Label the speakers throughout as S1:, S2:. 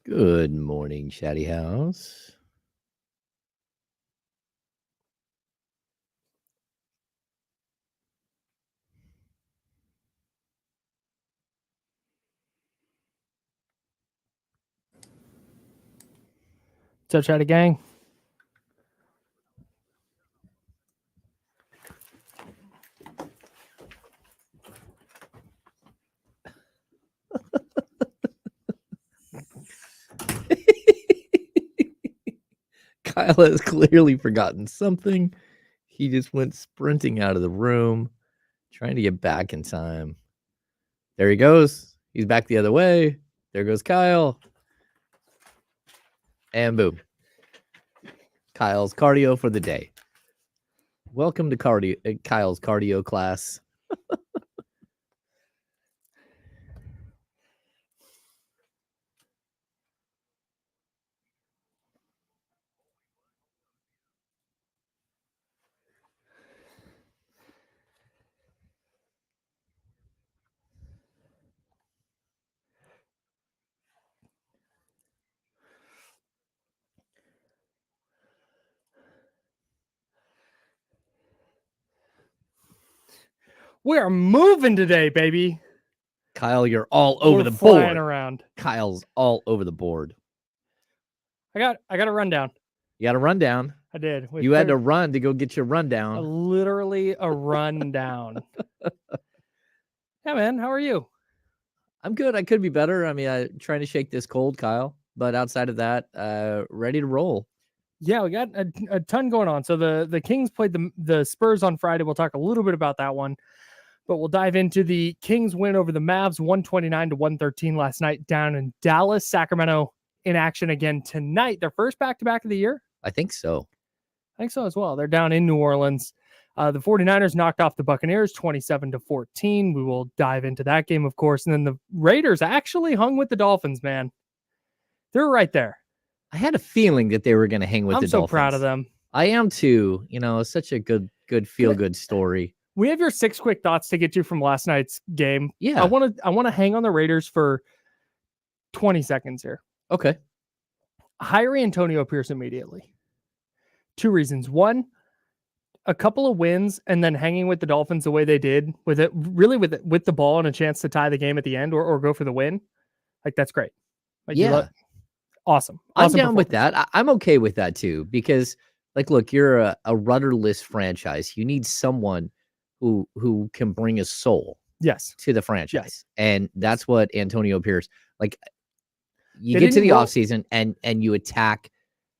S1: Good morning, Chatty House.
S2: What's up, Chatty Gang?
S1: Kyle has clearly forgotten something. He just went sprinting out of the room, trying to get back in time. There he goes. He's back the other way. There goes Kyle. And boom. Kyle's cardio for the day. Welcome to Kyle's cardio class.
S2: We are moving today, baby.
S1: Kyle, you're all over the board.
S2: Flying around.
S1: Kyle's all over the board.
S2: I got a rundown.
S1: You got a rundown.
S2: I did.
S1: You had to run to go get your rundown.
S2: Literally a rundown. Yeah, man. How are you?
S1: I'm good. I could be better. I mean, I'm trying to shake this cold, Kyle. But outside of that, ready to roll.
S2: Yeah, we got a ton going on. So the Kings played the Spurs on Friday. We'll talk a little bit about that one. But we'll dive into the Kings win over the Mavs 129-113 last night down in Dallas. Sacramento in action again tonight. Their first back-to-back of the year?
S1: I think so.
S2: I think so as well. They're down in New Orleans. The 49ers knocked off the Buccaneers 27-14. We will dive into that game, of course. And then the Raiders actually hung with the Dolphins, man. They're right there.
S1: I had a feeling that they were going to hang with the Dolphins.
S2: I'm so proud of them.
S1: I am too. You know, such a good feel-good story.
S2: We have your 6 quick thoughts to get to from last night's game.
S1: Yeah.
S2: I want to hang on the Raiders for 20 seconds here.
S1: Okay.
S2: Hire Antonio Pierce immediately. 2 reasons. 1, a couple of wins and then hanging with the Dolphins the way they did with the ball and a chance to tie the game at the end or go for the win. Like, that's great. Like,
S1: yeah.
S2: Awesome.
S1: I'm down with that. I'm okay with that too, because like, look, you're a rudderless franchise. You need someone who can bring a soul to the franchise.
S2: Yes.
S1: And that's what Antonio Pierce, like, you get to the offseason and you attack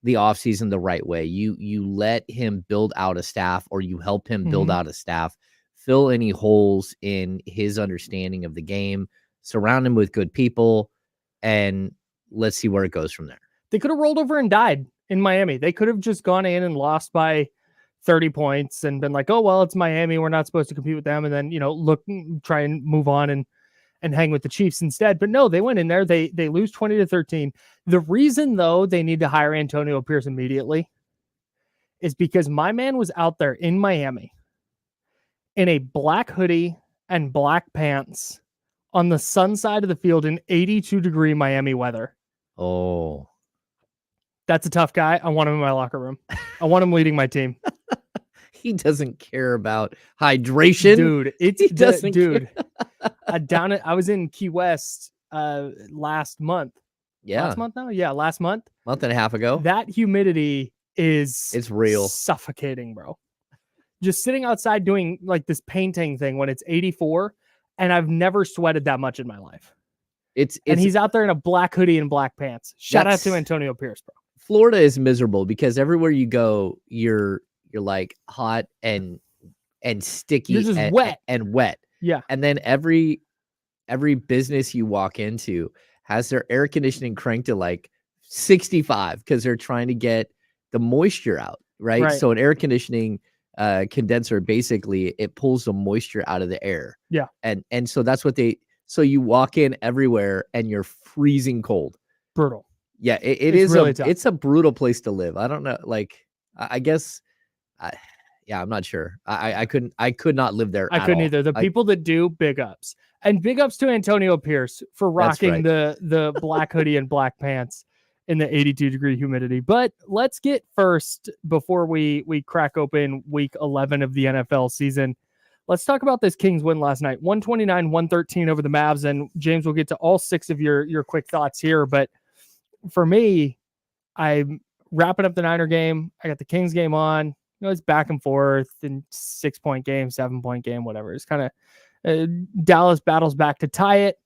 S1: the offseason the right way. You let him build out a staff, or you help him build out a staff, fill any holes in his understanding of the game, surround him with good people, and let's see where it goes from there.
S2: They could have rolled over and died in Miami. They could have just gone in and lost by 30 points and been like, oh, well, it's Miami. We're not supposed to compete with them. And then, try and move on and hang with the Chiefs instead. But no, they went in there. They lose 20-13. The reason, though, they need to hire Antonio Pierce immediately is because my man was out there in Miami in a black hoodie and black pants on the sun side of the field in 82-degree Miami weather.
S1: Oh.
S2: That's a tough guy. I want him in my locker room. I want him leading my team.
S1: He doesn't care about hydration.
S2: Dude,
S1: he doesn't
S2: care. I was in Key West last month.
S1: Yeah.
S2: Last month now? Yeah, last month.
S1: Month and a half ago.
S2: That humidity
S1: it's real.
S2: Suffocating, bro. Just sitting outside doing like this painting thing when it's 84, and I've never sweated that much in my life. And he's out there in a black hoodie and black pants. Shout out to Antonio Pierce, bro.
S1: Florida is miserable because everywhere you go, you're like hot and sticky.
S2: You're just wet.
S1: And wet.
S2: Yeah.
S1: And then every business you walk into has their air conditioning cranked to like 65 because they're trying to get the moisture out, right? So an air conditioning condenser, basically, it pulls the moisture out of the air.
S2: Yeah.
S1: And so that's what so you walk in everywhere and you're freezing cold.
S2: Brutal.
S1: Yeah, it's really tough. It's a brutal place to live. I don't know. Like, I guess, I'm not sure. I could not live there.
S2: I couldn't either. The people that do, big ups. And big ups to Antonio Pierce for rocking the black hoodie and black pants in the 82-degree humidity. But let's get first, before we crack open week 11 of the NFL season, let's talk about this Kings win last night. 129-113 over the Mavs. And James, we'll get to all 6 of your quick thoughts here. But for me, I'm wrapping up the Niner game. I got the Kings game on. It's back and forth and 6-point game, 7-point game, whatever. It's kind of Dallas battles back to tie it.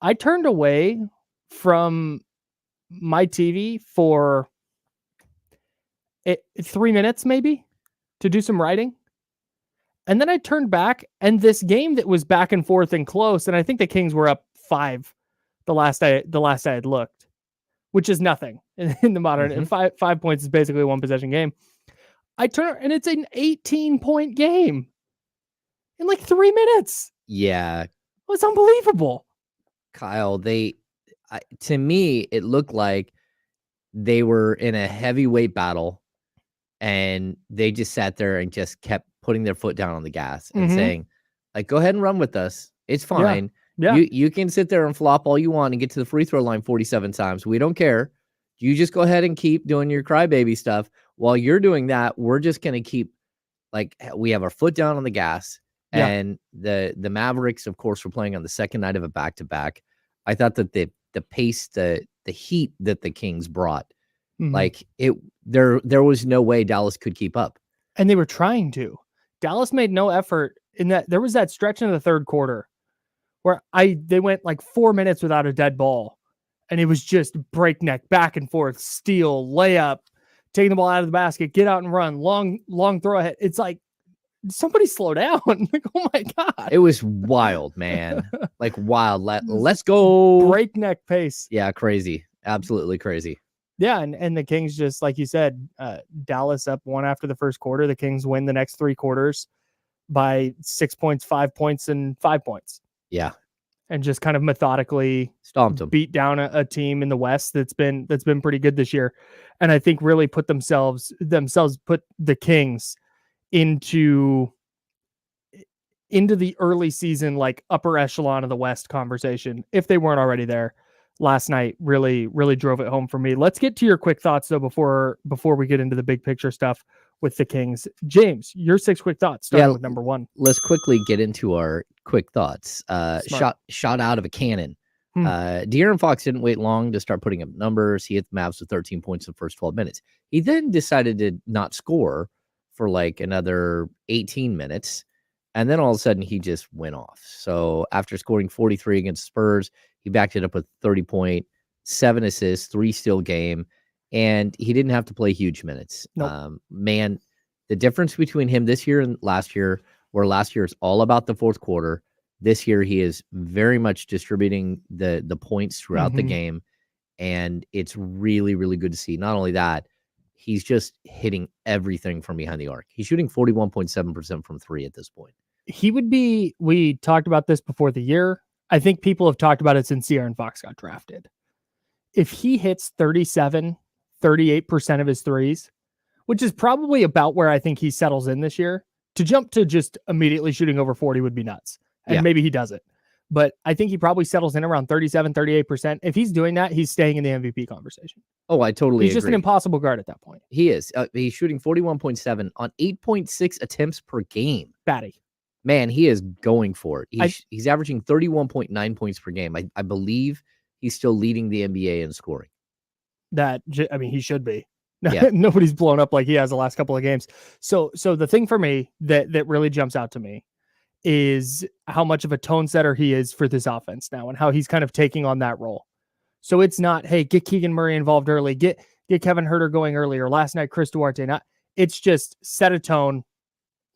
S2: I turned away from my TV for 3 minutes, maybe, to do some writing. And then I turned back, and this game that was back and forth and close, and I think the Kings were up 5 the last I had looked, which is nothing in the modern. And 5 points is basically a 1-possession game. I turn, and it's an 18-point game in like 3 minutes.
S1: Yeah.
S2: It was unbelievable.
S1: Kyle, to me, it looked like they were in a heavyweight battle, and they just sat there and just kept putting their foot down on the gas and saying, like, go ahead and run with us. It's fine.
S2: Yeah.
S1: You can sit there and flop all you want and get to the free throw line 47 times. We don't care. You just go ahead and keep doing your crybaby stuff. While you're doing that, we're just going to keep, like, we have our foot down on the gas. Yeah. And the Mavericks, of course, were playing on the second night of a back-to-back. I thought that the pace, the heat that the Kings brought, like, there was no way Dallas could keep up.
S2: And they were trying to. Dallas made no effort in that. There was that stretch in the third quarter where they went like 4 minutes without a dead ball. And it was just breakneck, back and forth, steal, layup, taking the ball out of the basket, get out and run, long throw ahead. It's like, somebody slow down. Like, oh my God.
S1: It was wild, man. Like, wild. Let's go.
S2: Breakneck pace.
S1: Yeah, crazy. Absolutely crazy.
S2: Yeah, and the Kings, just like you said, Dallas up 1 after the first quarter. The Kings win the next 3 quarters by 6 points, 5 points, and 5 points.
S1: Yeah.
S2: And just kind of methodically
S1: stomped them,
S2: beat down a team in the West that's been pretty good this year. And I think really put put the Kings into the early season, like, upper echelon of the West conversation, if they weren't already there. Last night really drove it home for me. Let's get to your quick thoughts, though, before we get into the big picture stuff with the Kings. James, your 6 quick thoughts, starting with number 1.
S1: Let's quickly get into our quick thoughts. Shot out of a cannon. De'Aaron Fox didn't wait long to start putting up numbers. He hit the Mavs with 13 points in the first 12 minutes. He then decided to not score for like another 18 minutes. And then all of a sudden he just went off. So after scoring 43 against Spurs, he backed it up with 30 point, 7 assists, 3 steal game. And he didn't have to play huge minutes.
S2: Nope.
S1: Man, the difference between him this year and last year, where last year is all about the fourth quarter, this year he is very much distributing the points throughout the game. And it's really, really good to see. Not only that, he's just hitting everything from behind the arc. He's shooting 41.7% from 3 at this point.
S2: He would be, we talked about this before the year. I think people have talked about it since De'Aaron Fox got drafted. If he hits 38% of his threes, which is probably about where I think he settles in this year, to jump to just immediately shooting over 40 would be nuts. And maybe he does it. But I think he probably settles in around 38%. If he's doing that, he's staying in the MVP conversation.
S1: Oh, I totally agree.
S2: He's just an impossible guard at that point.
S1: He is. He's shooting 41.7 on 8.6 attempts per game.
S2: Batty.
S1: Man, he is going for it. He's averaging 31.9 points per game. I believe he's still leading the NBA in scoring.
S2: He should be.
S1: Yeah.
S2: Nobody's blown up like he has the last couple of games. So the thing for me that really jumps out to me is how much of a tone setter he is for this offense now, and how he's kind of taking on that role. So it's not, hey, get Keegan Murray involved early, get Kevin Huerter going earlier. Last night, Chris Duarte. It's just set a tone.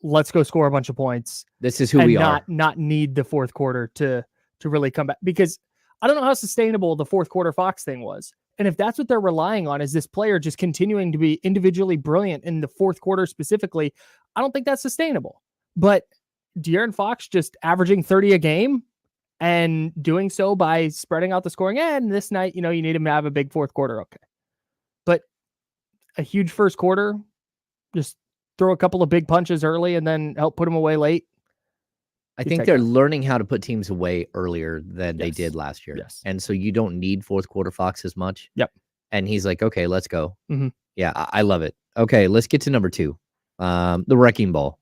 S2: Let's go score a bunch of points.
S1: This is who we are.
S2: Not need the fourth quarter to really come back, because I don't know how sustainable the fourth quarter Fox thing was. And if that's what they're relying on, is this player just continuing to be individually brilliant in the fourth quarter specifically, I don't think that's sustainable. But De'Aaron Fox just averaging 30 a game and doing so by spreading out the scoring. And this night, you need him to have a big fourth quarter. Okay. But a huge first quarter, just throw a couple of big punches early and then help put him away late.
S1: I think they're learning how to put teams away earlier than they did last year.
S2: Yes.
S1: And so you don't need fourth quarter Fox as much.
S2: Yep.
S1: And he's like, okay, let's go.
S2: Mm-hmm.
S1: Yeah, I love it. Okay, let's get to number 2. The wrecking ball.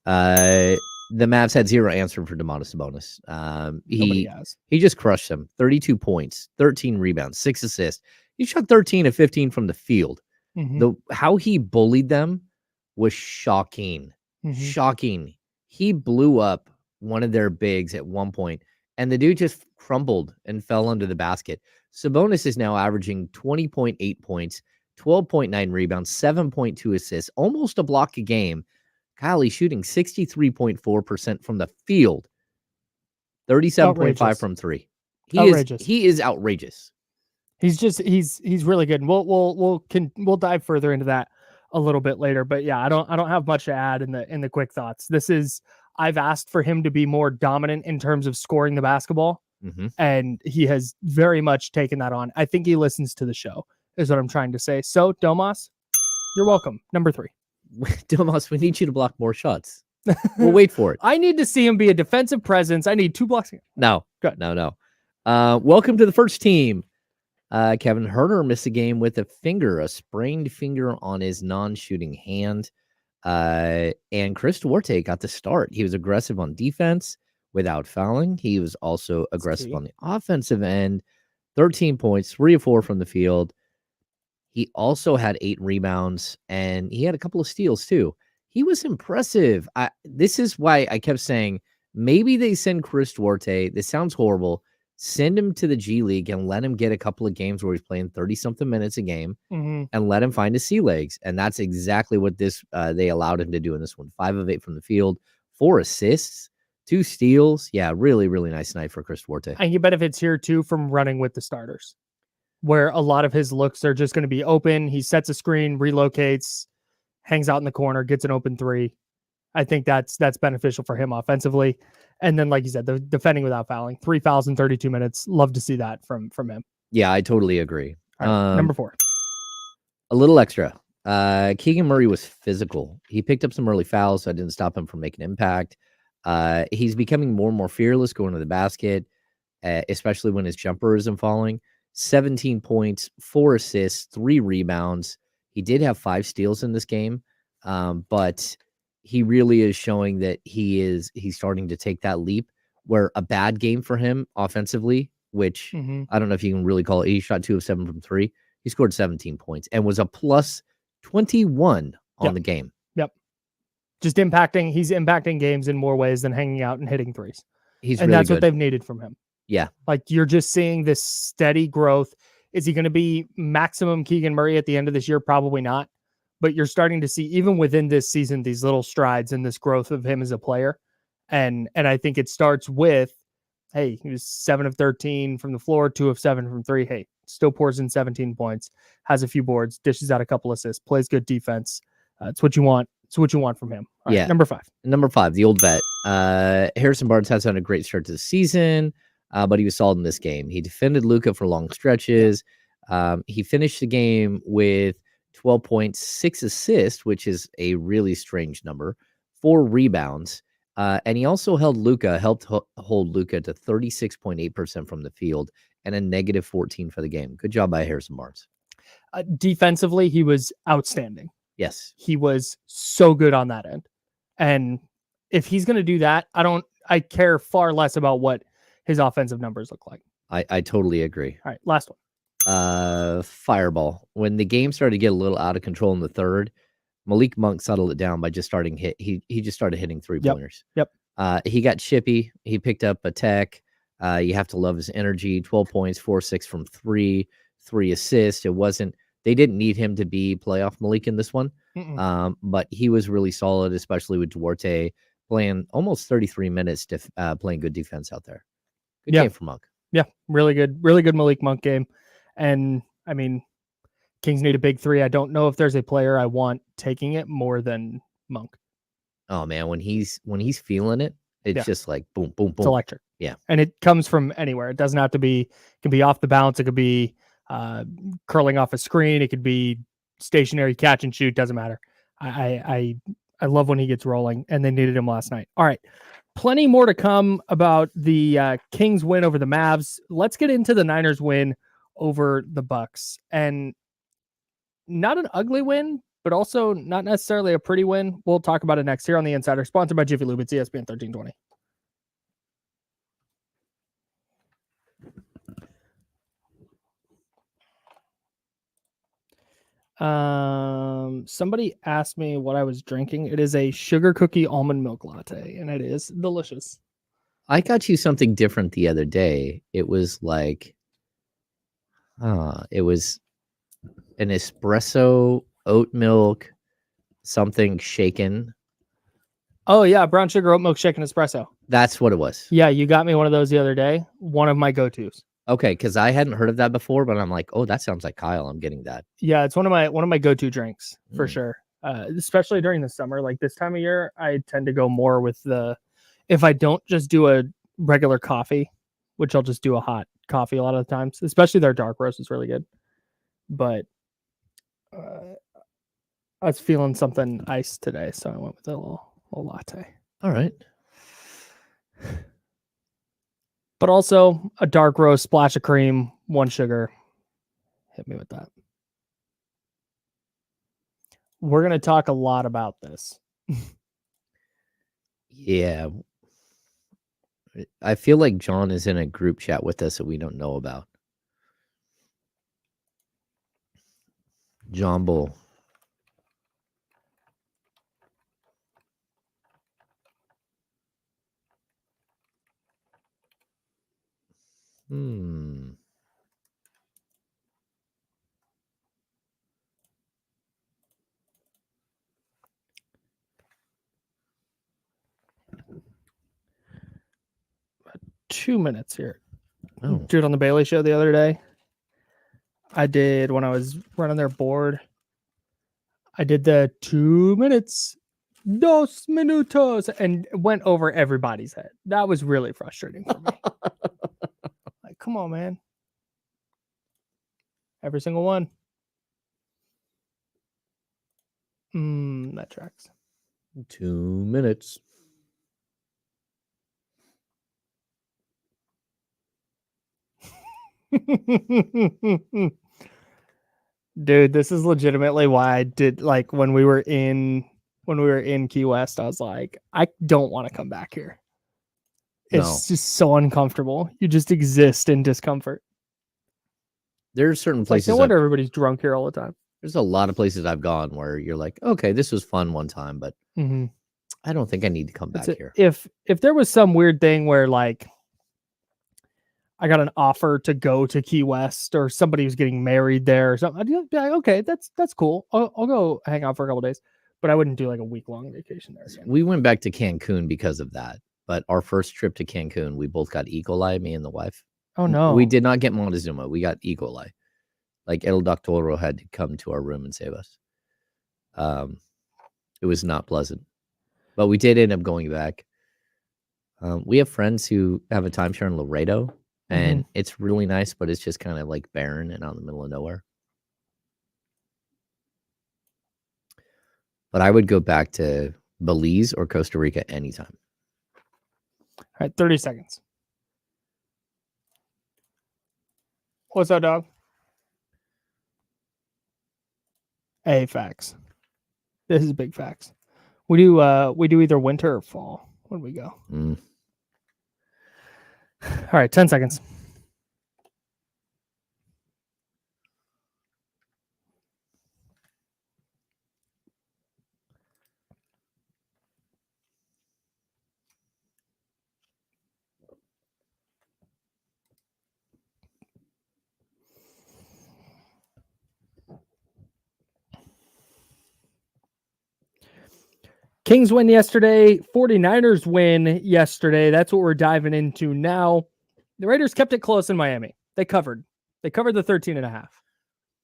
S1: The Mavs had 0 answer for Domantas Sabonis. He just crushed them. 32 points, 13 rebounds, 6 assists. He shot 13 of 15 from the field.
S2: Mm-hmm.
S1: How he bullied them was shocking.
S2: Mm-hmm.
S1: Shocking. He blew up one of their bigs at one point, and the dude just crumbled and fell under the basket. Sabonis is now averaging 20.8 points, 12.9 rebounds, 7.2 assists, almost a block a game. Kyle, he's shooting 63.4% from the field, 37.5 from 3. He is outrageous.
S2: He's really good. And we'll dive further into that a little bit later. But yeah, I don't have much to add in the quick thoughts. I've asked for him to be more dominant in terms of scoring the basketball, and he has very much taken that on. I think he listens to the show, is what I'm trying to say. So, Domas, you're welcome. Number 3.
S1: Domas, we need you to block more shots. We'll wait for it.
S2: I need to see him be a defensive presence. I need 2 blocks.
S1: No. Good. No. Welcome to the first team. Kevin Huerter missed a game with a sprained finger on his non-shooting hand. And Chris Duarte got the start. He was aggressive on defense without fouling. He was also aggressive on the offensive end. 13 points, 3 of 4 from the field. He also had 8 rebounds, and he had a couple of steals too. He was impressive. This is why I kept saying maybe they send Chris Duarte. This sounds horrible. Send him to the G League and let him get a couple of games where he's playing 30-something minutes a game, and let him find his sea legs. And that's exactly what they allowed him to do in this one. 5 of 8 from the field, 4 assists, 2 steals. Yeah, really, really nice night for Chris Duarte.
S2: And he benefits here too from running with the starters, where a lot of his looks are just going to be open. He sets a screen, relocates, hangs out in the corner, gets an open 3. I think that's beneficial for him offensively. And then, like you said, the defending without fouling, 3 fouls in 32 minutes. Love to see that from him.
S1: Yeah, I totally agree.
S2: All right, number 4.
S1: A little extra. Keegan Murray was physical. He picked up some early fouls, so I didn't stop him from making impact. He's becoming more and more fearless going to the basket, especially when his jumper isn't falling. 17 points, 4 assists, 3 rebounds. He did have 5 steals in this game, but he really is showing that he's starting to take that leap where a bad game for him offensively, which I don't know if you can really call it. He shot 2 of 7 from 3. He scored 17 points and was a plus 21 on the game.
S2: Yep. Just he's impacting games in more ways than hanging out and hitting threes.
S1: And
S2: really that's good. What they've needed from him.
S1: Yeah.
S2: Like you're just seeing this steady growth. Is he going to be maximum Keegan Murray at the end of this year? Probably not. But you're starting to see, even within this season, these little strides in this growth of him as a player. And I think it starts with, hey, he was 7 of 13 from the floor, 2 of 7 from 3. Hey, still pours in 17 points, has a few boards, dishes out a couple assists, plays good defense. It's what you want. It's what you want from him. All right, number 5.
S1: Number 5, the old vet. Harrison Barnes has had a great start to the season, but he was solid in this game. He defended Luka for long stretches. He finished the game with 12 points, 6 assists, which is a really strange number, 4 rebounds. And he also helped hold Luka to 36.8% from the field and a negative 14 for the game. Good job by Harrison Barnes.
S2: Defensively, he was outstanding.
S1: Yes.
S2: He was so good on that end. And if he's going to do that, I care far less about what his offensive numbers look like.
S1: I totally agree.
S2: All right, last one.
S1: Fireball. When the game started to get a little out of control in the third, Malik Monk settled it down by just starting he just started hitting 3-pointers.
S2: Yep.
S1: He got chippy. He picked up a tech. You have to love his energy. 12 points, 4-6 from 3 assists. They didn't need him to be playoff Malik in this one. But he was really solid, especially with Duarte playing almost 33 minutes playing good defense out there. Good game for Monk.
S2: Yeah, really good Malik Monk game. And I mean, Kings need a big 3. I don't know if there's a player I want taking it more than Monk.
S1: Oh man, when he's feeling it, it's just like boom, boom, boom.
S2: It's electric.
S1: Yeah.
S2: And it comes from anywhere. It doesn't have to be, it can be off the bounce. It could be curling off a screen. It could be stationary catch and shoot. Doesn't matter. I love when he gets rolling, and they needed him last night. All right. Plenty more to come about the Kings win over the Mavs. Let's get into the Niners win over the Bucs. And not an ugly win, but also not necessarily a pretty win. We'll talk about it next here on The Insider, sponsored by Jiffy Lube. It's ESPN 1320. Somebody asked me what I was drinking. It is a sugar cookie almond milk latte, and it is delicious.
S1: I got you something different the other day. It was like, it was an espresso, oat milk, something shaken.
S2: Oh yeah, brown sugar oat milk shaken espresso.
S1: That's what it was.
S2: Yeah, you got me one of those the other day. One of my go-tos.
S1: Okay, because I hadn't heard of that before, but I'm like, oh, that sounds like Kyle. I'm getting that.
S2: Yeah, it's one of my go-to drinks for sure. Especially during the summer, like this time of year, I tend to go more with if I don't just do a regular coffee, which I'll just do a hot coffee a lot of the times, especially their dark roast is really good. But I was feeling something iced today, so I went with a little latte.
S1: All right.
S2: But also a dark roast, splash of cream, 1 sugar. Hit me with that. We're going to talk a lot about this.
S1: Yeah. I feel like John is in a group chat with us that we don't know about. John Bull. Hmm.
S2: About 2 minutes here.
S1: Oh.
S2: Dude, on the Bailey show the other day, I did, when I was running their board, I did the 2 minutes, 2 minutos, and went over everybody's head. That was really frustrating for me. Like, come on, man. Every single one. That tracks.
S1: 2 minutes.
S2: Dude, this is legitimately why I did, like, when we were in Key West, I was like, I don't want to come back here. It's just so uncomfortable. You just exist in discomfort.
S1: There's certain places.
S2: Like, no wonder everybody's drunk here all the time.
S1: There's a lot of places I've gone where you're like, okay, this was fun one time, but I don't think I need to come back here.
S2: If there was some weird thing where, like, I got an offer to go to Key West or somebody was getting married there or something, I'd be like, okay, that's cool. I'll go hang out for a couple of days, but I wouldn't do like a week-long vacation there again.
S1: We went back to Cancun because of that. But our first trip to Cancun, we both got E. coli, me and the wife.
S2: Oh, no.
S1: We did not get Montezuma. We got E. coli. Like, El Doctoro had to come to our room and save us. It was not pleasant. But we did end up going back. We have friends who have a timeshare in Laredo, and it's really nice, but it's just kind of like barren and out in the middle of nowhere. But I would go back to Belize or Costa Rica anytime.
S2: All right, 30 seconds. What's up, dog? Hey, facts. This is big facts. We do either winter or fall. Where do we go? All right, 10 seconds. Kings win yesterday. 49ers win yesterday. That's what we're diving into now. The Raiders kept it close in Miami. They covered. They covered the 13.5.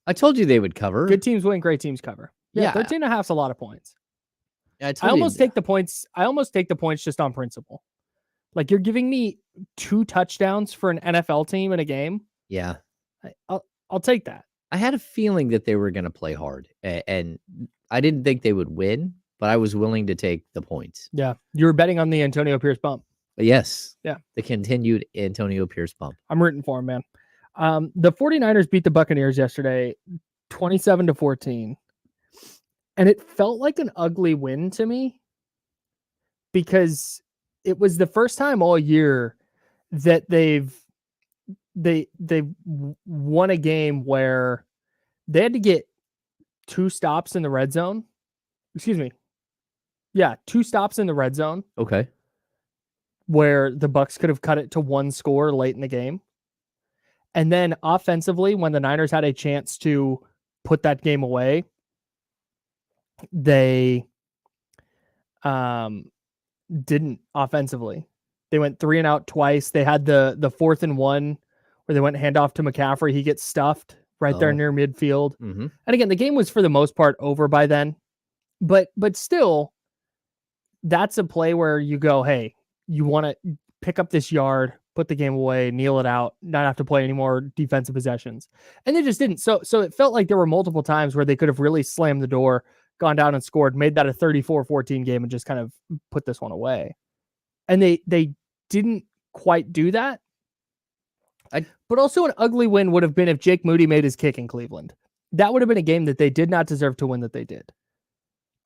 S1: I told you they would cover.
S2: Good teams win, great teams cover. Yeah, 13.5 is a lot of points.
S1: I
S2: almost take the points. I almost take the points just on principle. Like, you're giving me 2 touchdowns for an NFL team in a game.
S1: Yeah.
S2: I'll take that.
S1: I had a feeling that they were going to play hard, and I didn't think they would win, but I was willing to take the points.
S2: Yeah. You were betting on the Antonio Pierce bump.
S1: But yes.
S2: Yeah.
S1: The continued Antonio Pierce bump.
S2: I'm rooting for him, man. The 49ers beat the Buccaneers yesterday, 27-14. And it felt like an ugly win to me because it was the first time all year that they've won a game where they had to get 2 stops in the red zone. Excuse me. Yeah, 2 stops in the red zone.
S1: Okay.
S2: Where the Bucs could have cut it to 1 score late in the game. And then offensively, when the Niners had a chance to put that game away, they didn't offensively. They went 3 and out twice. They had the 4th and 1 where they went handoff to McCaffrey. He gets stuffed right there near midfield.
S1: Mm-hmm.
S2: And again, the game was for the most part over by then. But still, that's a play where you go, hey, you want to pick up this yard, put the game away, kneel it out, not have to play any more defensive possessions. And they just didn't. So it felt like there were multiple times where they could have really slammed the door, gone down and scored, made that a 34-14 game and just kind of put this one away. And they didn't quite do that. But also an ugly win would have been if Jake Moody made his kick in Cleveland. That would have been a game that they did not deserve to win that they did.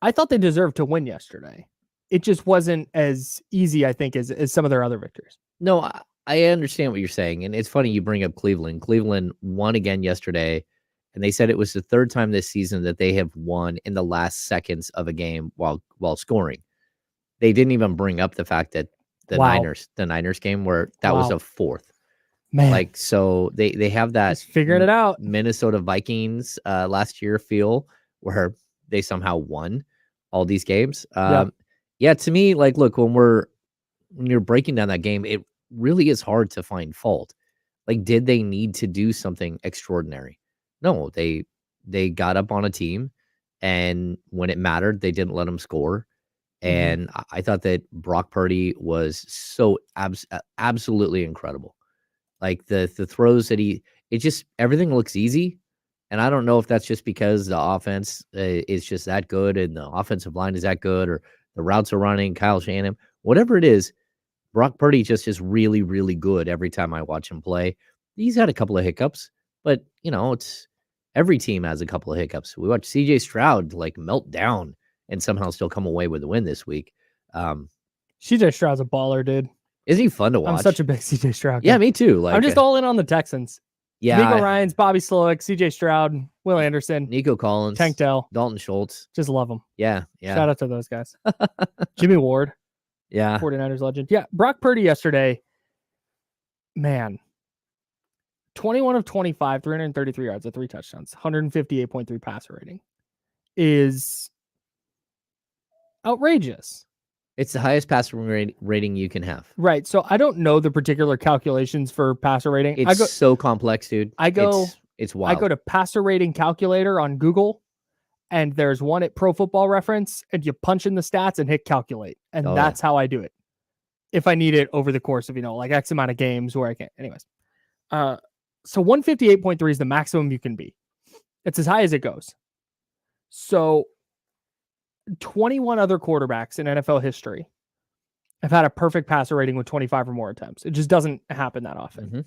S2: I thought they deserved to win yesterday. It just wasn't as easy, I think, as some of their other victories.
S1: No, I understand what you're saying. And it's funny you bring up Cleveland. Cleveland won again yesterday, and they said it was the 3rd time this season that they have won in the last seconds of a game while scoring. They didn't even bring up the fact that the Niners game where that was a 4th.
S2: Man.
S1: Like, so they have that
S2: just figuring it out.
S1: Minnesota Vikings last year feel where they somehow won all these games. Yeah, to me, like, look, when you're breaking down that game, it really is hard to find fault. Like, did they need to do something extraordinary? No, they got up on a team, and when it mattered, they didn't let them score. And I thought that Brock Purdy was so absolutely incredible. Like the throws that everything looks easy. And I don't know if that's just because the offense is just that good and the offensive line is that good or the routes are running, Kyle Shanahan, whatever it is. Brock Purdy just is really, really good every time I watch him play. He's had a couple of hiccups, but it's every team has a couple of hiccups. We watched CJ Stroud like melt down and somehow still come away with a win this week.
S2: CJ Stroud's a baller, dude.
S1: Isn't he fun to watch?
S2: I'm such a big CJ Stroud guy.
S1: Yeah, me too. Like,
S2: I'm just all in on the Texans.
S1: Yeah.
S2: Nico Ryans, Bobby Slowick, CJ Stroud, Will Anderson,
S1: Nico Collins,
S2: Tank Dell,
S1: Dalton Schultz.
S2: Just love them.
S1: Yeah.
S2: Shout out to those guys. Jimmy Ward.
S1: Yeah.
S2: 49ers legend. Yeah. Brock Purdy yesterday, man, 21 of 25, 333 yards at 3 touchdowns, 158.3 passer rating is outrageous.
S1: It's the highest passer rating you can have.
S2: Right. So I don't know the particular calculations for passer rating.
S1: It's so complex, dude. It's wild.
S2: I go to passer rating calculator on Google, and there's one at Pro Football Reference, and you punch in the stats and hit calculate. And that's how I do it. If I need it over the course of, like X amount of games where I can. Anyways. So 158.3 is the maximum you can be. It's as high as it goes. So 21 other quarterbacks in NFL history have had a perfect passer rating with 25 or more attempts. It just doesn't happen that often.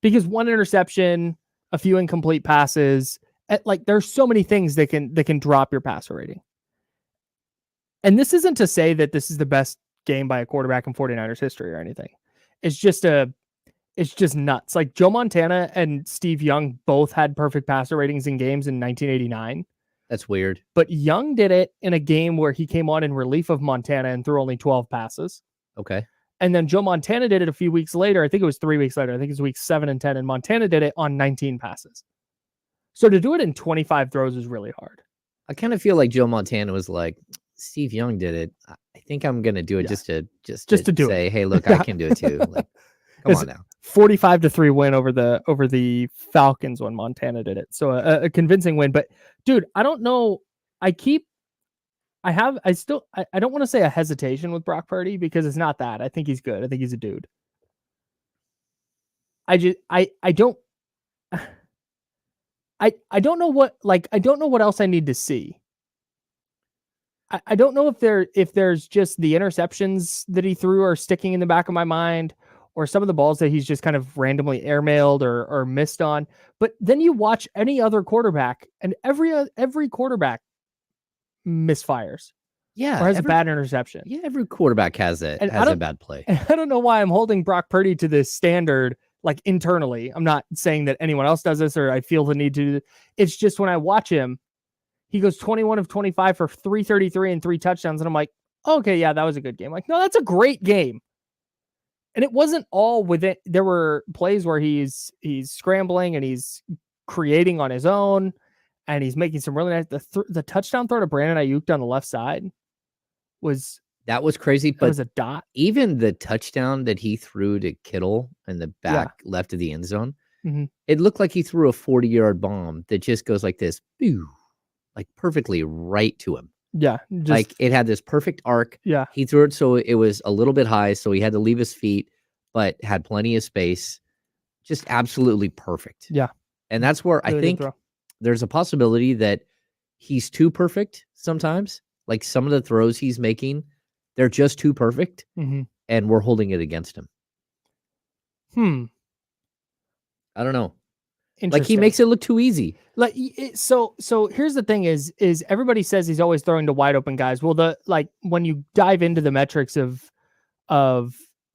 S2: Because one interception, a few incomplete passes, there's so many things that can drop your passer rating. And this isn't to say that this is the best game by a quarterback in 49ers history or anything. It's just nuts. Like Joe Montana and Steve Young both had perfect passer ratings in games in 1989.
S1: That's weird.
S2: But Young did it in a game where he came on in relief of Montana and threw only 12 passes.
S1: Okay.
S2: And then Joe Montana did it a few weeks later. I think it was 3 weeks later. I think it was weeks 7 and 10. And Montana did it on 19 passes. So to do it in 25 throws is really hard.
S1: I kind of feel like Joe Montana was like, Steve Young did it. I think I'm going to do it just to do say, hey, look, I can do it too. Like, come on now. 45-3
S2: win over the Falcons when Montana did it. So a convincing win. But dude, I don't know. I don't want to say a hesitation with Brock Purdy because it's not that. I think he's good. I think he's a dude. I don't know what else I need to see. I don't know if there's just the interceptions that he threw are sticking in the back of my mind, or some of the balls that he's just kind of randomly airmailed or missed on. But then you watch any other quarterback, and every quarterback misfires.
S1: Yeah,
S2: or has a bad interception.
S1: Yeah, every quarterback has a bad play.
S2: And I don't know why I'm holding Brock Purdy to this standard, like internally. I'm not saying that anyone else does this or I feel the need to. It's just when I watch him, he goes 21 of 25 for 333 and 3 touchdowns. And I'm like, okay, yeah, that was a good game. Like, no, that's a great game. And it wasn't all within. There were plays where he's scrambling and he's creating on his own, and he's making some really nice. The touchdown throw to Brandon Ayuk on the left side was
S1: crazy. But
S2: it was a dot.
S1: Even the touchdown that he threw to Kittle in the back left of the end zone, it looked like he threw a 40-yard bomb that just goes like this, like perfectly right to him.
S2: Yeah.
S1: Like it had this perfect arc.
S2: Yeah.
S1: He threw it so it was a little bit high, so he had to leave his feet, but had plenty of space. Just absolutely perfect.
S2: Yeah.
S1: And that's where really I think there's a possibility that he's too perfect sometimes. Like some of the throws he's making, they're just too perfect, and we're holding it against him. I don't know. Like he makes it look too easy.
S2: Like so here's the thing is everybody says he's always throwing to wide open guys. Well, when you dive into the metrics of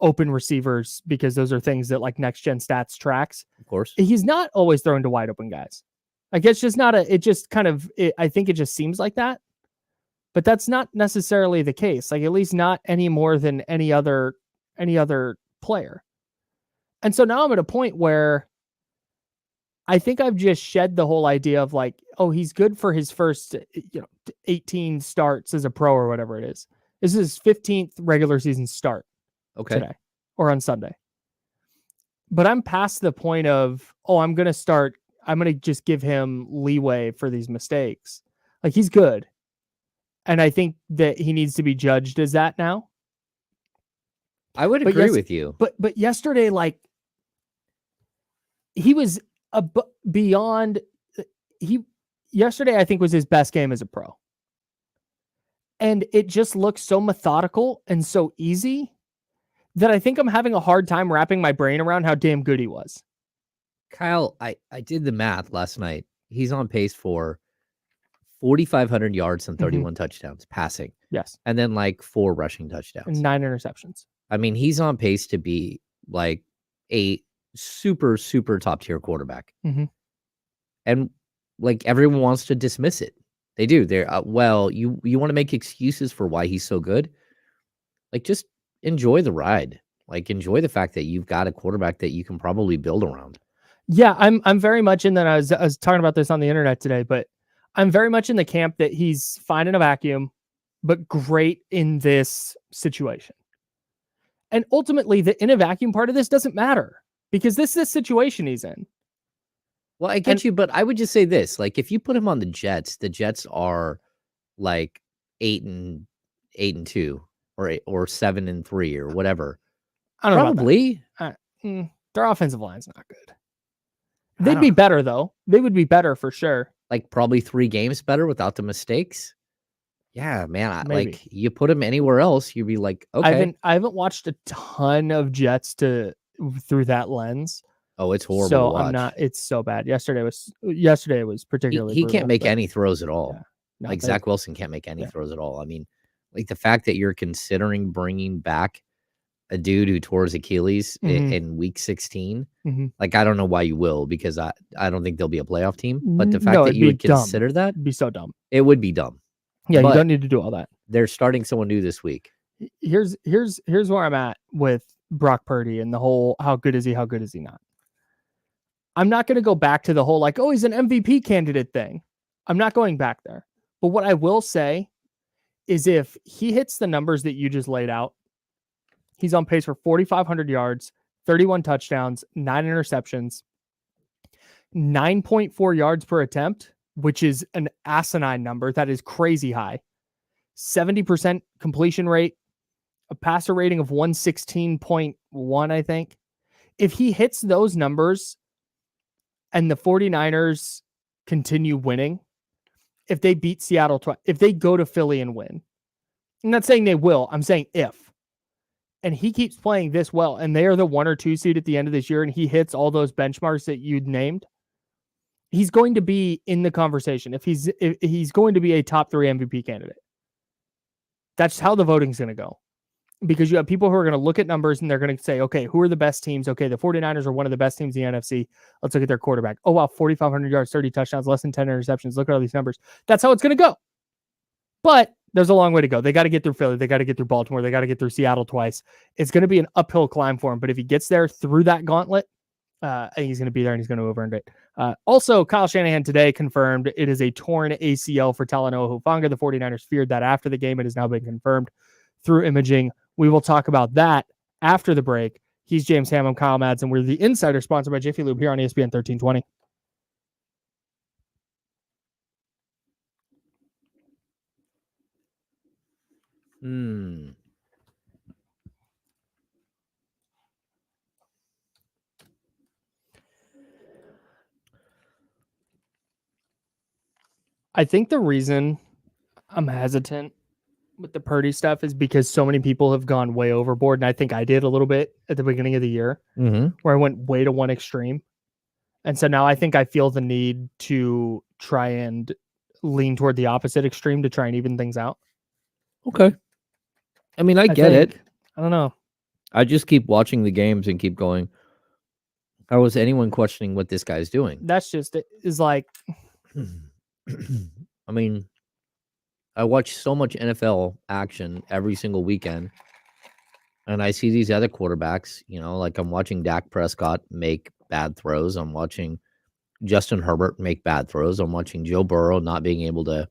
S2: open receivers, because those are things that like Next Gen Stats tracks.
S1: Of course,
S2: he's not always throwing to wide open guys. Like it's just not it just kind of I think it just seems like that. But that's not necessarily the case. Like at least not any more than any other player. And so now I'm at a point where I think I've just shed the whole idea of like, oh, he's good for his first 18 starts as a pro or whatever it is. This is his 15th regular season start today or on Sunday. But I'm past the point of, I'm going to just give him leeway for these mistakes. Like he's good. And I think that he needs to be judged as that now.
S1: I would agree with you.
S2: But yesterday, like he was beyond. Yesterday, I think was his best game as a pro. And it just looks so methodical and so easy that I think I'm having a hard time wrapping my brain around how damn good he was.
S1: Kyle, I did the math last night. He's on pace for 4,500 yards and 31 touchdowns passing.
S2: Yes.
S1: And then like 4 rushing touchdowns.
S2: And 9 interceptions.
S1: I mean, he's on pace to be like a super, super top tier quarterback. And like everyone wants to dismiss it. They do. They're you want to make excuses for why he's so good. Like just enjoy the ride. Like enjoy the fact that you've got a quarterback that you can probably build around.
S2: Yeah, I'm very much in that. I was talking about this on the internet today, but I'm very much in the camp that he's fine in a vacuum, but great in this situation. And ultimately, the in a vacuum part of this doesn't matter because this is the situation he's in.
S1: Well, I get you, but I would just say this: like, if you put him on the Jets are like 8-2 or 7-3 or whatever.
S2: I don't know.
S1: Probably.
S2: Their offensive line's not good. They'd be better though. They would be better for sure.
S1: Like probably 3 games better without the mistakes. Yeah, man. Like you put him anywhere else, you'd be like, okay.
S2: I haven't watched a ton of Jets through that lens.
S1: Oh, it's horrible.
S2: So
S1: to watch.
S2: I'm not. It's so bad. Yesterday was particularly.
S1: He can't make any throws at all.
S2: Yeah,
S1: like Zach Wilson can't make any throws at all. I mean, like the fact that you're considering bringing back a dude who tore his Achilles in week 16. Like, I don't know why you will, because I don't think they'll be a playoff team. But the fact that you would consider that
S2: would be so dumb.
S1: It would be dumb.
S2: Yeah, you don't need to do all that.
S1: They're starting someone new this week.
S2: Here's where I'm at with Brock Purdy and the whole how good is he not. I'm not going to go back to the whole like, he's an MVP candidate thing. I'm not going back there. But what I will say is if he hits the numbers that you just laid out, he's on pace for 4,500 yards, 31 touchdowns, 9 interceptions, 9.4 yards per attempt, which is an asinine number. That is crazy high. 70% completion rate, a passer rating of 116.1, I think. If he hits those numbers and the 49ers continue winning, if they beat Seattle twice, if they go to Philly and win. I'm not saying they will. I'm saying if. And he keeps playing this well, and they are the 1 or 2 seed at the end of this year, and he hits all those benchmarks that you'd named, he's going to be in the conversation. If he's going to be a top 3 MVP candidate. That's how the voting's going to go. Because you have people who are going to look at numbers and they're going to say, okay, who are the best teams? Okay, the 49ers are one of the best teams in the NFC. Let's look at their quarterback. Oh, wow, 4,500 yards, 30 touchdowns, less than 10 interceptions. Look at all these numbers. That's how it's going to go. But there's a long way to go. They got to get through Philly. They got to get through Baltimore. They got to get through Seattle twice. It's going to be an uphill climb for him. But if he gets there through that gauntlet, I think he's going to be there and he's going to have earned it. Also, Kyle Shanahan today confirmed it is a torn ACL for Talanoa Hufanga. The 49ers feared that after the game. It has now been confirmed through imaging. We will talk about that after the break. He's James Ham. I'm Kyle Madsen. We're the Insider, sponsored by Jiffy Lube here on ESPN 1320. I think the reason I'm hesitant with the Purdy stuff is because so many people have gone way overboard. And I think I did a little bit at the beginning of the year where I went way to one extreme. And so now I think I feel the need to try and lean toward the opposite extreme to try and even things out.
S1: Okay. I mean, I get it.
S2: I don't know.
S1: I just keep watching the games and keep going. How is anyone questioning what this guy's doing?
S2: That's just it. Is like,
S1: I mean, I watch so much NFL action every single weekend, and I see these other quarterbacks, like I'm watching Dak Prescott make bad throws. I'm watching Justin Herbert make bad throws. I'm watching Joe Burrow not being able to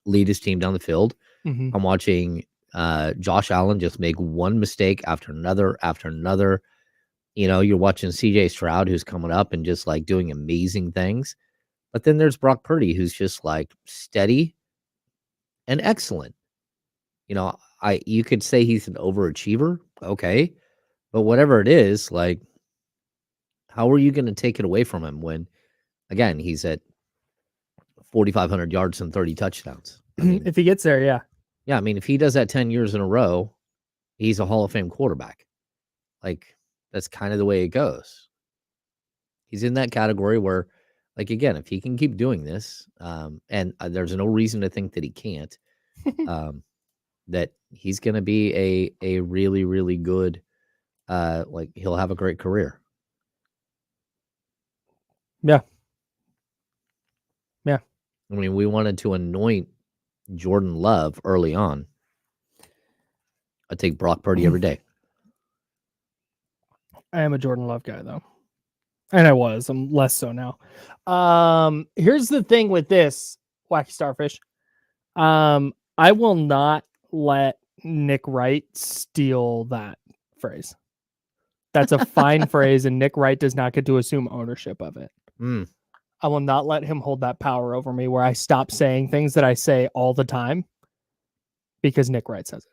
S1: lead his team down the field. I'm watching Josh Allen just make one mistake after another after another. You're watching CJ Stroud, who's coming up and just like doing amazing things. But then there's Brock Purdy, who's just like steady and excellent. You could say he's an overachiever. Okay. But whatever it is, like, how are you going to take it away from him when, again, he's at 4,500 yards and 30 touchdowns?
S2: I mean, if he gets there, yeah.
S1: Yeah, I mean, if he does that 10 years in a row, he's a Hall of Fame quarterback. Like, that's kind of the way it goes. He's in that category where, like, again, if he can keep doing this, and there's no reason to think that he can't, that he's going to be a really, really good, like, he'll have a great career.
S2: Yeah. Yeah.
S1: I mean, we wanted to anoint Jordan Love early on. I take Brock Purdy every day.
S2: I am a Jordan Love guy, though. And I was. I'm less so now. Here's the thing with this, Wacky Starfish. I will not let Nick Wright steal that phrase. That's a fine phrase, and Nick Wright does not get to assume ownership of it. I will not let him hold that power over me where I stop saying things that I say all the time because Nick Wright says it.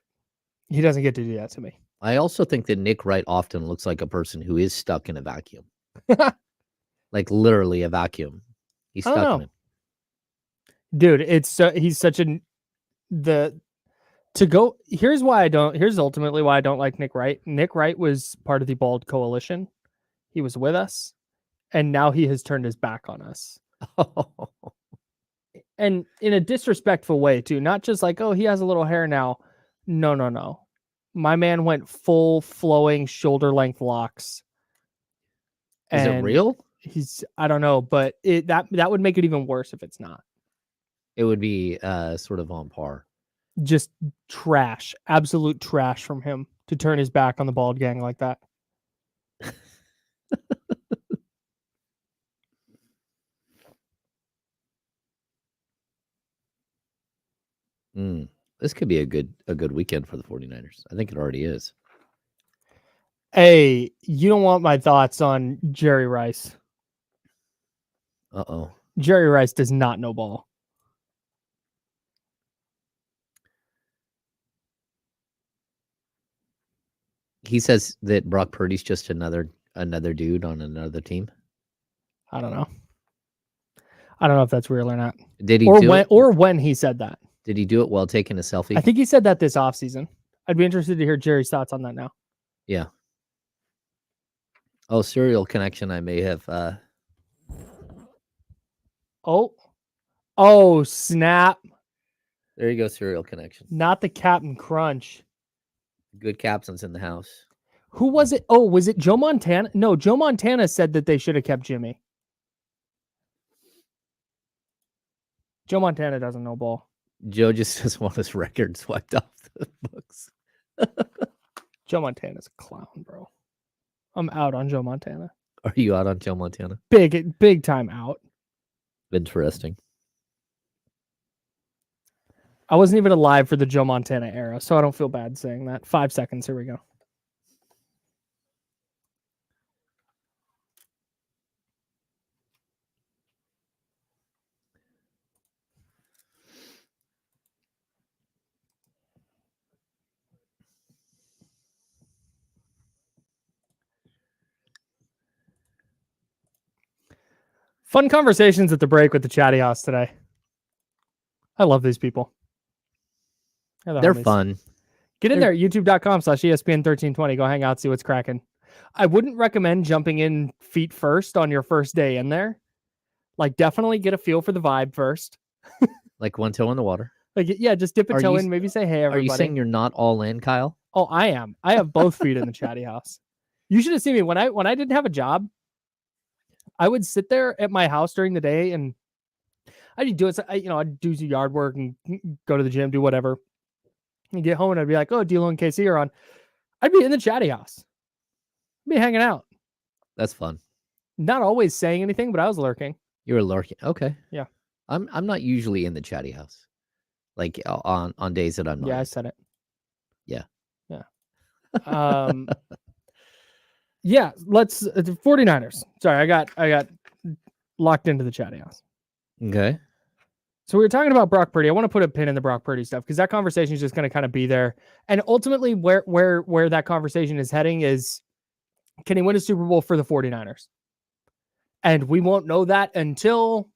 S2: He doesn't get to do that to me.
S1: I also think that Nick Wright often looks like a person who is stuck in a vacuum. Like literally a vacuum. He's stuck in it.
S2: Dude, he's such here's ultimately why I don't like Nick Wright. Nick Wright was part of the Bald Coalition. He was with us, and now he has turned his back on us. And in a disrespectful way, too. Not just like, oh, he has a little hair now. No. My man went full flowing shoulder length locks.
S1: Is it real?
S2: I don't know, but that would make it even worse if it's not.
S1: It would be sort of on par.
S2: Just trash, absolute trash from him to turn his back on the bald gang like that.
S1: This could be a good weekend for the 49ers. I think it already is.
S2: Hey, you don't want my thoughts on Jerry Rice.
S1: Uh-oh.
S2: Jerry Rice does not know ball.
S1: He says that Brock Purdy's just another dude on another team.
S2: I don't know. I don't know if that's real or not.
S1: Did he
S2: when he said that?
S1: Did he do it while taking a selfie?
S2: I think he said that this offseason. I'd be interested to hear Jerry's thoughts on that now.
S1: Yeah. Oh, serial connection. I may have.
S2: Oh, snap.
S1: There you go, serial connection.
S2: Not the Captain Crunch.
S1: Good captains in the house.
S2: Who was it? Oh, was it Joe Montana? No, Joe Montana said that they should have kept Jimmy. Joe Montana doesn't know ball.
S1: Joe just doesn't want his record swept off the books.
S2: Joe Montana's a clown, bro. I'm out on Joe Montana.
S1: Are you out on Joe Montana?
S2: Big time out.
S1: Interesting.
S2: I wasn't even alive for the Joe Montana era, so I don't feel bad saying that. 5 seconds. Here we go. Fun conversations at the break with the chatty house today. I love these people.
S1: They're fun.
S2: Get in there, youtube.com/ESPN1320. Go hang out, see what's cracking. I wouldn't recommend jumping in feet first on your first day in there. Like, definitely get a feel for the vibe first.
S1: Like one toe in the water.
S2: Like, yeah, just dip a toe in, maybe say, hey, everybody.
S1: Are you saying you're not all in, Kyle?
S2: Oh, I am. I have both feet in the chatty house. You should have seen me when I didn't have a job. I would sit there at my house during the day and I'd do it. I'd do some yard work and go to the gym, do whatever. And get home and I'd be like, oh, D'Lo and KC are on. I'd be in the chatty house. I'd be hanging out.
S1: That's fun.
S2: Not always saying anything, but I was lurking.
S1: You were lurking. Okay.
S2: Yeah.
S1: I'm not usually in the chatty house. Like on days that I'm not.
S2: Yeah, I said it.
S1: Yeah.
S2: Yeah. Yeah, let's 49ers. Sorry, I got locked into the chatty house.
S1: Okay.
S2: So we were talking about Brock Purdy. I want to put a pin in the Brock Purdy stuff because that conversation is just going to kind of be there. And ultimately where that conversation is heading is, can he win a Super Bowl for the 49ers? And we won't know that until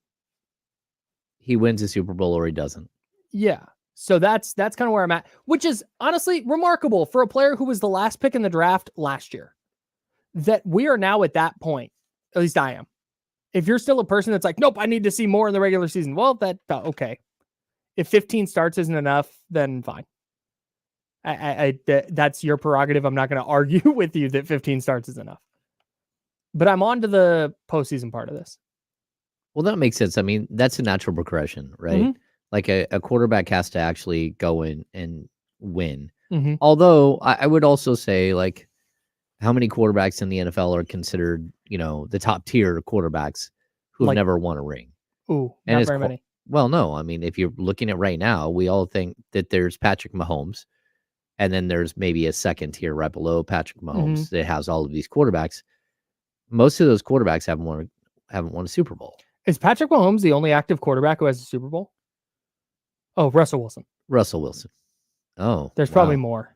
S1: he wins a Super Bowl or he doesn't.
S2: Yeah. So that's kind of where I'm at, which is honestly remarkable for a player who was the last pick in the draft last year. That we are now at that point. At least I am. If you're still a person that's like, nope, I need to see more in the regular season. Well, okay. If 15 starts isn't enough, then fine. That's your prerogative. I'm not going to argue with you that 15 starts is enough. But I'm on to the postseason part of this.
S1: Well, that makes sense. I mean, that's a natural progression, right? Mm-hmm. Like a quarterback has to actually go in and win.
S2: Mm-hmm.
S1: Although I would also say, like, how many quarterbacks in the NFL are considered, the top tier quarterbacks who have never won a ring?
S2: Ooh, and not very many.
S1: Well, no. I mean, if you're looking at right now, we all think that there's Patrick Mahomes, and then there's maybe a second tier right below Patrick Mahomes that has all of these quarterbacks. Most of those quarterbacks haven't won a Super Bowl.
S2: Is Patrick Mahomes the only active quarterback who has a Super Bowl? Oh, Russell Wilson.
S1: Oh,
S2: there's probably more.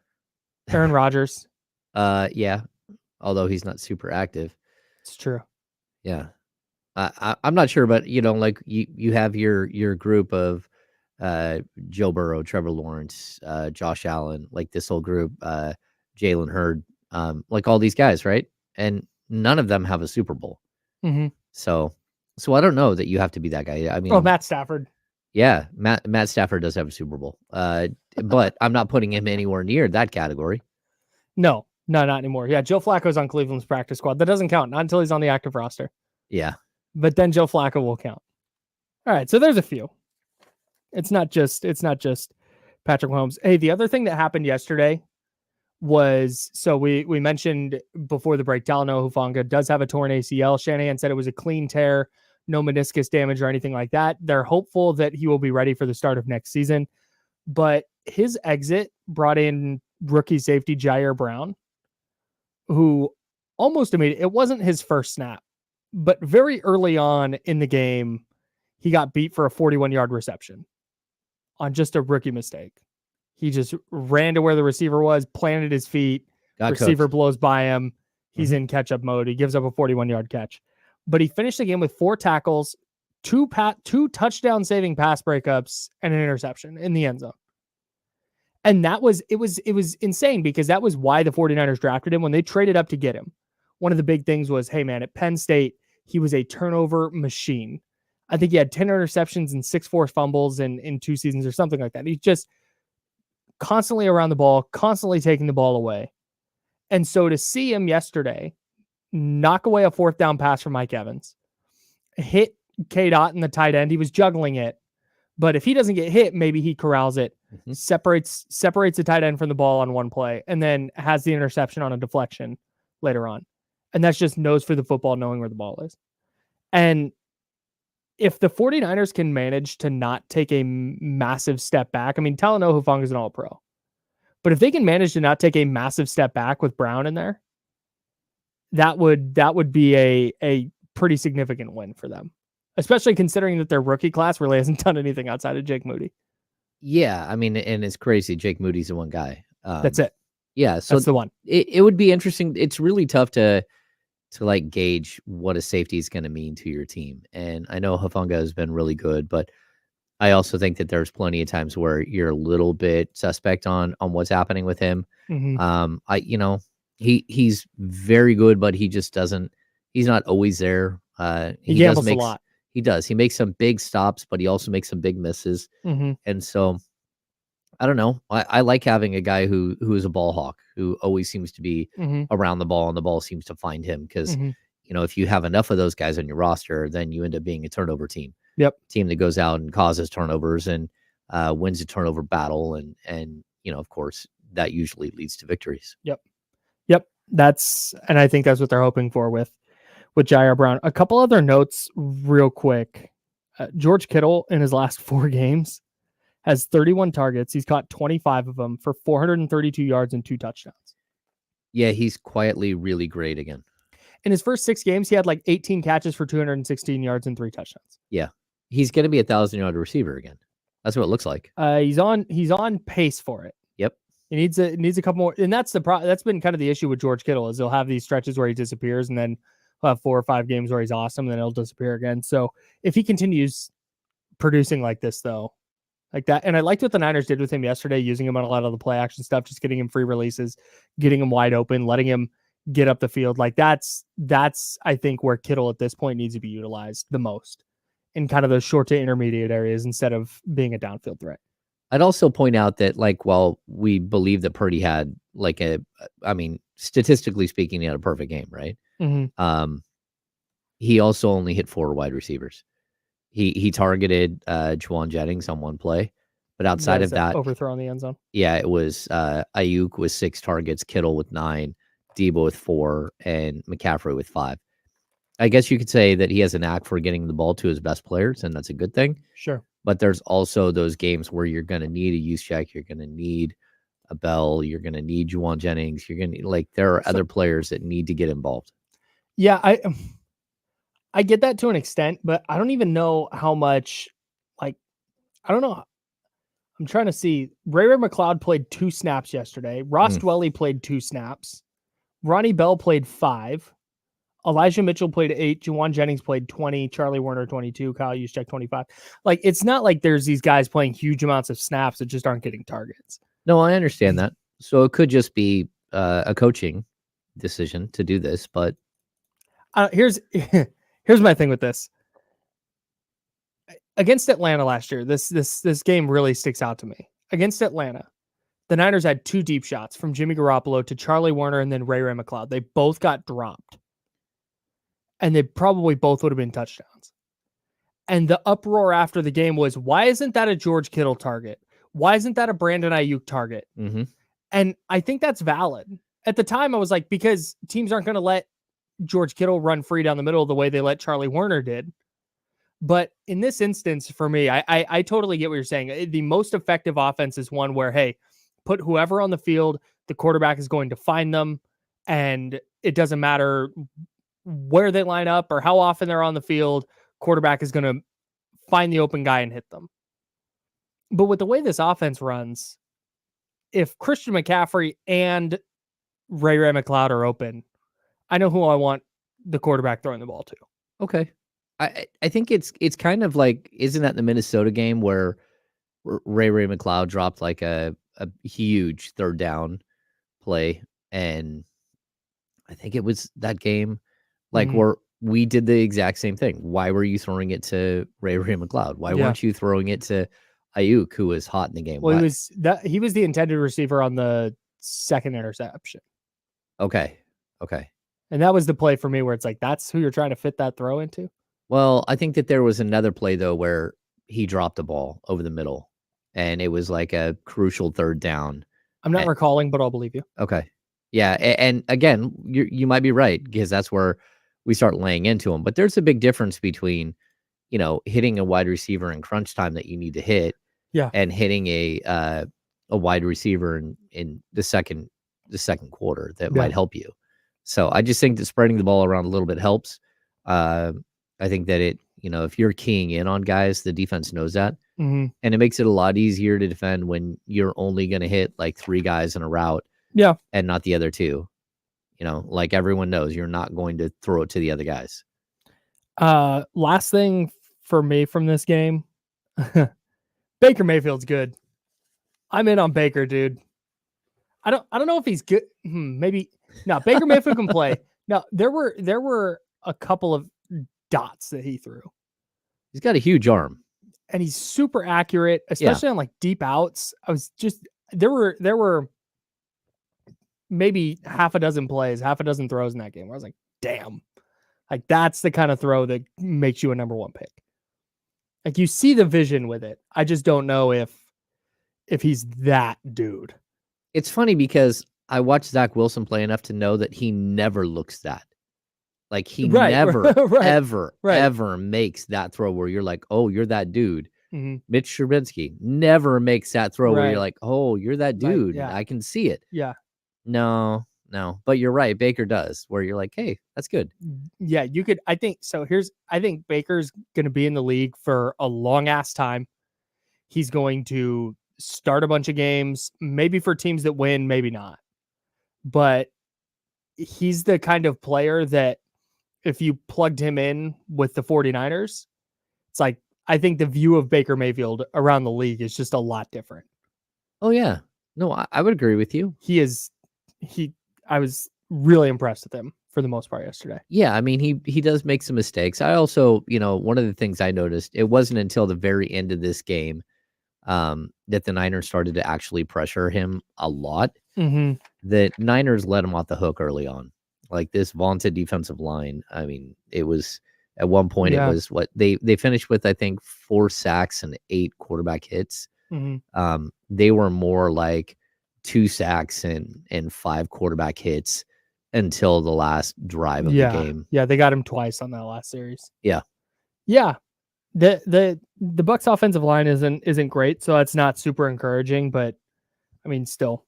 S2: Aaron Rodgers.
S1: Yeah. Although he's not super active.
S2: It's true.
S1: Yeah. I'm not sure, but like you have your group of Joe Burrow, Trevor Lawrence, Josh Allen, like this whole group, Jalen Hurd, like all these guys, right? And none of them have a Super Bowl.
S2: Mm-hmm.
S1: So I don't know that you have to be that guy. I mean,
S2: Matt Stafford.
S1: Yeah, Matt Stafford does have a Super Bowl. But I'm not putting him anywhere near that category.
S2: No, not anymore. Yeah, Joe Flacco's on Cleveland's practice squad. That doesn't count, not until he's on the active roster.
S1: Yeah.
S2: But then Joe Flacco will count. All right, so there's a few. It's not just Patrick Mahomes. Hey, the other thing that happened yesterday was, so we mentioned before the break, Talanoa Hufanga does have a torn ACL. Shanahan said it was a clean tear, no meniscus damage or anything like that. They're hopeful that he will be ready for the start of next season. But his exit brought in rookie safety Jair Brown, who almost immediately, it wasn't his first snap, but very early on in the game, he got beat for a 41-yard reception on just a rookie mistake. He just ran to where the receiver was, planted his feet, receiver blows by him. He's in catch-up mode. He gives up a 41-yard catch. But he finished the game with 4 tackles, two touchdown saving pass breakups and an interception in the end zone. And it was insane because that was why the 49ers drafted him when they traded up to get him. One of the big things was, hey man, at Penn State, he was a turnover machine. I think he had 10 interceptions and 6 forced fumbles in 2 seasons or something like that. He's just constantly around the ball, constantly taking the ball away. And so to see him yesterday knock away a 4th down pass from Mike Evans, hit K-Dot in the tight end, he was juggling it. But if he doesn't get hit, maybe he corrals it, separates the tight end from the ball on one play, and then has the interception on a deflection later on. And that's just nose for the football, knowing where the ball is. And if the 49ers can manage to not take a massive step back, I mean, Talanoa Hufanga is an all-pro. But if they can manage to not take a massive step back with Brown in there, that would be a pretty significant win for them, especially considering that their rookie class really hasn't done anything outside of Jake Moody.
S1: Yeah, I mean, and it's crazy. Jake Moody's the one guy.
S2: That's it.
S1: Yeah, so
S2: that's the one.
S1: It would be interesting. It's really tough to like gauge what a safety is going to mean to your team. And I know Hufanga has been really good, but I also think that there's plenty of times where you're a little bit suspect on what's happening with him. He's very good, but he just doesn't. He's not always there.
S2: He gambles a lot.
S1: He does. He makes some big stops, but he also makes some big misses. And so, I don't know. I like having a guy who is a ball hawk, who always seems to be around the ball, and the ball seems to find him. Because if you have enough of those guys on your roster, then you end up being a turnover team.
S2: Yep.
S1: Team that goes out and causes turnovers and wins a turnover battle, and of course that usually leads to victories.
S2: Yep. And I think that's what they're hoping for with Jair Brown. A couple other notes real quick. George Kittle in his last 4 games has 31 targets. He's caught 25 of them for 432 yards and 2 touchdowns.
S1: Yeah, he's quietly really great again.
S2: In his first 6 games, he had like 18 catches for 216 yards and 3 touchdowns.
S1: Yeah. He's going to be a 1,000-yard receiver again. That's what it looks like.
S2: He's on pace for it.
S1: Yep.
S2: He needs a couple more, and that's that's been kind of the issue with George Kittle, is he'll have these stretches where he disappears, and then he'll have 4 or 5 games where he's awesome, and then he'll disappear again. So if he continues producing like this, though, like that, and I liked what the Niners did with him yesterday, using him on a lot of the play action stuff, just getting him free releases, getting him wide open, letting him get up the field. Like that's I think where Kittle at this point needs to be utilized the most, in kind of those short to intermediate areas instead of being a downfield threat.
S1: I'd also point out that, like, while we believe that Purdy had statistically speaking, he had a perfect game, right? He also only hit 4 wide receivers. He targeted Juwan Jennings on 1 play, but outside of that,
S2: overthrow in the end zone.
S1: Yeah, it was Ayuk with 6 targets, Kittle with 9, Debo with 4, and McCaffrey with 5. I guess you could say that he has a knack for getting the ball to his best players, and that's a good thing.
S2: Sure.
S1: But there's also those games where you're going to need a Juszczyk, you're going to need a Bell, you're going to need Juwan Jennings, you're going to there are other players that need to get involved.
S2: Yeah, I get that to an extent, but I don't even know how much. I don't know. I'm trying to see. Ray McLeod played 2 snaps yesterday. Ross Dwelley played 2 snaps. Ronnie Bell played 5. Elijah Mitchell played 8. Juwan Jennings played 20. Charlie Werner 22. Kyle Juszczyk 25. It's not like there's these guys playing huge amounts of snaps that just aren't getting targets.
S1: No, I understand that. So it could just be a coaching decision to do this, but
S2: here's my thing with this. Against Atlanta last year, this game really sticks out to me. Against Atlanta, the Niners had 2 deep shots from Jimmy Garoppolo to Charlie Werner and then Ray McLeod. They both got dropped. And they probably both would have been touchdowns. And the uproar after the game was, why isn't that a George Kittle target? Why isn't that a Brandon Ayuk target? And I think that's valid. At the time, I was like, because teams aren't going to let George Kittle run free down the middle the way they let Charlie Werner did. But in this instance, for me, I totally get what you're saying. The most effective offense is one where, hey, put whoever on the field, the quarterback is going to find them, and it doesn't matter where they line up or how often they're on the field, quarterback is going to find the open guy and hit them. But with the way this offense runs, if Christian McCaffrey and Ray McLeod are open, I know who I want the quarterback throwing the ball to.
S1: Okay. I think it's kind of like, isn't that the Minnesota game where Ray McLeod dropped like a huge third down play, and I think it was that game, like where we did the exact same thing. Why were you throwing it to Ray McLeod? Why weren't you throwing it to Ayuk, who was hot in the game?
S2: Well, he was the intended receiver on the second interception.
S1: Okay.
S2: And that was the play for me where it's like, that's who you're trying to fit that throw into.
S1: Well, I think that there was another play though where he dropped the ball over the middle, and it was like a crucial third down.
S2: I'm not recalling, but I'll believe you.
S1: Okay. Yeah, and again, you might be right, because that's where we start laying into them. But there's a big difference between, hitting a wide receiver in crunch time that you need to hit, and hitting a wide receiver in the second quarter that might help you. So I just think that spreading the ball around a little bit helps. I think that if you're keying in on guys, the defense knows that, and it makes it a lot easier to defend when you're only going to hit like 3 guys in a route.
S2: Yeah.
S1: And not the other 2. Like everyone knows, you're not going to throw it to the other guys.
S2: Last thing for me from this game, Baker Mayfield's good. I'm in on Baker, dude. I don't know if he's good. Maybe no. Baker Mayfield can play. No, there were a couple of dots that he threw.
S1: He's got a huge arm,
S2: and he's super accurate, especially on like deep outs. There were maybe half a dozen throws in that game where I was like, damn, like that's the kind of throw that makes you a number 1 pick. Like you see the vision with it. I just don't know if he's that dude.
S1: It's funny because I watched Zach Wilson play enough to know that he never looks that. Like he never, ever makes that throw where you're like, oh, you're that dude. Mitch Trubisky never makes that throw where you're like, oh, you're that dude. I can see it.
S2: Yeah.
S1: No. But you're right. Baker does, where you're like, hey, that's good.
S2: Yeah, you could. I think Baker's going to be in the league for a long ass time. He's going to start a bunch of games, maybe for teams that win, maybe not. But he's the kind of player that if you plugged him in with the 49ers, it's like, I think the view of Baker Mayfield around the league is just a lot different.
S1: Oh, yeah. No, I would agree with you.
S2: I was really impressed with him for the most part yesterday.
S1: Yeah, I mean, he does make some mistakes. I also, one of the things I noticed, it wasn't until the very end of this game that the Niners started to actually pressure him a lot. The Niners let him off the hook early on. Like this vaunted defensive line. I mean, it was at one point, it was what they finished with, I think, 4 sacks and 8 quarterback hits. They were more like 2 sacks and 5 quarterback hits until the last drive of the game.
S2: Yeah, they got him twice on that last series.
S1: Yeah.
S2: The Bucs offensive line isn't great, so that's not super encouraging, but I mean, still,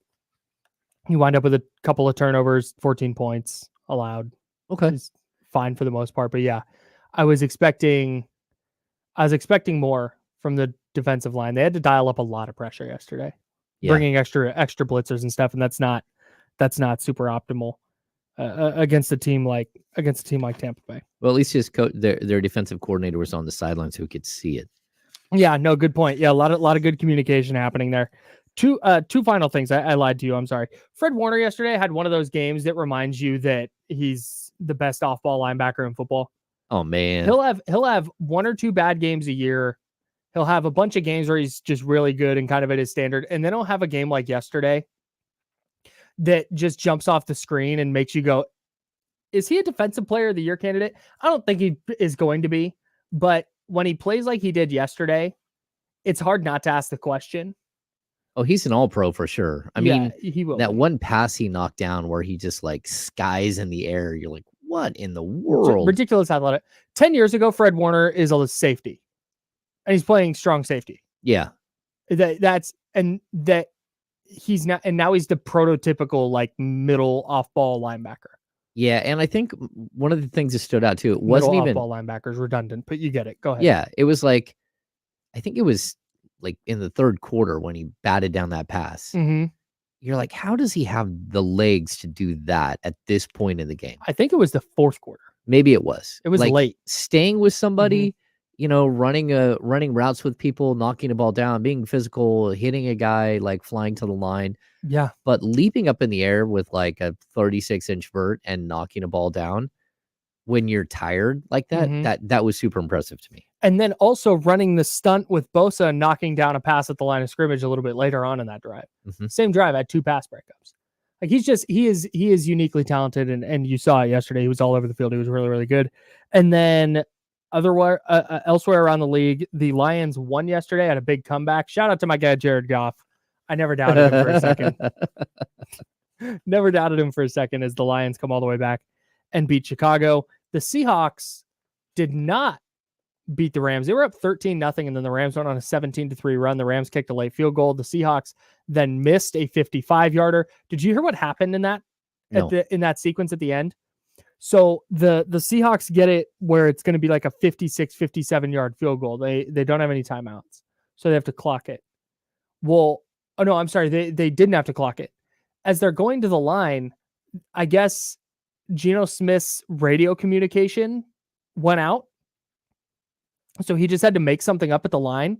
S2: you wind up with a couple of turnovers, 14 points allowed.
S1: Okay,
S2: it's fine for the most part, but yeah, I was expecting more from the defensive line. They had to dial up a lot of pressure yesterday, bringing extra blitzers and stuff, and that's not super optimal against a team like Tampa Bay.
S1: Well, at least their defensive coordinator was on the sidelines who could see it.
S2: Yeah, no, good point. Yeah, a lot of good communication happening there. Two final things. I lied to you. I'm sorry. Fred Warner yesterday had one of those games that reminds you that he's the best off-ball linebacker in football.
S1: Oh man,
S2: he'll have 1 or 2 bad games a year. He'll have a bunch of games where he's just really good and kind of at his standard, and then he'll have a game like yesterday that just jumps off the screen and makes you go, is he a defensive player of the year candidate? I don't think he is going to be, but when he plays like he did yesterday, it's hard not to ask the question.
S1: Oh, he's an all-pro for sure. I mean,
S2: he will.
S1: That one pass he knocked down where he just like skies in the air. You're like, what in the world?
S2: Ridiculous athletic. 10 years ago, Fred Warner is a safety, and he's playing strong safety.
S1: Yeah.
S2: He's not, and now he's the prototypical like middle off-ball linebacker.
S1: Yeah, and I think one of the things that stood out too, it wasn't even
S2: off-ball linebackers, redundant, but you get it. Go ahead.
S1: Yeah, it was like, I think it was like in the third quarter when he batted down that pass. You're like, how does he have the legs to do that at this point in the game?
S2: I think it was the fourth quarter.
S1: Maybe it was.
S2: It was
S1: like,
S2: late.
S1: Staying with somebody, running routes with people, knocking a ball down, being physical, hitting a guy, like flying to the line.
S2: Yeah.
S1: But leaping up in the air with like a 36-inch vert and knocking a ball down when you're tired like that, that was super impressive to me.
S2: And then also running the stunt with Bosa and knocking down a pass at the line of scrimmage a little bit later on in that drive. Same drive, had 2 pass breakups. Like he is uniquely talented, and you saw it yesterday. He was all over the field. He was really, really good. And then elsewhere around the league, the Lions won yesterday, had a big comeback. Shout out to my guy Jared Goff. I never doubted him for a second. Never doubted him for a second as the Lions come all the way back and beat Chicago. The Seahawks did not beat the Rams. They were up 13-0, and then the Rams went on a 17-3 run. The Rams kicked a late field goal. The Seahawks then missed a 55-yarder. Did you hear what happened in that?
S1: No.
S2: In that sequence at the end? So the Seahawks get it where it's going to be like a 56, 57-yard field goal. They don't have any timeouts, so they have to clock it. Well, oh no, I'm sorry. They didn't have to clock it. As they're going to the line, I guess Geno Smith's radio communication went out. So he just had to make something up at the line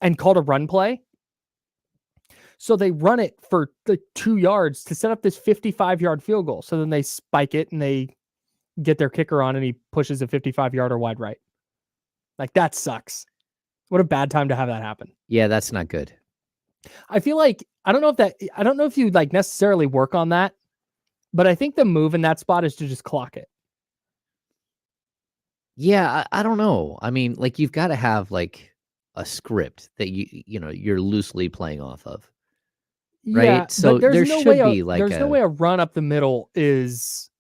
S2: and called a run play. So they run it for the 2 yards to set up this 55-yard field goal. So then they spike it and they get their kicker on and he pushes a 55-yarder wide right. Like, that sucks. What a bad time to have that happen.
S1: Yeah, that's not good.
S2: I feel like, I don't know if you like necessarily work on that, but I think the move in that spot is to just clock it.
S1: Yeah, I don't know. I mean, like, you've got to have like a script that you're loosely playing off of, right?
S2: Yeah,
S1: so
S2: but
S1: there should be like
S2: there's no way a run up the middle is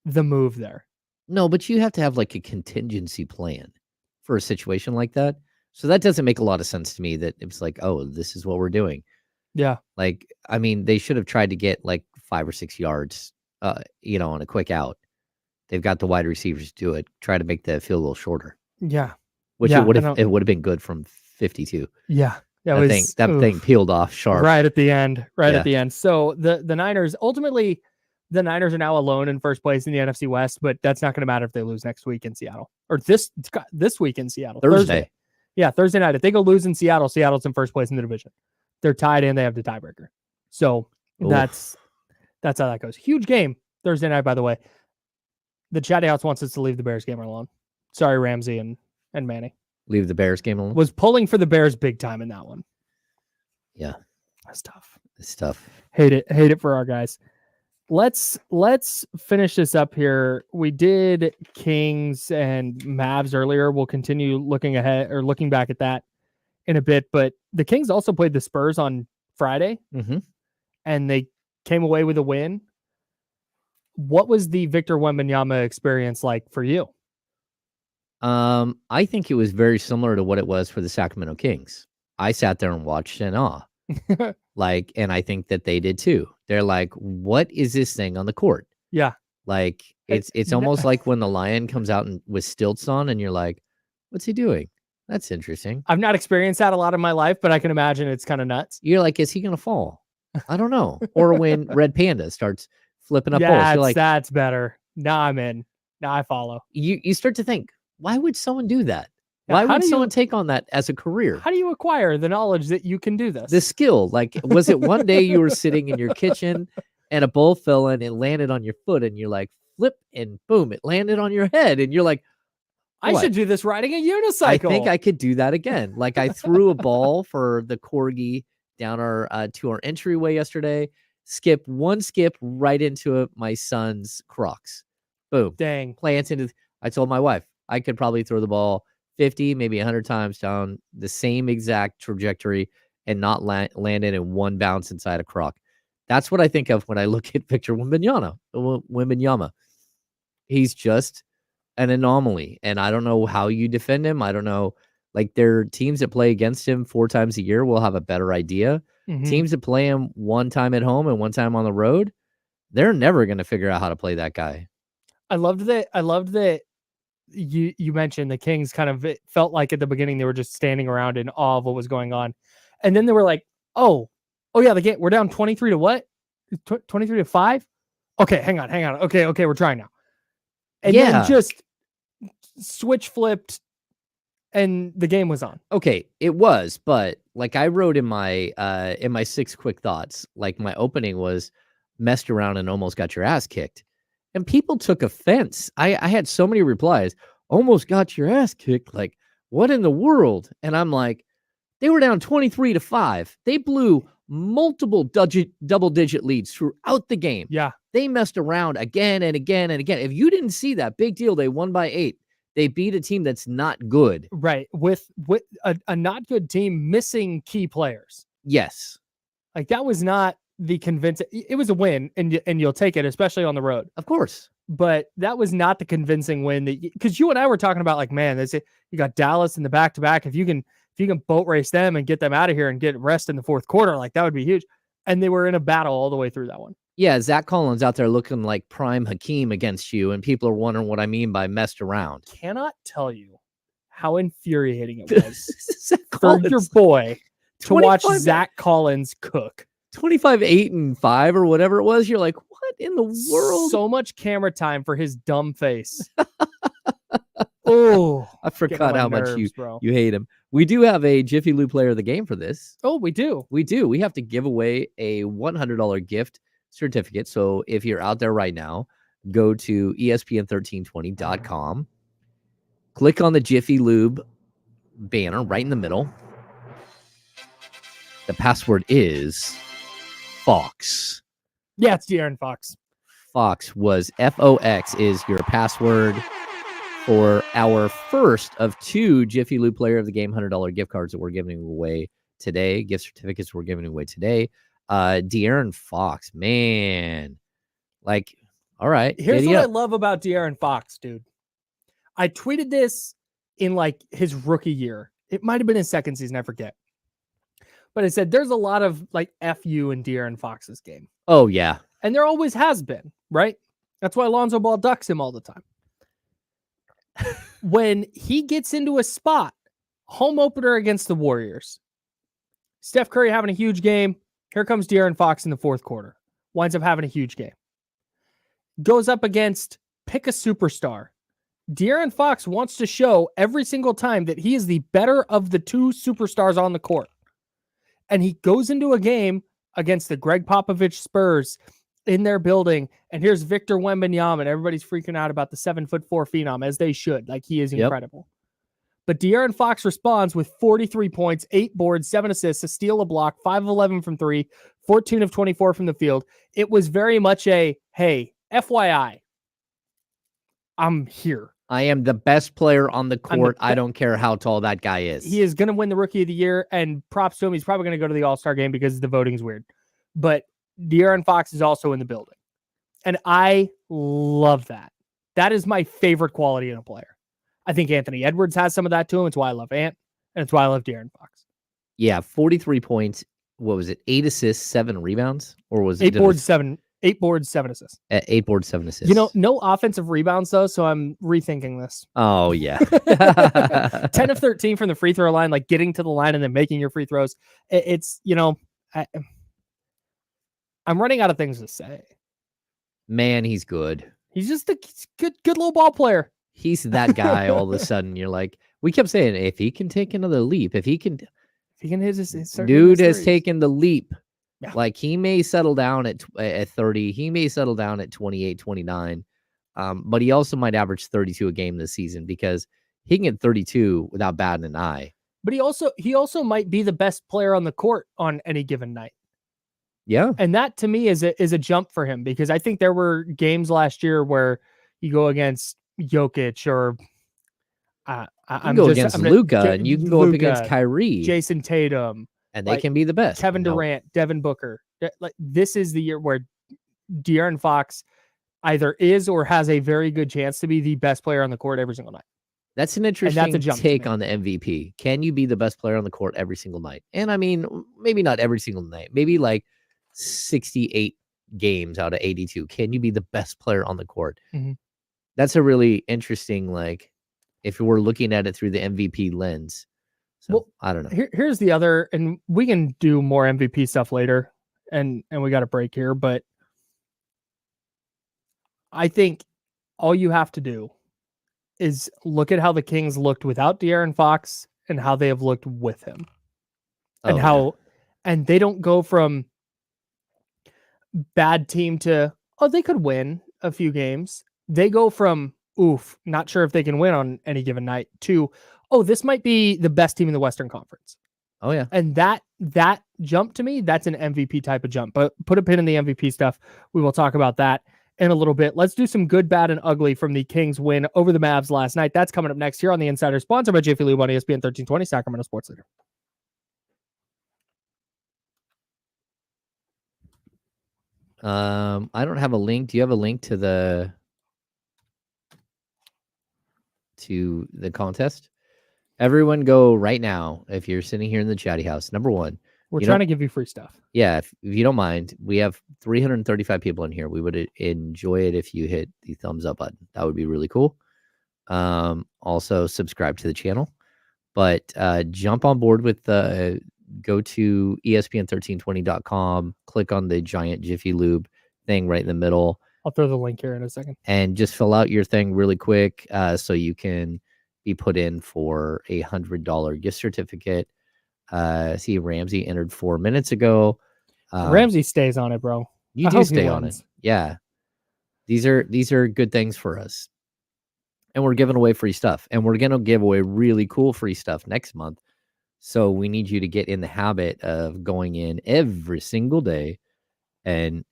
S2: the move there.
S1: No, but you have to have like a contingency plan for a situation like that. So that doesn't make a lot of sense to me. That it's like, oh, this is what we're doing.
S2: Yeah,
S1: like, I mean, they should have tried to get like 5 or 6 yards, on a quick out. They've got the wide receivers to do it. Try to make the field goal shorter.
S2: Yeah.
S1: Which it would have been good from 52.
S2: Yeah.
S1: That thing peeled off sharp.
S2: Right at the end. At the end. So the Niners, ultimately, the Niners are now alone in first place in the NFC West, but that's not going to matter if they lose next week in Seattle. Or this week in Seattle.
S1: Thursday.
S2: Yeah, Thursday night. If they go lose in Seattle, Seattle's in first place in the division. They're tied and they have the tiebreaker. So that's how that goes. Huge game Thursday night, by the way. The Chatty House wants us to leave the Bears game alone. Sorry, Ramsey and Manny.
S1: Leave the Bears game alone?
S2: Was pulling for the Bears big time in that one.
S1: Yeah.
S2: That's tough.
S1: It's tough.
S2: Hate it for our guys. Let's finish this up here. We did Kings and Mavs earlier. We'll continue looking ahead or looking back at that in a bit. But the Kings also played the Spurs on Friday, and they came away with a win. What was the Victor Wembanyama experience like for you?
S1: I think it was very similar to what it was for the Sacramento Kings. I sat there and watched in awe. And I think that they did too. They're like, what is this thing on the court?
S2: Yeah.
S1: Like, it's almost like when the lion comes out with stilts on and you're like, what's he doing? That's interesting.
S2: I've not experienced that a lot in my life, but I can imagine it's kind of nuts.
S1: You're like, is he going to fall? I don't know. Or when Red Panda starts flipping up balls. You're like,
S2: that's better. Now I'm in. Now I follow.
S1: You start to think, why would someone do that? Why would someone take on that as a career?
S2: How do you acquire the knowledge that you can do this?
S1: The skill. Like, was it one day you were sitting in your kitchen and a bowl fell and it landed on your foot and you're like, flip, and boom, it landed on your head. And you're like, what?
S2: I should do this riding a unicycle.
S1: I think I could do that again. Like, I threw a ball for the corgi down to our entryway yesterday. One skip right into my son's Crocs. Boom.
S2: Dang.
S1: Plants into. I told my wife I could probably throw the ball 50, maybe 100 times down the same exact trajectory and not land it in one bounce inside a Croc. That's what I think of when I look at Victor Wembanyama. He's just an anomaly, and I don't know how you defend him. I don't know. Like, there are teams that play against him 4 times a year will have a better idea. Teams that play him one time at home and one time on the road, they're never going to figure out how to play that guy.
S2: I loved that you mentioned the Kings kind of, it felt like at the beginning they were just standing around in awe of what was going on. And then they were like, oh yeah, the game, we're down 23 to what? 23 to 5? Okay, hang on. Okay, we're trying now. and then just switch flipped and the game was on.
S1: Okay, it was, but like I wrote in my 6 quick thoughts, like my opening was messed around and almost got your ass kicked. And people took offense. I had so many replies, almost got your ass kicked. Like, what in the world? And I'm like, they were down 23-5. They blew multiple double-digit leads throughout the game.
S2: Yeah.
S1: They messed around again and again and again. If you didn't see that, big deal. They won by 8. They beat a team that's not good.
S2: Right. With a not good team missing key players.
S1: Yes.
S2: Like that was not the convincing. It was a win and you'll take it, especially on the road.
S1: Of course.
S2: But that was not the convincing win because you and I were talking about like, man, you got Dallas in the back-to-back. If you can boat race them and get them out of here and get rest in the fourth quarter, like that would be huge. And they were in a battle all the way through that one.
S1: Yeah, Zach Collins out there looking like prime Hakeem against you, and people are wondering what I mean by messed around.
S2: Cannot tell you how infuriating it was
S1: for
S2: your boy to watch Zach Collins cook.
S1: 25-8-5 or whatever it was. You're like, what in the world?
S2: So much camera time for his dumb face. Oh,
S1: I forgot how much you hate him. We do have a Jiffy Lube Player of the Game for this.
S2: Oh, we do.
S1: We do. We have to give away a $100 gift certificate. So if you're out there right now, go to ESPN1320.com. Click on the Jiffy Lube banner right in the middle. The password is Fox.
S2: Yeah, it's De'Aaron Fox.
S1: Fox was FOX is your password for our first of 2 Jiffy Lube Player of the Game $100 gift cards that we're giving away today. Gift certificates we're giving away today. De'Aaron Fox, man. Like, all right.
S2: Here's what I love about De'Aaron Fox, dude. I tweeted this in like his rookie year. It might have been his second season, I forget. But it said there's a lot of like FU in De'Aaron Fox's game.
S1: Oh, yeah.
S2: And there always has been, right? That's why Lonzo Ball ducks him all the time. When he gets into a spot, home opener against the Warriors, Steph Curry having a huge game. Here comes De'Aaron Fox in the fourth quarter. Winds up having a huge game. Goes up against pick a superstar. De'Aaron Fox wants to show every single time that he is the better of the 2 superstars on the court. And he goes into a game against the Greg Popovich Spurs in their building. And here's Victor Wembanyama, and everybody's freaking out about the 7'4" phenom, as they should. Like, he is incredible. But De'Aaron Fox responds with 43 points, 8 boards, 7 assists, a steal, a block, 5 of 11 from 3, 14 of 24 from the field. It was very much a, hey, FYI, I'm here.
S1: I am the best player on the court. I don't care how tall that guy is.
S2: He is going to win the Rookie of the Year, and props to him. He's probably going to go to the All-Star game because the voting's weird. But De'Aaron Fox is also in the building. And I love that. That is my favorite quality in a player. I think Anthony Edwards has some of that to him. It's why I love Ant, and it's why I love De'Aaron Fox.
S1: Yeah, 43 points. What was it? 8 assists, 7 rebounds? Or was it
S2: 8 boards, 7 assists.
S1: 8 boards, 7 assists.
S2: You know, no offensive rebounds, though, so I'm rethinking this.
S1: Oh, yeah.
S2: 10 of 13 from the free throw line, like getting to the line and then making your free throws. It's, you know, I'm running out of things to say.
S1: Man, he's good.
S2: He's just a good little ball player.
S1: He's that guy all of a sudden. You're like, we kept saying, if he can take another leap, if he can hit his dude has taken the leap. Yeah. Like, he may settle down at 30. He may settle down at 28, 29. But he also might average 32 a game this season because he can get 32 without batting an eye.
S2: But he also might be the best player on the court on any given night.
S1: Yeah.
S2: And that to me is a jump for him, because I think there were games last year where you go against Jokic or
S1: against Luka, and you can go up against Kyrie,
S2: Jason Tatum,
S1: and they can be the best.
S2: Kevin Durant, Devin Booker. Like, this is the year where De'Aaron Fox either is or has a very good chance to be the best player on the court every single night.
S1: That's an interesting take on the MVP. Can you be the best player on the court every single night? And I mean, maybe not every single night. Maybe like 68 games out of 82. Can you be the best player on the court?
S2: Mm-hmm.
S1: That's a really interesting, like, if we're looking at it through the MVP lens. So, well, I don't know.
S2: Here's the other, and we can do more MVP stuff later, and we got a break here, but I think all you have to do is look at how the Kings looked without De'Aaron Fox and how they have looked with him. And they don't go from bad team to, they could win a few games. They go from, not sure if they can win on any given night, to, this might be the best team in the Western Conference.
S1: Oh, yeah.
S2: And that jump to me, that's an MVP type of jump. But put a pin in the MVP stuff. We will talk about that in a little bit. Let's do some good, bad, and ugly from the Kings win over the Mavs last night. That's coming up next here on The Insider, sponsored by Jiffy Lube on ESPN 1320, Sacramento Sports Leader.
S1: I don't have a link. Do you have a link to the contest? Everyone go right now. If you're sitting here in the chatty house, number one,
S2: we're trying to give you free stuff.
S1: Yeah. If you don't mind, we have 335 people in here. We would enjoy it if you hit the thumbs up button. That would be really cool. Also subscribe to the channel, but jump on board with go to ESPN1320.com, click on the giant Jiffy Lube thing right in the middle.
S2: I'll throw the link here in a second.
S1: And just fill out your thing really quick so you can be put in for a $100 gift certificate. See, Ramsey entered 4 minutes ago.
S2: Ramsey stays on it, bro.
S1: You do stay on it. Yeah. These are good things for us. And we're giving away free stuff. And we're going to give away really cool free stuff next month. So we need you to get in the habit of going in every single day and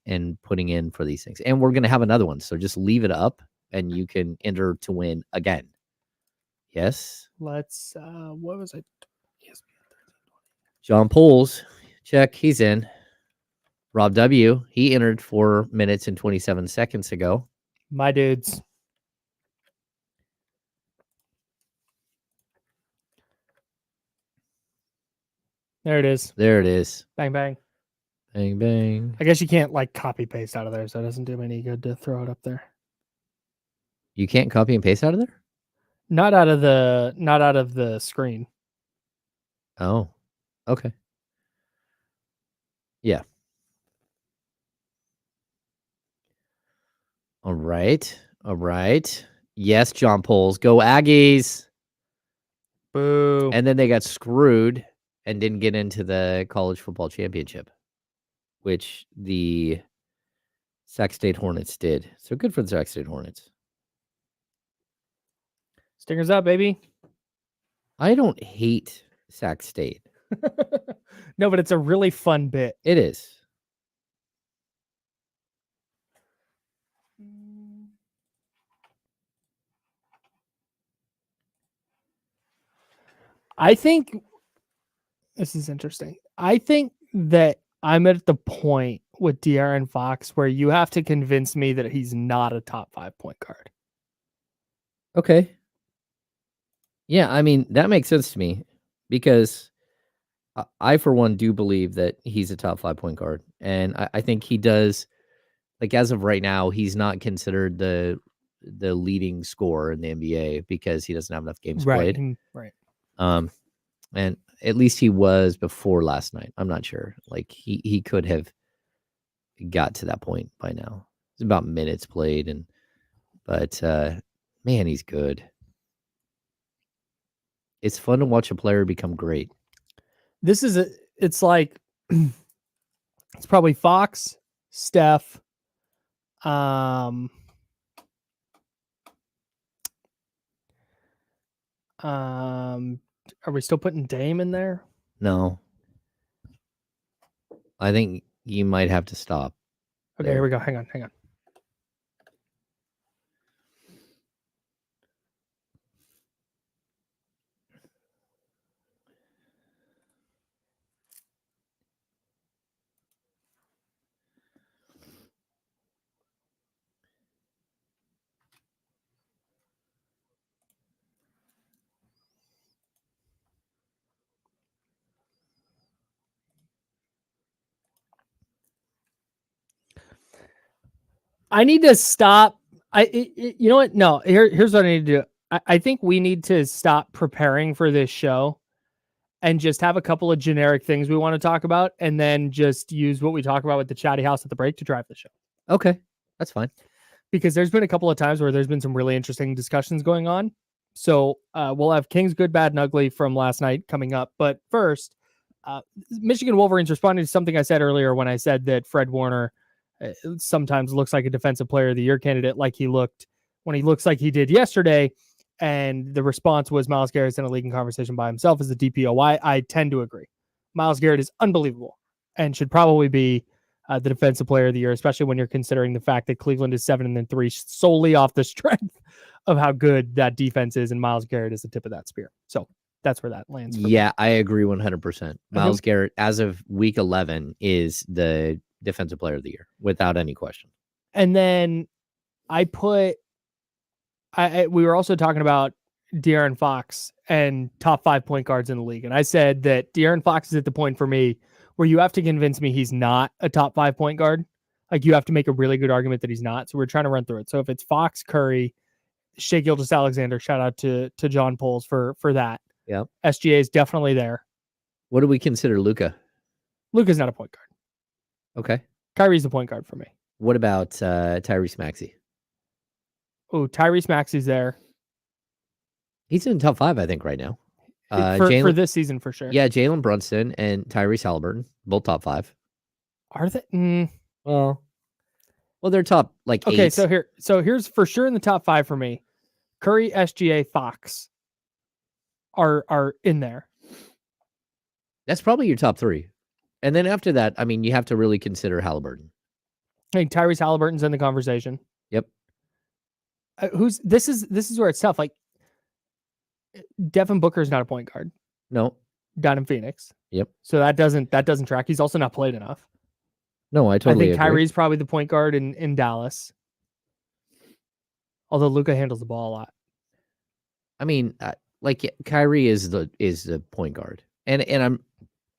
S1: putting in for these things. And we're going to have another one. So just leave it up and you can enter to win again. Yes.
S2: Let's, what was it?
S1: John Poles, check. He's in. Rob W., he entered 4 minutes and 27 seconds ago.
S2: My dudes. There it is.
S1: There it is.
S2: Bang, bang.
S1: Bang, bang.
S2: I guess you can't like copy paste out of there, so it doesn't do me any good to throw it up there.
S1: You can't copy and paste out of there?
S2: Not out of the screen.
S1: Oh, okay. Yeah. All right. Yes, John Poles. Go Aggies.
S2: Boo.
S1: And then they got screwed and didn't get into the college football championship, which the Sac State Hornets did. So good for the Sac State Hornets.
S2: Stingers up, baby.
S1: I don't hate Sac State.
S2: No, but it's a really fun bit.
S1: It is.
S2: I think this is interesting. I think that I'm at the point with De'Aaron Fox where you have to convince me that he's not a top 5 point guard.
S1: Okay. Yeah, I mean, that makes sense to me because I, for one, do believe that he's a top 5 point guard. And I think he does, like, as of right now, he's not considered the leading scorer in the NBA because he doesn't have enough games played.
S2: Right.
S1: And at least he was before last night. I'm not sure. Like, he could have got to that point by now. It's about minutes played, but man, he's good. It's fun to watch a player become great.
S2: It's like, it's probably Fox, Steph, are we still putting Dame in there?
S1: No. I think you might have to stop.
S2: Okay, here we go. Hang on. I need to stop. You know what? No, here's what I need to do. I think we need to stop preparing for this show and just have a couple of generic things we want to talk about and then just use what we talk about with the chatty house at the break to drive the show.
S1: Okay, that's fine.
S2: because there's been a couple of times where there's been some really interesting discussions going on. So we'll have Kings good, bad, and ugly from last night coming up. But first, Michigan Wolverines responding to something I said earlier when I said that Fred Warner sometimes looks like a defensive player of the year candidate, like he looked when he looks like he did yesterday. And the response was Myles Garrett's in a league in conversation by himself as a DPOY. I tend to agree. Myles Garrett is unbelievable and should probably be the defensive player of the year, especially when you're considering the fact that Cleveland is 7-3 solely off the strength of how good that defense is, and Myles Garrett is the tip of that spear. So that's where that lands.
S1: Yeah, I agree 100%. Myles Garrett, as of week 11, is the defensive player of the year without any question.
S2: And then we were also talking about De'Aaron Fox and top 5 point guards in the league. And I said that De'Aaron Fox is at the point for me where you have to convince me he's not a top 5 point guard. Like, you have to make a really good argument that he's not. So we're trying to run through it. So if it's Fox, Curry, Shai Gilgeous-Alexander, shout out to John Poles for that.
S1: Yeah.
S2: SGA is definitely there.
S1: What do we consider Luka?
S2: Luka's not a point guard.
S1: Okay.
S2: Kyrie's the point guard for me.
S1: What about Tyrese Maxey?
S2: Oh, Tyrese Maxey's there.
S1: He's in top 5, I think, right now.
S2: For this season, for sure.
S1: Yeah, Jalen Brunson and Tyrese Halliburton, both top 5.
S2: Are they?
S1: Well, they're top like 8.
S2: Okay, so here's for sure in the top 5 for me. Curry, SGA, Fox are in there.
S1: That's probably your top 3. And then after that, I mean, you have to really consider Halliburton.
S2: I think Tyrese Halliburton's in the conversation.
S1: Yep.
S2: This is where it's tough. Like, Devin Booker's not a point guard.
S1: No.
S2: Down in Phoenix.
S1: Yep.
S2: So that doesn't track. He's also not played enough.
S1: No, I totally
S2: think
S1: agree.
S2: Kyrie's probably the point guard in Dallas. Although Luka handles the ball a lot.
S1: I mean, Kyrie is the point guard. And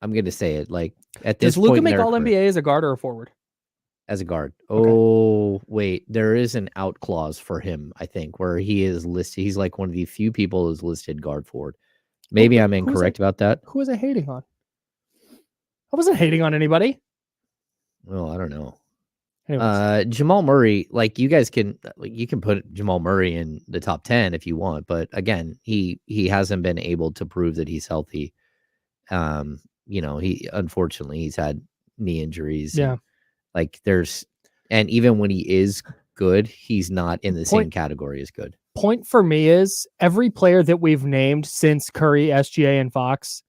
S1: I'm going to say it, like, at this
S2: point. Does Luka make all NBA as a guard or a forward?
S1: As a guard.
S2: Okay.
S1: Oh, wait. There is an out clause for him, I think, where he is listed. He's like one of the few people who's listed guard forward. Maybe I'm incorrect about that.
S2: Who was I hating on? I wasn't hating on anybody.
S1: Well, I don't know.
S2: Anyways.
S1: Jamal Murray, like, you can put Jamal Murray in the top 10 if you want, but again, he hasn't been able to prove that he's healthy. Unfortunately he's had knee injuries.
S2: Yeah.
S1: And even when he is good, he's not in the same category as good.
S2: Point for me is every player that we've named since Curry, SGA, and Fox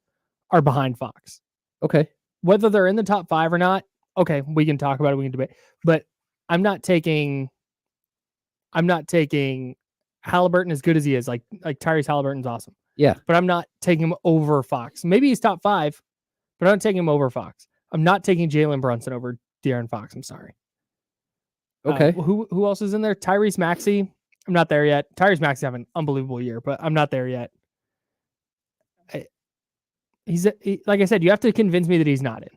S2: are behind Fox.
S1: Okay.
S2: Whether they're in the top 5 or not, okay, we can talk about it, we can debate. But I'm not taking Halliburton as good as he is. Like Tyrese Halliburton's awesome.
S1: Yeah.
S2: But I'm not taking him over Fox. Maybe he's top 5, but I'm not taking him over Fox. I'm not taking Jalen Brunson over De'Aaron Fox. I'm sorry.
S1: Okay.
S2: Who else is in there? Tyrese Maxey. I'm not there yet. Tyrese Maxey having an unbelievable year, but I'm not there yet. Like I said, you have to convince me that he's not in.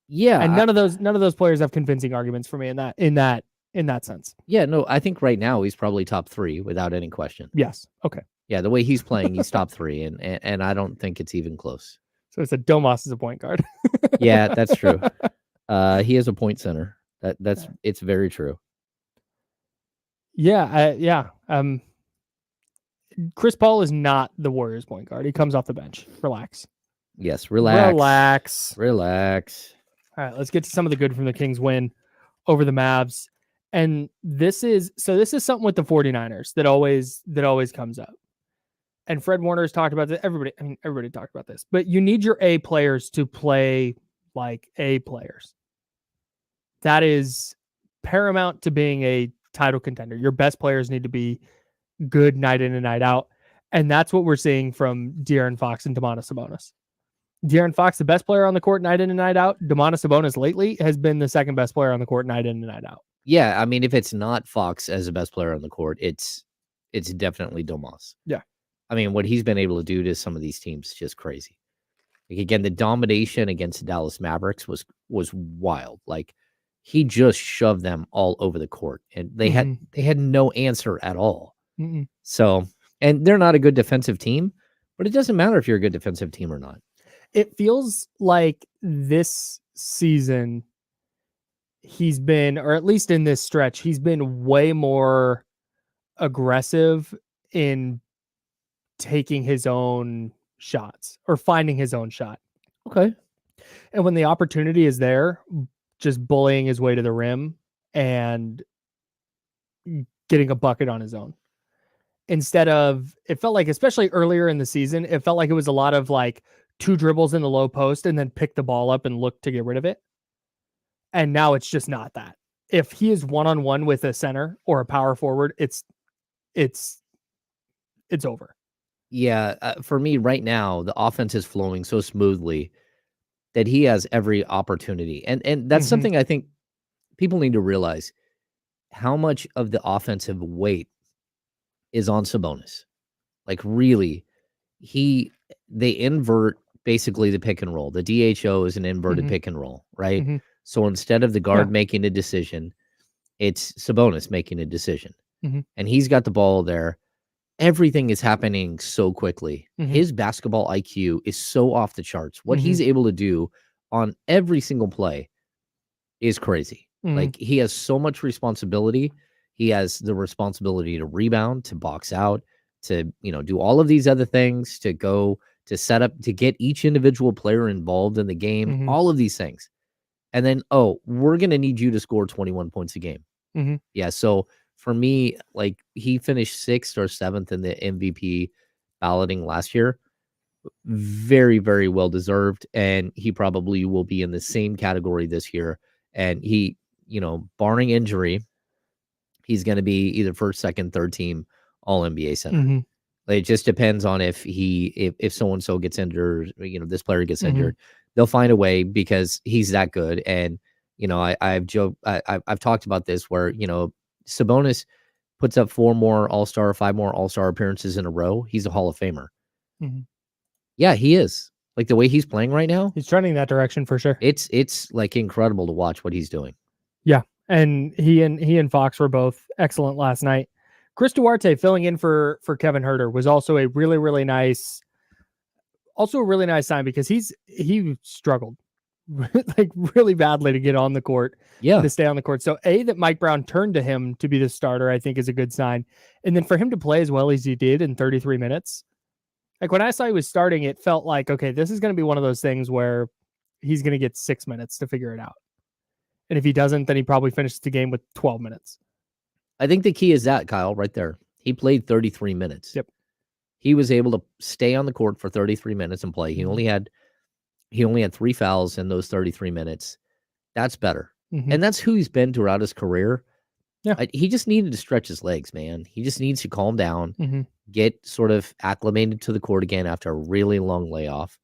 S1: Yeah.
S2: And none of those players have convincing arguments for me in that sense.
S1: Yeah, no, I think right now he's probably top 3 without any question.
S2: Yes. Okay.
S1: Yeah, the way he's playing, he's top 3, and I don't think it's even close.
S2: So it's Domas is a point guard.
S1: Yeah, that's true. He is a point center. It's very true.
S2: Yeah. Chris Paul is not the Warriors point guard. He comes off the bench. Relax.
S1: Yes, relax.
S2: All right, let's get to some of the good from the Kings win over the Mavs. And this is something with the 49ers that always comes up. And Fred Warner has talked about this. Everybody talked about this. But you need your A players to play like A players. That is paramount to being a title contender. Your best players need to be good night in and night out. And that's what we're seeing from De'Aaron Fox and Domantas Sabonis. De'Aaron Fox, the best player on the court night in and night out. Domantas Sabonis lately has been the second best player on the court night in and night out.
S1: Yeah, I mean, if it's not Fox as the best player on the court, it's definitely Domas.
S2: Yeah.
S1: I mean, what he's been able to do to some of these teams is just crazy. Like, again, the domination against the Dallas Mavericks was wild. Like, he just shoved them all over the court, and they had no answer at all.
S2: Mm-mm.
S1: So, and they're not a good defensive team, but it doesn't matter if you're a good defensive team or not.
S2: It feels like this season he's been, or at least in this stretch, he's been way more aggressive in taking his own shots or finding his own shot.
S1: Okay.
S2: And when the opportunity is there, just bullying his way to the rim and getting a bucket on his own. Instead of, it felt like, especially earlier in the season, it felt like it was a lot of like 2 dribbles in the low post and then pick the ball up and look to get rid of it. And now it's just not that. If he is one-on-one with a center or a power forward, it's over.
S1: Yeah. For me right now, the offense is flowing so smoothly that he has every opportunity. And that's something I think people need to realize, how much of the offensive weight is on Sabonis. Like really, they invert basically the pick and roll. The DHO is an inverted pick and roll, right? So instead of the guard making a decision, it's Sabonis making a decision. And he's got the ball there. Everything is happening so quickly. His basketball IQ is so off the charts. What he's able to do on every single play is crazy. Like he has so much responsibility. He has the responsibility to rebound, to box out, to, do all of these other things, to go to set up, to get each individual player involved in the game, all of these things. And then, we're going to need you to score 21 points a game. Yeah. So for me, like he finished 6th or 7th in the MVP balloting last year. Very, very well deserved. And he probably will be in the same category this year. And he, barring injury, he's going to be either first, second, third team all NBA center. It just depends on if so-and-so gets injured, this player gets injured, they'll find a way because he's that good. And, I've talked about this where, Sabonis puts up 4 more All-Star, 5 more All-Star appearances in a row. He's a Hall of Famer. Yeah, he is. Like the way he's playing right now,
S2: he's trending that direction for sure.
S1: It's like incredible to watch what he's doing.
S2: Yeah. And he and Fox were both excellent last night. Chris Duarte filling in for Kevin Huerter was also a really, really nice sign because he struggled like really badly to get on the court, to stay on the court. So that Mike Brown turned to him to be the starter, I think is a good sign. And then for him to play as well as he did in 33 minutes, like when I saw he was starting, it felt like, okay, this is going to be one of those things where he's going to get 6 minutes to figure it out. And if he doesn't, then he probably finishes the game with 12 minutes.
S1: I think the key is that, Kyle, right there. He played 33 minutes.
S2: Yep.
S1: He was able to stay on the court for 33 minutes and play. He only had 3 fouls in those 33 minutes. That's better. And that's who he's been throughout his career.
S2: Yeah.
S1: He just needed to stretch his legs, man. He just needs to calm down, get sort of acclimated to the court again after a really long layoff,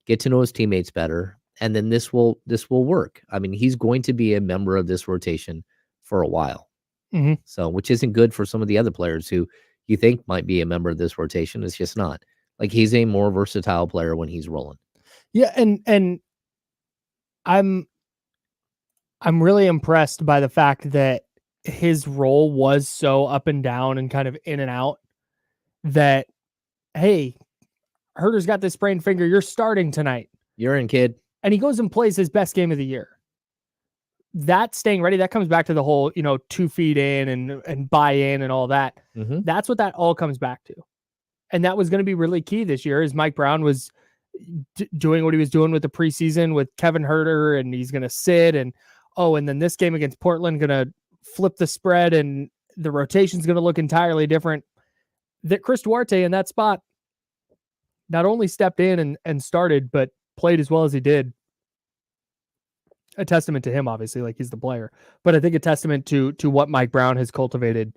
S1: get to know his teammates better. And then this will work. I mean, he's going to be a member of this rotation for a while. So, which isn't good for some of the other players who you think might be a member of this rotation. It's just not. Like he's a more versatile player when he's rolling.
S2: Yeah, and I'm really impressed by the fact that his role was so up and down and kind of in and out that, hey, Huerter's got this sprained finger. You're starting tonight.
S1: You're in, kid.
S2: And he goes and plays his best game of the year. That staying ready, that comes back to the whole, 2 feet in and buy in and all that. That's what that all comes back to. And that was going to be really key this year is Mike Brown was doing what he was doing with the preseason with Kevin Huerter, and he's going to sit and then this game against Portland, going to flip the spread and the rotation's going to look entirely different. That Chris Duarte in that spot not only stepped in and started, but played as well as he did. A testament to him, obviously, like he's the player, but I think a testament to what Mike Brown has cultivated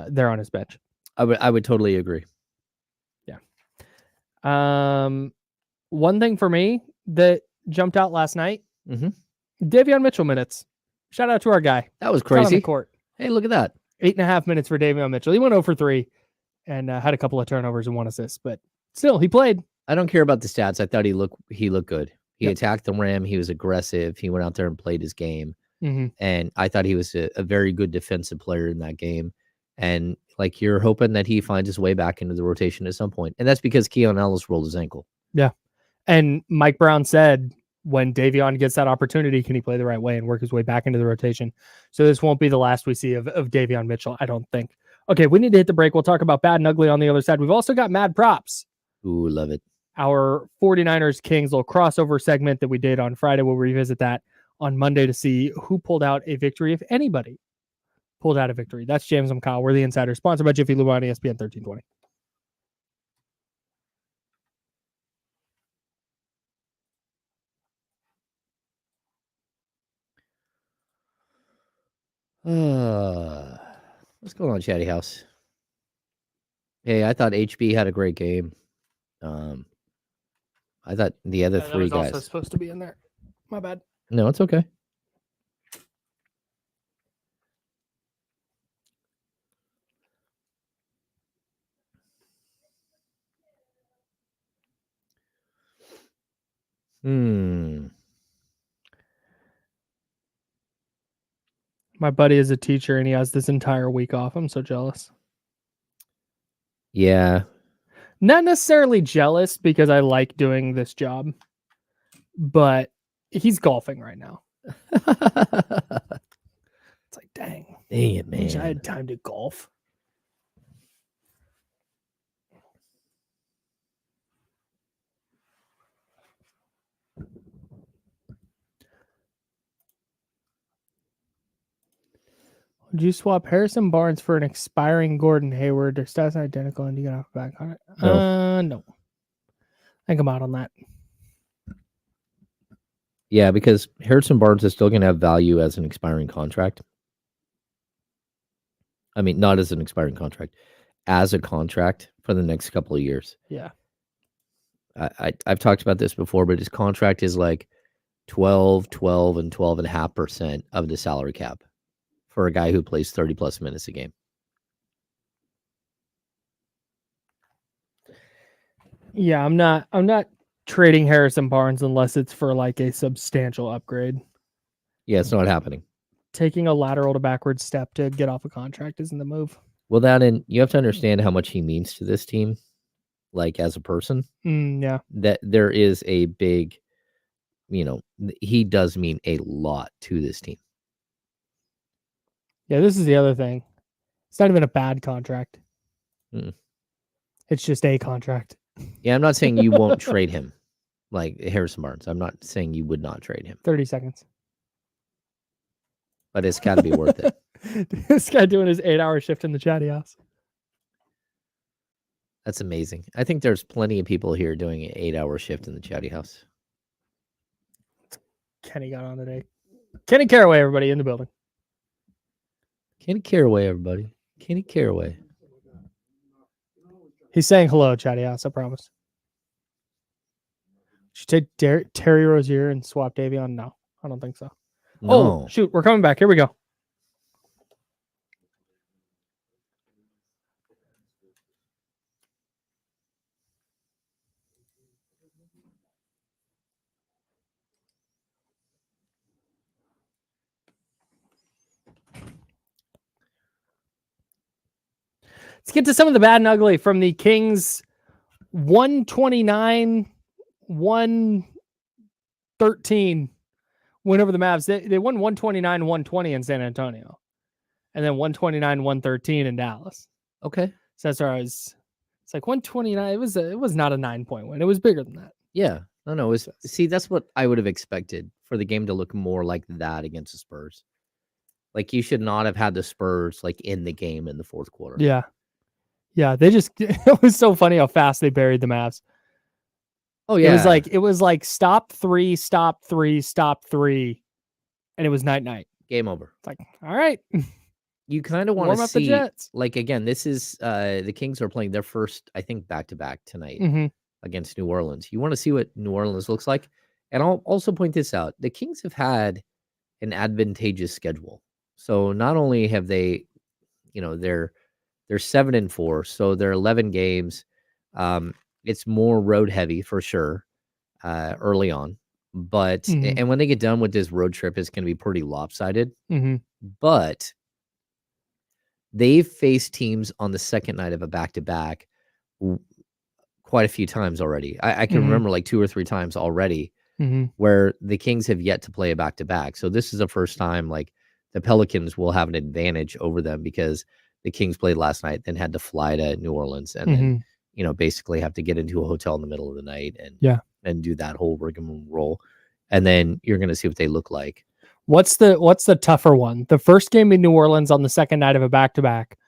S2: there on his bench.
S1: I would totally agree.
S2: Yeah. One thing for me that jumped out last night, Davion Mitchell minutes. Shout out to our guy.
S1: That was crazy.
S2: On the court.
S1: Hey, look at that.
S2: 8.5 minutes for Davion Mitchell. He went 0 for 3 and had a couple of turnovers and 1 assist, but still he played.
S1: I don't care about the stats. I thought he looked good. He attacked the rim. He was aggressive. He went out there and played his game. And I thought he was a very good defensive player in that game. And like you're hoping that he finds his way back into the rotation at some point. And that's because Keon Ellis rolled his ankle.
S2: Yeah. And Mike Brown said when Davion gets that opportunity, can he play the right way and work his way back into the rotation? So this won't be the last we see of Davion Mitchell, I don't think. Okay, we need to hit the break. We'll talk about bad and ugly on the other side. We've also got mad props.
S1: Ooh, love it.
S2: Our 49ers Kings little crossover segment that we did on Friday. We'll revisit that on Monday to see who pulled out a victory, if anybody pulled out a victory. That's James. I'm Kyle. We're the Insider, sponsored by Jiffy Lube on ESPN 1320.
S1: What's going on, Chatty House? Hey, I thought HB had a great game. I thought the other three guys
S2: also supposed to be in there. My bad.
S1: No, it's okay.
S2: My buddy is a teacher and he has this entire week off. I'm so jealous.
S1: Yeah.
S2: Not necessarily jealous because I like doing this job, but he's golfing right now. It's like, dang
S1: it,
S2: I wish I
S1: man.
S2: had time to golf. Would you swap Harrison Barnes for an expiring Gordon Hayward? Their stats are identical and you get off back on it. No. I think I'm out on that.
S1: Yeah, because Harrison Barnes is still going to have value as an expiring contract. I mean, not as an expiring contract, as a contract for the next couple of years.
S2: Yeah.
S1: I've talked about this before, but his contract is like 12, 12, and 12.5% of the salary cap for a guy who plays 30 plus minutes a game.
S2: Yeah, I'm not trading Harrison Barnes unless it's for like a substantial upgrade.
S1: Yeah, it's not happening.
S2: Taking a lateral to backward step to get off a contract isn't the move.
S1: Well, and you have to understand how much he means to this team, like as a person.
S2: Yeah.
S1: That there is a big, he does mean a lot to this team.
S2: Yeah, this is the other thing. It's not even a bad contract.
S1: Mm.
S2: It's just a contract.
S1: Yeah, I'm not saying you won't trade him like Harrison Barnes. I'm not saying you would not trade him.
S2: 30 seconds.
S1: But it's got to be worth it.
S2: This guy doing his 8-hour shift in the chatty house.
S1: That's amazing. I think there's plenty of people here doing an 8-hour shift in the chatty house.
S2: Kenny got on today. Kenny Caraway, everybody in the building.
S1: Kenny Caraway, everybody. Kenny Caraway.
S2: He's saying hello, chatty house, I promise. Should take Terry Rozier and swap Davion? No, I don't think so.
S1: No.
S2: Oh, shoot. We're coming back. Here we go. Let's get to some of the bad and ugly from the Kings 129-113 win over the Mavs. They won 129-120 in San Antonio, and then 129-113 in Dallas.
S1: Okay.
S2: So that's where I was. It's like 129. It was not a 9-point win. It was bigger than that.
S1: Yeah. No. See, that's what I would have expected for the game to look more like that against the Spurs. Like you should not have had the Spurs like in the game in the fourth quarter.
S2: Yeah. Yeah, they just it was so funny how fast they buried the Mavs.
S1: Oh yeah.
S2: It was like stop 3, stop 3, stop 3. And it was night.
S1: Game over.
S2: It's like, all right.
S1: You kind of want to see
S2: the Jets.
S1: Like again, this is the Kings are playing their first, I think, back-to-back tonight against New Orleans. You want to see what New Orleans looks like. And I'll also point this out. The Kings have had an advantageous schedule. So not only have they, they're 7-4, so they're 11 games. It's more road heavy for sure early on, but and when they get done with this road trip, it's going to be pretty lopsided. But they've faced teams on the second night of a back-to-back quite a few times already. I can remember like 2 or 3 times already where the Kings have yet to play a back-to-back. So this is the first time like the Pelicans will have an advantage over them because the Kings played last night, then had to fly to New Orleans and then, basically have to get into a hotel in the middle of the night and do that whole rigmarole. And then you're going to see what they look like.
S2: What's the tougher one? The first game in New Orleans on the second night of a back-to-back,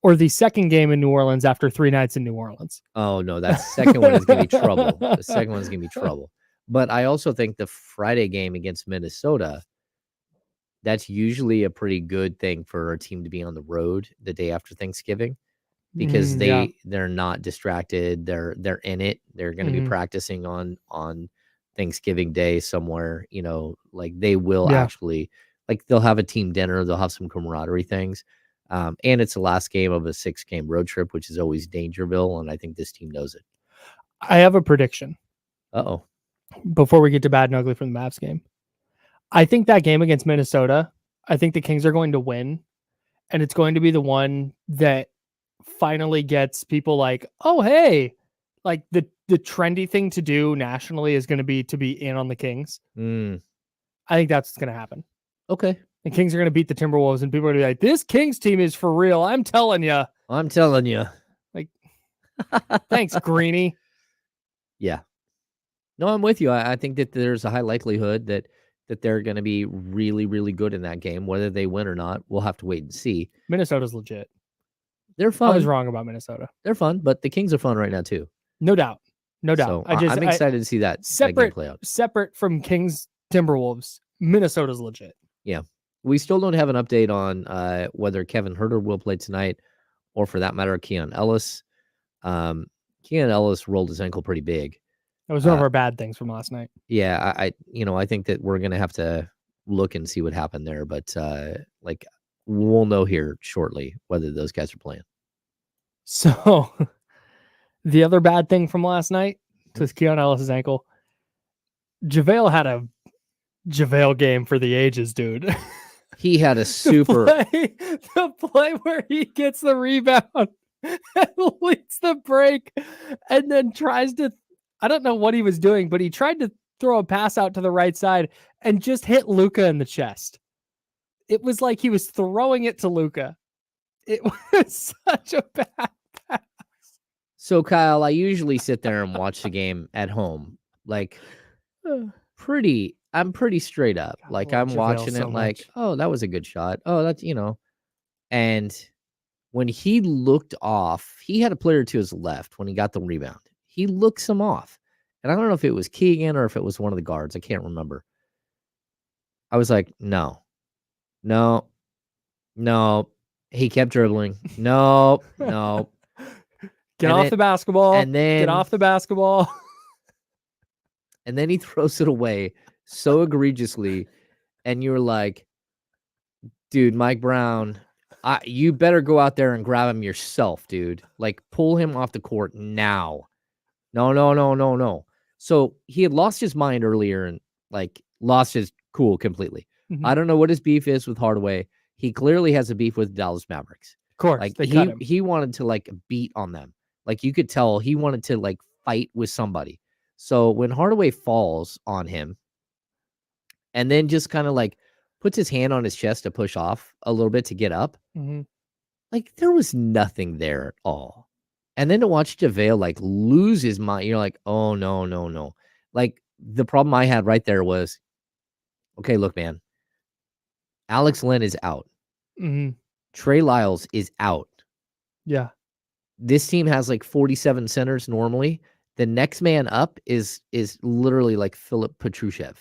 S2: or the second game in New Orleans after 3 nights in New Orleans?
S1: Oh, no, that second one is going to be trouble. The second one's going to be trouble. But I also think the Friday game against Minnesota, that's usually a pretty good thing for a team to be on the road the day after Thanksgiving because they're not distracted. They're in it. They're going to be practicing on Thanksgiving Day somewhere, like they will actually, like they'll have a team dinner. They'll have some camaraderie things. And it's the last game of a 6-game road trip, which is always Dangerville. And I think this team knows it.
S2: I have a prediction.
S1: Uh-oh.
S2: Before we get to bad and ugly from the Mavs game. I think that game against Minnesota, I think the Kings are going to win. And it's going to be the one that finally gets people like, oh, hey, like the trendy thing to do nationally is going to be in on the Kings. I think that's what's going to happen.
S1: Okay.
S2: The Kings are going to beat the Timberwolves and people are going to be like, this Kings team is for real. I'm telling you. Like, thanks, Greeny.
S1: Yeah. No, I'm with you. I think that there's a high likelihood that they're going to be really, really good in that game. Whether they win or not, we'll have to wait and see.
S2: Minnesota's legit.
S1: They're fun.
S2: I was wrong about Minnesota.
S1: They're fun, but the Kings are fun right now too.
S2: No doubt.
S1: So I'm excited to see that game play out.
S2: Separate from Kings Timberwolves, Minnesota's legit.
S1: Yeah. We still don't have an update on whether Kevin Huerter will play tonight or, for that matter, Keon Ellis. Keon Ellis rolled his ankle pretty big.
S2: That was one of our bad things from last night.
S1: Yeah, I think that we're going to have to look and see what happened there. But, we'll know here shortly whether those guys are playing.
S2: So, the other bad thing from last night was Keon Ellis' ankle. JaVale had a JaVale game for the ages, dude.
S1: He had a super...
S2: the play where he gets the rebound and leads the break and then tries to... I don't know what he was doing, but he tried to throw a pass out to the right side and just hit Luka in the chest. It was like he was throwing it to Luka. It was such a bad pass.
S1: So, Kyle, I usually sit there and watch the game at home. Like, I'm pretty straight up. Like, I'm watching it like, oh, that was a good shot. Oh, that's, And when he looked off, he had a player to his left when he got the rebound. He looks him off. And I don't know if it was Keegan or if it was one of the guards. I can't remember. I was like, no. He kept dribbling. No.
S2: Get off the basketball.
S1: And then
S2: get off the basketball.
S1: And then he throws it away so egregiously. And you're like, dude, Mike Brown, you better go out there and grab him yourself, dude. Like, pull him off the court now. No. So he had lost his mind earlier and lost his cool completely. Mm-hmm. I don't know what his beef is with Hardaway. He clearly has a beef with Dallas Mavericks.
S2: Of course,
S1: he wanted to beat on them. Like, you could tell he wanted to fight with somebody. So when Hardaway falls on him and then just kind of puts his hand on his chest to push off a little bit to get up, there was nothing there at all. And then to watch JaVale lose his mind, you're like, oh, no. The problem I had right there was, okay, look, man, Alex Len is out. Trey Lyles is out.
S2: Yeah.
S1: This team has 47 centers normally. The next man up is literally Philip Petrusev.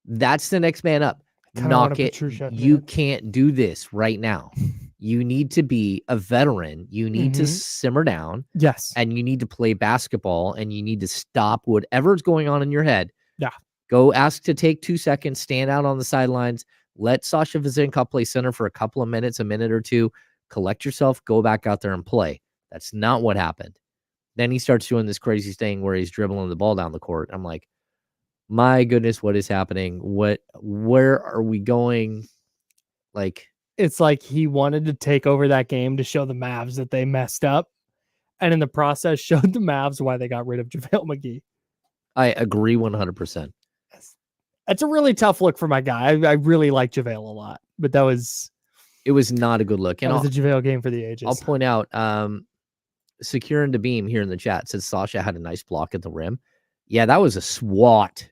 S1: That's the next man up. Knock it. You can't do this right now. You need to be a veteran. You need to simmer down.
S2: Yes.
S1: And you need to play basketball and you need to stop whatever's going on in your head.
S2: Yeah.
S1: Go ask to take 2 seconds, stand out on the sidelines, let Sasha Vezenkov play center for a couple of minutes, a minute or two, collect yourself, go back out there and play. That's not what happened. Then he starts doing this crazy thing where he's dribbling the ball down the court. I'm like, my goodness, what is happening? Where are we going?
S2: It's like he wanted to take over that game to show the Mavs that they messed up. And in the process showed the Mavs why they got rid of JaVale McGee.
S1: I agree 100%.
S2: That's a really tough look for my guy. I really like JaVale a lot, but
S1: it was not a good look.
S2: And that was a JaVale game for the ages.
S1: I'll point out, Secure and DeBeam here in the chat said Sasha had a nice block at the rim. Yeah, that was a swat.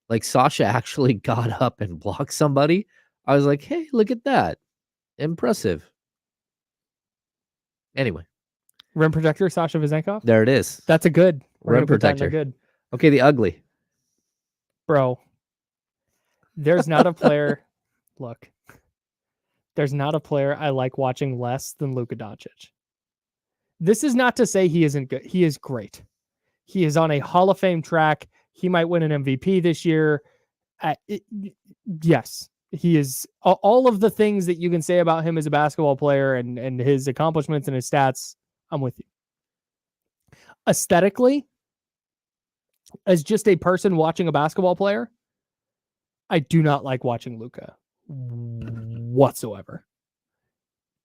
S1: Like Sasha actually got up and blocked somebody. I was like, hey, look at that. Impressive. Anyway.
S2: Rim protector, Sasha Vezenkov?
S1: There it is.
S2: That's a good.
S1: Rim protector.
S2: Good.
S1: Okay, the ugly.
S2: Bro, there's not a player. Look, there's not a player I like watching less than Luka Doncic. This is not to say he isn't good. He is great. He is on a Hall of Fame track. He might win an MVP this year. Yes, he is. All of the things that you can say about him as a basketball player and his accomplishments and his stats, I'm with you. Aesthetically, as just a person watching a basketball player, I do not like watching Luka whatsoever.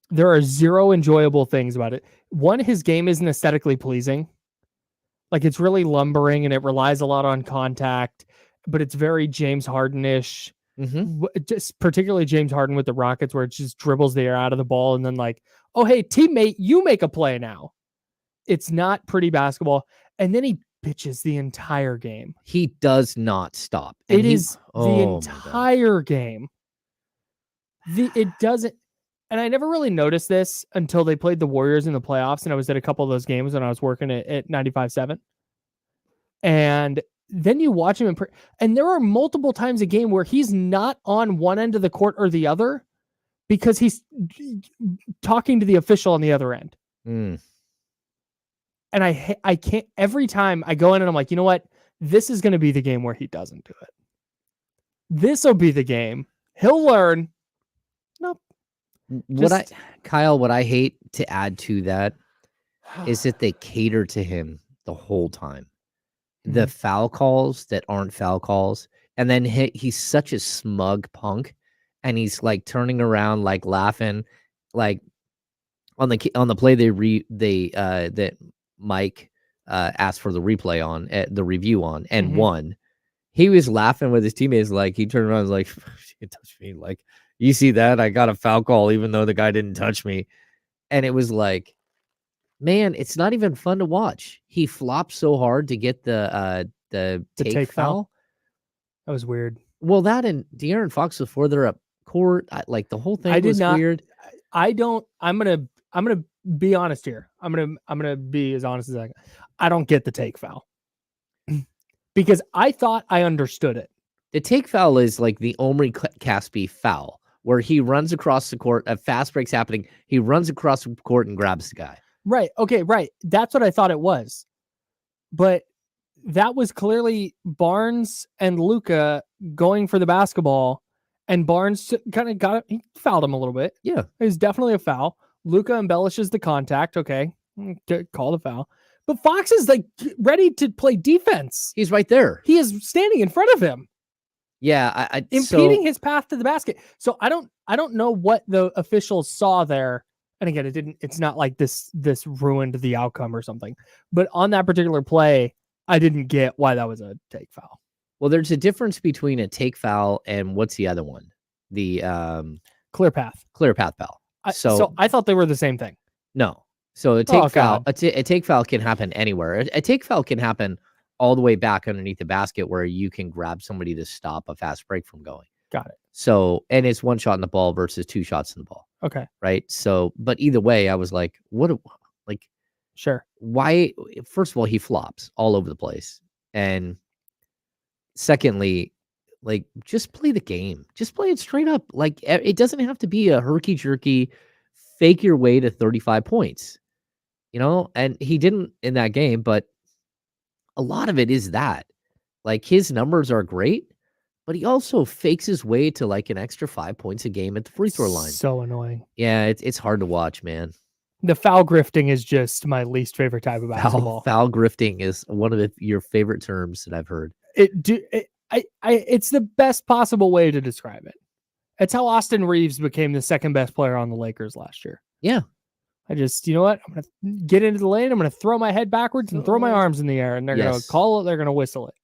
S2: There are zero enjoyable things about it. One, his game isn't aesthetically pleasing. Like, it's really lumbering and it relies a lot on contact, but it's very James Harden-ish. Mm-hmm. Just particularly James Harden with the Rockets, where it just dribbles the air out of the ball and then like, oh, hey, teammate, you make a play now. It's not pretty basketball. And then he bitches the entire game.
S1: He does not stop.
S2: And the entire game. It doesn't. And I never really noticed this until they played the Warriors in the playoffs. And I was at a couple of those games when I was working at 95.7. And then you watch him. And there are multiple times a game where he's not on one end of the court or the other because he's talking to the official on the other end.
S1: Mm.
S2: And I can't, every time I go in and I'm like, you know what? This is going to be the game where he doesn't do it. This will be the game. He'll learn. Nope.
S1: What I hate to add to that is that they cater to him the whole time. Mm-hmm. The foul calls that aren't foul calls. And then he's such a smug punk. And he's like turning around, like laughing, like on the play that Mike asked for the replay on, the review on, and mm-hmm. won. He was laughing with his teammates. Like, he turned around and was like, "You touched me." Like, you see that? I got a foul call even though the guy didn't touch me. And it was like, man, it's not even fun to watch. He flopped so hard to get the take foul.
S2: That was weird.
S1: Well, that and De'Aaron Fox before they're up court, like the whole thing was weird.
S2: I'm gonna be honest here. I'm gonna be as honest as I can. I don't get the take foul because I thought I understood it.
S1: The take foul is like the Omri Caspi foul, where he runs across the court, a fast break's happening. He runs across the court and grabs the guy.
S2: Right. Okay. Right. That's what I thought it was, but that was clearly Barnes and Luka going for the basketball, and Barnes kind of he fouled him a little bit.
S1: Yeah,
S2: it was definitely a foul. Luka embellishes the contact. Okay, call the foul. But Fox is like ready to play defense.
S1: He's right there.
S2: He is standing in front of him.
S1: Yeah,
S2: impeding his path to the basket. So I don't know what the officials saw there. And again, it's not like this ruined the outcome or something. But on that particular play, I didn't get why that was a take foul.
S1: Well, there's a difference between a take foul and what's the other one? The
S2: clear path foul. So I thought they were the same thing.
S1: No. So a take foul, a take foul can happen anywhere. A take foul can happen all the way back underneath the basket where you can grab somebody to stop a fast break from going.
S2: Got it.
S1: So, and it's one shot in the ball versus two shots in the ball.
S2: Okay.
S1: Right. So, but either way, I was like,
S2: sure.
S1: Why? First of all, he flops all over the place. And secondly, like, just play the game. Just play it straight up. Like, it doesn't have to be a herky-jerky, fake your way to 35 points. You know? And he didn't in that game, but a lot of it is that. Like, his numbers are great, but he also fakes his way to like an extra 5 points a game at the free throw line.
S2: So annoying.
S1: Yeah, it's hard to watch, man.
S2: The foul grifting is just my least favorite type of basketball.
S1: Foul grifting is one of your favorite terms that I've heard.
S2: It's the best possible way to describe it. It's how Austin Reeves became the second best player on the Lakers last year.
S1: Yeah.
S2: I just, you know what? I'm going to get into the lane. I'm going to throw my head backwards and throw my arms in the air, and they're going to call it. They're going to whistle it.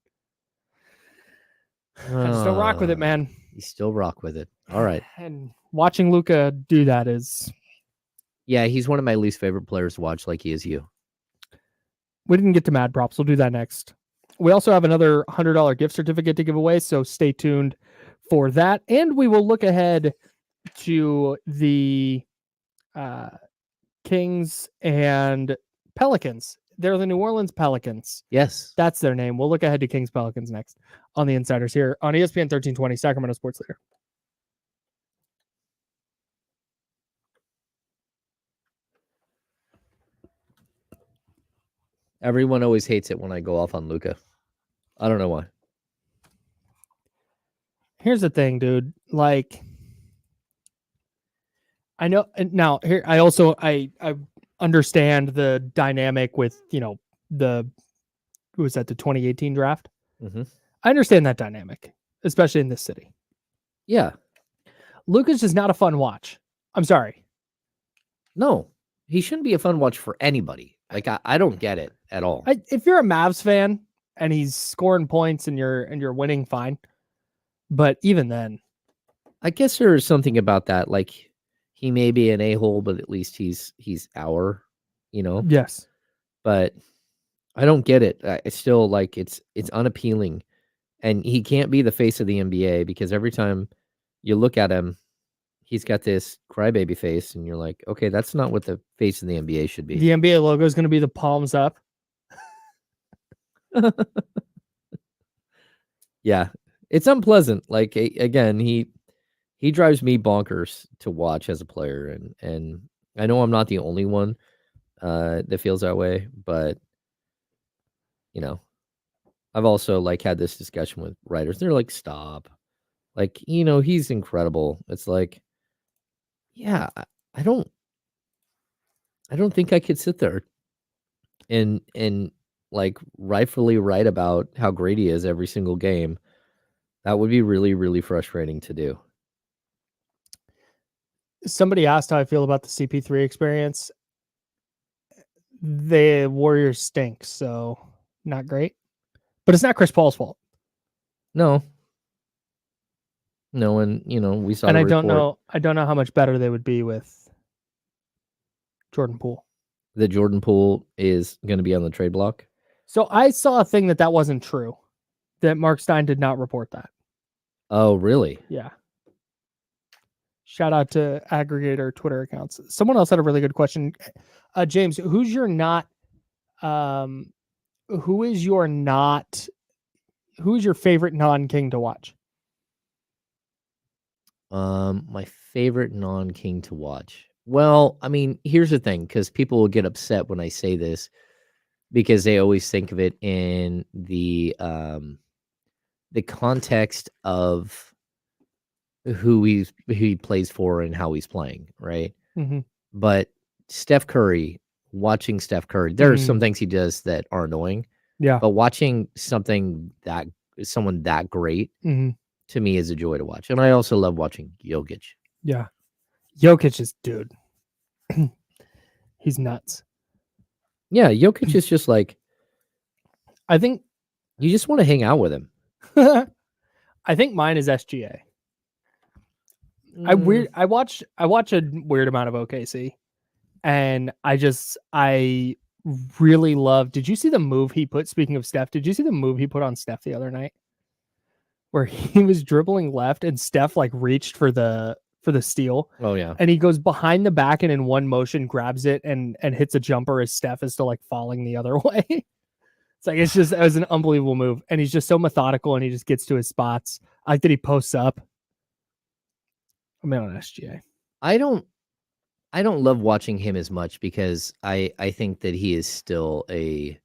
S2: I still rock with it, man.
S1: You still rock with it. All right.
S2: And watching Luka do that is...
S1: Yeah, he's one of my least favorite players to watch, like he is you.
S2: We didn't get to Mad Props. We'll do that next. We also have another $100 gift certificate to give away, so stay tuned for that. And we will look ahead to the Kings and Pelicans. They're the New Orleans Pelicans.
S1: Yes.
S2: That's their name. We'll look ahead to Kings Pelicans next on the Insiders here on ESPN 1320, Sacramento Sports Leader.
S1: Everyone always hates it when I go off on Luka. I don't know why.
S2: Here's the thing, dude. Like, I know now here, I also, I understand the dynamic with, who was that, the 2018 draft?
S1: Mm-hmm.
S2: I understand that dynamic, especially in this city.
S1: Yeah.
S2: Luka's just not a fun watch. I'm sorry.
S1: No, he shouldn't be a fun watch for anybody. Like, I don't get it at all.
S2: If you're a Mavs fan and he's scoring points and you're winning, fine. But even then,
S1: I guess there's something about that. Like, he may be an a-hole, but at least he's our,
S2: Yes.
S1: But I don't get it. I still like it's unappealing, and he can't be the face of the NBA because every time you look at him, he's got this crybaby face, and you're like, okay, that's not what the face of the NBA should be.
S2: The NBA logo is going to be the palms up.
S1: Yeah, it's unpleasant. Like, again, he drives me bonkers to watch as a player, and I know I'm not the only one that feels that way, but I've also like had this discussion with writers. They're like, stop. Like, he's incredible. It's like, yeah, I don't think I could sit there and like rightfully write about how great he is every single game. That would be really, really frustrating to do.
S2: Somebody asked how I feel about the CP3 experience. The Warriors stink, so not great. But it's not Chris Paul's fault.
S1: No, and we saw.
S2: And I don't know how much better they would be with Jordan Poole.
S1: The Jordan Poole is going to be on the trade block.
S2: So I saw a thing that wasn't true. That Mark Stein did not report that.
S1: Oh, really?
S2: Yeah. Shout out to aggregator Twitter accounts. Someone else had a really good question. James, who is your favorite non-King to watch?
S1: My favorite non-King to watch. Well, I mean, here's the thing, because people will get upset when I say this because they always think of it in the context of who he plays for and how he's playing, right?
S2: Mm-hmm.
S1: But Steph Curry, watching Steph Curry, there are some things he does that are annoying.
S2: Yeah.
S1: But watching someone that great to me is a joy to watch. And I also love watching Jokic.
S2: Yeah. Jokic is dude. He's nuts.
S1: Yeah, Jokic is just like,
S2: I think
S1: you just want to hang out with him.
S2: I think mine is SGA. I watch a weird amount of OKC, and I really love. Did you see the move he put? Speaking of Steph, did you see the move he put on Steph the other night, where he was dribbling left and Steph like reached for the steal?
S1: Oh yeah,
S2: and he goes behind the back and in one motion grabs it and hits a jumper as Steph is still like falling the other way. It's like it was an unbelievable move, and he's just so methodical and he just gets to his spots. I like that he posts up. I'm in on SGA.
S1: I don't love watching him as much because I think that he is still I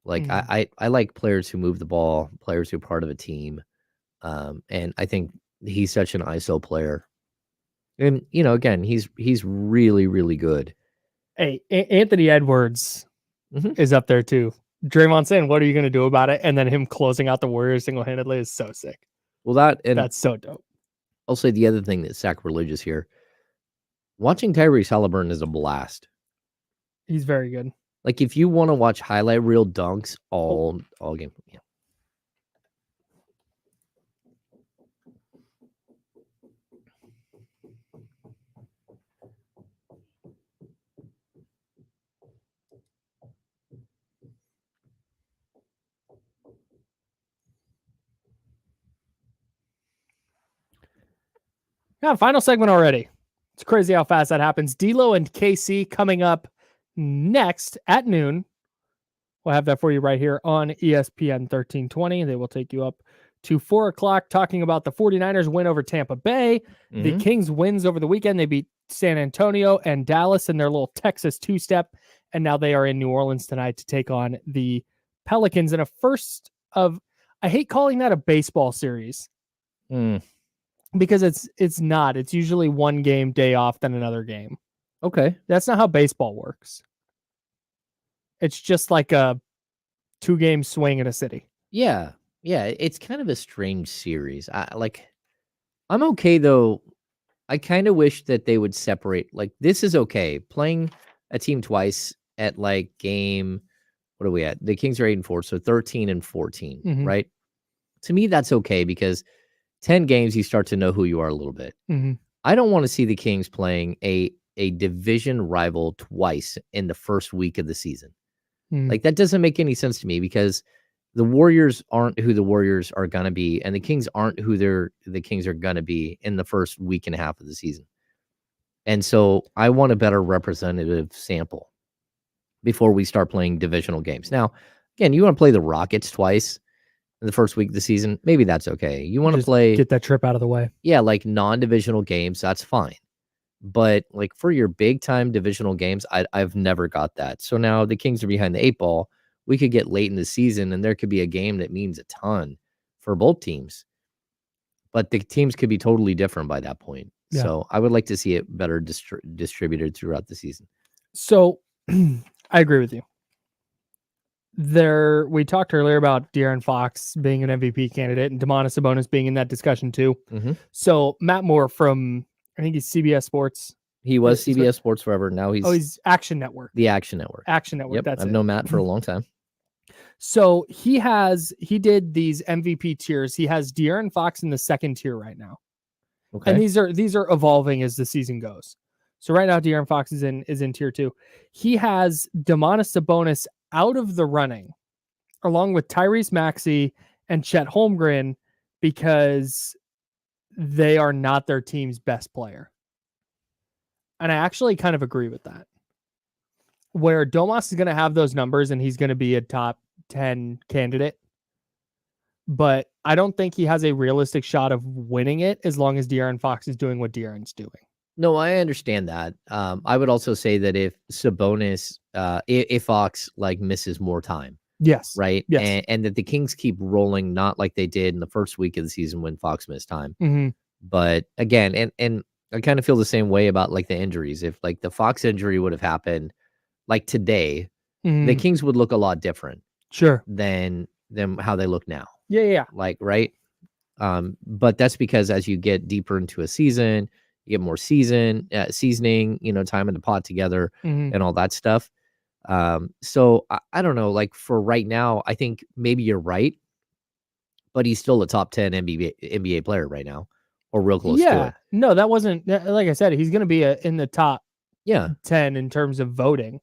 S1: like players who move the ball, players who are part of a team. And I think he's such an ISO player. And again, he's really, really good.
S2: Hey, Anthony Edwards is up there too. Draymond saying, "What are you going to do about it?" And then him closing out the Warriors single-handedly is so sick.
S1: Well, that's
S2: so dope.
S1: I'll say the other thing that's sacrilegious here. watching Tyrese Halliburton is a blast.
S2: He's very good.
S1: Like if you want to watch highlight reel dunks all game. Yeah.
S2: Yeah, final segment already. It's crazy how fast that happens. D'Lo and KC coming up next at noon. We'll have that for you right here on ESPN 1320. They will take you up to 4 o'clock talking about the 49ers win over Tampa Bay. Mm-hmm. The Kings wins over the weekend. They beat San Antonio and Dallas in their little Texas two-step. And now they are in New Orleans tonight to take on the Pelicans in a first of, I hate calling that a baseball series. Because it's not. It's usually one game, day off, then another game.
S1: Okay.
S2: That's not how baseball works. It's just like a 2-game swing in a city.
S1: Yeah. Yeah. It's kind of a strange series. I'm okay, though. I kind of wish that they would separate. Like, this is okay. Playing a team twice at, like, game, what are we at? The Kings are 8-4, so 13 and 14, right? To me, that's okay because 10 games, you start to know who you are a little bit. I don't want to see the Kings playing a division rival twice in the first week of the season. Like, that doesn't make any sense to me because the Warriors aren't who the Warriors are going to be, and the Kings aren't who the Kings are going to be in the first week and a half of the season. And so I want a better representative sample before we start playing divisional games. Now, again, you want to play the Rockets twice in the first week of the season, maybe that's okay. You want to play,
S2: get that trip out of the way.
S1: Yeah, like non-divisional games, that's fine. But like for your big time divisional games, I've never got that. So now the Kings are behind the 8 ball. We could get late in the season and there could be a game that means a ton for both teams. But the teams could be totally different by that point. Yeah. So I would like to see it better distributed throughout the season.
S2: So I agree with you. We talked earlier about De'Aaron Fox being an MVP candidate and Domantas Sabonis being in that discussion too. So Matt Moore from, I think he's CBS Sports.
S1: He was CBS Sports forever. Now
S2: he's Action Network.
S1: The Action Network.
S2: Action Network.
S1: Yep,
S2: That's
S1: I've known Matt for a long time.
S2: So he did these MVP tiers. He has De'Aaron Fox in the second tier right now. Okay. And these are evolving as the season goes. So right now De'Aaron Fox is in tier 2. He has Domantas Sabonis out of the running, along with Tyrese Maxey and Chet Holmgren, because they are not their team's best player. And I actually kind of agree with that. Where Domas is going to have those numbers and he's going to be a top 10 candidate. But I don't think he has a realistic shot of winning it as long as De'Aaron Fox is doing what De'Aaron's doing.
S1: No, I understand that. I would also say that if Sabonis, if Fox like misses more time,
S2: yes,
S1: right,
S2: yes,
S1: and that the Kings keep rolling, not like they did in the first week of the season when Fox missed time, but again, and I kind of feel the same way about like the injuries. If like the Fox injury would have happened like today, the Kings would look a lot different,
S2: sure,
S1: than how they look now.
S2: Yeah,
S1: like right. But that's because as you get deeper into a season, you get more seasoning, time in the pot together and all that stuff. So I don't know, like for right now, I think maybe you're right, but he's still a top 10 NBA player right now or real close to it.
S2: No, that wasn't, like I said, he's going to be in the top 10 in terms of voting,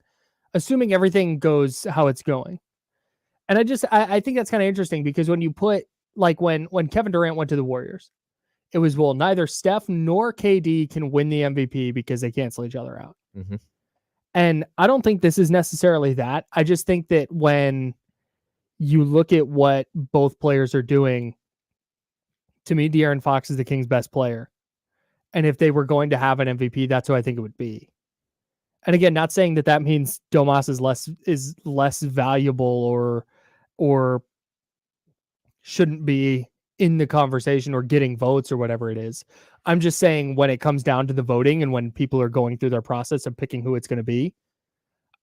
S2: assuming everything goes how it's going. And I think that's kind of interesting because when you put, like when Kevin Durant went to the Warriors, it was, well, neither Steph nor KD can win the MVP because they cancel each other out. And I don't think this is necessarily that. I just think that when you look at what both players are doing, to me, De'Aaron Fox is the Kings' best player. And if they were going to have an MVP, that's who I think it would be. And again, not saying that means Domas is less valuable or shouldn't be in the conversation or getting votes or whatever it is. I'm just saying when it comes down to the voting and when people are going through their process of picking who it's going to be,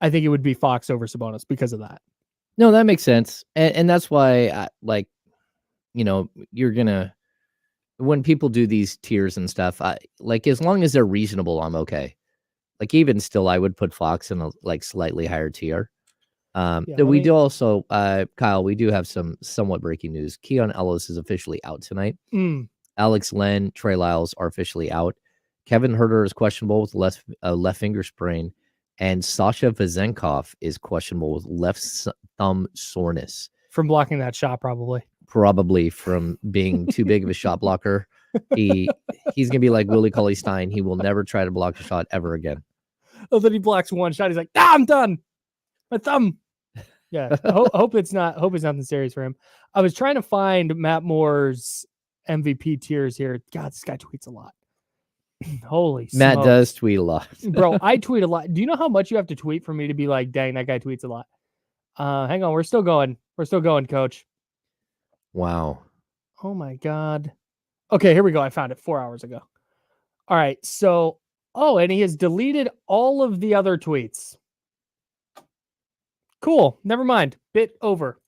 S2: I think it would be Fox over Sabonis because of that.
S1: No, that makes sense. And that's why you're going to, when people do these tiers and stuff, like as long as they're reasonable, I'm okay. like even still, I would put Fox in a like slightly higher tier.
S2: Yeah,
S1: do also, Kyle, we do have some somewhat breaking news. Keon Ellis is officially out tonight. Alex Len, Trey Lyles are officially out. Kevin Huerter is questionable with left finger sprain, and Sasha Vezenkov is questionable with left thumb soreness.
S2: From blocking that shot,
S1: probably from being too big of a shot blocker. He's gonna be like Willie Cauley-Stein. He will never try to block a shot ever again.
S2: Oh, then he blocks one shot. He's like, I'm done. My thumb. Yeah. hope it's nothing serious for him. I was trying to find Matt Moore's MVP tiers here. God, this guy tweets a lot. Holy
S1: Matt
S2: smokes.
S1: does tweet a lot.
S2: Bro, I tweet a lot. Do you know how much you have to tweet for me to be like, dang, that guy tweets a lot? Hang on. We're still going, coach.
S1: Wow.
S2: Oh my God. Okay, here we go. I found it 4 hours ago. All right. So, and he has deleted all of the other tweets. Cool. Never mind. Bit over.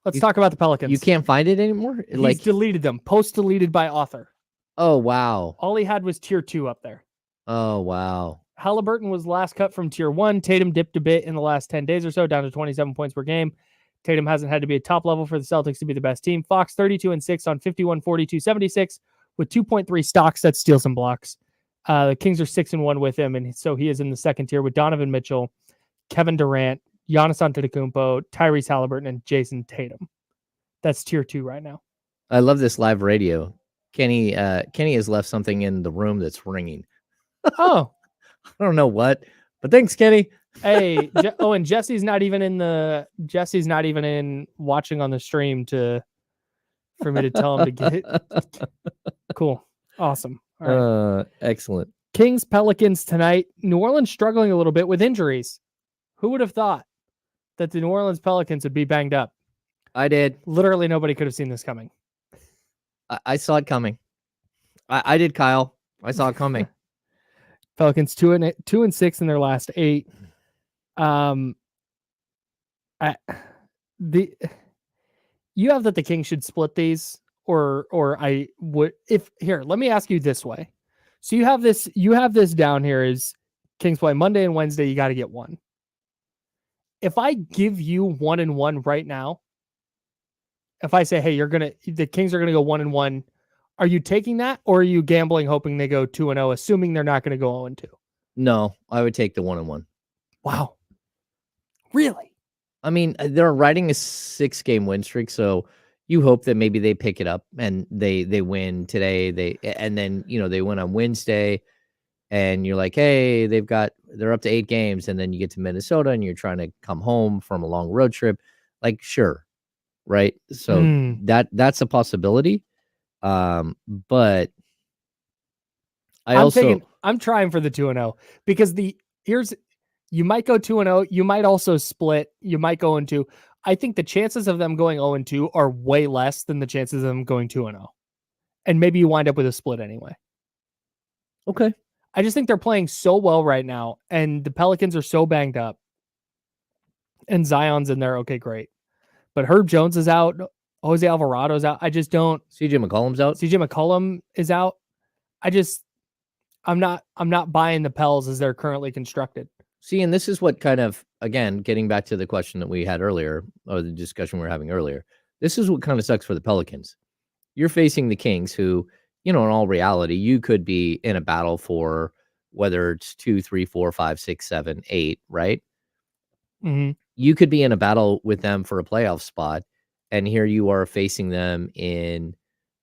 S2: Let's talk about the Pelicans.
S1: You can't find it anymore?
S2: He's deleted them. Post deleted by author.
S1: Oh, wow.
S2: All he had was tier 2 up there.
S1: Oh, wow.
S2: Halliburton was last cut from tier 1. Tatum dipped a bit in the last 10 days or so, down to 27 points per game. Tatum hasn't had to be a top level for the Celtics to be the best team. Fox 32-6 on 51, 42, 76 with 2.3 stocks. That steals some blocks. The Kings are 6-1 with him, and so he is in the second tier with Donovan Mitchell, Kevin Durant, Giannis Antetokounmpo, Tyrese Halliburton, and Jason Tatum. That's tier 2 right now.
S1: I love this live radio. Kenny has left something in the room that's ringing.
S2: Oh,
S1: I don't know what, but thanks, Kenny.
S2: Hey, and Jesse's not even in watching on the stream for me to tell him to get it. Cool. Awesome. All right.
S1: Excellent.
S2: Kings Pelicans tonight. New Orleans struggling a little bit with injuries. Who would have thought that the New Orleans Pelicans would be banged up?
S1: I did.
S2: Literally nobody could have seen this coming.
S1: I saw it coming. I did, Kyle. I saw it coming.
S2: Pelicans 2-6 in their last 8. You have that the Kings should split these, or I would let me ask you this way. So you have this down here is Kings play Monday and Wednesday, you got to get 1. If I give you 1-1 right now, if I say, hey, the Kings are gonna go 1-1, are you taking that, or are you gambling hoping they go 2-0, assuming they're not gonna go 0-2?
S1: No, I would take the 1-1.
S2: Wow. Really?
S1: I mean, they're riding a 6-game win streak, so you hope that maybe they pick it up and they win today. And then they win on Wednesday, and you're like, hey, they're up to 8 games, and then you get to Minnesota and you're trying to come home from a long road trip. Like, sure, right? So that's a possibility. But
S2: I'm trying for the 2-0 because you might go 2-0, you might also split, you might go 0-2. I think the chances of them going 0-2 are way less than the chances of them going 2-0. And maybe you wind up with a split anyway.
S1: Okay.
S2: I just think they're playing so well right now, and the Pelicans are so banged up. And Zion's in there, okay, great. But Herb Jones is out, Jose Alvarado's out. I just don't.
S1: CJ McCollum's out.
S2: CJ McCollum is out. I'm not buying the Pels as they're currently constructed.
S1: See, and this is what kind of, again, getting back to the question that we had earlier, or the discussion we were having earlier, this is what kind of sucks for the Pelicans. You're facing the Kings who, in all reality, you could be in a battle for whether it's 2, 3, 4, 5, 6, 7, 8, right?
S2: Mm-hmm.
S1: You could be in a battle with them for a playoff spot, and here you are facing them in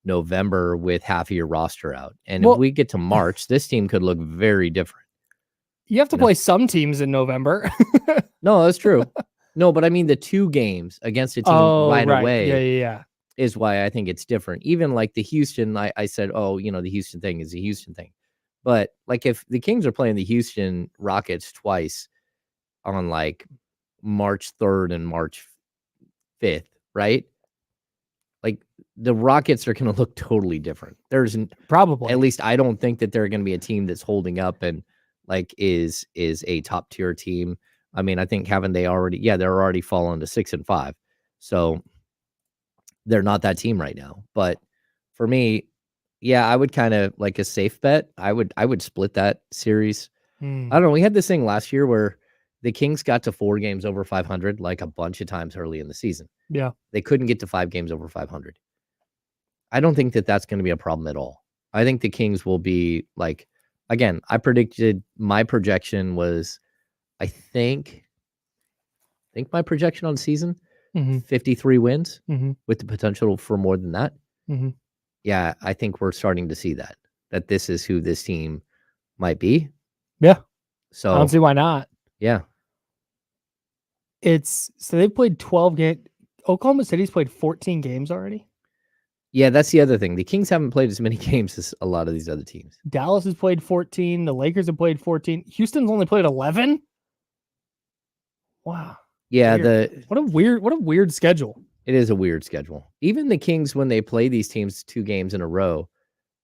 S1: November with half of your roster out. And if we get to March, this team could look very different.
S2: You have to play some teams in November.
S1: No, that's true. No, but I mean the 2 games against a team right away.
S2: Yeah.
S1: Is why I think it's different. Even like the Houston, I said, the Houston thing is a Houston thing. But like if the Kings are playing the Houston Rockets twice on like March 3rd and March 5th, right? Like the Rockets are going to look totally different. There's
S2: probably,
S1: at least I don't think that they're going to be a team that's holding up and like is a top tier team. I mean, I think they're already fallen to 6-5. So they're not that team right now. But for me, I would kind of like a safe bet. I would split that series. I don't know. We had this thing last year where the Kings got to 4 games over 500 like a bunch of times early in the season.
S2: Yeah.
S1: They couldn't get to 5 games over 500. I don't think that that's going to be a problem at all. I think the Kings will be like, again, my projection was, I think my projection on season, 53 wins with the potential for more than that. Yeah, I think we're starting to see that this is who this team might be.
S2: Yeah.
S1: So
S2: I don't see why not.
S1: Yeah.
S2: So they've played 12 games. Oklahoma City's played 14 games already.
S1: Yeah, that's the other thing. The Kings haven't played as many games as a lot of these other teams.
S2: Dallas has played 14. The Lakers have played 14. Houston's only played 11. Wow.
S1: Yeah,
S2: what a weird schedule.
S1: It is a weird schedule. Even the Kings, when they play these teams 2 games in a row,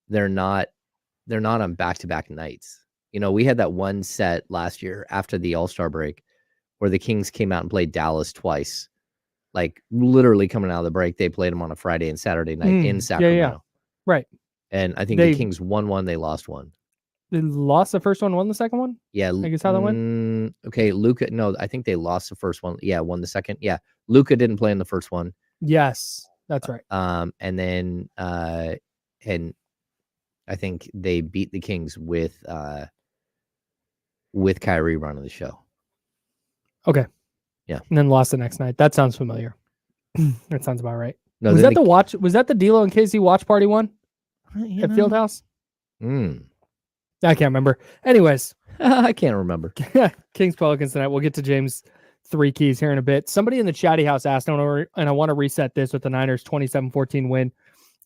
S1: they're not on back-to-back nights. We had that one set last year after the All-Star break where the Kings came out and played Dallas twice. Like literally coming out of the break, they played them on a Friday and Saturday night in Sacramento.
S2: Yeah. Right.
S1: And I think the Kings won 1, they lost 1.
S2: They lost the first one, won the second one?
S1: Yeah.
S2: I guess how that went?
S1: Okay, Luka. No, I think they lost the first one. Yeah, won the second. Yeah. Luka didn't play in the first one.
S2: Yes, that's right.
S1: And then and I think they beat the Kings with Kyrie running the show.
S2: Okay.
S1: Yeah.
S2: And then lost the next night. That sounds familiar. That sounds about right.
S1: No,
S2: was that the D'Lo and KC watch party one at Fieldhouse? I can't remember. Anyways.
S1: I can't remember.
S2: Kings Pelicans tonight. We'll get to James' 3 keys here in a bit. Somebody in the chatty house asked, and I want to reset this with the Niners 27-14 win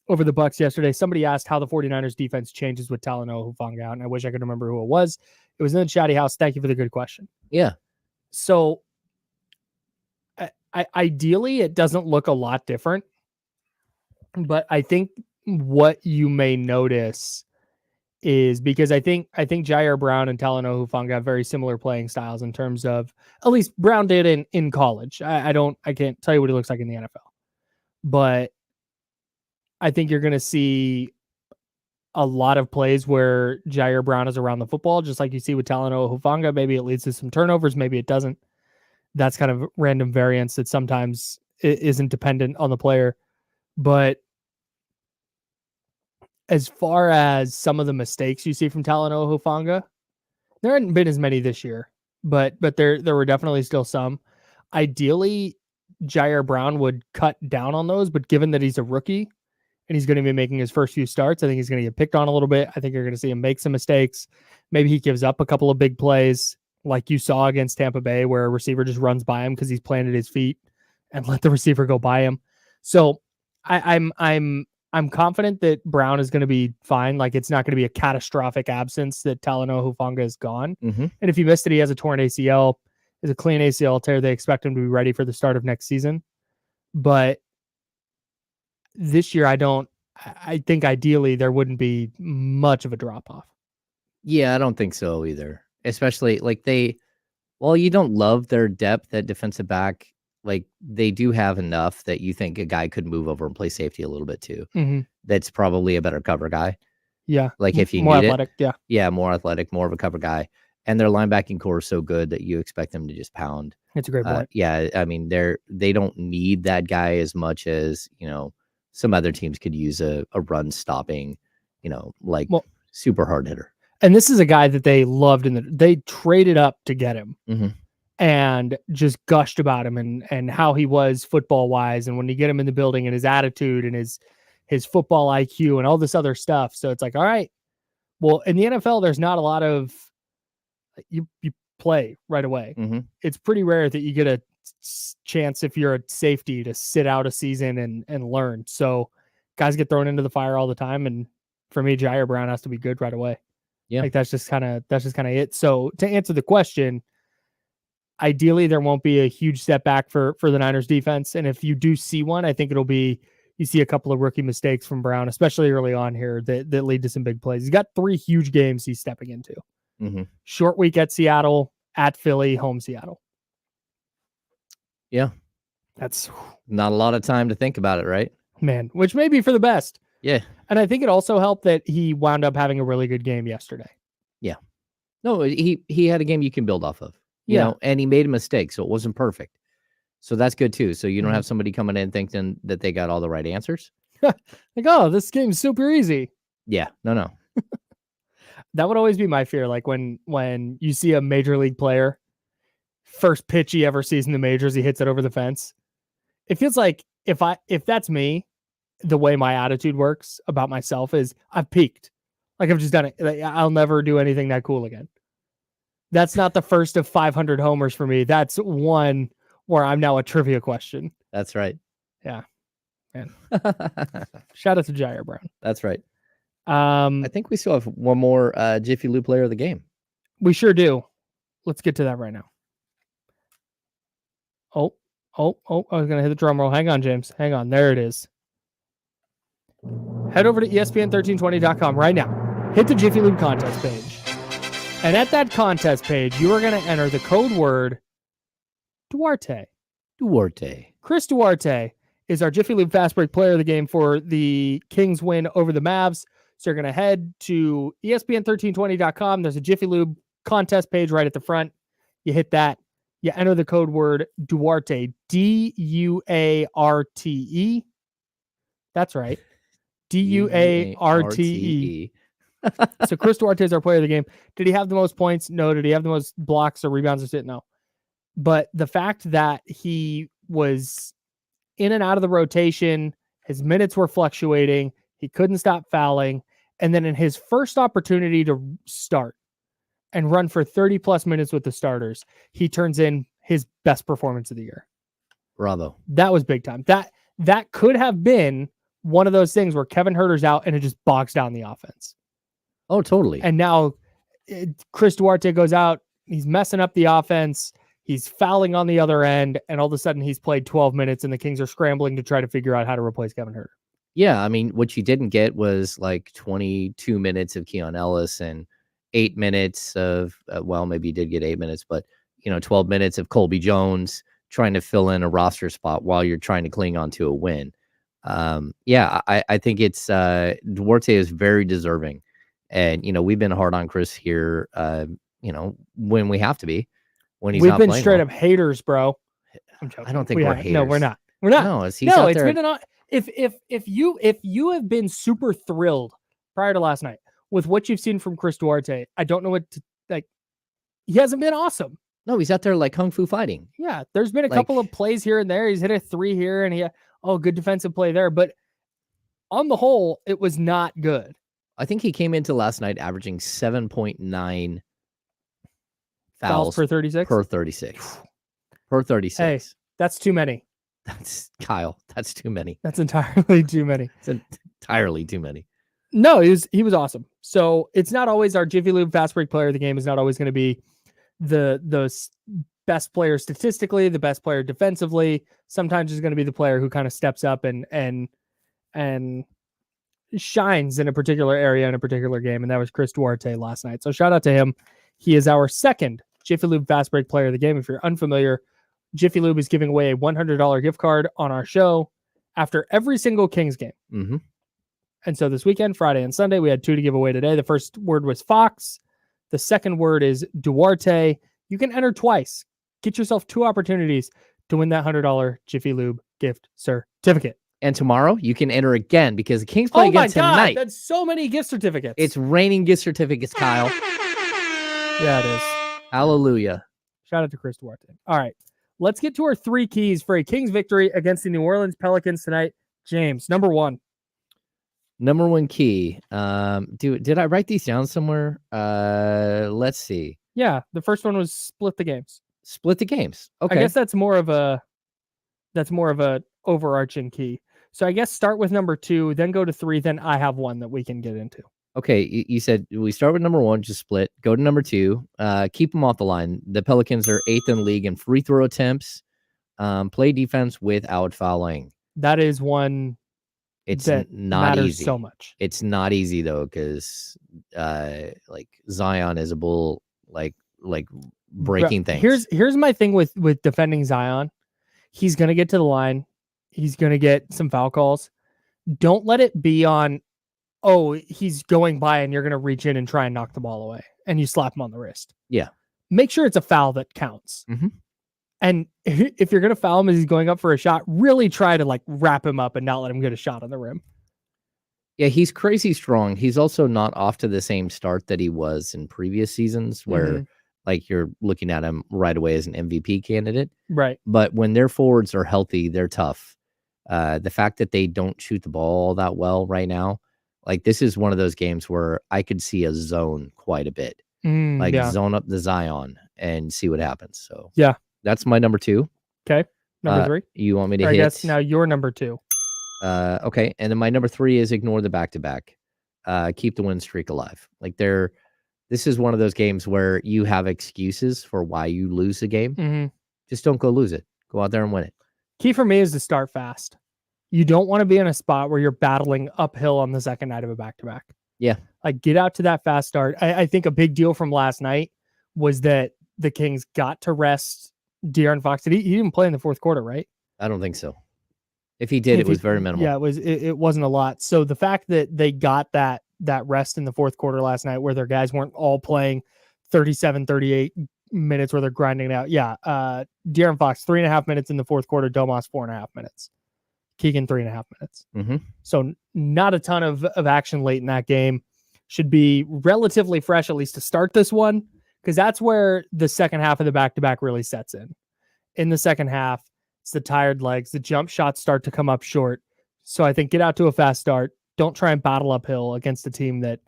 S2: over the Bucs yesterday. Somebody asked how the 49ers defense changes with Talanoa Hufanga out, and I wish I could remember who it was. It was in the chatty house. Thank you for the good question.
S1: Yeah.
S2: So ideally, it doesn't look a lot different, but I think what you may notice is because I think Jair Brown and Talanoa Hufanga have very similar playing styles in terms of, at least Brown did in college. I can't tell you what he looks like in the NFL, but I think you're going to see a lot of plays where Jair Brown is around the football, just like you see with Talanoa Hufanga. Maybe it leads to some turnovers. Maybe it doesn't. That's kind of random variance that sometimes isn't dependent on the player. But as far as some of the mistakes you see from Talanoa Hufanga, there hadn't been as many this year, but there were definitely still some. Ideally, Jair Brown would cut down on those, but given that he's a rookie and he's going to be making his first few starts, I think he's going to get picked on a little bit. I think you're going to see him make some mistakes. Maybe he gives up a couple of big plays like you saw against Tampa Bay where a receiver just runs by him because he's planted his feet and let the receiver go by him. So I'm confident that Brown is going to be fine. Like, it's not going to be a catastrophic absence that Talanoa Hufanga is gone. And if he missed it, he has a torn ACL. It's a clean ACL tear. They expect him to be ready for the start of next season. But this year, I think ideally there wouldn't be much of a drop off.
S1: Yeah, I don't think so either. Especially like you don't love their depth at defensive back. Like, they do have enough that you think a guy could move over and play safety a little bit too. That's probably a better cover guy.
S2: Yeah.
S1: Like, if you
S2: more
S1: need
S2: athletic,
S1: it. Yeah, more athletic, more of a cover guy. And their linebacking core is so good that you expect them to just pound.
S2: It's a great point.
S1: Yeah, I mean, they don't need that guy as much as, some other teams could use a run stopping, super hard hitter.
S2: And this is a guy that they loved they traded up to get him and just gushed about him and how he was football wise. And when you get him in the building and his attitude and his football IQ and all this other stuff. So it's like, all right, well, in the NFL, there's not a lot of you play right away. It's pretty rare that you get a chance, if you're a safety, to sit out a season and learn. So guys get thrown into the fire all the time. And for me, Jair Brown has to be good right away.
S1: Yeah.
S2: Like, that's just kind of it. So to answer the question, ideally there won't be a huge step back for the Niners defense. And if you do see one, I think it'll be, you see a couple of rookie mistakes from Brown, especially early on here, that lead to some big plays. He's got 3 huge games he's stepping into. Short week at Seattle, at Philly, home Seattle.
S1: Yeah.
S2: That's
S1: not a lot of time to think about it, right?
S2: Man, which may be for the best.
S1: Yeah.
S2: And I think it also helped that he wound up having a really good game yesterday.
S1: Yeah. No, he had a game you can build off of. You know, and he made a mistake, so it wasn't perfect. So that's good too. So you don't have somebody coming in thinking that they got all the right answers.
S2: Like, oh, this game's super easy.
S1: Yeah, no.
S2: That would always be my fear. Like when you see a major league player, first pitch he ever sees in the majors, he hits it over the fence. It feels like if that's me, the way my attitude works about myself is I've peaked. Like I've just done it. Like, I'll never do anything that cool again. That's not the first of 500 homers for me. That's one where I'm now a trivia question.
S1: That's right.
S2: Yeah. Man. Shout out to Jair Brown.
S1: That's right. I think we still have one more Jiffy Lube player of the game.
S2: We sure do. Let's get to that right now. Oh, I was going to hit the drum roll. Hang on, James. Hang on. There it is. Head over to ESPN1320.com right now. Hit the Jiffy Lube contest page. And at that contest page, you are going to enter the code word Duarte. Chris Duarte is our Jiffy Lube Fast Break player of the game for the Kings win over the Mavs. So you're going to head to ESPN1320.com. There's a Jiffy Lube contest page right at the front. You hit that. You enter the code word Duarte, Duarte. That's right. Duarte. So Chris Duarte is our player of the game. Did he have the most points? No. Did he have the most blocks or rebounds or sit? No. But the fact that he was in and out of the rotation, his minutes were fluctuating, he couldn't stop fouling, and then in his first opportunity to start and run for 30 plus minutes with the starters, he turns in his best performance of the year.
S1: Bravo.
S2: That was big time. That could have been one of those things where Kevin Huerter's out and it just bogs down the offense.
S1: Oh, totally.
S2: And now Chris Duarte goes out. He's messing up the offense. He's fouling on the other end. And all of a sudden he's played 12 minutes and the Kings are scrambling to try to figure out how to replace Kevin Huerter.
S1: Yeah. I mean, what you didn't get was like 22 minutes of Keon Ellis and 8 minutes of, well, maybe you did get 8 minutes, but 12 minutes of Colby Jones trying to fill in a roster spot while you're trying to cling on to a win. I think it's Duarte is very deserving. And, we've been hard on Chris here, when we have to be. When he's
S2: We've been straight up haters, bro.
S1: I'm joking. I don't think we're haters.
S2: No, we're not. We're not.
S1: No, it's
S2: been if you have been super thrilled prior to last night with what you've seen from Chris Duarte, I don't know what to like. He hasn't been awesome.
S1: No, he's out there like kung fu fighting.
S2: Yeah, there's been a couple of plays here and there. He's hit a 3 here, and good defensive play there. But on the whole, it was not good.
S1: I think he came into last night averaging 7.9
S2: fouls per 36.
S1: Per 36.
S2: Hey, that's too many.
S1: That's Kyle. That's too many.
S2: That's entirely too many.
S1: It's entirely too many.
S2: No, he was awesome. So it's not always our Jiffy Lube Fast Break player of the game is not always going to be the best player statistically, the best player defensively. Sometimes it's going to be the player who kind of steps up and shines in a particular area in a particular game. And that was Chris Duarte last night. So shout out to him. He is our second Jiffy Lube Fast Break player of the game. If you're unfamiliar, Jiffy Lube is giving away a $100 gift card on our show after every single Kings game.
S1: Mm-hmm.
S2: And so this weekend, Friday and Sunday, we had 2 to give away today. The first word was Fox. The second word is Duarte. You can enter twice. Get yourself 2 opportunities to win that $100 Jiffy Lube gift certificate.
S1: And tomorrow you can enter again because the Kings play again tonight. Oh my God,
S2: that's so many gift certificates.
S1: It's raining gift certificates, Kyle.
S2: Yeah, it is.
S1: Hallelujah.
S2: Shout out to Chris Duarte. All right, let's get to our 3 keys for a Kings victory against the New Orleans Pelicans tonight. James, number 1.
S1: Number 1 key. Did I write these down somewhere? Let's see.
S2: Yeah, the first one was split the games.
S1: Split the games. Okay.
S2: I guess that's more of a overarching key. So I guess start with number 2, then go to 3, then I have 1 that we can get into.
S1: Okay, you said we start with number 1, just split. Go to number 2. Keep them off the line. The Pelicans are 8th in the league in free throw attempts. Play defense without fouling.
S2: That is one.
S1: It's not easy.
S2: So much.
S1: It's not easy though, because Zion is a bull, like breaking things.
S2: Here's my thing with defending Zion. He's gonna get to the line. He's gonna get some foul calls. Don't let it be on. Oh, he's going by and you're going to reach in and try and knock the ball away. and you slap him on the wrist.
S1: Yeah.
S2: Make sure it's a foul that counts.
S1: Mm-hmm.
S2: And if you're going to foul him as he's going up for a shot, really try to like wrap him up and not let him get a shot on the rim.
S1: Yeah, he's crazy strong. He's also not off to the same start that he was in previous seasons where like you're looking at him right away as an MVP candidate.
S2: Right.
S1: But when their forwards are healthy, they're tough. The fact that they don't shoot the ball all that well right now, like this is one of those games where I could see a zone quite a bit. Zone up the Zion and see what happens. So
S2: yeah,
S1: that's my number 2.
S2: Okay. Number 3.
S1: You want me to
S2: hit?
S1: I
S2: guess now you're number 2.
S1: Okay. And then my number 3 is ignore the back-to-back. Keep the win streak alive. Like this is one of those games where you have excuses for why you lose the game. Just don't go lose it. Go out there and win it.
S2: Key for me is to start fast. You don't want to be in a spot where you're battling uphill on the second night of a back-to-back.
S1: Yeah.
S2: Like get out to that fast start. I think a big deal from last night was that the Kings got to rest De'Aaron Fox. He didn't play in the fourth quarter, right?
S1: I don't think so. If he did, it was very minimal.
S2: Yeah, it wasn't a lot. So the fact that they got that rest in the fourth quarter last night where their guys weren't all playing 37, 38 minutes where they're grinding it out. Yeah. De'Aaron Fox, 3.5 minutes in the fourth quarter. Domas, 4.5 minutes. Keegan, 3.5 minutes. So not a ton of action late in that game. Should be relatively fresh, at least to start this one, because that's where the second half of the back-to-back really sets in. In the second half, it's the tired legs. The jump shots start to come up short. So I think get out to a fast start. Don't try and battle uphill against a team that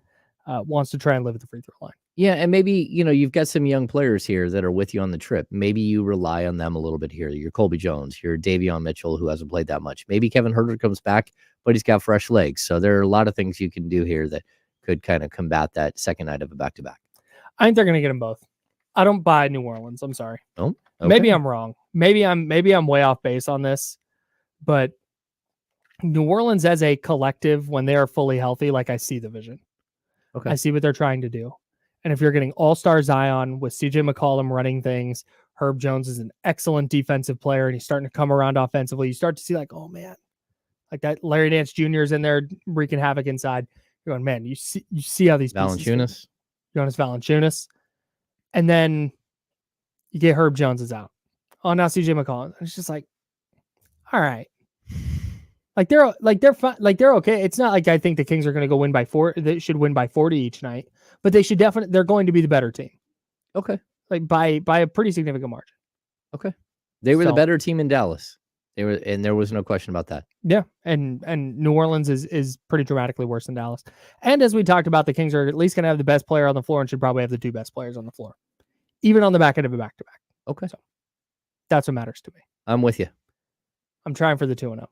S2: wants to try and live at the free throw line. Yeah,
S1: and maybe, you've got some young players here that are with you on the trip. Maybe you rely on them a little bit here. You're Colby Jones, you're Davion Mitchell, who hasn't played that much. Maybe Kevin Huerter comes back, but he's got fresh legs. So there are a lot of things you can do here that could kind of combat that second night of a back-to-back.
S2: I think they're going to get them both. I don't buy New Orleans. I'm sorry.
S1: Oh, okay.
S2: Maybe I'm wrong. Maybe I'm way off base on this, but New Orleans as a collective, when they are fully healthy, like I see the vision.
S1: Okay.
S2: I see what they're trying to do. And if you're getting all-star Zion with CJ McCollum running things, Herb Jones is an excellent defensive player and he's starting to come around offensively. You start to see like, oh man, like that Larry Nance Jr. is in there wreaking havoc inside. You're going, man, you see how these
S1: Valanciunas.
S2: Jonas Valanciunas. And then you get Herb Jones is out. Oh, now CJ McCollum. It's just like, all right. They're fine. Like they're okay. It's not like I think the Kings are going to go win by 4. They should win by 40 each night, but they should definitely. They're going to be the better team.
S1: Okay,
S2: like by a pretty significant margin.
S1: Okay, they were the better team in Dallas. They were, and there was no question about that.
S2: Yeah, and New Orleans is pretty dramatically worse than Dallas. And as we talked about, the Kings are at least going to have the best player on the floor and should probably have the 2 best players on the floor, even on the back end of a back-to-back.
S1: Okay,
S2: so that's what matters to me.
S1: I'm with you.
S2: I'm trying for the 2-0.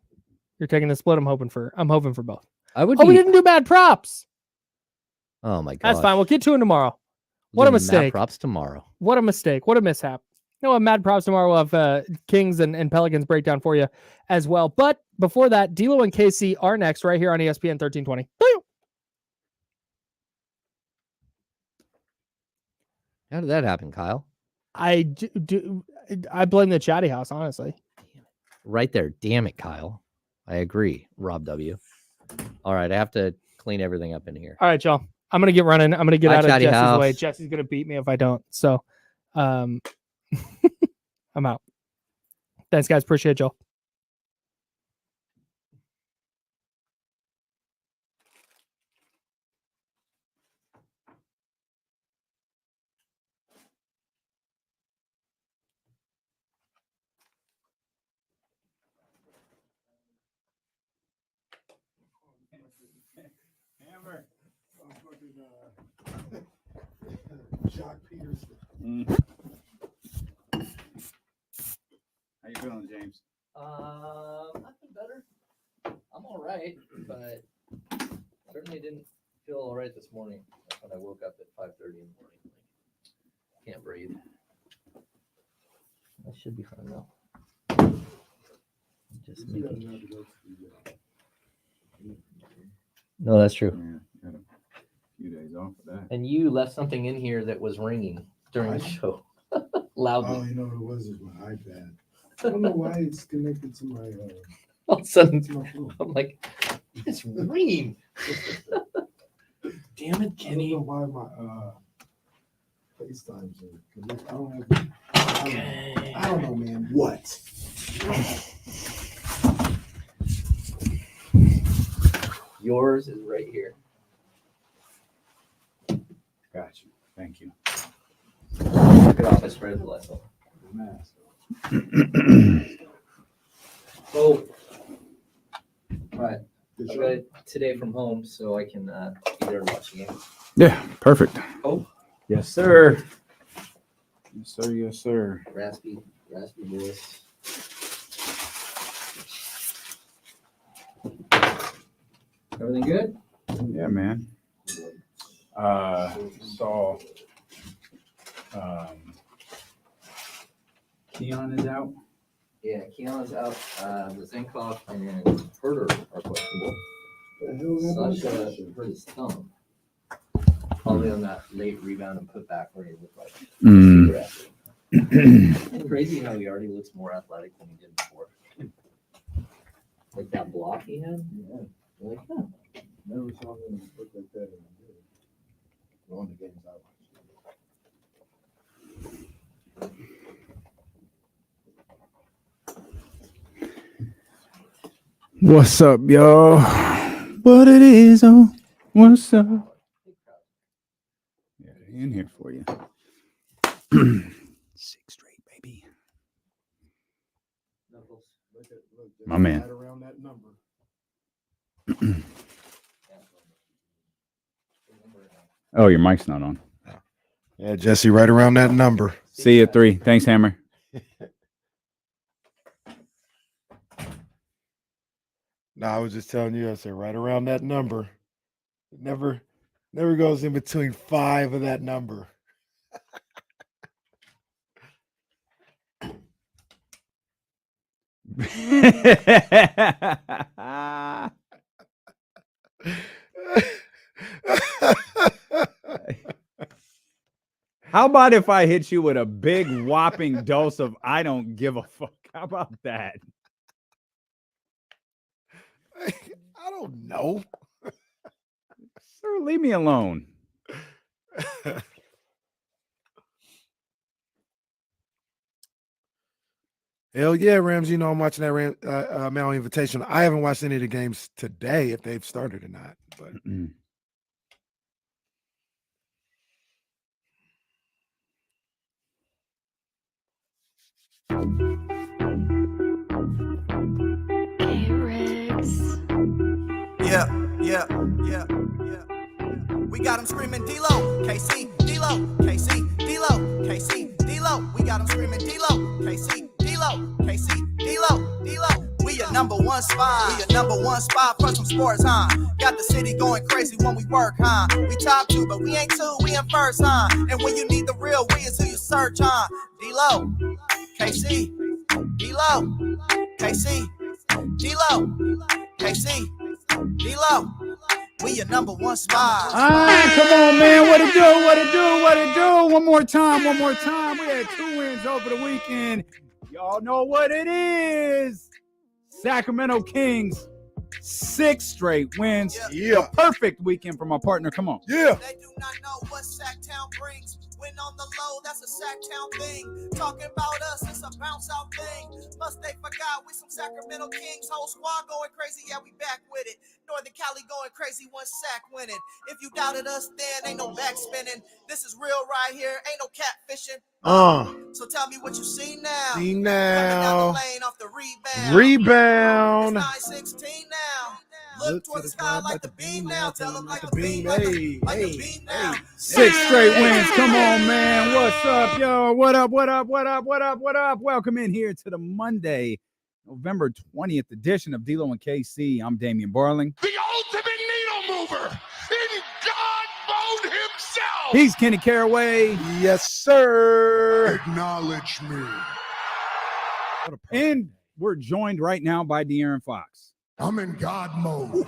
S2: You're taking the split. I'm hoping for both.
S1: We
S2: didn't do bad props.
S1: Oh my God.
S2: That's fine. We'll get to it tomorrow. What a mistake.
S1: Mad props tomorrow.
S2: What a mistake. What a mishap. Mad props tomorrow. We'll have Kings and Pelicans breakdown for you as well. But before that, D'Lo and KC are next right here on ESPN 1320.
S1: How did that happen, Kyle?
S2: I blame the chatty house, honestly.
S1: Right there. Damn it, Kyle. I agree, Rob W. All right, I have to clean everything up in here.
S2: All right, y'all. I'm going to get running. I'm going to get out of Jesse's
S1: house.
S2: way. Jesse's going to beat me if I don't. So I'm out. Thanks, guys. Appreciate y'all.
S3: Jock Peterson. How you feeling, James?
S1: Nothing better. I'm all right, but certainly didn't feel all right this morning when I woke up at 5:30 in the morning. Can't breathe. I should be fine now. Just making... No, that's true.
S3: Yeah, got a few days off of that.
S1: And you left something in here that was ringing during the show loudly.
S3: Oh, you know what it was? It was my iPad. I don't know why it's connected to my.
S1: All of a sudden, I'm like, it's ringing.
S3: Damn it, Kenny! I don't know why FaceTimes are connected. I don't know, man. What?
S1: Yours is right here.
S4: Got you. Thank you.
S1: Good office spread the lesson. So, right. I got it today from home, so I can be there to watch the game.
S4: Yeah, perfect.
S1: Oh,
S4: Yes, sir. Yes, sir. Yes, sir.
S1: raspy voice. Everything good?
S4: Yeah, man. Saw Keon is out.
S1: Yeah, Keon's out. Zinkov and Herder are questionable. Sasha hurt his thumb. Probably on that late rebound and put back where he looked like super athletic. Crazy how he already looks more athletic than he did before. Like that block he had? Yeah. You're like, huh.
S3: Never saw him look like that in the games I watched.
S4: What's up, y'all? What it is? Oh, what's up? Yeah, in here for you. 6 straight, baby. My man.
S3: Right around that number.
S4: Oh, your mic's not on.
S3: Yeah, Jesse, right around that number.
S4: See you at 3. Thanks, Hammer.
S3: No, I was just telling you, I said right around that number. It never goes in between 5 of that number.
S4: How about if I hit you with a big whopping dose of I don't give a fuck? How about that?
S3: I don't know.
S4: Sir, leave me alone.
S3: Hell yeah, Rams. You know, I'm watching that Mal Invitation. I haven't watched any of the games today, if they've started or not. But
S5: Yeah. We got them screaming D-Lo, KC, D-Lo, KC, D-Lo, KC, D-Lo. We got them screaming D-Lo, KC, D-Lo, KC, D-Lo, D-Lo. We your number one spot. We your number one spot for some sports, huh? Got the city going crazy when we work, huh? We top 2, but we ain't 2, we in first, huh? And when you need the real, we is who you search, huh? D-Lo, KC, D-Lo, KC, D-Lo, KC, D-Lo. We your number one spot.
S4: All right, come on, man. What it do? One more time. We had 2 wins over the weekend. Y'all know what it is. Sacramento Kings, 6 straight wins.
S3: Yeah.
S4: A perfect weekend for my partner. Come on.
S3: yeah.
S5: They do not know what Sacktown brings. When on the low, that's a Sacktown thing. Talking about us, it's a bounce out thing. Plus they forgot we some Sacramento Kings. Whole squad going crazy, yeah, we back with it. Northern Cali going crazy, 1 sack winning. If you doubted us then, ain't no back spinning. This is real right here, ain't no catfishing. So tell me what you see now.
S3: See
S5: Coming down
S3: now.
S5: the lane off the rebound.
S3: Rebound.
S5: It's 9-16 now. Look toward the sky like the beam now. Tell them like the beam,
S3: Hey,
S5: like the
S3: hey,
S5: beam now.
S4: 6 straight wins. Come on, man. What's up, yo? What up? Welcome in here to the Monday, November 20th edition of D-Lo and KC. I'm Damian Barling.
S6: The ultimate needle mover in God mode himself.
S4: He's Kenny Caraway.
S3: Yes, sir.
S6: Acknowledge me.
S4: And we're joined right now by De'Aaron Fox.
S6: I'm in God mode.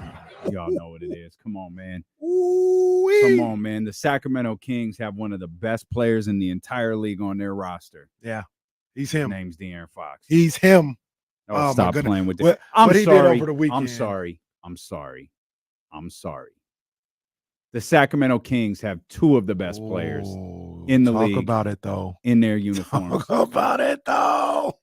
S4: Y'all know what it is. Come on, man.
S3: Ooh-wee.
S4: Come on, man. The Sacramento Kings have one of the best players in the entire league on their roster.
S3: Yeah, he's
S4: His
S3: him.
S4: name's De'Aaron Fox.
S3: He's him.
S4: Oh,
S3: my
S4: stop
S3: goodness.
S4: playing with this.
S3: What
S4: I'm
S3: he did
S4: sorry.
S3: over the weekend.
S4: I'm sorry. the Sacramento Kings have two of the best players in the league.
S3: Talk about it, though.
S4: In their uniforms.
S3: Talk about it, though.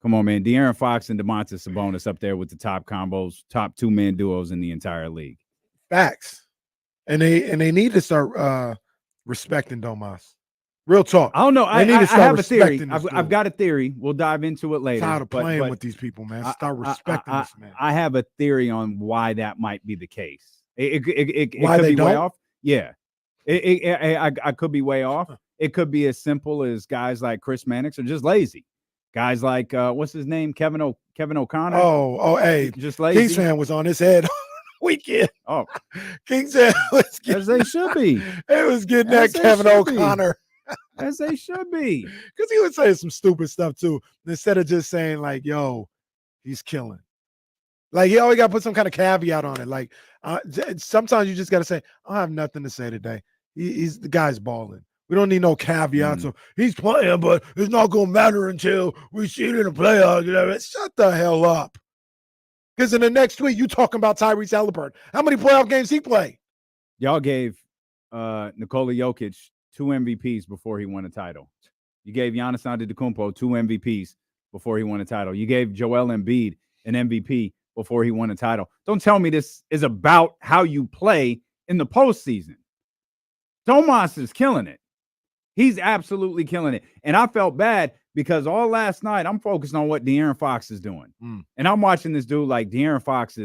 S4: Come on, man. De'Aaron Fox and Domantas Sabonis up there with the top combos, top two-man duos in the entire league.
S3: Facts. And they need to start respecting Domas. Real talk.
S4: I don't know. I have a theory.
S3: I've
S4: I've got a theory. We'll dive into it later.
S3: Tired of playing with these people, man. Start respecting this man.
S4: I have a theory on why that might be the case. It
S3: Why
S4: could
S3: they
S4: be
S3: don't?
S4: way off. Yeah. I could be way off. It could be as simple as guys like Chris Mannix are just lazy. Guys like what's his name? Kevin O'Connor.
S3: Hey,
S4: just lazy.
S3: Kings fan was on his head weekend.
S4: Oh,
S3: Kings fan was
S4: as they should be.
S3: It was getting
S4: As
S3: that
S4: they
S3: Kevin
S4: should be.
S3: O'Connor.
S4: As they should be.
S3: Because he would say some stupid stuff too. Instead of just saying, like, yo, he's killing. Like, you always got to put some kind of caveat on it. Like, sometimes you just got to say, I have nothing to say today. He's the guy's balling. We don't need no caveats. So he's playing, but it's not going to matter until we see it in the playoffs. You know? Shut the hell up. Because in the next week, you talking about Tyrese Halliburton. How many playoff games he played?
S4: Y'all gave Nikola Jokic 2 MVPs before he won a title. You gave Giannis Antetokounmpo 2 MVPs before he won a title. You gave Joel Embiid an MVP before he won a title. Don't tell me this is about how you play in the postseason. Domas is killing it. He's absolutely killing it. And I felt bad because all last night I'm focused on what De'Aaron Fox is doing. And I'm watching this dude like De'Aaron Fox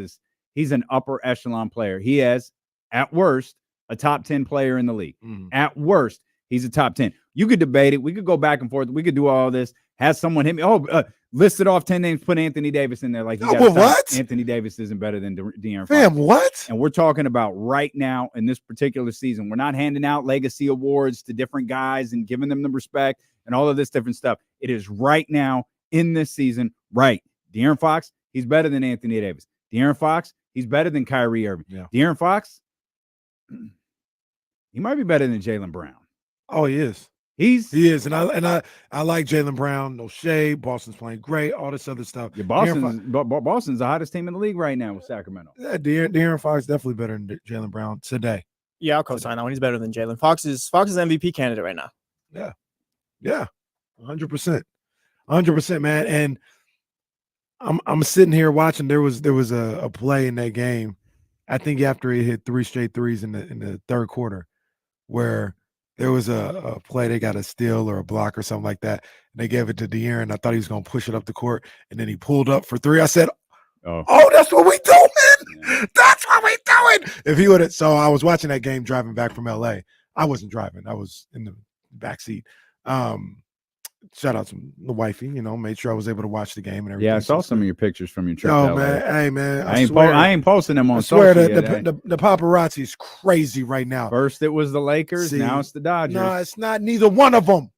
S4: he's an upper echelon player. He has, at worst, a top 10 player in the league. At worst, he's a top 10. You could debate it. We could go back and forth. We could do all this. Has someone hit me? Listed off 10 names, put Anthony Davis in there. Like,
S3: what?
S4: Anthony Davis isn't better than De'Aaron Fox.
S3: Fam, what?
S4: And we're talking about right now in this particular season. We're not handing out legacy awards to different guys and giving them the respect and all of this different stuff. It is right now in this season, right? De'Aaron Fox, he's better than Anthony Davis. De'Aaron Fox, he's better than Kyrie Irving.
S3: Yeah.
S4: De'Aaron Fox, he might be better than Jaylen Brown.
S3: Oh, he is. He is, and I like Jaylen Brown. No shade. Boston's playing great. All this other stuff.
S4: Yeah, Boston's the hottest team in the league right now with Sacramento.
S3: Yeah, De'Aaron Fox definitely better than Jaylen Brown today.
S7: Yeah, I'll co-sign that one. He's better than Jaylen. Fox is MVP candidate right now.
S3: Yeah, 100%, man. And I'm sitting here watching. There was a play in that game. I think after he hit 3 straight threes in the third quarter, where there was a play, they got a steal or a block or something like that, and they gave it to De'Aaron. I thought he was going to push it up the court, and then he pulled up for 3. I said, oh, that's what we doing. Yeah. That's what we doing. If he would have, so I was watching that game driving back from LA. I wasn't driving. I was in the back seat. Shout out to the wifey, made sure I was able to watch the game and everything.
S4: Yeah, I saw some of your pictures from your trip.
S3: Oh, man. Hey, man.
S4: I ain't posting them on
S3: social
S4: yet.
S3: The paparazzi is crazy right now.
S4: First it was the Lakers, now it's the Dodgers.
S3: No, it's not neither one of them.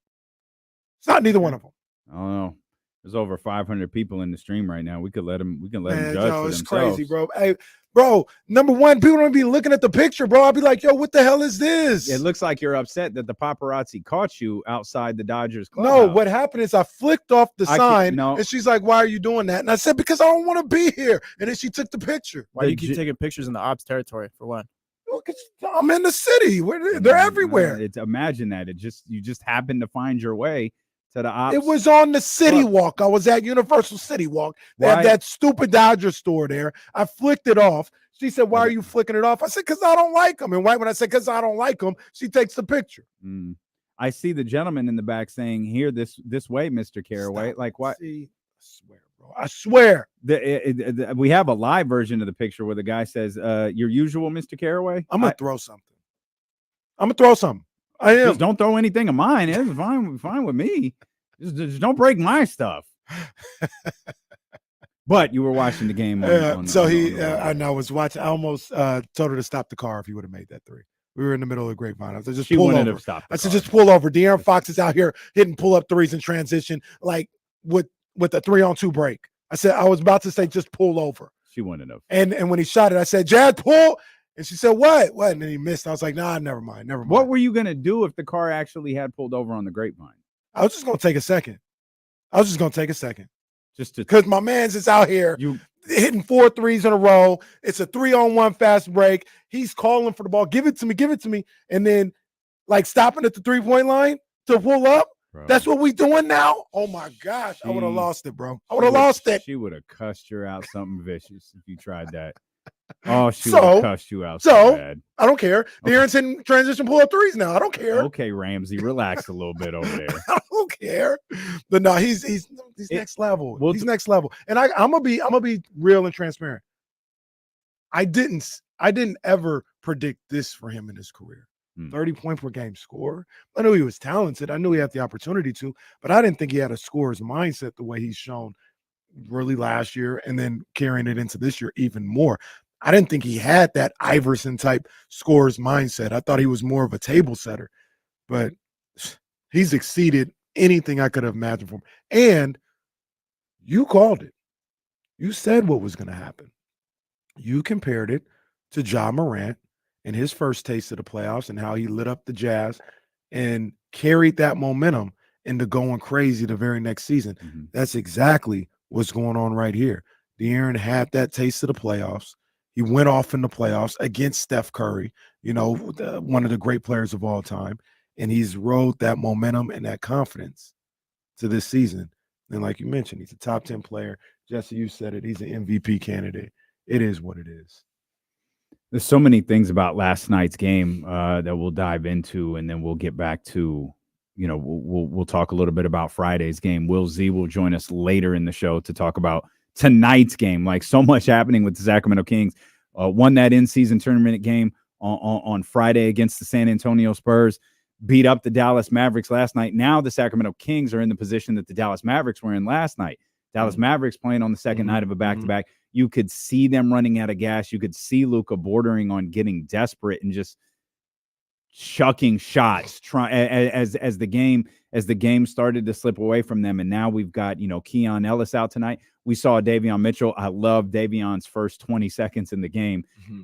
S3: It's not neither one of them.
S4: I don't know. There's over 500 people in the stream right now. We can let them judge for
S3: it's
S4: themselves.
S3: Crazy, bro. Hey, bro, number one, people don't be looking at the picture, bro. I'll be like, yo, what the hell is this?
S4: It looks like you're upset that the paparazzi caught you outside the Dodgers clubhouse.
S3: No, what happened is I flicked off the sign, and she's like, why are you doing that? And I said, because I don't want to be here. And then she took the picture.
S7: Why do you keep taking pictures in the ops territory, for one?
S3: I'm in the city. They're everywhere.
S4: Imagine that. You just happened to find your way to the ops.
S3: It was on the City Walk. I was at Universal City Walk. They have that stupid Dodger store there. I flicked it off. She said, why are you flicking it off? I said, because I don't like them. And right when I said, because I don't like them, she takes the picture.
S4: I see the gentleman in the back saying, here, this way, Mr. Caraway.
S3: Stop.
S4: Like, what?
S3: See, I swear, bro. I swear.
S4: We have a live version of the picture where the guy says, your usual Mr. Caraway.
S3: I'm going to throw something. I am.
S4: Just don't throw anything of mine. It's fine with me. Just don't break my stuff. But you were watching the game. I was watching. I almost told her to stop the car if he would have made that 3. We were in the middle of the grapevine. I said, just pull over. Just pull over. De'Aaron Fox is out here hitting pull-up threes in transition, like with a 3-on-2 break. I said, I was about to say, just pull over. She wouldn't have.
S3: And when he shot it, I said, Jad, pull. And she said, what? And then he missed. I was like, nah, never mind.
S4: What were you going to do if the car actually had pulled over on the grapevine?
S3: I was just going to take a second. Just
S4: to,
S3: because my man's is out here. hitting 4 threes in a row. It's a 3-on-1 fast break. He's calling for the ball. Give it to me. And then like stopping at the 3-point line to pull up.
S4: Bro.
S3: That's what we doing now? Oh my gosh. I would have lost it, bro. I would have lost it.
S4: She would have cussed you out something vicious if you tried that. Oh, she would have cussed you out so bad.
S3: I don't care. De'Aaron's in transition pull-up threes now. I don't care.
S4: Okay, Ramsey, relax a little bit over there.
S3: I don't care. But no, he's next level. He's next level. And I'm gonna be real and transparent. I didn't ever predict this for him in his career. 30 point per game score. I knew he was talented. I knew he had the opportunity to, but I didn't think he had a scorer's mindset the way he's shown really last year and then carrying it into this year even more. I didn't think he had that Iverson type scorer's mindset. I thought he was more of a table setter, but he's exceeded anything I could have imagined from him. And you called it. You said what was going to happen. You compared it to Ja Morant and his first taste of the playoffs and how he lit up the Jazz and carried that momentum into going crazy the very next season. Mm-hmm. That's exactly what's going on right here. De'Aaron had that taste of the playoffs. He went off in the playoffs against Steph Curry, one of the great players of all time, and he's rode that momentum and that confidence to this season. And like you mentioned, he's a top 10 player. Jesse, you said it. He's an MVP candidate. It is what it is.
S4: There's so many things about last night's game that we'll dive into, and then we'll get back to, we'll talk a little bit about Friday's game. Will Z will join us later in the show to talk about tonight's game. Like, so much happening with the Sacramento Kings. Won that in-season tournament game on Friday against the San Antonio Spurs. Beat up the Dallas Mavericks last night. Now the Sacramento Kings are in the position that the Dallas Mavericks were in last night. Dallas Mavericks playing on the second night of a back-to-back. You could see them running out of gas. You could see Luka bordering on getting desperate and just chucking shots as the game started to slip away from them. And now we've got, Keon Ellis out tonight. We saw Davion Mitchell. I love Davion's first 20 seconds in the game. Mm-hmm.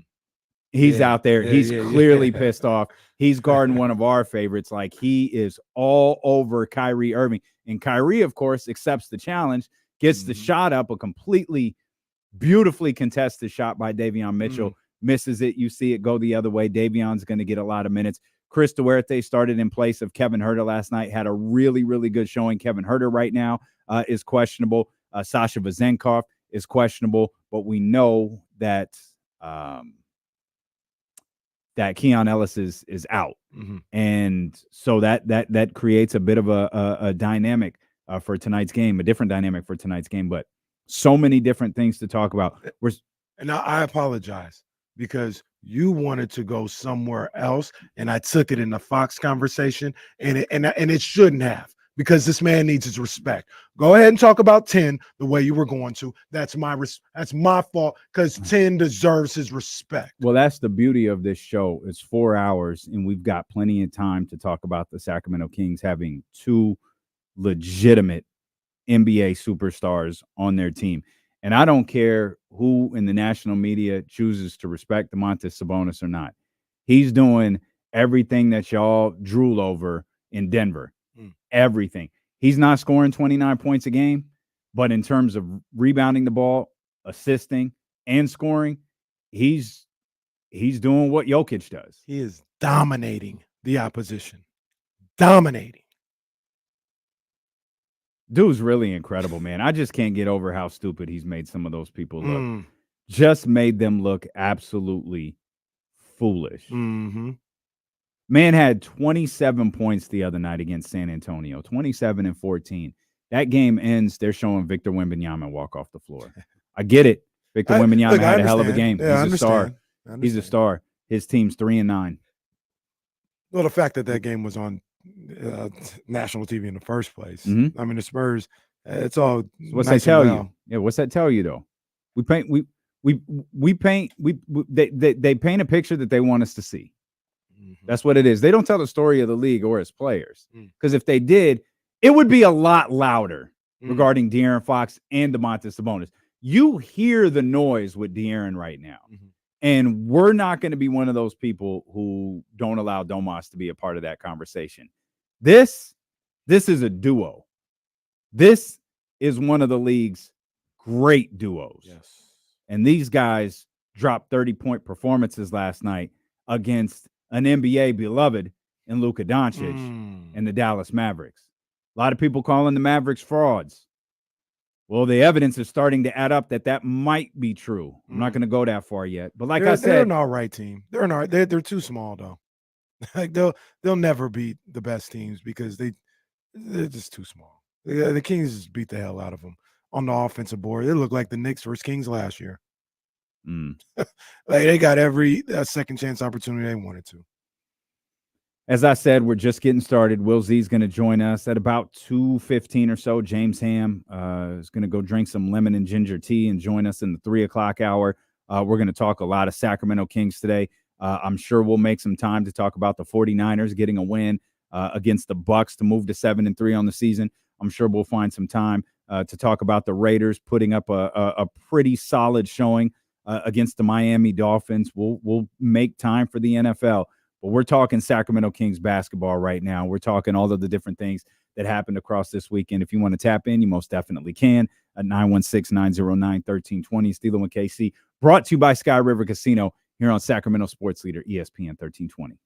S4: He's out there. He's clearly pissed off. He's guarding one of our favorites. Like, he is all over Kyrie Irving. And Kyrie, of course, accepts the challenge, gets the shot up, a completely beautifully contested shot by Davion Mitchell. Misses it. You see it go the other way. Davion's going to get a lot of minutes. Chris Duarte started in place of Kevin Huerter last night. Had a really, really good showing. Kevin Huerter right now is questionable. Sasha Vezenkov is questionable. But we know that that Keon Ellis is out. Mm-hmm. And so that creates a bit of a dynamic for tonight's game, a different dynamic for tonight's game. But so many different things to talk about.
S3: And I apologize because you wanted to go somewhere else, and I took it in the Fox conversation, and it shouldn't have, because this man needs his respect. Go ahead and talk about 10 the way you were going to. That's my fault, because 10 deserves his respect.
S4: Well, that's the beauty of this show. It's 4 hours, and we've got plenty of time to talk about the Sacramento Kings having two legitimate NBA superstars on their team. And I don't care who in the national media chooses to respect Domantas Sabonis or not. He's doing everything that y'all drool over in Denver. Everything. He's not scoring 29 points a game, but in terms of rebounding the ball, assisting, and scoring, he's doing what Jokic does.
S3: He is dominating the opposition. Dominating.
S4: Dude's really incredible, man. I just can't get over how stupid he's made some of those people look. Just made them look absolutely foolish.
S3: Mm-hmm.
S4: Man had 27 points the other night against San Antonio, 27 and 14. That game ends, they're showing Victor Wembanyama walk off the floor. I get it. Victor Wembanyama had a hell of a game.
S3: Yeah,
S4: he's a star. He's a star. His team's 3-9.
S3: Well, the fact that game was on national TV in the first place.
S4: Mm-hmm.
S3: I mean, the Spurs, it's all.
S4: What's that tell you? Yeah, what's that tell you though? They paint a picture that they want us to see. Mm-hmm. That's what it is. They don't tell the story of the league or its players, because if they did, it would be a lot louder regarding De'Aaron Fox and Domantas Sabonis. You hear the noise with De'Aaron right now. Mm-hmm. And we're not going to be one of those people who don't allow Domas to be a part of that conversation. This is a duo. This is one of the league's great duos.
S3: Yes.
S4: And these guys dropped 30-point performances last night against an NBA beloved in Luka Doncic and the Dallas Mavericks. A lot of people calling the Mavericks frauds. Well, the evidence is starting to add up that might be true. I'm not going to go that far yet. But like I said,
S3: they're an all right team. They're too small, though. Like they'll never beat the best teams because they're just too small. The Kings just beat the hell out of them on the offensive board. They look like the Knicks versus Kings last year. Like they got every second chance opportunity they wanted to.
S4: As I said, we're just getting started. Will Z's going to join us at about 2:15 or so. James Ham is going to go drink some lemon and ginger tea and join us in the 3 o'clock hour. We're going to talk a lot of Sacramento Kings today. I'm sure we'll make some time to talk about the 49ers getting a win against the Bucs to move to 7-3 on the season. I'm sure we'll find some time to talk about the Raiders putting up a pretty solid showing against the Miami Dolphins. We'll make time for the NFL. But we're talking Sacramento Kings basketball right now. We're talking all of the different things that happened across this weekend. If you want to tap in, you most definitely can at 916-909-1320. Steelo and KC, brought to you by Sky River Casino here on Sacramento Sports Leader, ESPN 1320.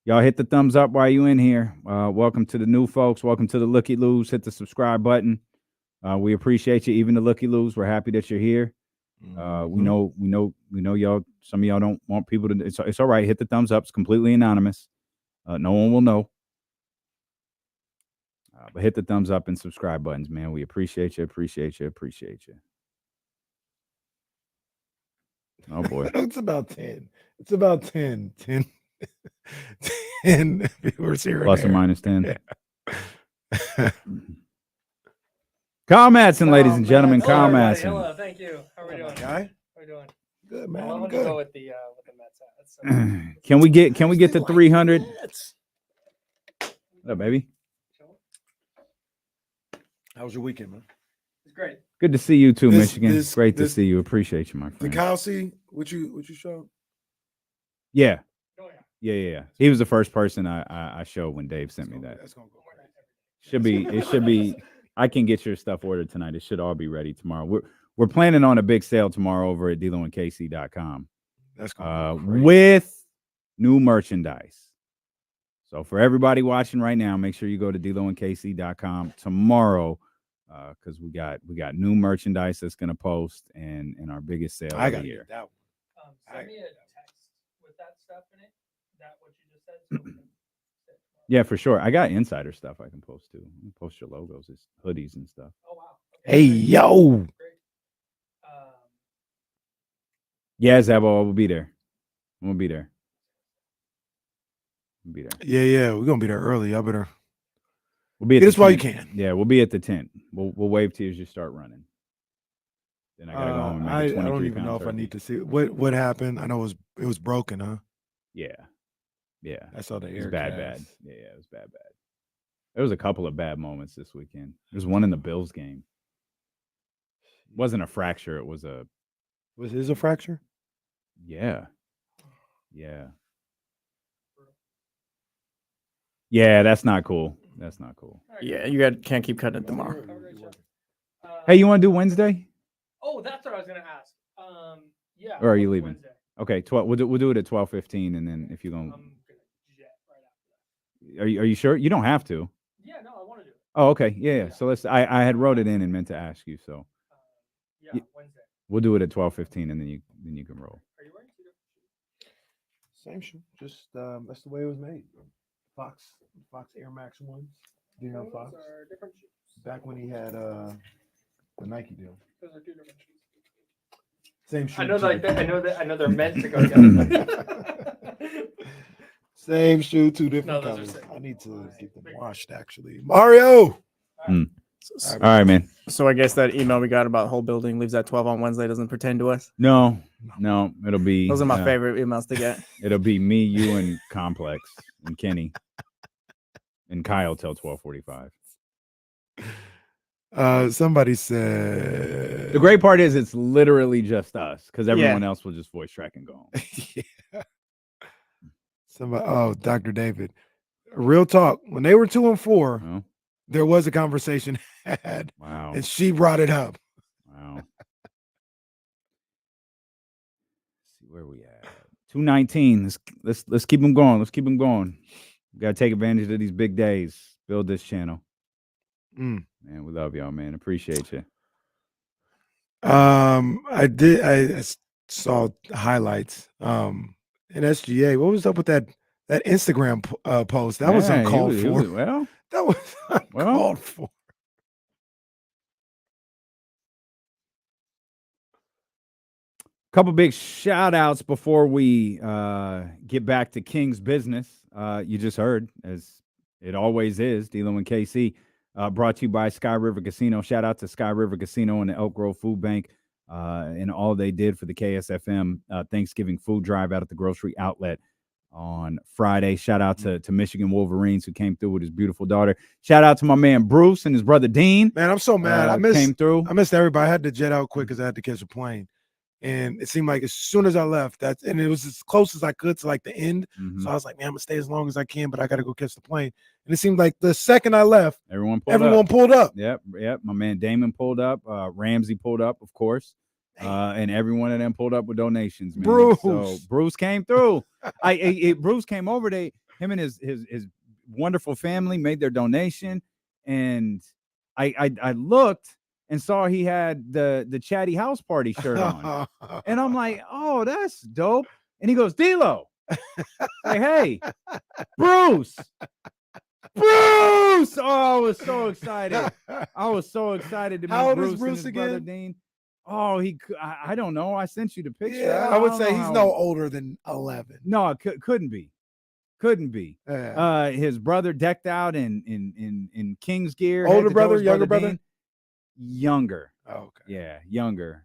S4: Y'all hit the thumbs up while you in here. Welcome to the new folks. Welcome to the Looky Loos. Hit the subscribe button. We appreciate you. Even the Looky Loos, we're happy that you're here. We know y'all. Some of y'all don't want people to. It's all right. Hit the thumbs up. It's completely anonymous. No one will know. But hit the thumbs up and subscribe buttons, man. We appreciate you. Appreciate you. Oh boy,
S3: it's about 10. It's about 10 viewers here.
S4: Plus or minus 10. Yeah. Kyle Madsen, ladies and gentlemen. Kyle Madsen.
S2: Hello, thank you. How are we doing?
S3: Guy?
S2: How are we doing?
S3: Good, man.
S2: I'm
S3: Good.
S2: go with the Mets hat.
S4: Can we get to 300? What up, baby?
S3: How was your weekend, man?
S2: It's great.
S4: Good to see you too, Michigan. Great to see you. Appreciate you, my friend.
S3: Did Kyle see what you showed?
S4: Yeah.
S2: Oh,
S4: Yeah. He was the first person I showed when Dave sent me that.
S3: That's gonna go.
S4: It should be. I can get your stuff ordered tonight. It should all be ready tomorrow. We're planning on a big sale tomorrow over at DeloandKC.com.
S3: That's
S4: with new merchandise. So for everybody watching right now, make sure you go to DeloandKC.com tomorrow because we got new merchandise that's going to post and our biggest sale of the year.
S2: Send me a text with that stuff in it. That what you just said.
S4: Yeah, for sure. I got insider stuff I can post too. Post your logos, it's hoodies and stuff.
S2: Oh wow.
S3: Hey yo.
S2: Great.
S4: Yeah, Zabo, we'll be there. We'll be there.
S3: Yeah. We're gonna be there early. I better.
S4: We'll be at
S3: Get us while you
S4: tent.
S3: can.
S4: Yeah, we'll be at the tent. We'll wave to you as you start running. Then I gotta go home and make a 23
S3: I don't even know if I need to see what happened. I know it was broken, huh?
S4: Yeah.
S3: I saw the air.
S4: It was bad. Yeah, it was bad. There was a couple of bad moments this weekend. There's one in the Bills game. It wasn't a fracture. It was a.
S3: Was his a fracture?
S4: Yeah. Yeah, that's not cool.
S7: Yeah, can't keep cutting it tomorrow.
S4: Hey, you want to do Wednesday?
S2: Oh, that's what I was gonna ask. Yeah.
S4: Or are you leaving?
S2: Wednesday.
S4: Okay, we'll do it at 12:15, and then if you're going,
S2: I'm gonna jet right after that.
S4: are you sure? You don't have to.
S2: Yeah, no, I want to do it.
S4: Oh, okay, yeah. So let's. I had wrote it in and meant to ask you, so
S2: Yeah, Wednesday.
S4: we'll do it at 12:15, and then you can roll.
S2: Are you wearing two different shoes?
S3: Same shoe. Just that's the way it was made. Fox Air Max ones.
S2: Those
S3: Fox.
S2: are different shoes.
S3: Back when he had the Nike deal.
S2: Those are two different shoes.
S3: Same shoe.
S2: I know they're meant to go together.
S3: Same shoe, two different
S2: No, those are
S3: colors.
S2: sick.
S3: I need to get them washed actually. Mario.
S4: All right, man.
S7: So I guess that email we got about the whole building leaves at 12 on Wednesday doesn't pertain to us.
S4: No, it'll be.
S7: Those are my favorite emails to get.
S4: It'll be me, you, and Complex, and Kenny, and Kyle till 12:45.
S3: Somebody said
S4: The great part is it's literally just us because everyone else will just voice track and go home.
S3: yeah. Dr. David. Real talk. When they were 2-4,
S4: Oh,
S3: there was a conversation had,
S4: wow.
S3: and she brought it up.
S4: Wow. Let's see where we at. 219. Let's keep them going. Let's keep them going. We gotta take advantage of these big days. Build this channel. Man, we love y'all, man. Appreciate you.
S3: I saw highlights. In SGA, what was up with that Instagram post? That was uncalled for.
S4: Well,
S3: that was uncalled for.
S4: Couple big shout outs before we get back to King's business. You just heard, as it always is, D-Lo and KC, brought to you by Sky River Casino. Shout out to Sky River Casino and the Elk Grove Food Bank and all they did for the KSFM Thanksgiving food drive out at the grocery outlet on Friday. Shout out to Michigan Wolverines, who came through with his beautiful daughter. Shout out to my man Bruce and his brother Dean.
S3: Man, I'm so mad. I
S4: came through.
S3: I missed everybody. I had to jet out quick because I had to catch a plane. And it seemed like as soon as I left, and it was as close as I could to like the end. So I was like, man, I'm gonna stay as long as I can, but I gotta go catch the plane. And it seemed like the second I left, everyone pulled up.
S4: Yep. My man Damon pulled up. Ramsey pulled up, of course. And every one of them pulled up with donations, man.
S3: Bruce.
S4: So Bruce came through. Bruce came over. Him and his wonderful family made their donation. And I looked and saw he had the Chatty House Party shirt on. And I'm like, oh, that's dope. And he goes, D-Lo. Like, hey, Bruce. Oh, I was so excited. I was so excited to meet
S3: How old
S4: Bruce
S3: is Bruce
S4: and his
S3: again?
S4: Brother Dean. Oh, I don't know. I sent you the picture.
S3: Yeah, I would say he's no older than 11.
S4: No, couldn't be.
S3: Yeah.
S4: His brother decked out in King's gear.
S3: Older brother, younger brother?
S4: Dean. Younger.
S3: Oh, okay.
S4: Yeah, younger.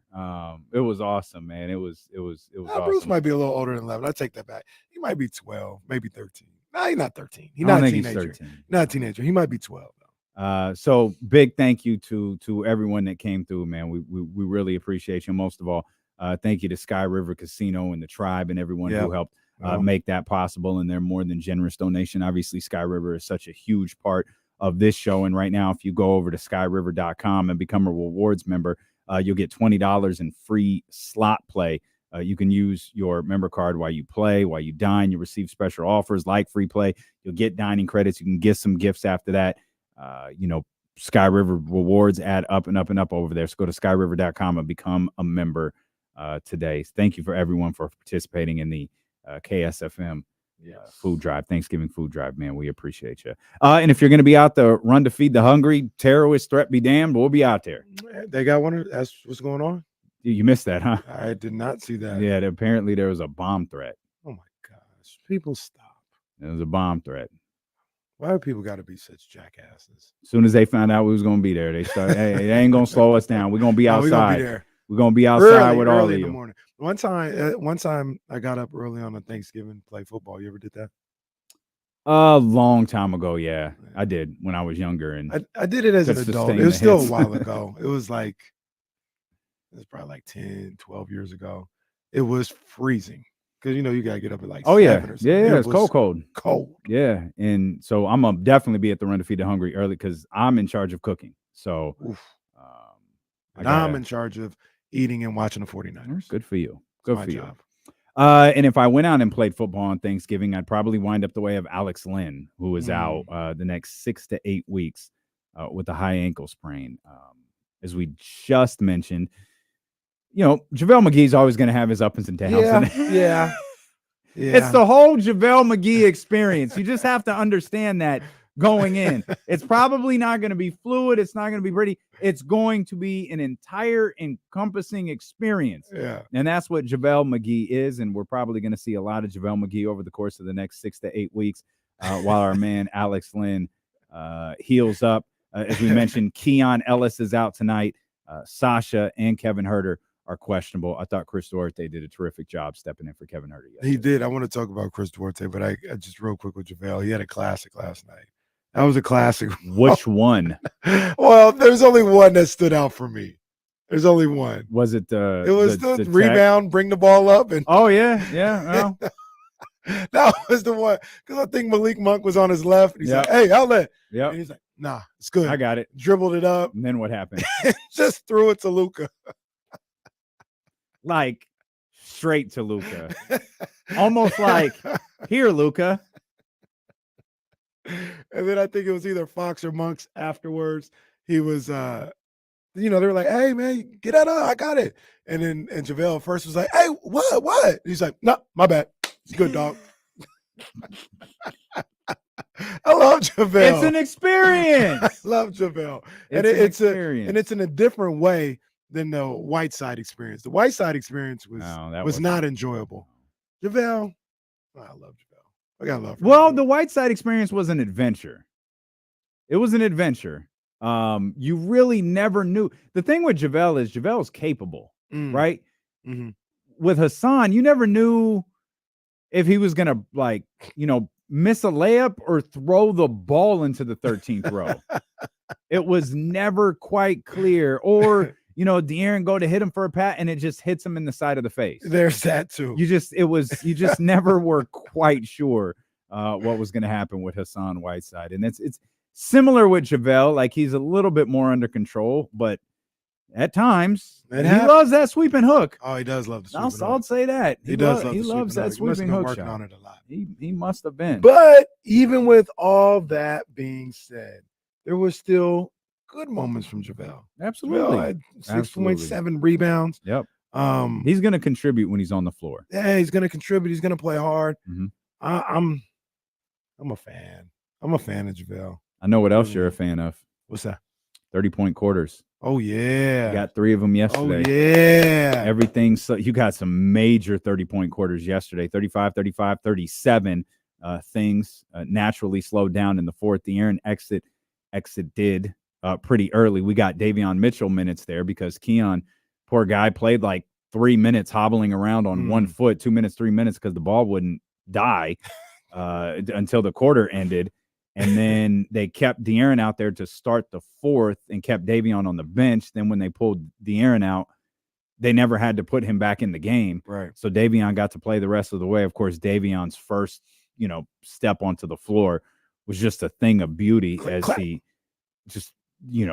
S4: It was awesome, man. It was awesome.
S3: Bruce might be a little older than 11. I take that back. He might be 12, maybe 13. No, he's not 13. He's not a teenager. He's not a teenager. He might be 12 though.
S4: So big thank you to everyone that came through, man. We really appreciate you. Most of all, thank you to Sky River Casino and the tribe and everyone who helped make that possible, and their more than generous donation. Obviously, Sky River is such a huge part of this show. And right now, if you go over to skyriver.com and become a rewards member, you'll get $20 in free slot play. You can use your member card while you play, while you dine. You receive special offers like free play. You'll get dining credits. You can get some gifts after that. Sky River rewards add up and up and up over there. So go to skyriver.com and become a member today. Thank you for everyone for participating in the KSFM food drive, Thanksgiving food drive, man. We appreciate you. And if you're going to be out there, run to feed the hungry, terrorist threat be damned, we'll be out there.
S3: They got one. That's what's going on.
S4: You missed that, huh?
S3: I did not see that.
S4: Yeah, apparently there was a bomb threat.
S3: Oh my gosh. People stop.
S4: There was a bomb threat.
S3: Why do people got to be such jackasses?
S4: As soon as they found out we was going to be there, they started, hey, they ain't going to slow us down. We're going to be outside.
S3: We're going to be there.
S4: We're going to be outside with all of
S3: in
S4: you.
S3: The morning. One time I got up early on a Thanksgiving, play football. You ever did that?
S4: A long time ago, yeah. I did when I was younger. And
S3: I did it as an adult. It was still a while ago. It was probably like 10, 12 years ago. It was freezing. Because, you got to get up at like 7 or something.
S4: Yeah, it's cold.
S3: Cold.
S4: Yeah, and so I'm going to definitely be at the Run to Feed the Hungry early because I'm in charge of cooking. So
S3: I'm in charge of eating and watching the 49ers.
S4: Good for you. Good for you.
S3: Job.
S4: And if I went out and played football on Thanksgiving, I'd probably wind up the way of Alex Lynn, who is out the next 6 to 8 weeks with a high ankle sprain. As we just mentioned, JaVale McGee's always going to have his ups and downs.
S3: Yeah.
S4: It's the whole JaVale McGee experience. You just have to understand that going in. It's probably not going to be fluid. It's not going to be pretty. It's going to be an entire encompassing experience.
S3: Yeah.
S4: And that's what JaVale McGee is. And we're probably going to see a lot of JaVale McGee over the course of the next 6 to 8 weeks while our man Alex Lynn heals up. As we mentioned, Keon Ellis is out tonight. Sasha and Kevin Huerter are questionable. I thought Chris Duarte did a terrific job stepping in for Kevin Huerter yesterday.
S3: He did. I want to talk about Chris Duarte, but I just real quick with JaVale. He had a classic last night. That was a classic.
S4: Which one?
S3: Well, there's only one that stood out for me. There's only one.
S4: Was it the?
S3: It was the rebound, bring the ball up, and
S4: oh yeah. Well.
S3: That was the one because I think Malik Monk was on his left. And he's like, "Hey, outlet."
S4: Yeah.
S3: And he's like, Nah, it's good.
S4: I got it.
S3: Dribbled it up.
S4: And then what happened?
S3: Just threw it to Luka.
S4: Like straight to Luka. Almost like, here, Luka.
S3: And then I think it was either Fox or Monks afterwards. He was, they were like, hey, man, get out of I got it. And then JaVale first was like, hey, what? He's like, no, my bad. It's good, dog. I love JaVale.
S4: It's an experience.
S3: I love JaVale.
S4: It's
S3: It's in a different way than the Whiteside experience. The Whiteside experience was not enjoyable. JaVale, I love JaVale. I got love for
S4: Well,
S3: JaVale.
S4: the Whiteside experience was an adventure. It was an adventure. You really never knew. The thing with JaVale is JaVale's capable, right?
S3: Mm-hmm.
S4: With Hassan, you never knew if he was going to miss a layup or throw the ball into the 13th row. It was never quite clear. Or, De'Aaron go to hit him for a pat and it just hits him in the side of the face.
S3: There's that too.
S4: You just never were quite sure what was going to happen with Hassan Whiteside. And it's similar with JaVale. Like, he's a little bit more under control, but at times he loves that sweeping hook.
S3: Oh, he does love the sweeping hook.
S4: I'll say that.
S3: He
S4: loves that sweeping hook
S3: working
S4: shot.
S3: on it a lot.
S4: He must have been.
S3: But even with all that being said, there was still good moments from JaVale.
S4: Absolutely.
S3: JaVale had 6.7 rebounds.
S4: Yep. He's going to contribute when he's on the floor.
S3: Yeah, he's going to contribute. He's going to play hard.
S4: Mm-hmm.
S3: I'm a fan. I'm a fan of JaVale.
S4: I know what else you're a fan of.
S3: What's that?
S4: 30-point quarters.
S3: Oh, yeah.
S4: You got 3 of them yesterday.
S3: Oh, yeah.
S4: Everything. So you got some major 30-point quarters yesterday. 35, 35, 37. Things naturally slowed down in the fourth. The Aaron exited pretty early. We got Davion Mitchell minutes there because Keon, poor guy, played like 3 minutes hobbling around on 1 foot, 2 minutes, 3 minutes because the ball wouldn't die until the quarter ended. And then they kept De'Aaron out there to start the fourth and kept Davion on the bench. Then when they pulled De'Aaron out, they never had to put him back in the game.
S3: Right.
S4: So Davion got to play the rest of the way. Of course, Davion's first, step onto the floor was just a thing of beauty as he just,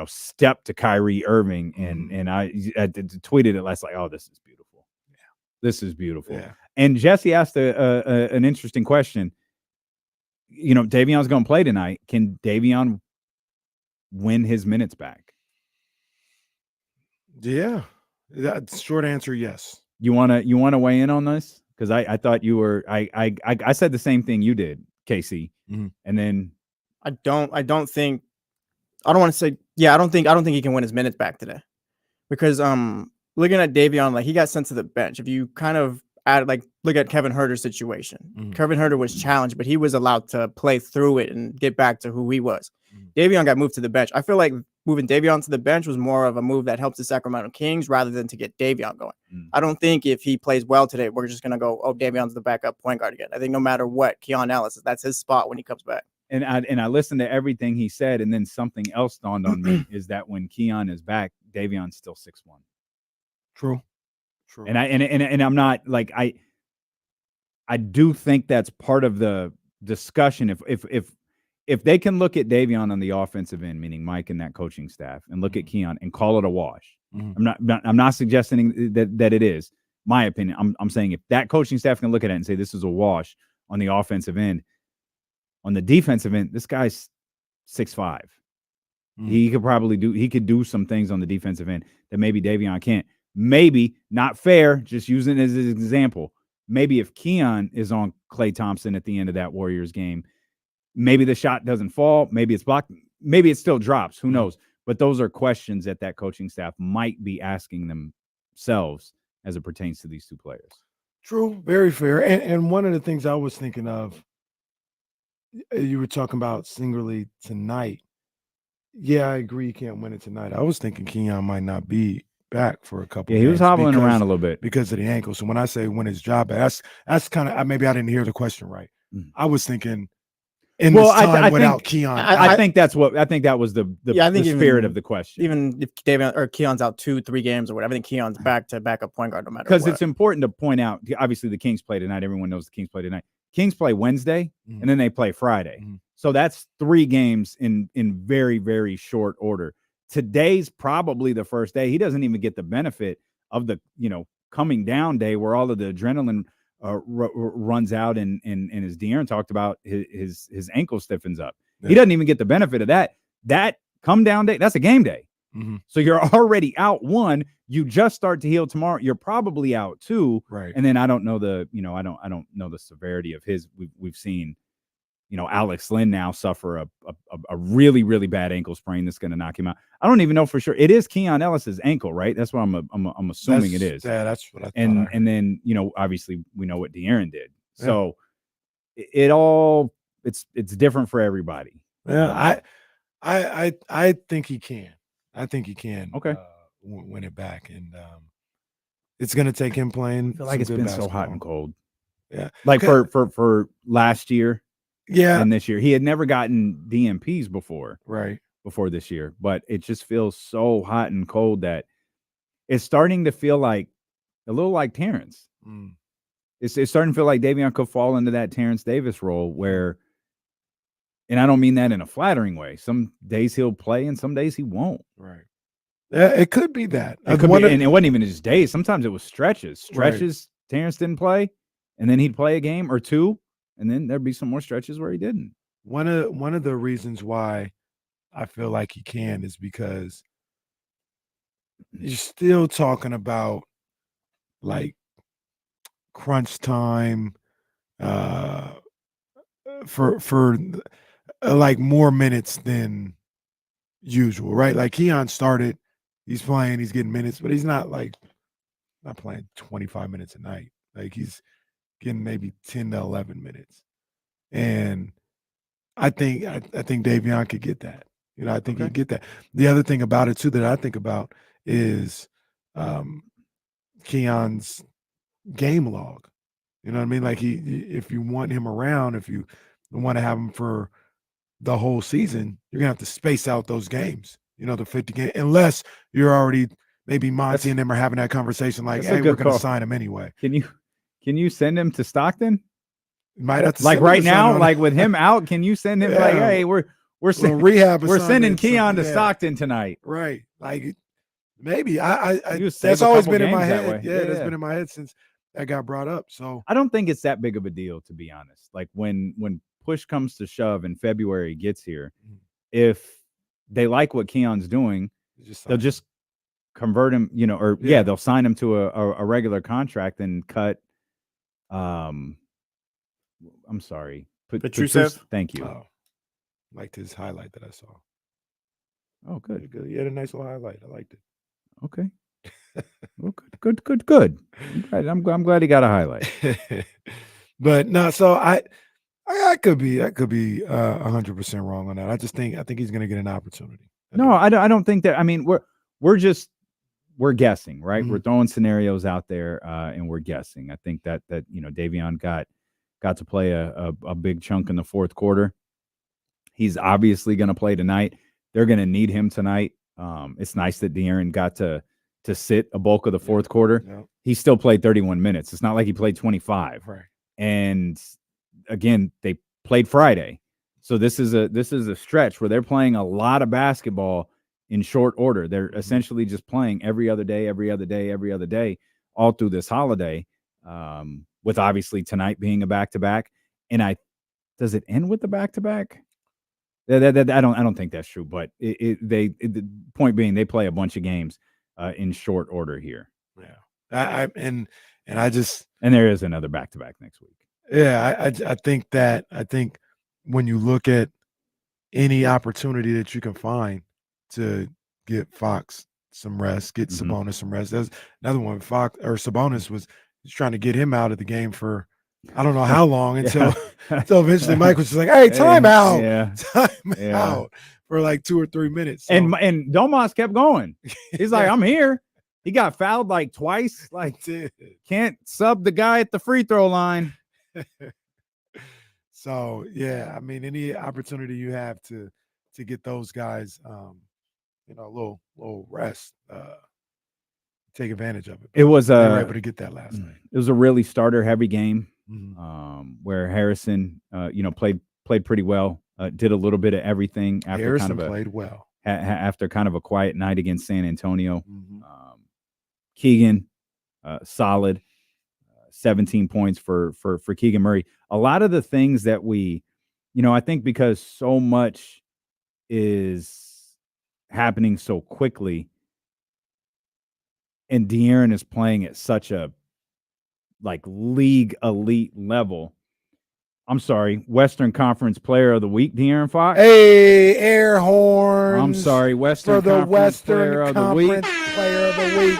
S4: stepped to Kyrie Irving. And I tweeted it last, like, oh, this is beautiful. Yeah. This is beautiful. Yeah. And Jesse asked an interesting question. Davion's going to play tonight. Can Davion win his minutes back?
S3: Yeah. That's short answer, yes.
S4: You want to weigh in on this? Because I thought you were I said the same thing you did, Casey. Mm-hmm. And then
S7: I don't want to say I don't think he can win his minutes back today. Because looking at Davion, like, he got sent to the bench. If you kind of look at Kevin Huerter's situation. Mm-hmm. Kevin Huerter was challenged, but he was allowed to play through it and get back to who he was. Mm-hmm. Davion got moved to the bench. I feel like moving Davion to the bench was more of a move that helps the Sacramento Kings rather than to get Davion going. Mm-hmm. I don't think if he plays well today, we're just going to go, oh, Davion's the backup point guard again. I think no matter what, Keon Ellis, that's his spot when he comes back.
S4: And I listened to everything he said, and then something else dawned on me is that when Keon is back, Davion's still 6'1".
S3: True.
S4: And I'm not like I do think that's part of the discussion. If they can look at Davion on the offensive end, meaning Mike and that coaching staff, and look at Keon and call it a wash. Mm-hmm. I'm not suggesting that it is. My opinion. I'm saying if that coaching staff can look at it and say this is a wash on the offensive end, on the defensive end, this guy's 6'5". Mm-hmm. He could do some things on the defensive end that maybe Davion can't. Maybe not fair, just using it as an example. Maybe if Keon is on Klay Thompson at the end of that Warriors game, maybe the shot doesn't fall. Maybe it's blocked. Maybe it still drops. Who knows? But those are questions that coaching staff might be asking themselves as it pertains to these two players.
S3: True. Very fair. And one of the things I was thinking of, you were talking about Zimmerle tonight. Yeah, I agree. You can't win it tonight. I was thinking Keon might not be back for a couple.
S4: Yeah, he was hobbling around a little bit
S3: because of the ankle. So when I say win his job, that's kind of, maybe I didn't hear the question right. Mm. I was thinking I without Keon.
S4: I think that was the spirit of the question.
S7: Even if Davion or Keon's out 2-3 games or whatever, I think Keon's back to backup point guard no matter what.
S4: Because it's important to point out, obviously the Kings play tonight. Everyone knows the Kings play tonight. Kings play Wednesday and then they play Friday. Mm-hmm. So that's 3 games in very, very short order. Today's probably the first day. He doesn't even get the benefit of the, coming down day where all of the adrenaline runs out and as De'Aaron talked about, his ankle stiffens up. Yeah. He doesn't even get the benefit of that. That come down day, that's a game day. Mm-hmm. So you're already out 1. You just start to heal tomorrow. You're probably out 2.
S3: Right.
S4: And then I don't know I don't know the severity of his. We've seen, Alex Lynn now suffer a really, really bad ankle sprain that's going to knock him out. I don't even know for sure. It is Keon Ellis's ankle, right? That's what I'm assuming it is.
S3: Yeah, that's what I thought.
S4: And then, obviously we know what De'Aaron did. Yeah. So it's different for everybody.
S3: Yeah, I think he can. I think he can.
S4: Okay.
S3: Win it back, and it's going to take him playing.
S4: I feel like it's been so hot and cold.
S3: Yeah,
S4: like for last year.
S3: Yeah,
S4: and this year he had never gotten DMPs before.
S3: Right.
S4: Before this year, but it just feels so hot and cold that it's starting to feel like a little like Terrence. Mm. It's starting to feel like Davion could fall into that Terrence Davis role where, and I don't mean that in a flattering way. Some days he'll play and some days he won't.
S3: Right. Yeah, it could be that.
S4: It could be, and it wasn't even just days. Sometimes it was stretches. Right. Terrence didn't play, and then he'd play a game or 2, and then there'd be some more stretches where he didn't.
S3: One of the reasons why I feel like he can is because you're still talking about like crunch time for like more minutes than usual, right? Like Keon started, he's playing, he's getting minutes, but he's not playing 25 minutes a night. Like he's getting maybe 10 to 11 minutes. And I think Davion could get that. I think he'd get that. The other thing about it too that I think about is Keon's game log. You know what I mean? Like if you want him around, if you want to have him for the whole season, you're gonna have to space out those games. The 50 games, unless you're already maybe Monty and them are having that conversation. Like, hey, we're gonna sign him anyway.
S4: Can you send him to Stockton?
S3: You might have to
S4: like right now, like with him out. Can you send him like, hey, we're sending
S3: rehab.
S4: We're sending Keon to Stockton tonight.
S3: Right. Like maybe I that's always been in my head. Yeah, that's been in my head since that got brought up. So
S4: I don't think it's that big of a deal, to be honest. Like when push comes to shove and February gets here, if they like what Keon's doing, they'll just convert him, they'll sign him to a regular contract and cut. I'm sorry.
S7: Petrusev.
S4: Thank you.
S3: Oh. Liked his highlight that I saw.
S4: Oh, good.
S3: He had a nice little highlight. I liked it.
S4: Okay. Well, good. I'm glad he got a highlight.
S3: But no, so I could be 100% wrong on that. I think he's going to get an opportunity.
S4: I don't think that. I mean, we're guessing, right? Mm-hmm. We're throwing scenarios out there, and we're guessing. I think that Davion got to play a big chunk in the fourth quarter. He's obviously going to play tonight. They're going to need him tonight. It's nice that De'Aaron got to sit a bulk of the fourth quarter. Yeah. He still played 31 minutes. It's not like he played 25.
S3: Right.
S4: And again, they played Friday. So this is a stretch where they're playing a lot of basketball in short order. They're essentially just playing every other day, all through this holiday, with obviously tonight being a back-to-back. And does it end with the back-to-back? I don't think that's true, but the point being they play a bunch of games in short order here.
S3: Yeah, and
S4: there is another back-to-back next week.
S3: Yeah, I think when you look at any opportunity that you can find to get Fox some rest, get Sabonis some rest. There's another one. Sabonis was trying to get him out of the game for I don't know how long until eventually Mike was just like, "Hey, time out, out for like 2 or 3 minutes." So.
S4: And Domas kept going. He's like, "I'm here." He got fouled like twice. Like, can't sub the guy at the free throw line.
S3: So yeah, I mean, any opportunity you have to get those guys, a little rest, take advantage of it.
S4: It was
S3: they were able to get that last night.
S4: It was a really starter heavy game, where Harrison, played pretty well. did a little bit of everything after
S3: Harrison played well.
S4: After kind of a quiet night against San Antonio.
S3: Mm-hmm.
S4: Keegan, solid, 17 points for Keegan Murray. A lot of the things that we, I think because so much is happening so quickly, and De'Aaron is playing at such a league elite level. I'm sorry, Western Conference Player of the Week, De'Aaron Fox.
S3: Hey, air horns.
S4: I'm sorry, Western Conference Player of the Week.
S3: Player of the Week.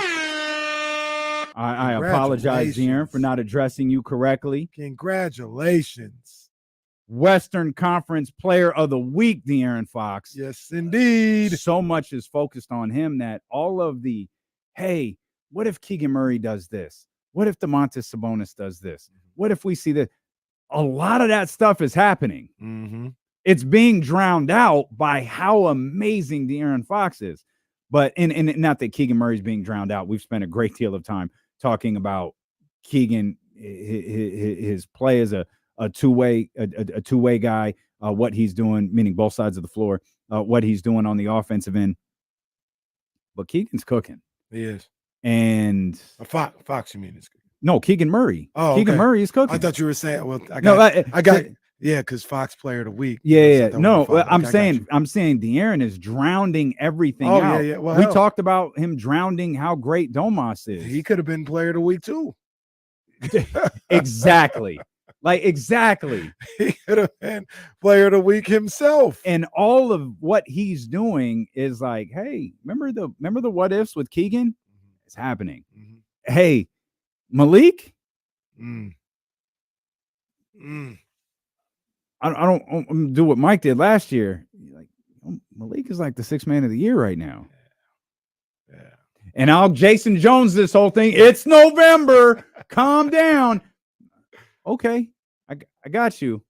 S4: I apologize, De'Aaron, for not addressing you correctly.
S3: Congratulations.
S4: Western Conference Player of the Week, De'Aaron Fox.
S3: Yes, indeed.
S4: So much is focused on him that all of the, hey, what if Keegan Murray does this? What if Domantas Sabonis does this? What if we see that? A lot of that stuff is happening.
S3: Mm-hmm.
S4: It's being drowned out by how amazing De'Aaron Fox is. But and not that Keegan Murray's being drowned out. We've spent a great deal of time talking about Keegan, his play as a two-way guy, what he's doing, meaning both sides of the floor, what he's doing on the offensive end. But Keegan's cooking.
S3: He is.
S4: And
S3: Fox, you mean? Is cooking.
S4: No, Keegan Murray.
S3: Oh,
S4: Keegan
S3: okay.
S4: Murray is cooking.
S3: I thought you were saying, well, I got because Fox Player of the Week.
S4: Yeah. No, I'm saying De'Aaron is drowning everything out.
S3: Yeah. Well,
S4: we talked about him drowning how great Domas is.
S3: He could have been Player of the Week too.
S4: Exactly. Exactly.
S3: He could have been Player of the Week himself.
S4: And all of what he's doing is like, hey, remember the what ifs with Keegan? It's happening. Mm-hmm. Hey, Malik. I don't do what Mike did last year. Malik is like the 6th man of the year right now. Yeah. And I'll Jason Jones this whole thing. It's November. Calm down. Okay. I got you.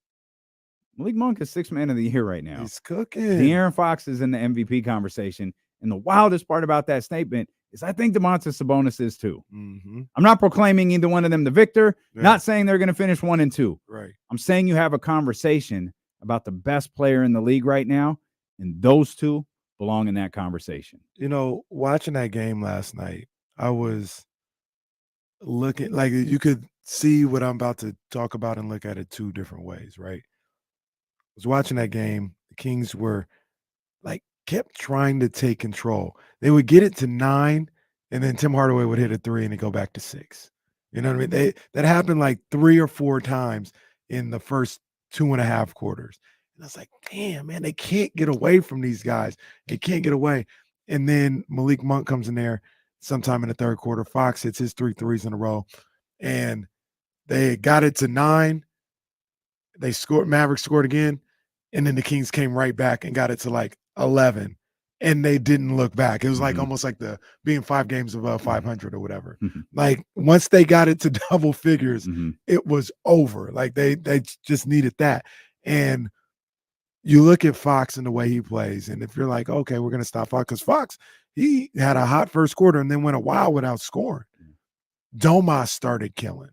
S4: Malik Monk is 6th man of the year right now.
S3: He's cooking.
S4: De'Aaron Fox is in the MVP conversation. And the wildest part about that statement is I think Domantas Sabonis is too.
S3: Mm-hmm.
S4: I'm not proclaiming either one of them the victor. Yeah. Not saying they're going to finish 1 and 2.
S3: Right.
S4: I'm saying you have a conversation about the best player in the league right now, and those two belong in that conversation.
S3: Watching that game last night, I was looking like you could see what I'm about to talk about and look at it 2 different ways, right? I was watching that game. The Kings were kept trying to take control. They would get it to 9, and then Tim Hardaway would hit a 3 and it go back to 6. You know what I mean? That happened like 3 or 4 times in the first 2.5 quarters. And I was like, damn, man, they can't get away from these guys. They can't get away. And then Malik Monk comes in there sometime in the 3rd quarter. Fox hits his 3 threes in a row. And they got it to 9. They scored. Mavericks scored again. And then the Kings came right back and got it to 11. And they didn't look back. It was almost like being 5 games above 500 or whatever. Mm-hmm. Once they got it to double figures, it was over. They just needed that. And you look at Fox and the way he plays, and if you're like, okay, we're going to stop Fox, because Fox, he had a hot first quarter and then went a while without scoring. Domas started killing.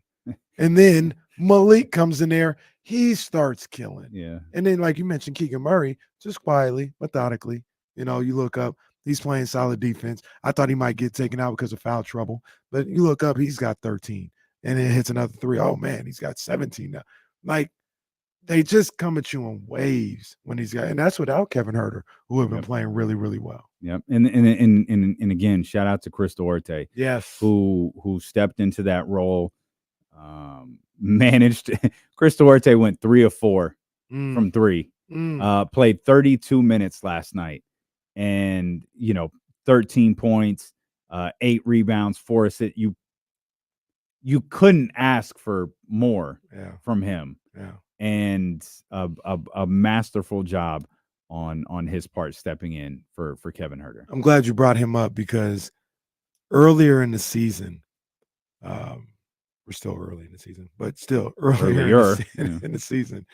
S3: And then Malik comes in there, he starts killing.
S4: Yeah.
S3: And then, like you mentioned, Keegan Murray, just quietly, methodically, you look up, he's playing solid defense. I thought he might get taken out because of foul trouble, but you look up, he's got 13, and then hits another 3. Oh, man, he's got 17 now. They just come at you in waves when these guys, and that's without Kevin Huerter, who have been playing really, really well.
S4: Yep. And again, shout out to Chris Duarte.
S3: Yes.
S4: Who stepped into that role, managed. Chris Duarte went 3 of 4 from 3. Played 32 minutes last night, and 13 points, 8 rebounds, 4 assists. You couldn't ask for more from him.
S3: Yeah.
S4: And a masterful job on his part stepping in for Kevin Huerter.
S3: I'm glad you brought him up because earlier in the season, we're still early in the season, but still earlier in the season,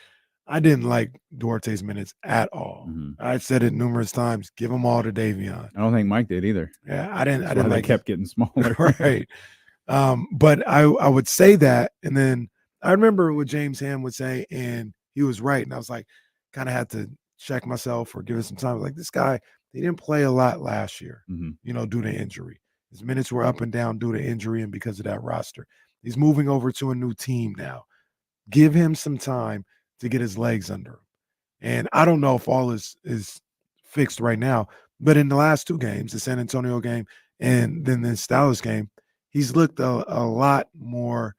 S3: I didn't like Duarte's minutes at all. Mm-hmm. I said it numerous times. Give them all to Davion.
S4: I don't think Mike did either.
S3: Yeah, I didn't like.
S4: Kept getting smaller,
S3: right? But I would say that, and then I remember what James Ham would say, and he was right. And I was like, kind of had to check myself or give it some time. Like, this guy, he didn't play a lot last year, due to injury. His minutes were up and down due to injury and because of that roster. He's moving over to a new team now. Give him some time to get his legs under him. And I don't know if all is fixed right now, but in the last 2 games, the San Antonio game and then the Dallas game, he's looked a lot more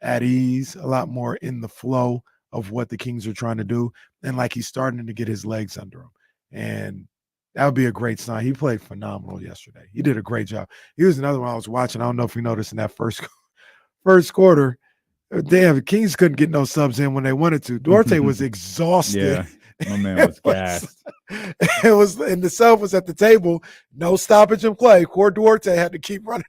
S3: at ease, a lot more in the flow of what the Kings are trying to do, and like he's starting to get his legs under him. And that would be a great sign. He played phenomenal yesterday. He did a great job. He was another one I was watching. I don't know if you noticed in that first quarter, damn, the Kings couldn't get no subs in when they wanted to. Duarte was exhausted.
S4: Yeah, my man was gassed.
S3: And the sub was at the table. No stoppage in play. Cord Duarte had to keep running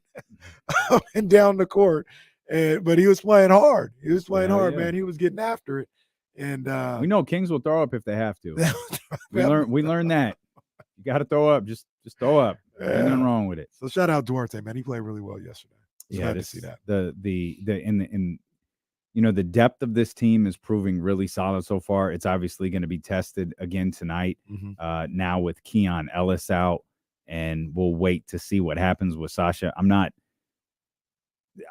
S3: up and down the court. But he was playing hard. He was playing hard, man. He was getting after it. And
S4: we know Kings will throw up if they have to. We learned that. You got to throw up. Just throw up. Ain't nothing wrong with it.
S3: So shout out Duarte, man. He played really well yesterday.
S4: Glad to see that. The depth of this team is proving really solid so far. It's obviously going to be tested again tonight. Now with Keon Ellis out, and we'll wait to see what happens with Sasha.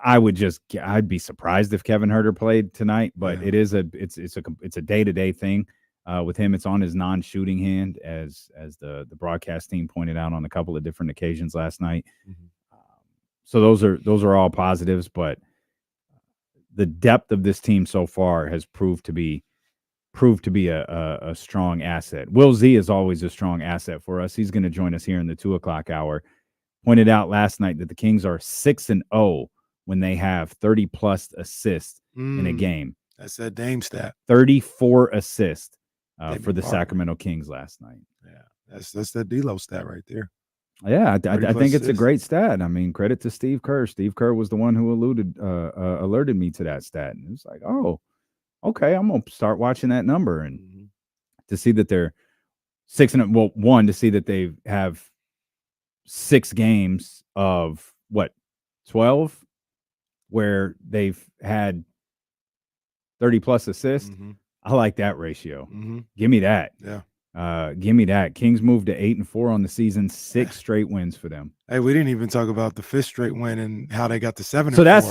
S4: I'd be surprised if Kevin Huerter played tonight, but it's a day-to-day thing. With him, it's on his non-shooting hand, as the broadcast team pointed out on a couple of different occasions last night. So those are all positives, but the depth of this team so far has proved to be a strong asset. Will Z is always a strong asset for us. He's going to join us here in the 2:00 hour. Pointed out last night that the Kings are 6-0 when they have 30+ assists in a game.
S3: That's that Dame stat.
S4: 34 assists for the Sacramento Kings last night.
S3: Yeah, that's that D'Lo stat right there.
S4: Yeah, I think it's a great stat. I mean, credit to Steve Kerr. Steve Kerr was the one who alerted me to that stat. And it was like, oh, okay, I'm going to start watching that number. And to see that they're 6-0, well, one, to see that they have 6 games of, 12, where they've had 30+ assists. I like that ratio. Give me that.
S3: Yeah.
S4: Give me that. Kings moved to 8-4 on the season, 6 straight wins for them.
S3: Hey, we didn't even talk about the 5th straight win and how they got to 7-4.
S4: So that's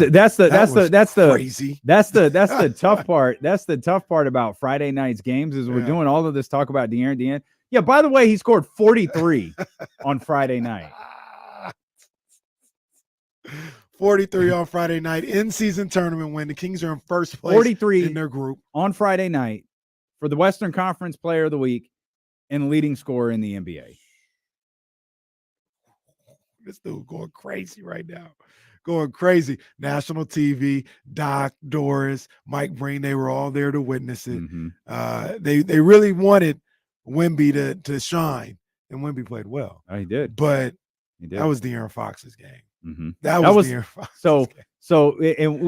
S4: the
S3: crazy.
S4: That's the tough part. That's the tough part about Friday night's games is we're doing all of this talk about De'Aaron. Yeah, by the way, he scored 43 on Friday night.
S3: 43 on Friday night, in-season tournament win. The Kings are in first place
S4: 43
S3: in their group
S4: on Friday night for the Western Conference Player of the Week and leading scorer in the NBA.
S3: This dude going crazy right now. Going crazy. National TV, Doc, Doris, Mike Breen, they were all there to witness it. They really wanted Wemby to shine, and Wemby played well.
S4: Oh, he did.
S3: But that was De'Aaron Fox's game. That was De'Aaron Fox's game.
S4: So, and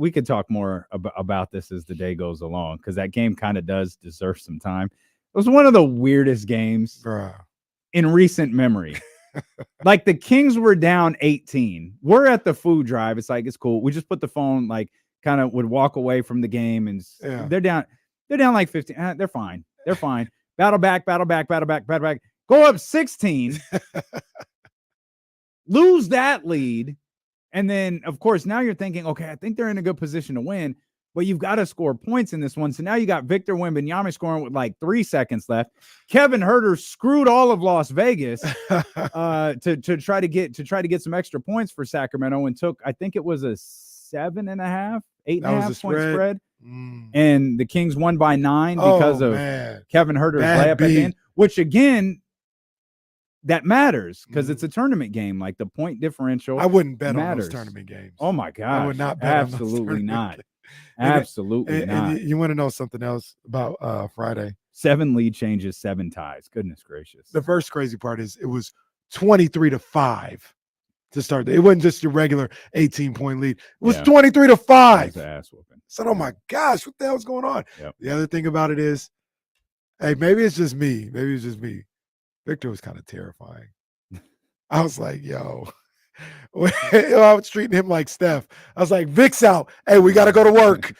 S4: we could talk more about this as the day goes along, because that game kind of does deserve some time. It was one of the weirdest games in recent memory. Like, the Kings were down 18. We're at the food drive. It's like, it's cool. We just put the phone, like, kind of would walk away from the game, and they're down like 15. They're fine. They're fine. Battle back. Go up 16. Lose that lead. And then, of course, now you're thinking, okay, I think they're in a good position to win, but you've got to score points in this one. So now you got Victor Wembanyama scoring with like 3 seconds left. Kevin Huerter screwed all of Las Vegas to try to get some extra points for Sacramento, and took, I think it was a 7.5, 8.5 point spread. And the Kings won by 9 because of Kevin Huerter's layup at the end, which, again, that matters because it's a tournament game. Like, the point differential,
S3: I wouldn't bet
S4: matters
S3: on those tournament games.
S4: Oh my gosh,
S3: I would not bet
S4: absolutely
S3: on those
S4: not.
S3: games.
S4: Absolutely not.
S3: And you want to know something else about Friday?
S4: 7 lead changes, 7 ties. Goodness gracious.
S3: The first crazy part is it was 23-5 to start. It wasn't just your regular 18-point lead. It was 23-5.
S4: It was an ass whooping.
S3: So, oh my gosh, what the hell's going on?
S4: Yep.
S3: The other thing about it is, hey, maybe it's just me. Victor was kind of terrifying. I was like, yo. I was treating him like Steph. I was like, Vic's out. Hey, we got to go to work.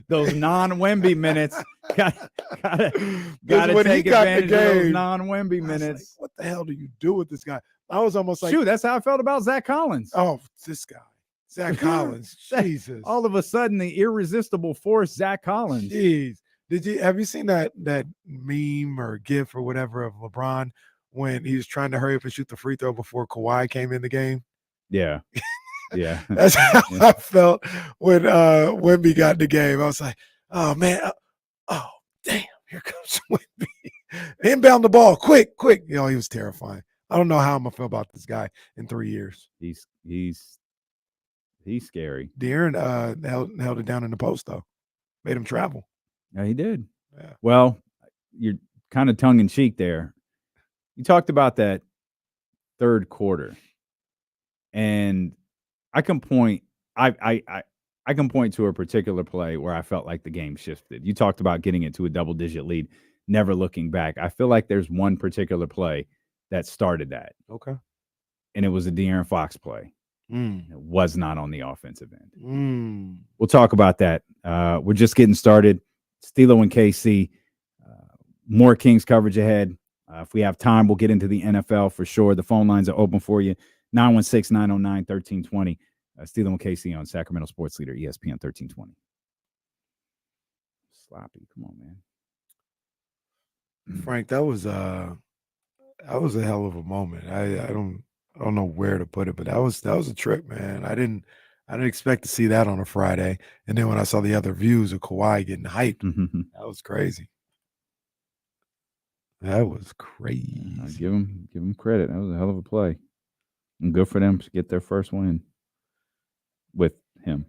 S4: Those non-Wemby minutes. Gotta
S3: when he
S4: take
S3: got the
S4: advantage of those
S3: game,
S4: non-Wemby
S3: I was like,
S4: minutes.
S3: what the hell do you do with this guy? I was almost like,
S4: Shoot, that's how I felt about Zach Collins.
S3: oh, this guy, Zach Collins. Jesus.
S4: All of a sudden, the irresistible force, Zach Collins.
S3: Jeez. Have you seen that meme or GIF or whatever of LeBron when he was trying to hurry up and shoot the free throw before Kawhi came in the game?
S4: Yeah. Yeah.
S3: That's how I felt when Wemby got in the game. I was like, oh man, oh damn, here comes Wemby. Inbound the ball, quick. You know, he was terrifying. I don't know how I'm gonna feel about this guy in 3 years.
S4: He's scary.
S3: De'Aaron held it down in the post though. Made him travel.
S4: Yeah, he did.
S3: Yeah.
S4: Well, you're kind of tongue in cheek there. You talked about that third quarter, and I can point. I can point to a particular play where I felt like the game shifted. You talked about getting it to a double-digit lead, never looking back. I feel like there's one particular play that started that.
S3: Okay.
S4: And it was a De'Aaron Fox play.
S3: Mm.
S4: It was not on the offensive end.
S3: Mm.
S4: We'll talk about that. We're just getting started. Stilo and KC. More Kings coverage ahead. If we have time, we'll get into the NFL for sure. The phone lines are open for you. 916-909-1320. Stilo and KC on Sacramento Sports Leader, ESPN 1320. Sloppy. Come on, man.
S3: Frank, that was a hell of a moment. I don't know where to put it, but that was a trip, man. I didn't expect to see that on a Friday. And then when I saw the other views of Kawhi getting hyped, that was crazy. That was crazy.
S4: Give him credit. That was a hell of a play. And good for them to get their first win with him.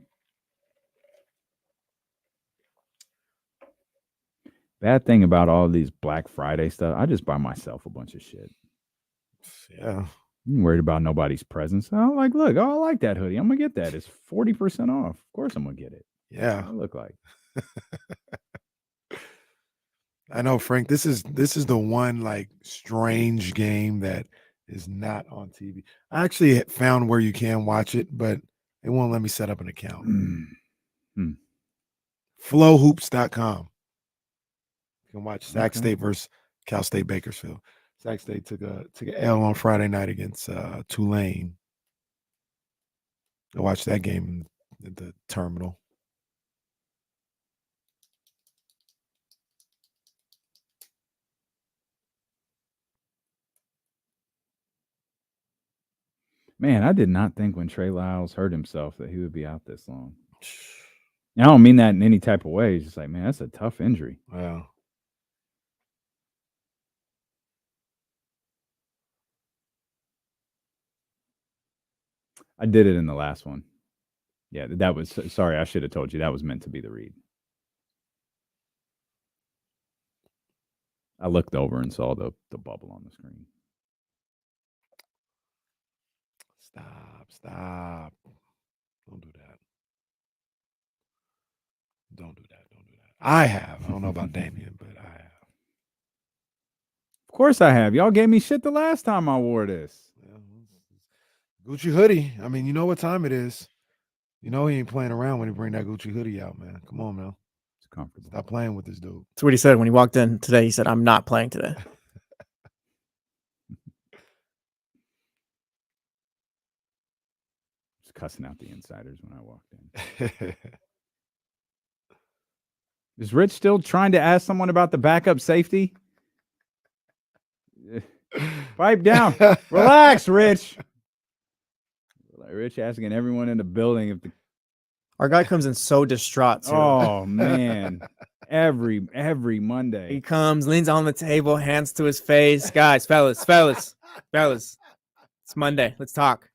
S4: Bad thing about all these Black Friday stuff, I just buy myself a bunch of shit.
S3: Yeah.
S4: I'm worried about nobody's presence. I like that hoodie. I'm going to get that. It's 40% off. Of course I'm going to get it.
S3: Yeah.
S4: I look like.
S3: I know, Frank, this is the one like strange game that is not on TV. I actually found where you can watch it, but it won't let me set up an account. Flowhoops.com. You can watch Sac State versus Cal State Bakersfield. Sac State took a L on Friday night against Tulane. I watched that game at the terminal.
S4: Man, I did not think when Trey Lyles hurt himself that he would be out this long. I don't mean that in any type of way. It's just like, man, that's a tough injury.
S3: Wow.
S4: I did it in the last one. Yeah, that was – sorry, I should have told you. That was meant to be the read. I looked over and saw the bubble on the screen.
S3: Stop. Don't do that. Don't do that. I have. I don't know about Damien, but I have.
S4: Of course I have. Y'all gave me shit the last time I wore this.
S3: Yeah, Gucci hoodie. I mean, you know what time it is. You know he ain't playing around when he bring that Gucci hoodie out, man. Come on, man.
S4: It's comfortable.
S3: Stop playing with this dude.
S7: That's what he said when he walked in today. He said, I'm not playing today.
S4: Just cussing out the insiders when I walked in. Is Rich still trying to ask someone about the backup safety? Pipe down. Relax, Rich. Rich asking everyone in the building if the
S7: Our guy comes in so distraught too.
S4: Oh man. Every Monday.
S7: He comes, leans on the table, hands to his face. Guys, fellas. It's Monday. Let's talk.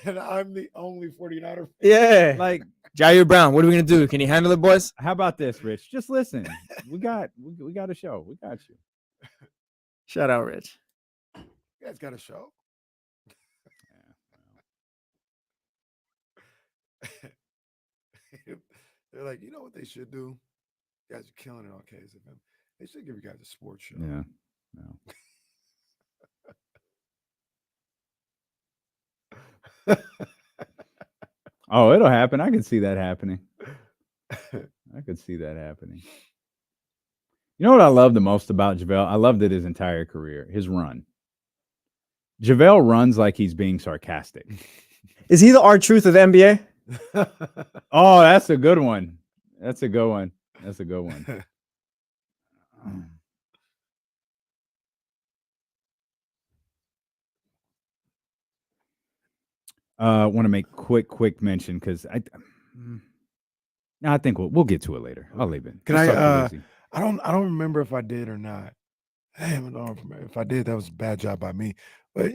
S3: And I'm the only 49er.
S7: Yeah.
S4: Like
S7: Jair Brown, what are we gonna do? Can you handle it, boys?
S4: How about this, Rich? Just listen. We got a show. We got you.
S7: Shout out, Rich.
S3: You guys got a show. They're like, you know what they should do? You guys are killing it on KSFM. They should give you guys a sports show.
S4: Yeah. No. Oh, it'll happen. I can see that happening.
S8: You know what I love the most about JaVale? I loved it his entire career, his run. JaVale runs like he's being sarcastic.
S7: Is he the R-Truth of the NBA?
S8: Oh, that's a good one. That's a good one. That's a good one. Want to make quick mention because I think we'll get to it later. I'll leave it.
S3: Can I don't remember if I did or not. Damn, I don't remember. If I did, that was a bad job by me. But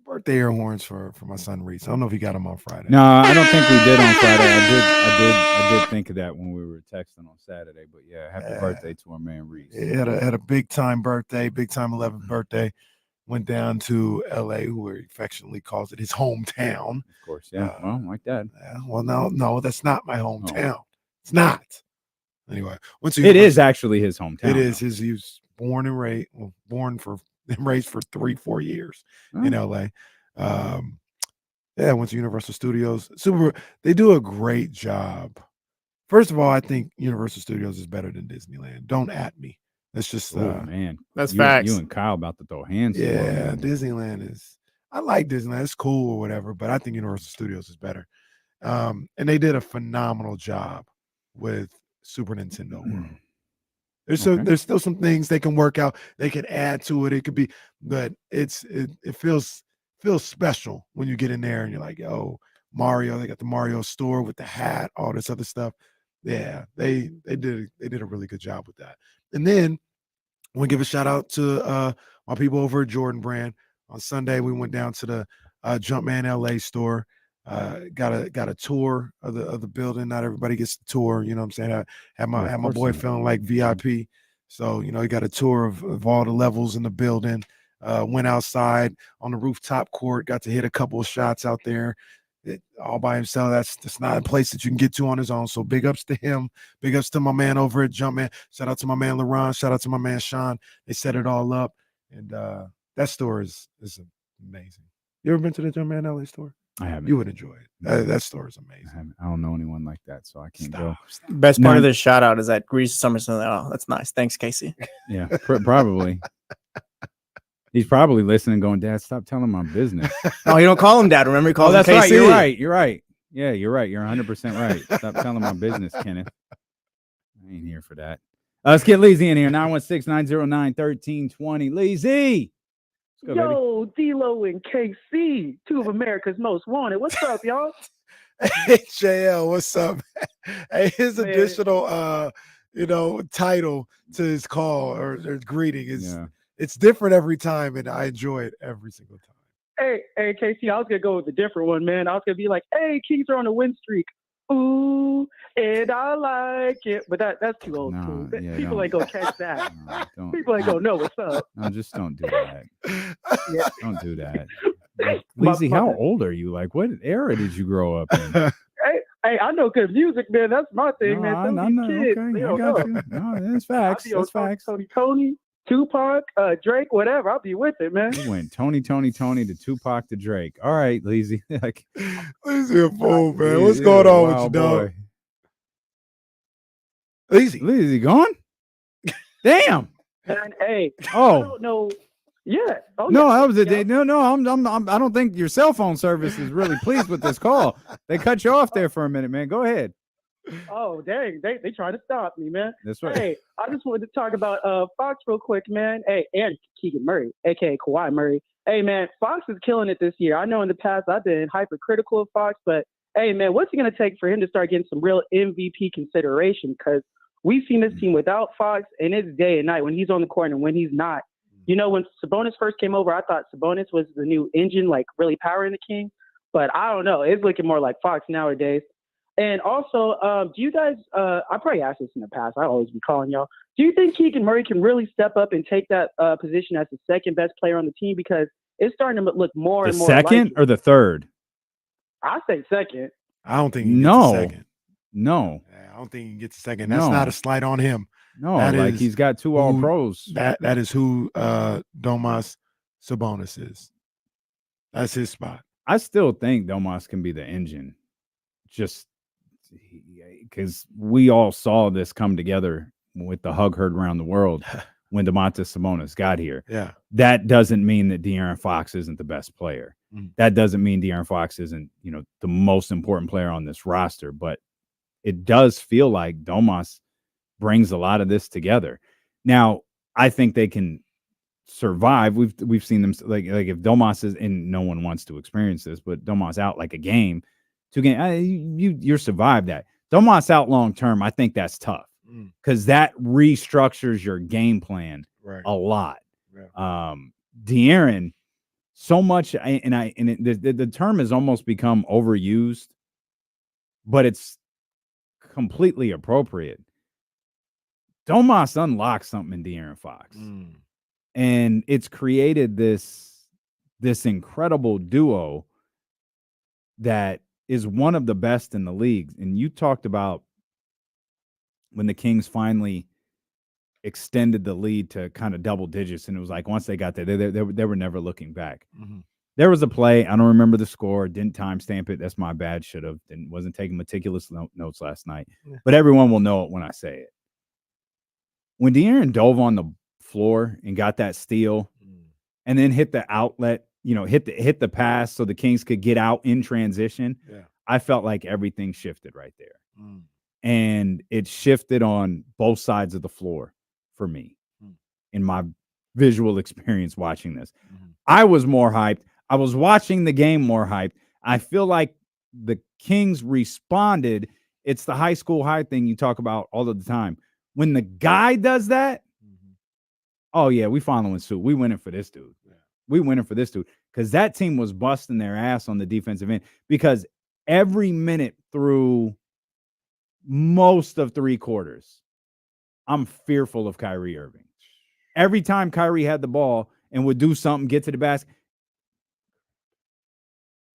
S3: birthday air horns for my son Reese. I don't know if he got them on Friday.
S8: No, I don't think we did on Friday. I did think of that when we were texting on Saturday. But yeah, happy birthday to our man Reese.
S3: He had a big time birthday, big time 11th birthday. Went down to LA, who he affectionately calls it his hometown.
S8: Of course, yeah. Well, like that.
S3: Well, no, that's not my hometown. Oh. It's not. Anyway,
S8: it is actually his hometown.
S3: It is his. He was born and raised for 3-4 years in LA. Went to Universal Studios. They do a great job. First of all, I think Universal Studios is better than Disneyland. Don't at me. That's just
S8: man.
S7: That's facts.
S8: You and Kyle about to throw hands.
S3: Yeah, Disneyland is. I like Disneyland. It's cool or whatever, but I think Universal Studios is better. And they did a phenomenal job with Super Nintendo World. There's still some things they can work out. They can add to it. It could be, but it feels special when you get in there and you're like, oh, Mario. They got the Mario store with the hat, all this other stuff. Yeah, they did a really good job with that. And then I want to give a shout out to my people over at Jordan Brand. On Sunday, we went down to the Jumpman LA store. Got a tour of the building. Not everybody gets the tour. You know what I'm saying? I had my boy feeling like VIP. So, he got a tour of all the levels in the building. Went outside on the rooftop court. Got to hit a couple of shots out there. All by himself. That's not a place that you can get to on his own. So big ups to him. Big ups to my man over at Jumpman. Shout out to my man LaRon. Shout out to my man Sean. They set it all up. And that store is amazing. You ever been to the Jumpman LA store?
S8: I haven't.
S3: You would enjoy it. That store is amazing.
S8: I don't know anyone like that, so I can't go.
S7: Best part of this shout out is that Grease Summerson. Oh, that's nice. Thanks, Casey.
S8: Yeah, probably. He's probably listening, going, "Dad, stop telling my business."
S7: Oh, you don't call him Dad. Remember, he calls him
S8: that's
S7: KC.
S8: Right. You're right. Yeah, you're right. You're 100% right. Stop telling my business, Kenneth. I ain't here for that. Let's get Leezy in here. 916-909-1320. Leezy.
S9: Yo, D-Lo and KC, two of America's most wanted. What's up, y'all?
S3: Hey, JL, what's up? Hey, his additional, title to his call or greeting is it's different every time, and I enjoy it every single time.
S9: Hey, KC, I was gonna go with a different one, man. I was gonna be like, "Hey, Kings are on a win streak. Ooh, and I like it," but that's too old school. People ain't gonna catch that. People ain't gonna know what's up.
S8: No, just don't do that. Don't do that. Leezy, how old are you? Like, what era did you grow up in?
S9: Hey, I know good music, man. That's my thing, man.
S8: I know.
S9: Kids,
S8: okay, I got you. No, that's facts. That's facts.
S9: Tony, Tupac, Drake, whatever. I'll be with it, man.
S8: You went Tony to Tupac to Drake. All right, Leezy.
S3: Leezy a fool, man. What's going on with you, dog?
S8: Leezy gone? Damn.
S9: And hey,
S8: oh,
S9: I don't know. Yeah. Oh,
S8: no,
S9: yeah.
S8: that was a day. No, I don't think your cell phone service is really pleased with this call. They cut you off there for a minute, man. Go ahead.
S9: Oh, dang. They trying to stop me, man.
S8: That's right.
S9: Hey, I just wanted to talk about Fox real quick, man. Hey, and Keegan Murray, a.k.a. Kawhi Murray. Hey, man, Fox is killing it this year. I know in the past I've been hypercritical of Fox, but, hey, man, what's it going to take for him to start getting some real MVP consideration? Because we've seen this team without Fox, and it's day and night when he's on the court and when he's not. You know, when Sabonis first came over, I thought Sabonis was the new engine, like really powering the Kings. But I don't know. It's looking more like Fox nowadays. And also, do you guys I probably asked this in the past. I always be calling y'all. Do you think Keegan Murray can really step up and take that position as the second best player on the team? Because it's starting to look more and more
S8: like the second or the third?
S9: I say second.
S3: I don't think he gets the second.
S8: No.
S3: I don't think he gets the second. That's not a slight on him.
S8: No, like he's got two All-Pros.
S3: That is who Domas Sabonis is. That's his spot.
S8: I still think Domas can be the engine. Just because we all saw this come together with the hug heard around the world when Domantas Sabonis got here.
S3: Yeah.
S8: That doesn't mean that De'Aaron Fox isn't the best player.
S3: Mm.
S8: That doesn't mean De'Aaron Fox isn't, the most important player on this roster, but it does feel like Domas brings a lot of this together. Now, I think they can survive. We've seen them like if Domas is, and no one wants to experience this, but Domas out like a game, 2 games, you're survived that. Domas out long term, I think that's tough because that restructures your game plan a lot.
S3: Yeah.
S8: De'Aaron, so much, the term has almost become overused, but it's completely appropriate. Domas unlocks something in De'Aaron Fox. And it's created this incredible duo that is one of the best in the league. And you talked about when the Kings finally extended the lead to kind of double digits, and it was like once they got there, they were never looking back. There was a play, I don't remember the score, didn't timestamp it. That's my bad. Should have. Wasn't taking meticulous notes last night. But everyone will know it when I say it. When De'Aaron dove on the floor and got that steal and then hit the outlet, hit the pass so the Kings could get out in transition, I felt like everything shifted right there. And it shifted on both sides of the floor for me in my visual experience watching this. I was more hyped. I was watching the game more hyped. I feel like the Kings responded. It's the high school high thing you talk about all of the time. When the guy does that, oh, yeah, we following suit. We winning for this dude. We winning for this dude. Because that team was busting their ass on the defensive end. Because every minute through most of 3 quarters, I'm fearful of Kyrie Irving. Every time Kyrie had the ball and would do something, get to the basket.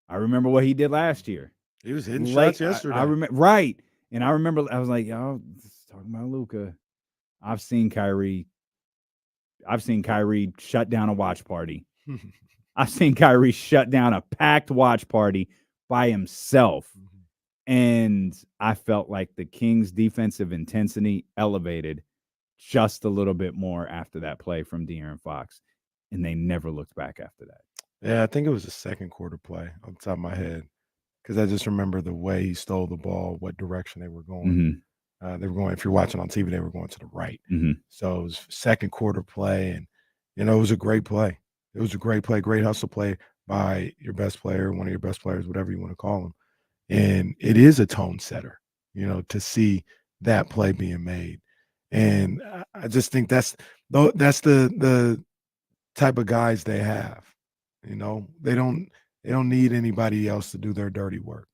S8: I remember what he did last year.
S3: He was hitting shots yesterday.
S8: I remember, right. And I remember I was like, y'all talking about Luka. I've seen Kyrie shut down a watch party. I've seen Kyrie shut down a packed watch party by himself. And I felt like the Kings' defensive intensity elevated just a little bit more after that play from De'Aaron Fox. And they never looked back after that.
S3: Yeah, I think it was a second quarter play on the top of my head. Because I just remember the way he stole the ball, what direction they were going. They were going, if you're watching on TV, they were going to the right. So it was second quarter play. And, it was a great play. It was a great play, great hustle play by your best player, one of your best players, whatever you want to call him. And it is a tone setter, to see that play being made. And I just think that's the type of guys they have. They don't need anybody else to do their dirty work.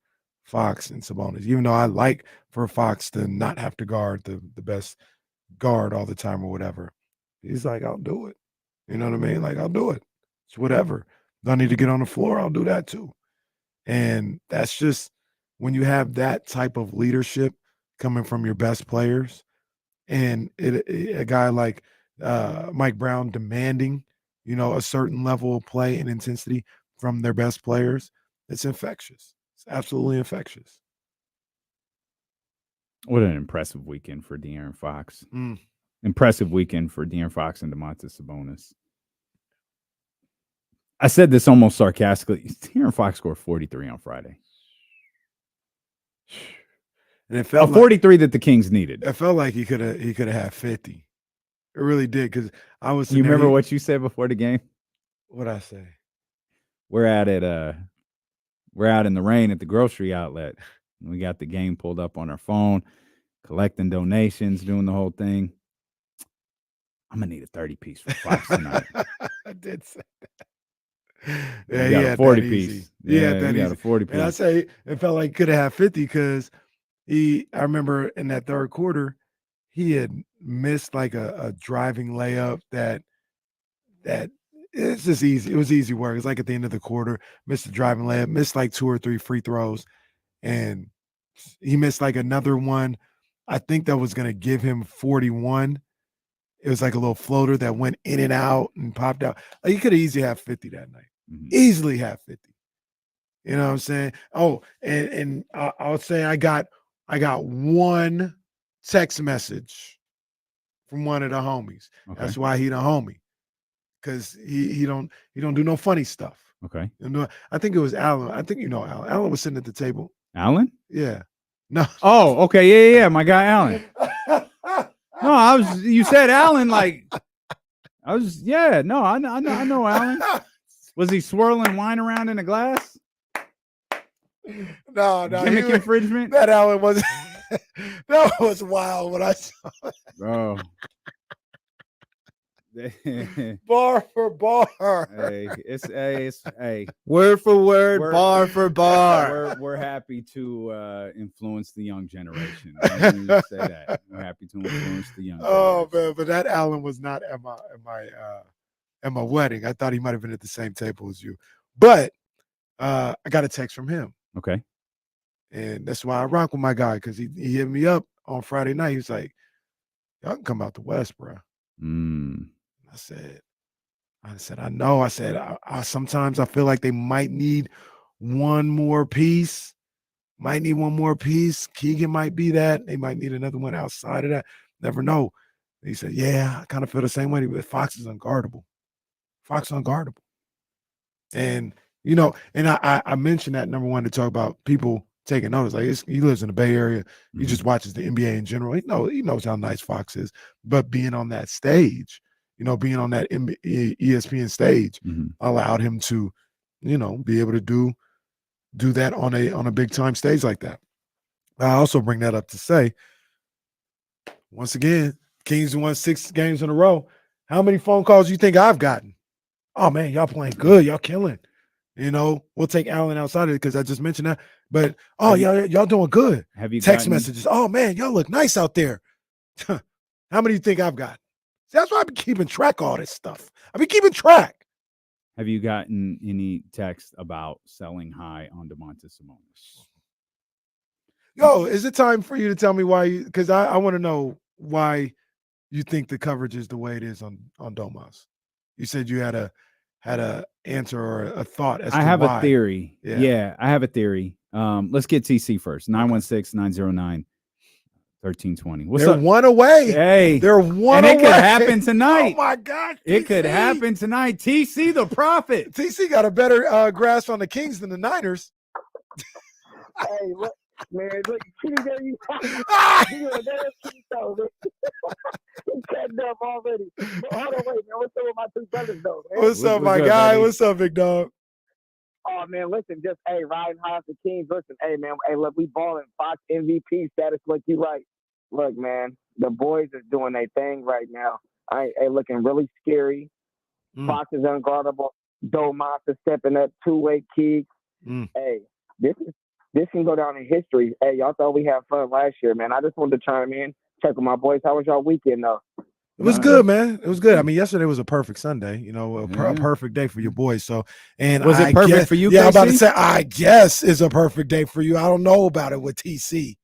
S3: Fox and Sabonis, even though I like for Fox to not have to guard the best guard all the time or whatever. He's like, I'll do it. You know what I mean? Like, I'll do it. It's whatever. If I need to get on the floor, I'll do that too. And that's just when you have that type of leadership coming from your best players, and a guy like Mike Brown demanding, a certain level of play and intensity from their best players, it's infectious. It's absolutely infectious.
S8: What an impressive weekend for De'Aaron Fox. Impressive weekend for De'Aaron Fox and Domantas Sabonis. I said this almost sarcastically. De'Aaron Fox scored 43 on Friday.
S3: And it felt
S8: 43 that the Kings needed.
S3: It felt like he could have had 50. It really did, because I was.
S8: You remember what you said before the game?
S3: What'd I say?
S8: We're out in the rain at the grocery outlet. We got the game pulled up on our phone, collecting donations, doing the whole thing. I'm gonna need a 30-piece for Fox tonight.
S3: I did say that.
S8: Yeah, he got a 40-piece.
S3: Yeah,
S8: he got a 40-piece.
S3: And I say it felt like he could have had 50 because I remember in that third quarter, he had missed like a driving layup that it's just easy. It was easy work. It's like at the end of the quarter, missed a driving layup, missed like 2 or 3 free throws, and he missed like another one. I think that was going to give him 41. It was like a little floater that went in and out and popped out. Like, he could have easily had 50 that night. Easily have 50. You know what I'm saying? Oh, and I'll say I got one text message from one of the homies.
S8: Okay.
S3: That's why he the homie, because he don't do no funny stuff.
S8: Okay.
S3: You know, I think it was Alan. I think you know Alan. Alan was sitting at the table.
S8: Alan?
S3: Yeah. No.
S8: Oh, okay. Yeah. My guy Alan. No, you said Alan like no, I know Alan. Was he swirling wine around in a glass?
S3: No.
S8: Gimmick infringement?
S3: That Alan was that was wild when I saw it.
S8: Bro.
S3: Bar for bar.
S8: Hey.
S7: Word for word, bar for bar.
S8: We're happy to influence the young generation. Let me just say that. We're happy to influence the young generation.
S3: Man, but that Alan was not at my wedding. I thought he might have been at the same table as you. But I got a text from him.
S8: Okay.
S3: And that's why I rock with my guy, because he hit me up on Friday night. He was like, y'all can come out the West, bro. I said, I know. I said, I sometimes I feel like they might need one more piece. Keegan might be that. They might need another one outside of that. Never know. He said, yeah, I kind of feel the same way. But Fox is unguardable. And, you know, and I mentioned that, number one, to talk about people taking notice. Like, he lives in the Bay Area. He just watches the NBA in general. He knows how nice Fox is. But being on that stage, being on that ESPN stage allowed him to, be able to do that on a big time stage like that. I also bring that up to say, once again, Kings won 6 games in a row. How many phone calls do you think I've gotten? Oh man, y'all playing good, y'all killing. We'll take Allen outside of it because I just mentioned that. But y'all doing good.
S8: Have you
S3: text messages? Oh man, y'all look nice out there. How many do you think I've got? See, that's why I've been keeping track of all this stuff. I've been keeping track.
S8: Have you gotten any text about selling high on Domantas Sabonis?
S3: Yo, is it time for you to tell me why? Because I want to know why you think the coverage is the way it is on Domas. You said you had a answer or a thought as to why.
S8: I have a theory. Yeah, I have a theory. Let's get TC first. 916-909-1320. What's
S3: They're
S8: up?
S3: one away.
S8: Hey,
S3: they're one
S8: and
S3: away.
S8: It could happen tonight.
S3: Oh my God,
S8: it could happen tonight. TC the prophet.
S3: TC got a better grasp on the Kings than the Niners.
S9: Hey, look, man, look, Kitty there, you doing that Kitty show, man. He's cutting up already. Hold on, wait, man. What's up with my 2 brothers, though, man?
S3: What's up, my guy? Buddy? What's up, big dog?
S9: Oh, man, listen, just, riding high the Kings. Listen, man, look, we balling Fox MVP status. Look, you right. Look, man, the boys is doing their thing right now. Looking really scary. Fox is unguardable. Domas is stepping up, two-way kicks. Hey, this can go down in history. Hey, y'all thought we had fun last year, man. I just wanted to chime in, check with my boys. How was y'all weekend, though?
S3: It was good, man. It was good. I mean, yesterday was a perfect Sunday, a perfect day for your boys. So, and
S8: was it perfect for you?
S3: Yeah, I'm about to say, I guess it's a perfect day for you. I don't know about it with TC.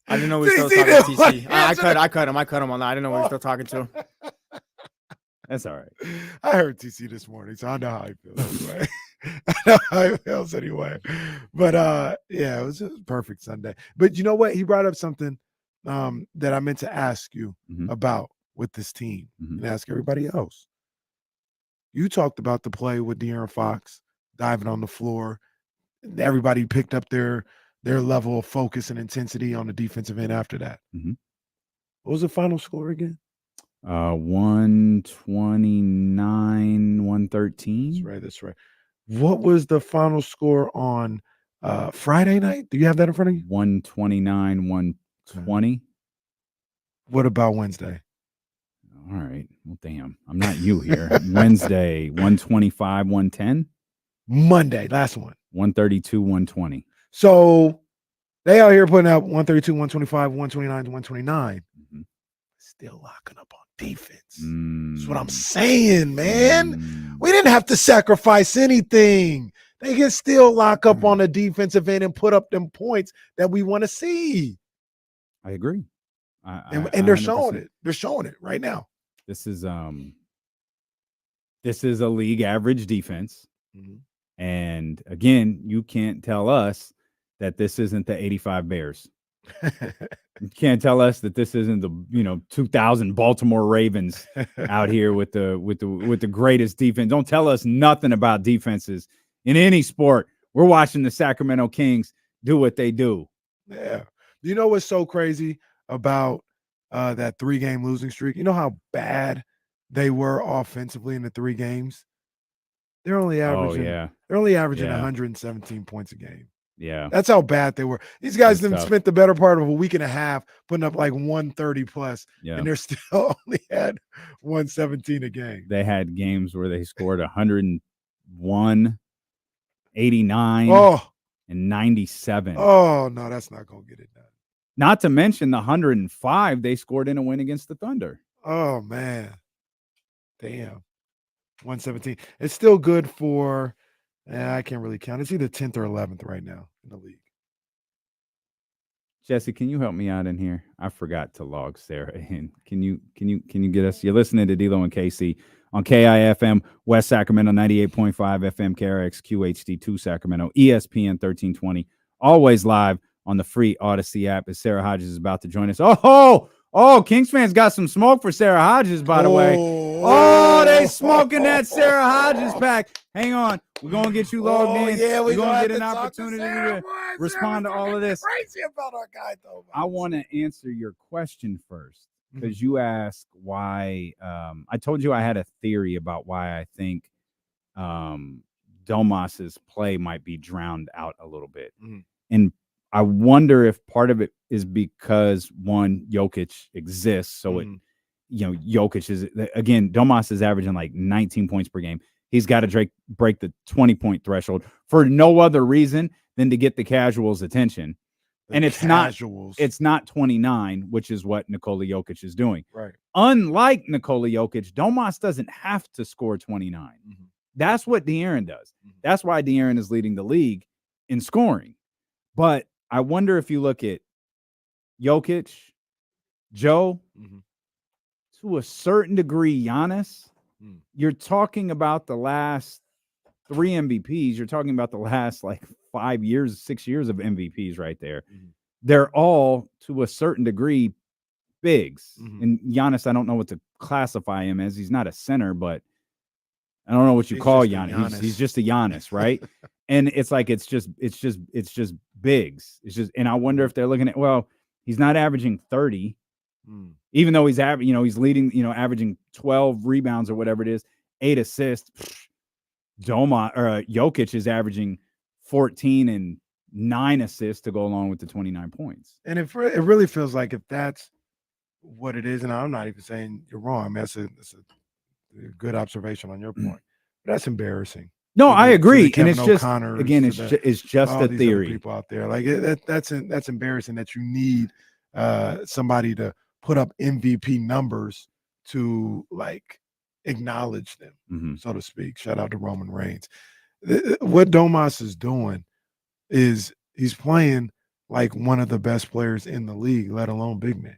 S7: I didn't know we were still talking to TC. I cut him on that. I didn't know we were still talking to him.
S8: That's all right.
S3: I heard TC this morning, so I know how he feels anyway. I know how he feels anyway. But it was a perfect Sunday. But you know what? He brought up something that I meant to ask you about with this team and ask everybody else. You talked about the play with De'Aaron Fox diving on the floor. Everybody picked up their level of focus and intensity on the defensive end after that. What was the final score again?
S8: 129-113.
S3: That's right. What was the final score on Friday night? Do you have that in front of you?
S8: 129-120.
S3: What about Wednesday?
S8: All right. Well, damn. I'm not you here. Wednesday, 125-110.
S3: Monday, last one.
S8: 132-120.
S3: So they out here putting out 132, 125, 129 to 129. Still locking up on defense. That's what I'm saying, man. We didn't have to sacrifice anything. They can still lock up on the defensive end and put up them points that we want to see.
S8: I agree.
S3: And they're showing it. They're showing it right now.
S8: This is a league average defense. And again, you can't tell us that this isn't the 85 Bears. You can't tell us that this isn't the 2000 Baltimore Ravens out here with the greatest defense. Don't tell us nothing about defenses in any sport. We're watching the Sacramento Kings do what they do.
S3: Yeah. You know what's so crazy about that 3-game losing streak? You know how bad they were offensively in the 3 games? They're only averaging They're only averaging 117 points a game.
S8: Yeah.
S3: That's how bad they were. These guys have spent the better part of a week and a half putting up like 130 plus, and they're still only had 117 a game.
S8: They had games where they scored 101, 89, and 97.
S3: Oh, no, that's not going to get it done.
S8: Not to mention the 105 they scored in a win against the Thunder.
S3: Oh, man. Damn. 117. It's still good for, I can't really count. It's either 10th or 11th right now in the league.
S8: Jesse, can you help me out in here? I forgot to log Sarah in. Can you get us? You're listening to D-Lo and KC on KIFM, West Sacramento, 98.5 FM, KRX, QHD2 Sacramento, ESPN 1320. Always live on the free Odyssey app as Sarah Hodges is about to join us. Oh, Kings fans got some smoke for Sarah Hodges, by the way. Oh, they smoking that Sarah Hodges pack. Hang on. We're going to get you logged in.
S3: Yeah,
S8: we're going to get an opportunity to respond to all of this.
S3: Crazy about our guy, though.
S8: I want to answer your question first because you asked why. I told you I had a theory about why I think Domas's play might be drowned out a little bit. And I wonder if part of it is because, one, Jokic exists. So, Jokic is, again, Domas is averaging like 19 points per game. He's got to break the 20-point threshold for no other reason than to get the casuals' attention. It's not 29, which is what Nikola Jokic is doing.
S3: Right.
S8: Unlike Nikola Jokic, Domas doesn't have to score 29. That's what De'Aaron does. That's why De'Aaron is leading the league in scoring. But I wonder if you look at Jokic, Joe, to a certain degree, Giannis, you're talking about the last 3 MVPs. You're talking about the last 5 years, 6 years of MVPs right there. They're all, to a certain degree, bigs. And Giannis, I don't know what to classify him as. He's not a center, but I don't know what you call Giannis. He's just a Giannis, right? And it's just bigs. And I wonder if they're looking at, he's not averaging 30, even though he's he's leading, averaging 12 rebounds or whatever it is, 8 assists. Jokic is averaging 14 and 9 assists to go along with the 29 points.
S3: And it really feels like if that's what it is, and I'm not even saying you're wrong. I mean, that's a good observation on your point. But that's embarrassing.
S8: No, I agree, and it's just
S3: O'Connors,
S8: again, it's just a theory.
S3: People out there that's embarrassing that you need somebody to put up MVP numbers to acknowledge them, so to speak. Shout out to Roman Reigns. What Domas is doing is he's playing like one of the best players in the league, let alone big man.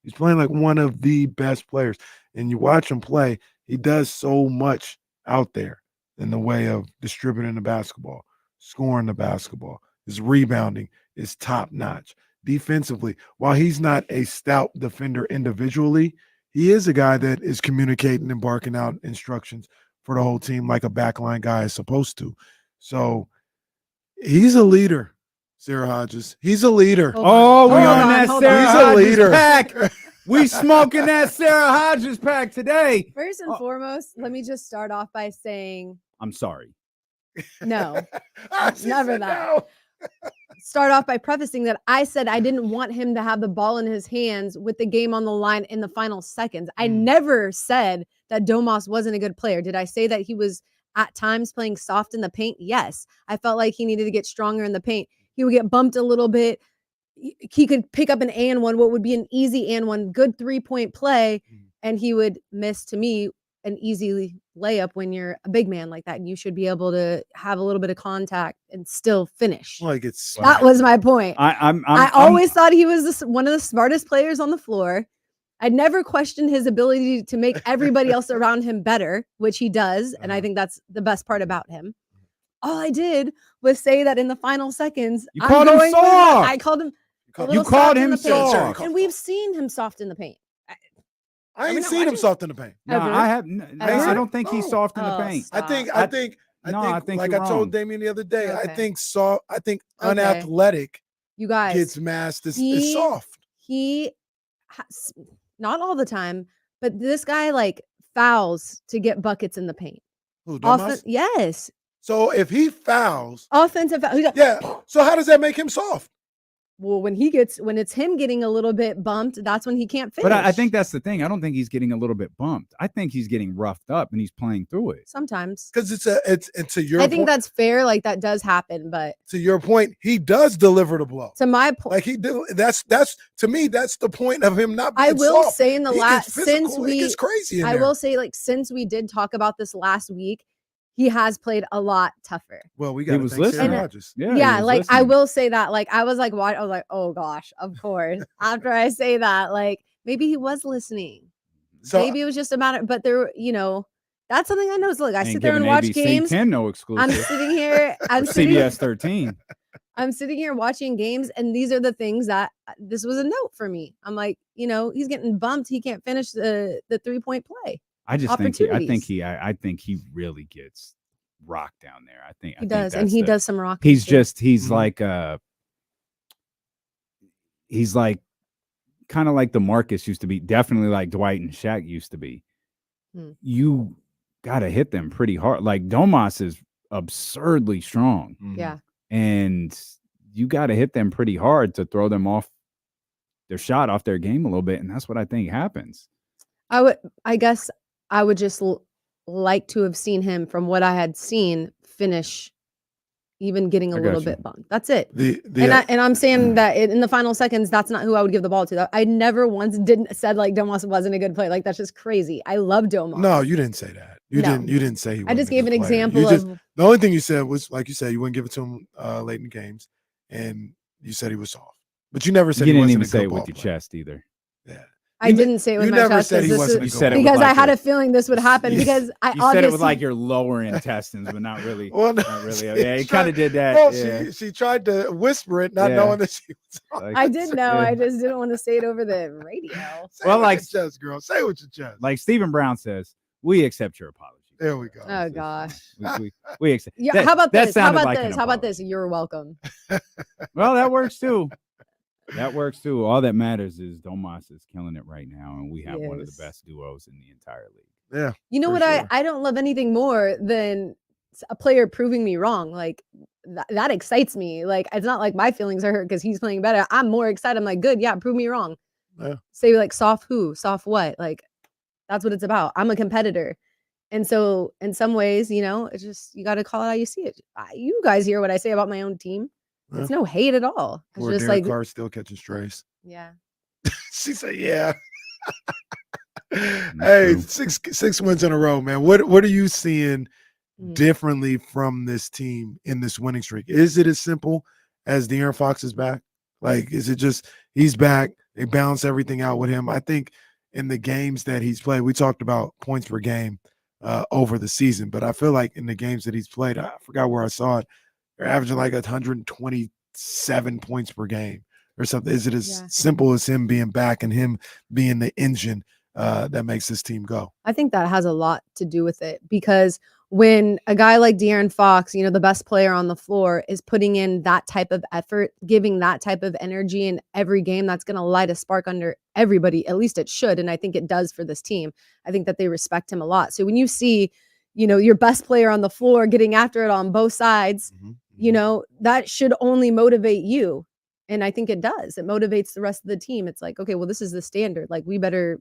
S3: He's playing like one of the best players, and you watch him play. He does so much out there in the way of distributing the basketball, scoring the basketball. His rebounding is top notch. Defensively, while he's not a stout defender individually, he is a guy that is communicating and barking out instructions for the whole team like a backline guy is supposed to. So he's a leader, Sarah Hodges. He's a leader.
S8: We on that Sarah Hodges pack. We smoking that Sarah Hodges pack today.
S10: First and foremost, let me just start off by saying
S8: I'm sorry.
S10: No, never that. No. Start off by prefacing that I said I didn't want him to have the ball in his hands with the game on the line in the final seconds. I never said that Domas wasn't a good player. Did I say that he was at times playing soft in the paint? Yes. I felt like he needed to get stronger in the paint. He would get bumped a little bit. He could pick up an and one, what would be an easy and one, good 3-point play, and he would miss, to me, an easy layup when you're a big man like that. And you should be able to have a little bit of contact and still finish. That was my point. I always thought he was one of the smartest players on the floor. I never questioned his ability to make everybody else around him better, which he does. And I think that's the best part about him. All I did was say that in the final seconds,
S8: You called him soft.
S10: I called him.
S8: You called him
S3: soft.
S10: and we've seen him soft in the paint.
S3: I ain't seen him soft in the paint.
S8: No,
S10: Ever?
S8: I have. I don't think he's
S3: No.
S8: soft in the paint.
S3: I think
S8: I
S3: like
S8: think
S3: I
S8: you're
S3: told
S8: wrong.
S3: Damien the other day, I
S10: Okay.
S3: think
S10: Okay.
S3: unathletic
S10: You guys,
S3: gets masked as
S10: he-
S3: soft.
S10: he has, not all the time, but this guy like fouls to get buckets in the paint.
S3: Who, Domas?
S10: Yes,
S3: So if he fouls,
S10: offensive foul.
S3: yeah. So how does that make him soft?
S10: Well, when it's him getting a little bit bumped, that's when he can't finish.
S8: But I think that's the thing. I don't think he's getting a little bit bumped. I think he's getting roughed up and he's playing through it.
S10: sometimes.
S3: Because it's to your
S10: I think
S3: point,
S10: that's fair. Like that does happen, but
S3: to your point, he does deliver the blow.
S10: to my point,
S3: Like he do. That's to me. That's the point of him not being
S10: I will
S3: soft.
S10: say in the
S3: He
S10: last
S3: gets
S10: since
S3: physical. It
S10: we
S3: gets crazy. In
S10: I
S3: there.
S10: will say like since we did talk about this last week, he has played a lot tougher.
S3: Well, we
S8: He
S3: got
S8: was
S3: to thank Aaron
S8: listening.
S3: Rodgers.
S8: Yeah, he
S10: Yeah,
S8: was
S10: like I
S8: listening.
S10: will say that. Like I was like, why? I was like, oh gosh, of course. After I say that, like maybe he was listening.
S3: So
S10: Maybe it was just a matter, but there, that's something I know. So look, I
S8: Ain't
S10: sit there and
S8: giving
S10: watch
S8: ABC
S10: games.
S8: 10 no
S10: I'm
S8: exclusive.
S10: sitting here. I'm
S8: Or
S10: sitting.
S8: CBS 13.
S10: I'm sitting here watching games, and these are the things that this was a note for me. I'm like, he's getting bumped. He can't finish the 3-point play.
S8: I just think
S10: Opportunities.
S8: I think he really gets rocked down there. I think
S10: He does, and he does some rocking.
S8: He's
S10: too.
S8: he's
S3: Mhm.
S8: like kind of like the Marcus used to be, definitely like Dwight and Shaq used to be.
S10: Hmm.
S8: You got to hit them pretty hard. Like Domas is absurdly strong,
S10: Yeah.
S8: and you got to hit them pretty hard to throw them off their shot, off their game a little bit, and that's what I think happens.
S10: I guess I would just like to have seen him from what I had seen finish, even getting a
S8: I got
S10: little
S8: you.
S10: bit bumped. That's it.
S3: the
S10: And I'm saying that in the final seconds, that's not who I would give the ball to. I never once said like Domas wasn't a good play. Like that's just crazy. I love Domas.
S3: no, you didn't say that. You
S10: No.
S3: didn't say he
S10: I just
S3: wasn't a
S10: gave an
S3: good player.
S10: example
S3: You just-
S10: of
S3: the only thing you said was, like you said, you wouldn't give it to him late in games, and you said he was soft. But you never said
S8: You
S3: he
S8: didn't
S3: wasn't
S8: even
S3: a
S8: say
S3: good
S8: it
S3: ball
S8: with your
S3: player.
S8: chest either.
S3: Yeah.
S10: I
S3: You ne-
S10: didn't say it with
S3: you
S10: my
S3: never
S10: chest
S3: said he
S10: because
S3: wasn't a
S8: You
S3: good
S8: said it
S3: player.
S8: with
S10: because I
S8: like
S10: had
S8: your-
S10: a feeling this would happen
S3: You-
S10: because I
S8: You said it
S10: obviously
S8: with like your lower intestines, but not really.
S3: Well, no,
S8: Not really.
S3: she
S8: Yeah, he
S3: tried-
S8: kind of did that.
S3: No,
S8: yeah.
S3: she tried to whisper it, not
S8: Yeah.
S3: knowing that she was.
S8: Like-
S10: I did know.
S8: Yeah.
S10: I just didn't want to say it over the radio.
S3: Say
S8: Well,
S3: it with
S8: like-
S3: your chest, girl. Say it with your chest.
S8: Like Stephen Brown says, we accept your apology.
S3: There we go.
S10: Oh gosh.
S8: We accept.
S10: Yeah.
S8: that-
S10: How about
S8: that
S10: this? How
S8: sounded
S10: about
S8: like
S10: this?
S8: an
S10: How about
S8: apology.
S10: this? You're welcome.
S8: Well, that works too. That works too. All that matters is Domas is killing it right now, and we have one of the
S10: Yes.
S8: best duos in the entire league.
S3: Yeah.
S10: You know
S3: For
S10: what?
S3: sure.
S10: I don't love anything more than a player proving me wrong. Like that excites me. Like it's not like my feelings are hurt because he's playing better. I'm more excited. I'm like, good, yeah, prove me wrong.
S3: Yeah.
S10: Say like soft who, soft what? Like that's what it's about. I'm a competitor. And so in some ways, it's just you got to call it how you see it. You guys hear what I say about my own team. It's no hate at all. It's
S3: Or
S10: just
S3: Derek
S10: like,
S3: Carr still catching strays.
S10: yeah.
S3: She said, "Yeah." Hey,
S8: true.
S3: six wins in a row, man. What are you seeing
S10: Mm.
S3: differently from this team in this winning streak? Is it as simple as De'Aaron Fox is back? Like, is it just he's back? They balance everything out with him. I think in the games that he's played, we talked about points per game over the season, but I feel like in the games that he's played, I forgot where I saw it, they're averaging like 127 points per game or something. Is it as
S10: Yeah.
S3: simple as him being back and him being the engine that makes this team go?
S10: I think that has a lot to do with it because when a guy like De'Aaron Fox, the best player on the floor, is putting in that type of effort, giving that type of energy in every game, that's going to light a spark under everybody. At least it should. And I think it does for this team. I think that they respect him a lot. So when you see, your best player on the floor getting after it on both sides, that should only motivate you. And I think it does. It motivates the rest of the team. It's like, okay, well, this is the standard. Like we better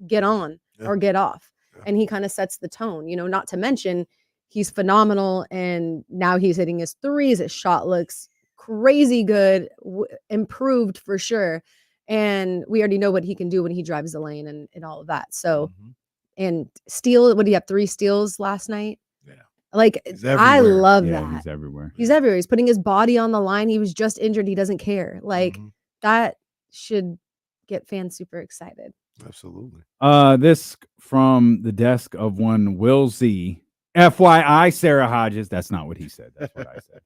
S10: get on
S3: Yeah.
S10: or get off.
S3: Yeah.
S10: And he kind of sets the tone, not to mention he's phenomenal. And now he's hitting his threes. His shot looks crazy good, improved for sure. And we already know what he can do when he drives the lane and all of that. So, and steal, what do you have? 3 steals last night?
S3: Yeah.
S10: Like,
S3: He's
S10: I
S3: everywhere.
S10: love
S8: Yeah,
S10: that.
S8: he's everywhere.
S10: He's everywhere. He's putting his body on the line. He was just injured. He doesn't care. Like,
S3: Mhm.
S10: that should get fans super excited.
S3: Absolutely.
S8: This from the desk of one Will Z. FYI, Sarah Hodges. That's not what he said. That's what I said.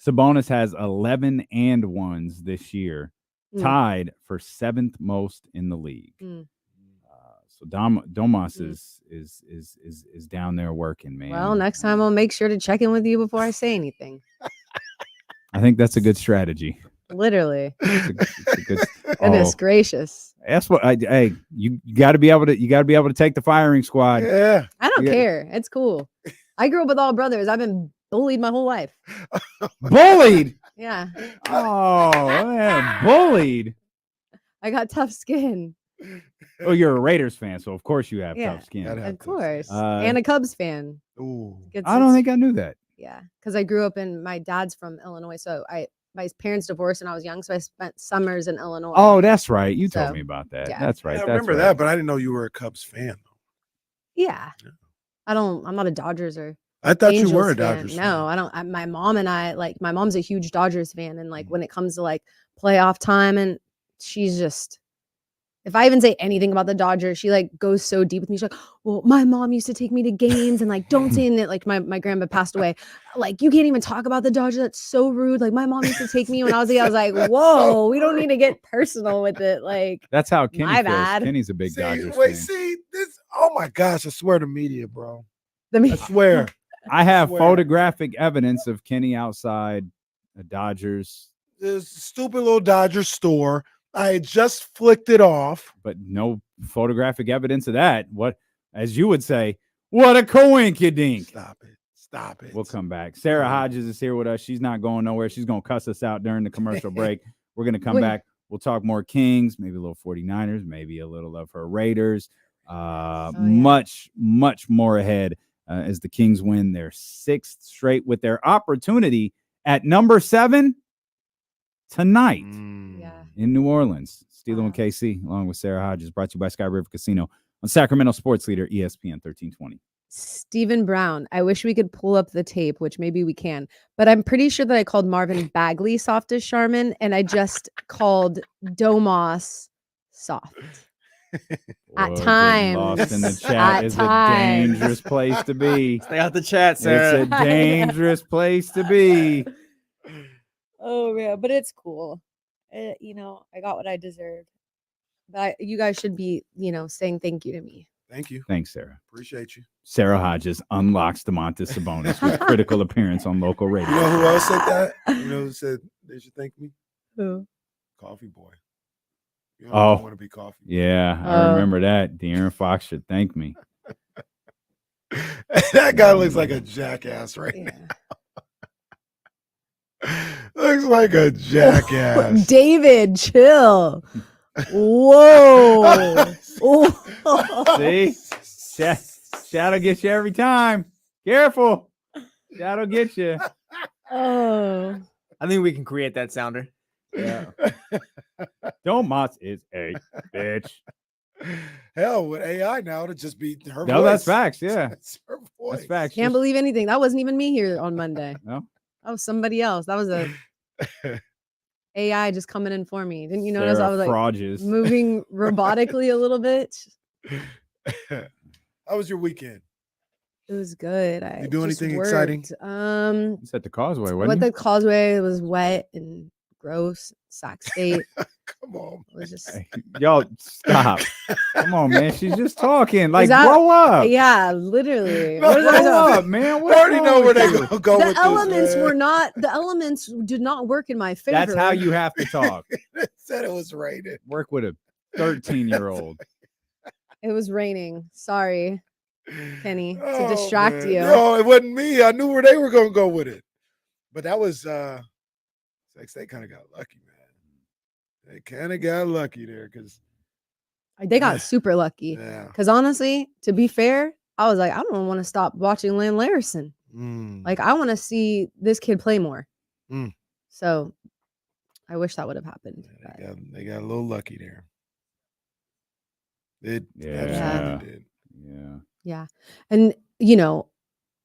S8: Sabonis has 11 and ones this year, tied for 7th most in the league. So Domas is down there working, man.
S10: Well, next time I'll make sure to check in with you before I say anything.
S8: I think that's a good strategy.
S10: Literally.
S8: It's a good,
S10: Goodness gracious.
S8: That's what you got to be able to take the firing squad.
S3: Yeah.
S10: I don't care. It's cool. I grew up with all brothers. I've been bullied my whole life.
S8: Bullied?
S10: Yeah.
S8: Oh, man, bullied.
S10: I got tough skin.
S8: Oh, you're a Raiders fan, so of course you have tough skin.
S10: Of course. And a Cubs fan.
S3: Ooh.
S8: I don't think I knew that.
S10: Yeah. Because I grew up my dad's from Illinois. So my parents divorced when I was young. So I spent summers in Illinois.
S8: Oh, that's right. You told me about that.
S10: Yeah.
S8: That's right.
S3: I remember that, but I didn't know you were a Cubs fan.
S10: Yeah. I'm not a Dodgers or
S3: I thought
S10: Angels
S3: you were a
S10: fan.
S3: Dodgers
S10: No,
S3: fan.
S10: I don't. My mom and I, my mom's a huge Dodgers fan. And when it comes to playoff time, and she's just, if I even say anything about the Dodgers, she goes so deep with me. She's like, well, my mom used to take me to games and don't say it. My grandpa passed away. You can't even talk about the Dodgers. That's so rude. My mom used to take me when I was a kid. I was like, whoa, we don't need to get personal with it.
S8: That's how Kenny
S10: my
S8: feels.
S10: bad.
S8: Kenny's a big Dodgers
S3: Wait,
S8: fan.
S3: see this? Oh my gosh! I swear to media, bro.
S10: I
S3: swear.
S8: I have photographic evidence of Kenny outside the Dodgers.
S3: This stupid little Dodgers store. I had just flicked it off.
S8: But no photographic evidence of that. What, as you would say, what a coinkydink.
S3: Stop it.
S8: We'll come back. Sarah Hodges is here with us. She's not going nowhere. She's going to cuss us out during the commercial break. We're going to come back. We'll talk more Kings, maybe a little 49ers, maybe a little of her Raiders. Much, much more ahead as the Kings win their 6th straight with their opportunity at number 7 tonight in New Orleans. Steelo and KC, along with Sarah Hodges, brought to you by Sky River Casino on Sacramento Sports Leader ESPN 1320.
S10: Stephen Brown. I wish we could pull up the tape, which maybe we can, but I'm pretty sure that I called Marvin Bagley soft as Charmin, and I just called Domas soft. At times.
S8: Lost in the chat is a dangerous place to be.
S7: Stay out the chat, Sarah.
S8: It's a dangerous place to be.
S10: Oh man, but it's cool. I got what I deserved. But you guys should be, saying thank you to me.
S3: Thank you.
S8: Thanks, Sarah.
S3: Appreciate you.
S8: Sarah Hodges unlocks Domantas Sabonis with critical appearance on local radio.
S3: You know who else said that? You know who said they should thank me?
S10: Who?
S3: Coffee Boy. You know,
S8: Oh,
S3: I want to be Coffee Boy.
S8: Yeah, I remember that. De'Aaron Fox should thank me.
S3: That guy looks like a jackass right now. Looks like a jackass.
S10: David, chill. Whoa.
S8: See? Shadow gets you every time. Careful. Shadow gets you.
S10: Oh.
S7: I think we can create that sounder.
S8: Yeah. Domas is a bitch.
S3: Hell, with AI now to just be her
S8: No,
S3: voice.
S8: that's facts. Yeah.
S3: That's her voice.
S8: That's facts.
S10: Can't believe anything. That wasn't even me here on Monday.
S8: No.
S10: That was somebody else. That was a AI just coming in for me. Didn't you notice I was moving robotically a little bit?
S3: How was your weekend?
S10: It was good.
S3: You do anything exciting?
S8: It's at the Causeway, wasn't
S10: What
S8: it?
S10: the Causeway was wet and gross. Sac State.
S3: Come on.
S10: It was just
S8: Y'all stop. Come on, man. She's just talking.
S10: grow
S8: up.
S10: Yeah, literally.
S8: No, grow up, man.
S3: I already know where they're going to go with
S10: The
S3: this.
S10: elements were not. The elements did not work in my favor.
S8: That's how you have to talk.
S3: It said it was raining.
S8: Work with a 13-year-old.
S10: It was raining. Sorry, Kenny, to distract you.
S3: No, it wasn't me. I knew where they were going to go with it. But that was they kind of got lucky, man. They kind of got lucky there because
S10: they got super lucky.
S3: Yeah.
S10: Because honestly, to be fair, I was like, I don't want to stop watching Lane Larison. I want to see this kid play more. So I wish that would have happened.
S3: They got a little lucky there. It
S8: absolutely
S3: did.
S10: Yeah. And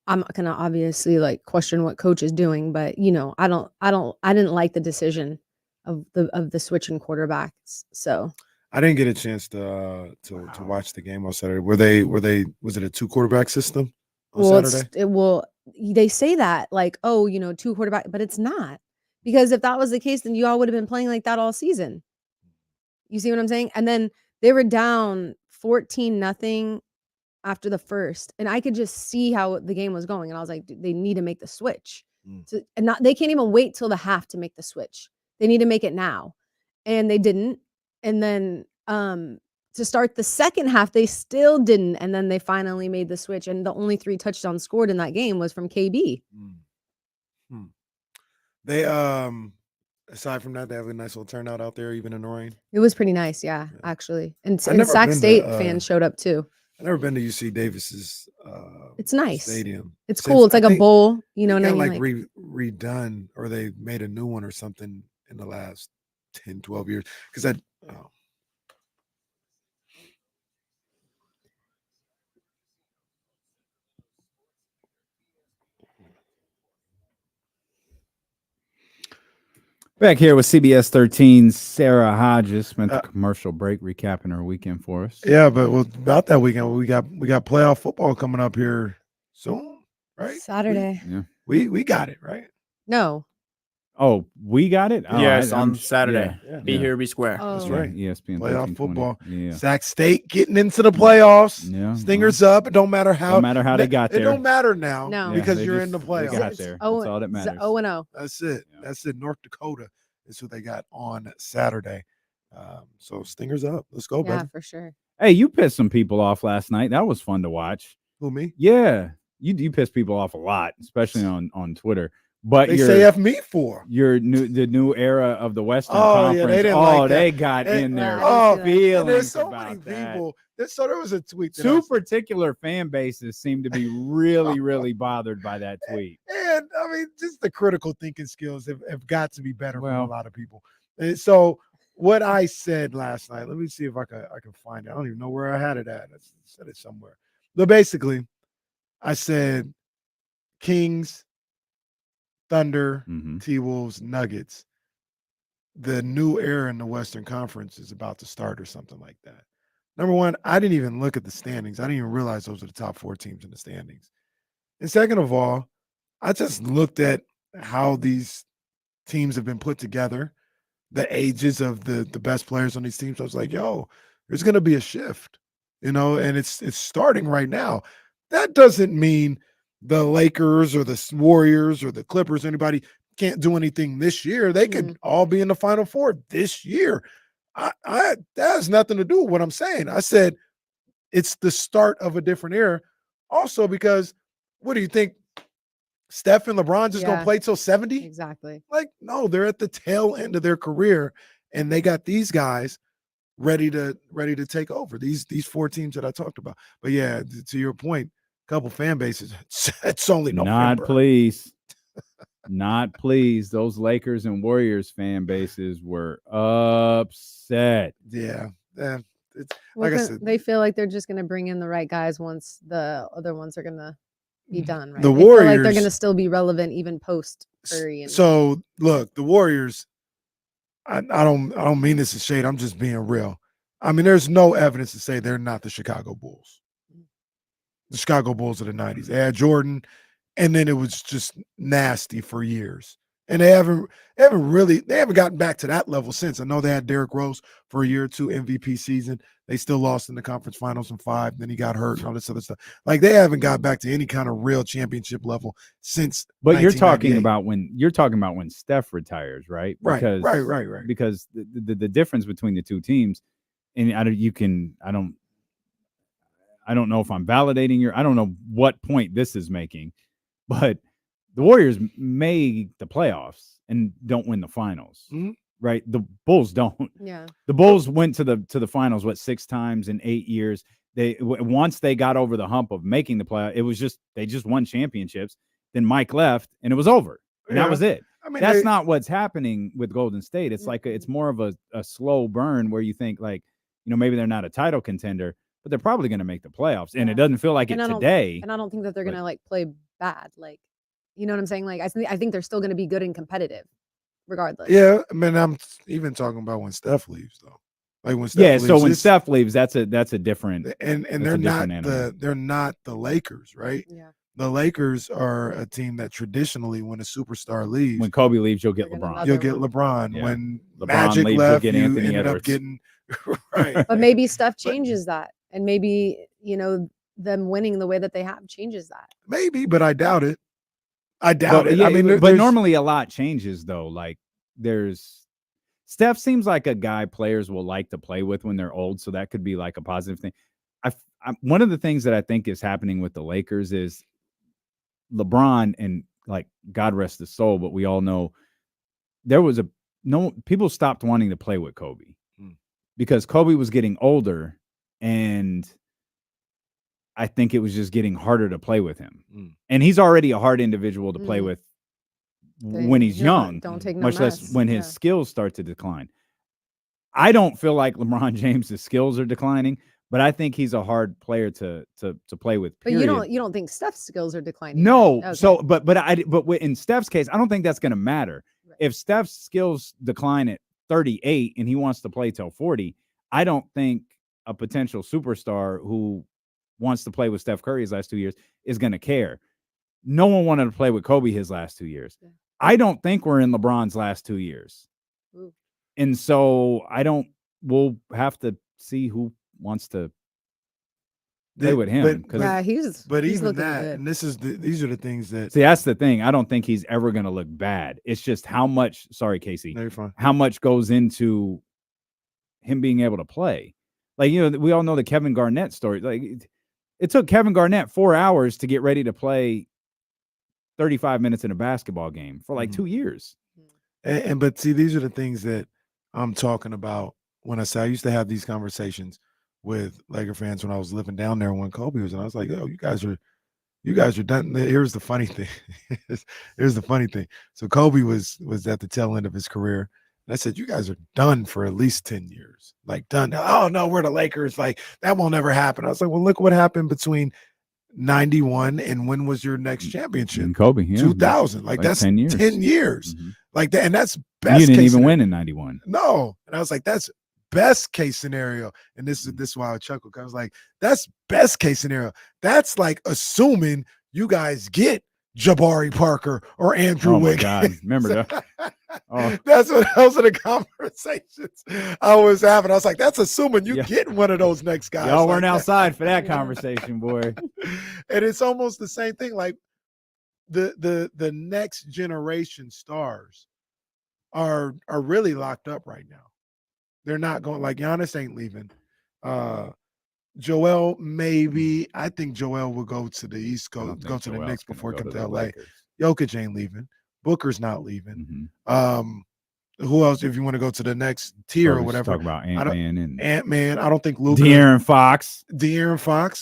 S10: I'm not gonna obviously question what coach is doing, but I didn't like the decision of the switching quarterbacks. So
S3: I didn't get a chance to watch the game on Saturday. Was it a 2 quarterback system? on
S10: Well,
S3: Saturday?
S10: they say that like, oh, 2 quarterback, but it's not. Because if that was the case, then you all would have been playing like that all season. You see what I'm saying? And then they were down 14-0 after the first, and I could just see how the game was going, and I was like, they need to make the switch. They can't even wait till the half to make the switch. They need to make it now, and they didn't. And then to start the second half, they still didn't, and then they finally made the switch. And the only 3 touchdowns scored in that game was from KB.
S3: They aside from that, they have a nice little turnout out there, even in the rain.
S10: It was pretty nice, yeah. Actually, and
S3: I've never
S10: Sac
S3: been to,
S10: State fans showed up too.
S3: I've never been to UC Davis's
S10: It's nice.
S3: stadium.
S10: It's cool. It's like a bowl,
S3: They
S10: what I
S3: got
S10: mean?
S3: like redone, or they made a new one or something in the last 10, 12 years. Because
S8: Back here with CBS 13's Sarah Hodges spent the commercial break recapping her weekend for us.
S3: Yeah, but about that weekend, we got playoff football coming up here soon, right?
S10: Saturday.
S3: We got it, right?
S10: No.
S8: Oh, we got it? Oh,
S7: Yes, on Saturday.
S3: Yeah.
S7: Be here, be square.
S10: Oh.
S3: That's right.
S8: ESPN
S3: Playoff
S8: 1320.
S3: football.
S8: Yeah.
S3: Sac State getting into the playoffs.
S8: Yeah.
S3: Stingers up. It don't matter how.
S8: they got there.
S3: It don't matter now
S10: No.
S3: because
S8: they
S3: you're
S8: just-
S3: in the
S8: they
S3: playoffs.
S8: got there. That's all that matters.
S10: 0-0.
S3: That's it.
S8: Yeah.
S3: That's it. North Dakota is who they got on Saturday. So Stingers up. Let's go,
S10: Yeah,
S3: brother.
S10: for sure.
S8: Hey, you pissed some people off last night. That was fun to watch.
S3: Who, me?
S8: Yeah. You pissed people off a lot, especially on Twitter. But
S3: They say F me for.
S8: the new era of the Western
S3: Oh, yeah,
S8: Conference.
S3: they didn't like that.
S8: They got in there.
S10: Oh,
S3: and
S8: feelings
S3: there's so
S8: about
S3: many
S8: that.
S3: people. So there was a tweet. That
S8: Two particular fan bases seem to be really, really bothered by that tweet.
S3: And I mean, just the critical thinking skills have got to be better for
S8: Well-
S3: a lot of people. And so what I said last night, let me see if I can find it. I don't even know where I had it at. I said it somewhere. But basically, I said Kings, Thunder,
S8: Mhm.
S3: T-Wolves, Nuggets. The new era in the Western Conference is about to start or something like that. Number one, I didn't even look at the standings. I didn't even realize those are the top 4 teams in the standings. And second of all, I just looked at how these teams have been put together, the ages of the best players on these teams. I was like, yo, there's going to be a shift, and it's starting right now. That doesn't mean the Lakers or the Warriors or the Clippers, anybody can't do anything this year. They could all be in the Final Four this year. That has nothing to do with what I'm saying. I said it's the start of a different era. Also, because what do you think? Steph and LeBron just gonna play till 70?
S10: Exactly.
S3: Like, no, they're at the tail end of their career, and they got these guys ready to take over. These 4 teams that I talked about. But yeah, to your point, a couple fan bases. It's only November.
S8: Not pleased. Those Lakers and Warriors fan bases were upset.
S3: Yeah. It's
S10: Well,
S3: like I said,
S10: they feel like they're just going to bring in the right guys once the other ones are going to be done, right?
S3: The
S10: They feel like they're
S3: Warriors-
S10: going to still be relevant even post Curry. And
S3: So look, the Warriors. I don't mean this as shade. I'm just being real. I mean, there's no evidence to say they're not the Chicago Bulls. The Chicago Bulls of the 90s. They had Jordan, and then it was just nasty for years. And they haven't gotten back to that level since. I know they had Derrick Rose for a year or two, MVP season. They still lost in the conference finals in 5. Then he got hurt and all this other stuff. Like, they haven't got back to any kind of real championship level since.
S8: But you're talking
S3: 1998.
S8: about when Steph retires, right?
S3: Right.
S8: Because Because the difference between the two teams, and I don't know if I'm validating I don't know what point this is making, but the Warriors made the playoffs and don't win the finals, right? The Bulls don't.
S10: yeah.
S8: The Bulls went to the finals 6 times in 8 years. Once they got over the hump of making the playoff, it was they just won championships. Then Mike left, and it was over, and that was it.
S3: I mean,
S8: that's not what's happening with Golden State. It's like it's more of a slow burn where you think maybe they're not a title contender, but they're probably going to make the playoffs, and it doesn't feel like it today.
S10: And I don't think that they're going to play bad. Like, you know what I'm saying? Like, I think they're still going to be good and competitive regardless.
S3: Yeah, I mean, I'm even talking about when Steph leaves, though. Like when Steph leaves,
S8: so when Steph leaves, that's a different
S3: and they're not the Lakers, right?
S10: Yeah.
S3: The Lakers are a team that traditionally, when a superstar leaves,
S8: when Kobe leaves, you'll get
S10: You'll get
S8: LeBron.
S10: another
S3: you'll get
S10: one.
S3: LeBron.
S8: Yeah.
S3: When
S8: LeBron
S3: Magic
S8: leaves,
S3: left,
S8: you'll get
S3: you
S8: Anthony
S3: ended
S8: Edwards.
S3: up getting right.
S10: But maybe stuff changes that, and maybe them winning the way that they have changes that.
S3: Maybe, but I doubt it. I doubt it.
S8: Yeah,
S3: I mean,
S8: but
S3: there's-
S8: normally a lot changes though. Like Steph seems like a guy players will like to play with when they're old, so that could be like a positive thing. One of the things that I think is happening with the Lakers is LeBron, and like God rest his soul, but we all know there was people stopped wanting to play with Kobe because Kobe was getting older, and I think it was just getting harder to play with him. And he's already a hard individual to play with when he's young,
S10: Don't take no
S8: much less
S10: mess.
S8: when his skills start to decline. I don't feel like LeBron James' skills are declining, but I think he's a hard player to play with.
S10: But
S8: Period.
S10: you don't think Steph's skills are declining?
S8: No.
S10: Okay.
S8: So, but in Steph's case, I don't think that's going to matter.
S10: Right.
S8: If Steph's skills decline at 38 and he wants to play till 40, I don't think a potential superstar who wants to play with Steph Curry his last 2 years is going to care. No one wanted to play with Kobe his last 2 years.
S10: Yeah.
S8: I don't think we're in LeBron's last 2 years.
S10: Ooh.
S8: And so we'll have to see who wants to play with him.
S10: Yeah, he's
S3: even
S10: looking
S3: that,
S10: good.
S3: and these are the things that.
S8: See, that's the thing. I don't think he's ever going to look bad. It's just how much. Sorry, Casey.
S3: No, you're fine.
S8: How much goes into him being able to play? Like, we all know the Kevin Garnett story. Like, it took Kevin Garnett 4 hours to get ready to play 35 minutes in a basketball game for like 2 years.
S3: But see, these are the things that I'm talking about when I say I used to have these conversations with Laker fans when I was living down there when Kobe was, and I was like, "Oh, you guys are done." Here's the funny thing. Here's the funny thing. So Kobe was at the tail end of his career. And I said, "You guys are done for at least 10 years. Like done." Oh no, we're the Lakers. Like that won't never happen. I was like, "Well, look what happened between 91 and when was your next championship?"
S8: And Kobe, yeah.
S3: 2000. Like that's
S8: 10 years.
S3: 10 years.
S8: Mhm.
S3: Like that, and that's best.
S8: You didn't
S3: case
S8: even
S3: scenario.
S8: win in 91.
S3: No. And I was like, that's best case scenario. And this is why I chuckled. I was like, that's best case scenario. That's like assuming you guys get Jabari Parker or Andrew
S8: Oh my
S3: Wiggins.
S8: God. Remember that? Oh.
S3: Those are the conversations I was having. I was like, that's assuming you get one of those next guys.
S8: Y'all
S3: like
S8: weren't
S3: that.
S8: outside for that conversation, boy.
S3: And it's almost the same thing. Like the next generation stars are really locked up right now. They're not going, like Giannis ain't leaving. Joel, maybe. I think Joel will go to the East Coast, go to the Knicks before he comes to LA. Jokic ain't leaving. Booker's not leaving. Who else? If you want to go to the next tier or whatever.
S8: Talk about Ant-Man.
S3: I don't think Luka.
S8: De'Aaron Fox.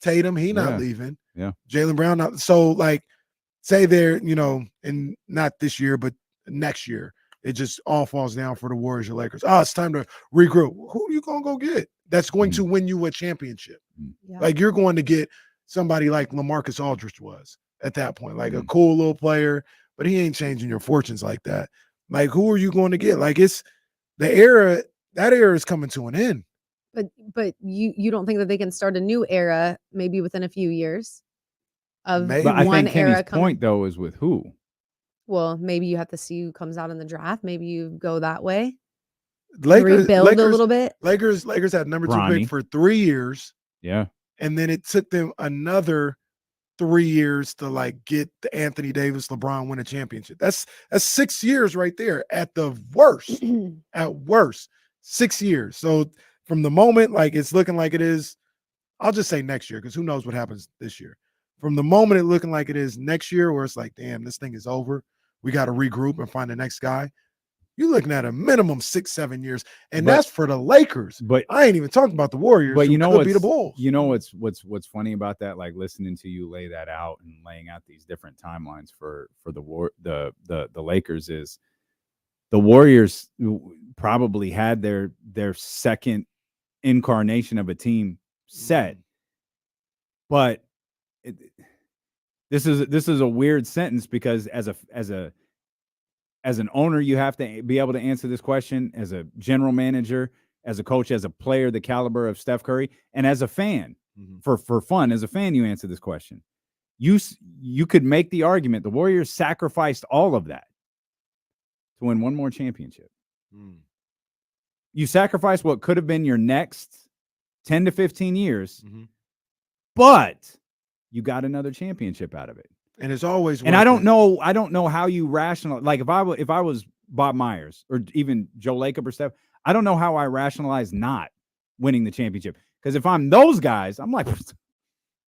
S10: Tatum,
S3: he not leaving.
S8: Yeah.
S3: Jaylen Brown not. So like, say they're and not this year, but next year, it just all falls down for the Warriors or Lakers. Oh, it's time to regroup. Who are you gonna go get? That's going to win you a championship.
S10: Yeah.
S3: Like you're going to get somebody like LaMarcus Aldridge was at that point, like a cool little player, but he ain't changing your fortunes like that. Like, who are you going to get? Like, it's the era. That era is coming to an end.
S10: But you don't think that they can start a new era maybe within a few years of
S3: Maybe.
S8: But I
S10: one
S8: think
S10: era
S8: Kenny's
S10: coming?
S8: point though is with who?
S10: Well, maybe you have to see who comes out in the draft. Maybe you go that way.
S3: Lakers
S10: Rebuild a little bit.
S3: Lakers had number 2
S8: Bronny.
S3: pick for 3 years.
S8: Yeah.
S3: And then it took them another 3 years to like get the Anthony Davis, LeBron win a championship. That's 6 years right there at the worst. At worst, 6 years. So from the moment like it's looking like it is, I'll just say next year because who knows what happens this year. From the moment it looking like it is next year, where it's like, damn, this thing is over. We got to regroup and find the next guy. You're looking at a minimum 6-7 years, and that's for the Lakers.
S8: But
S3: I ain't even talking about the Warriors.
S8: But you know
S3: could be the Bulls.
S8: You know what's funny about that? Like listening to you lay that out and laying out these different timelines for the Lakers is the Warriors probably had their second incarnation of a team set, but this is a weird sentence because as an owner, you have to be able to answer this question. As a general manager, as a coach, as a player, the caliber of Steph Curry, and as a fan, for fun, as a fan, you answer this question. You could make the argument the Warriors sacrificed all of that to win one more championship. You sacrificed what could have been your next 10 to 15 years, but you got another championship out of it.
S3: And it's always,
S8: and I don't know how you rationalize. Like if I was Bob Myers or even Joe Lacob or Steph, I don't know how I rationalize not winning the championship. Because if I'm those guys, I'm like, what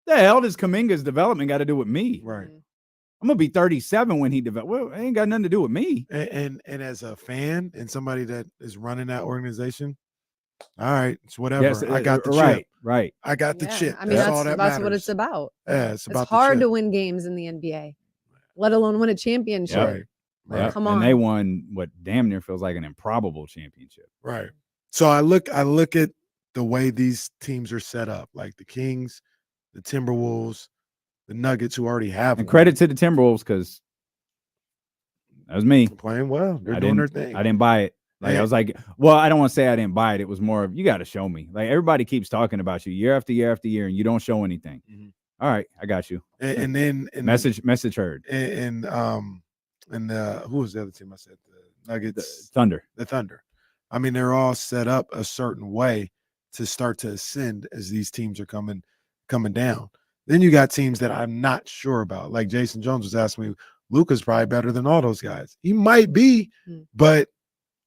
S8: the hell does Kuminga's development got to do with me?
S3: Right.
S8: I'm gonna be 37 when he developed. Well, it ain't got nothing to do with me.
S3: And as a fan and somebody that is running that organization, all right, it's whatever.
S8: Yes,
S3: I got the
S8: right,
S3: chip.
S8: right.
S3: I got the chip.
S10: I mean,
S3: that's all that
S10: that's
S3: matters.
S10: what it's about.
S3: Yeah,
S10: it's
S3: about
S10: hard
S3: the
S10: to win games in the NBA, let alone win a championship.
S3: Right.
S8: Right.
S10: Come
S8: and
S10: on.
S8: they won what damn near feels like an improbable championship.
S3: Right. So I look at the way these teams are set up, like the Kings, the Timberwolves, the Nuggets, who already have.
S8: And credit to the Timberwolves because that was me
S3: playing well. They're doing their thing.
S8: I didn't buy it. Like I was like, well, I don't want to say I didn't buy it. It was more of you got to show me. Like everybody keeps talking about you year after year after year, and you don't show anything. All right, I got you.
S3: And then
S8: message heard.
S3: And who was the other team? I said the Nuggets,
S8: Thunder.
S3: The Thunder. I mean, they're all set up a certain way to start to ascend as these teams are coming down. Then you got teams that I'm not sure about. Like Jason Jones was asking me, Luka's probably better than all those guys. He might be, but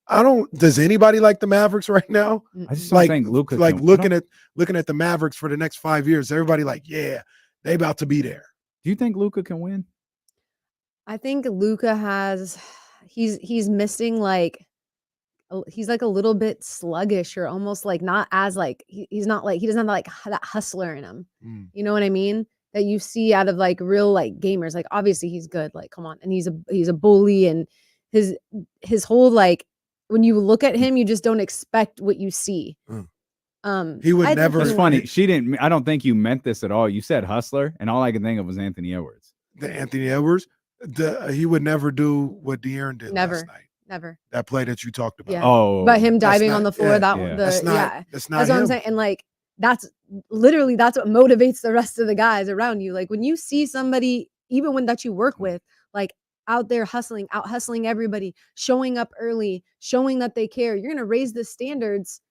S3: I don't. Does anybody like the Mavericks right now?
S8: I just don't think Luka.
S3: Like looking at the Mavericks for the next 5 years, everybody like, yeah, they about to be there.
S8: Do you think Luka can win?
S10: I think Luka has. He's missing like. He's like a little bit sluggish or almost like not as like he's not like he doesn't have like that hustler in him. You know what I mean? That you see out of like real like gamers. Like obviously he's good. Like come on, and he's a bully, and his whole like when you look at him, you just don't expect what you see.
S3: He would never.
S8: It's funny. She didn't. I don't think you meant this at all. You said hustler, and all I can think of was Anthony Edwards.
S3: The Anthony Edwards. He would never do what De'Aaron did last night.
S10: Never.
S3: That play that you talked about.
S10: Yeah.
S8: Oh,
S10: but him diving on the floor, that's not
S3: that's not
S10: what I'm saying. And like that's what motivates the rest of the guys around you. Like when you see somebody, even when that you work with, like out there out hustling everybody, showing up early, showing that they care, you're gonna raise the standards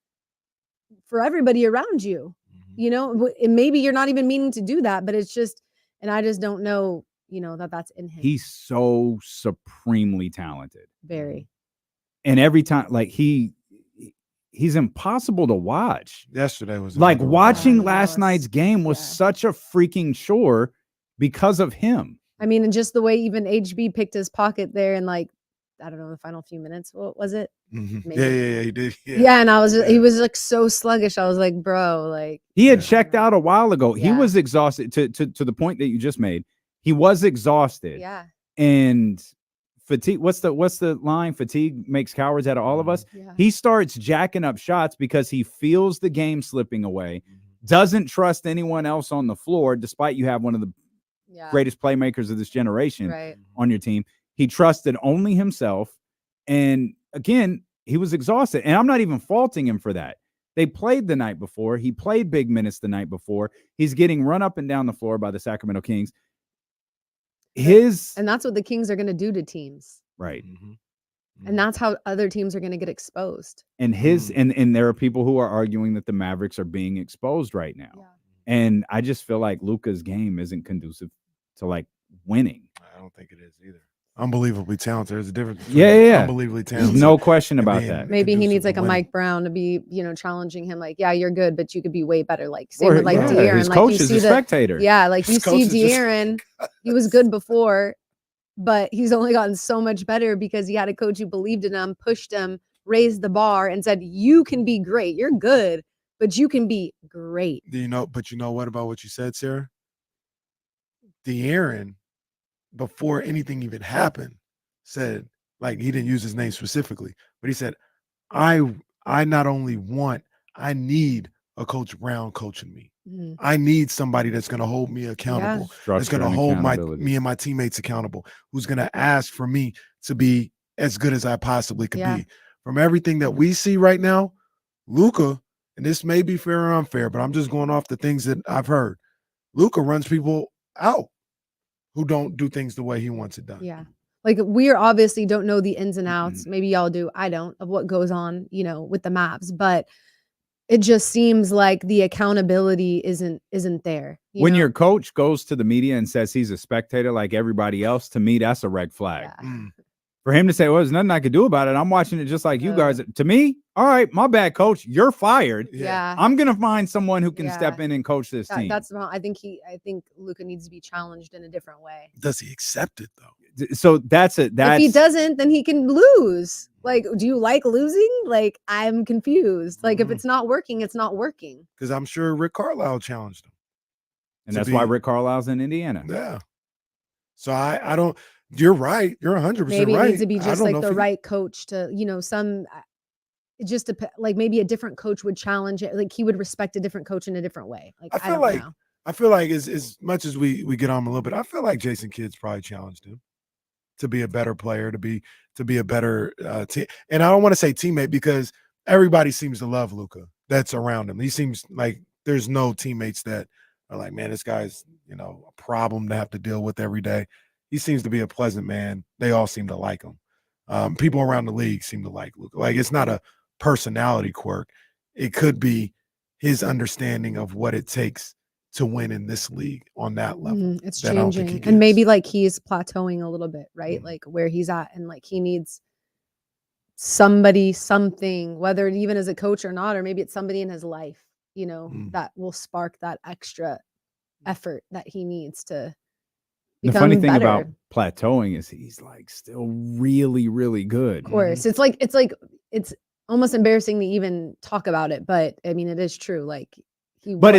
S10: for everybody around you. You know, and maybe you're not even meaning to do that, but it's just, and I just don't know, that's in him.
S8: He's so supremely talented.
S10: Very.
S8: And every time, like he's impossible to watch.
S3: Yesterday was
S8: like watching last night's game was such a freaking chore because of him.
S10: I mean, and just the way even HB picked his pocket there and like, I don't know, the final few minutes. What was it?
S3: Yeah, he did.
S10: Yeah, and he was like so sluggish. I was like, bro, like
S8: he had checked out a while ago. He was exhausted to the point that you just made. He was exhausted.
S10: Yeah.
S8: And fatigue. What's the line? Fatigue makes cowards out of all of us.
S10: Yeah.
S8: He starts jacking up shots because he feels the game slipping away, doesn't trust anyone else on the floor, despite you have one of the greatest playmakers of this generation on your team. He trusted only himself. And again, he was exhausted. And I'm not even faulting him for that. They played the night before. He played big minutes the night before. He's getting run up and down the floor by the Sacramento Kings.
S10: And that's what the Kings are going to do to teams.
S8: Right.
S10: And that's how other teams are going to get exposed.
S8: And and there are people who are arguing that the Mavericks are being exposed right now.
S10: Yeah.
S8: And I just feel like Luka's game isn't conducive to like winning.
S3: I don't think it is either. Unbelievably talented. There's a difference.
S8: Yeah.
S3: Unbelievably talented.
S8: There's no question about that.
S10: Maybe he needs like a Mike Brown to be, challenging him. Like, yeah, you're good, but you could be way better. Like, same with like De'Aaron.
S8: His
S10: like
S8: coach
S10: you
S8: is
S10: see
S8: a spectator.
S10: Yeah, like you see De'Aaron, he was good before, but he's only gotten so much better because he had a coach who believed in him, pushed him, raised the bar, and said, "You can be great. You're good, but you can be great."
S3: But you know what about what you said, Sarah? De'Aaron, before anything even happened, said, like, he didn't use his name specifically, but he said, I not only want, I need a Coach Brown coaching me. I need somebody that's going to hold me accountable, that's going to hold me and my teammates accountable, who's going to ask for me to be as good as I possibly could be. From everything that we see right now, Luka, and this may be fair or unfair, but I'm just going off the things that I've heard. Luka runs people out who don't do things the way he wants it done.
S10: Yeah. Like we obviously don't know the ins and outs. Maybe y'all do. I don't, of what goes on, with the Mavs, but it just seems like the accountability isn't there.
S8: When your coach goes to the media and says he's a spectator like everybody else, to me, that's a red flag.
S10: Yeah.
S8: For him to say, well, there's nothing I could do about it. I'm watching it just like you guys. To me, all right, my bad, coach. You're fired.
S10: Yeah.
S8: I'm going to find someone who can step in and coach this team.
S10: That's wrong. I think Luka needs to be challenged in a different way.
S3: Does he accept it, though?
S8: So that's it.
S10: If he doesn't, then he can lose. Like, do you like losing? Like, I'm confused. Like, if it's not working, it's not working.
S3: Because I'm sure Rick Carlisle challenged him.
S8: And that's why Rick Carlisle's in Indiana.
S3: Yeah. So I don't. You're right. You're 100% right.
S10: Maybe it needs to be just like the right coach to, like maybe a different coach would challenge it. Like he would respect a different coach in a different way. Like I
S3: feel like as much as we get on him a little bit, I feel like Jason Kidd's probably challenged him to be a better player, to be a better team. And I don't want to say teammate because everybody seems to love Luka that's around him. He seems like there's no teammates that are like, man, this guy's, a problem to have to deal with every day. He seems to be a pleasant man. They all seem to like him. People around the league seem to like Luka. Like it's not a personality quirk. It could be his understanding of what it takes to win in this league on that level.
S10: It's changing. And maybe like he's plateauing a little bit, right? Like where he's at. And like he needs something, whether it even as a coach or not, or maybe it's somebody in his life, that will spark that extra effort that he needs to.
S8: The funny thing about plateauing is he's like still really, really good.
S10: Of course. It's almost embarrassing to even talk about it, but I mean, it is true. Like
S8: but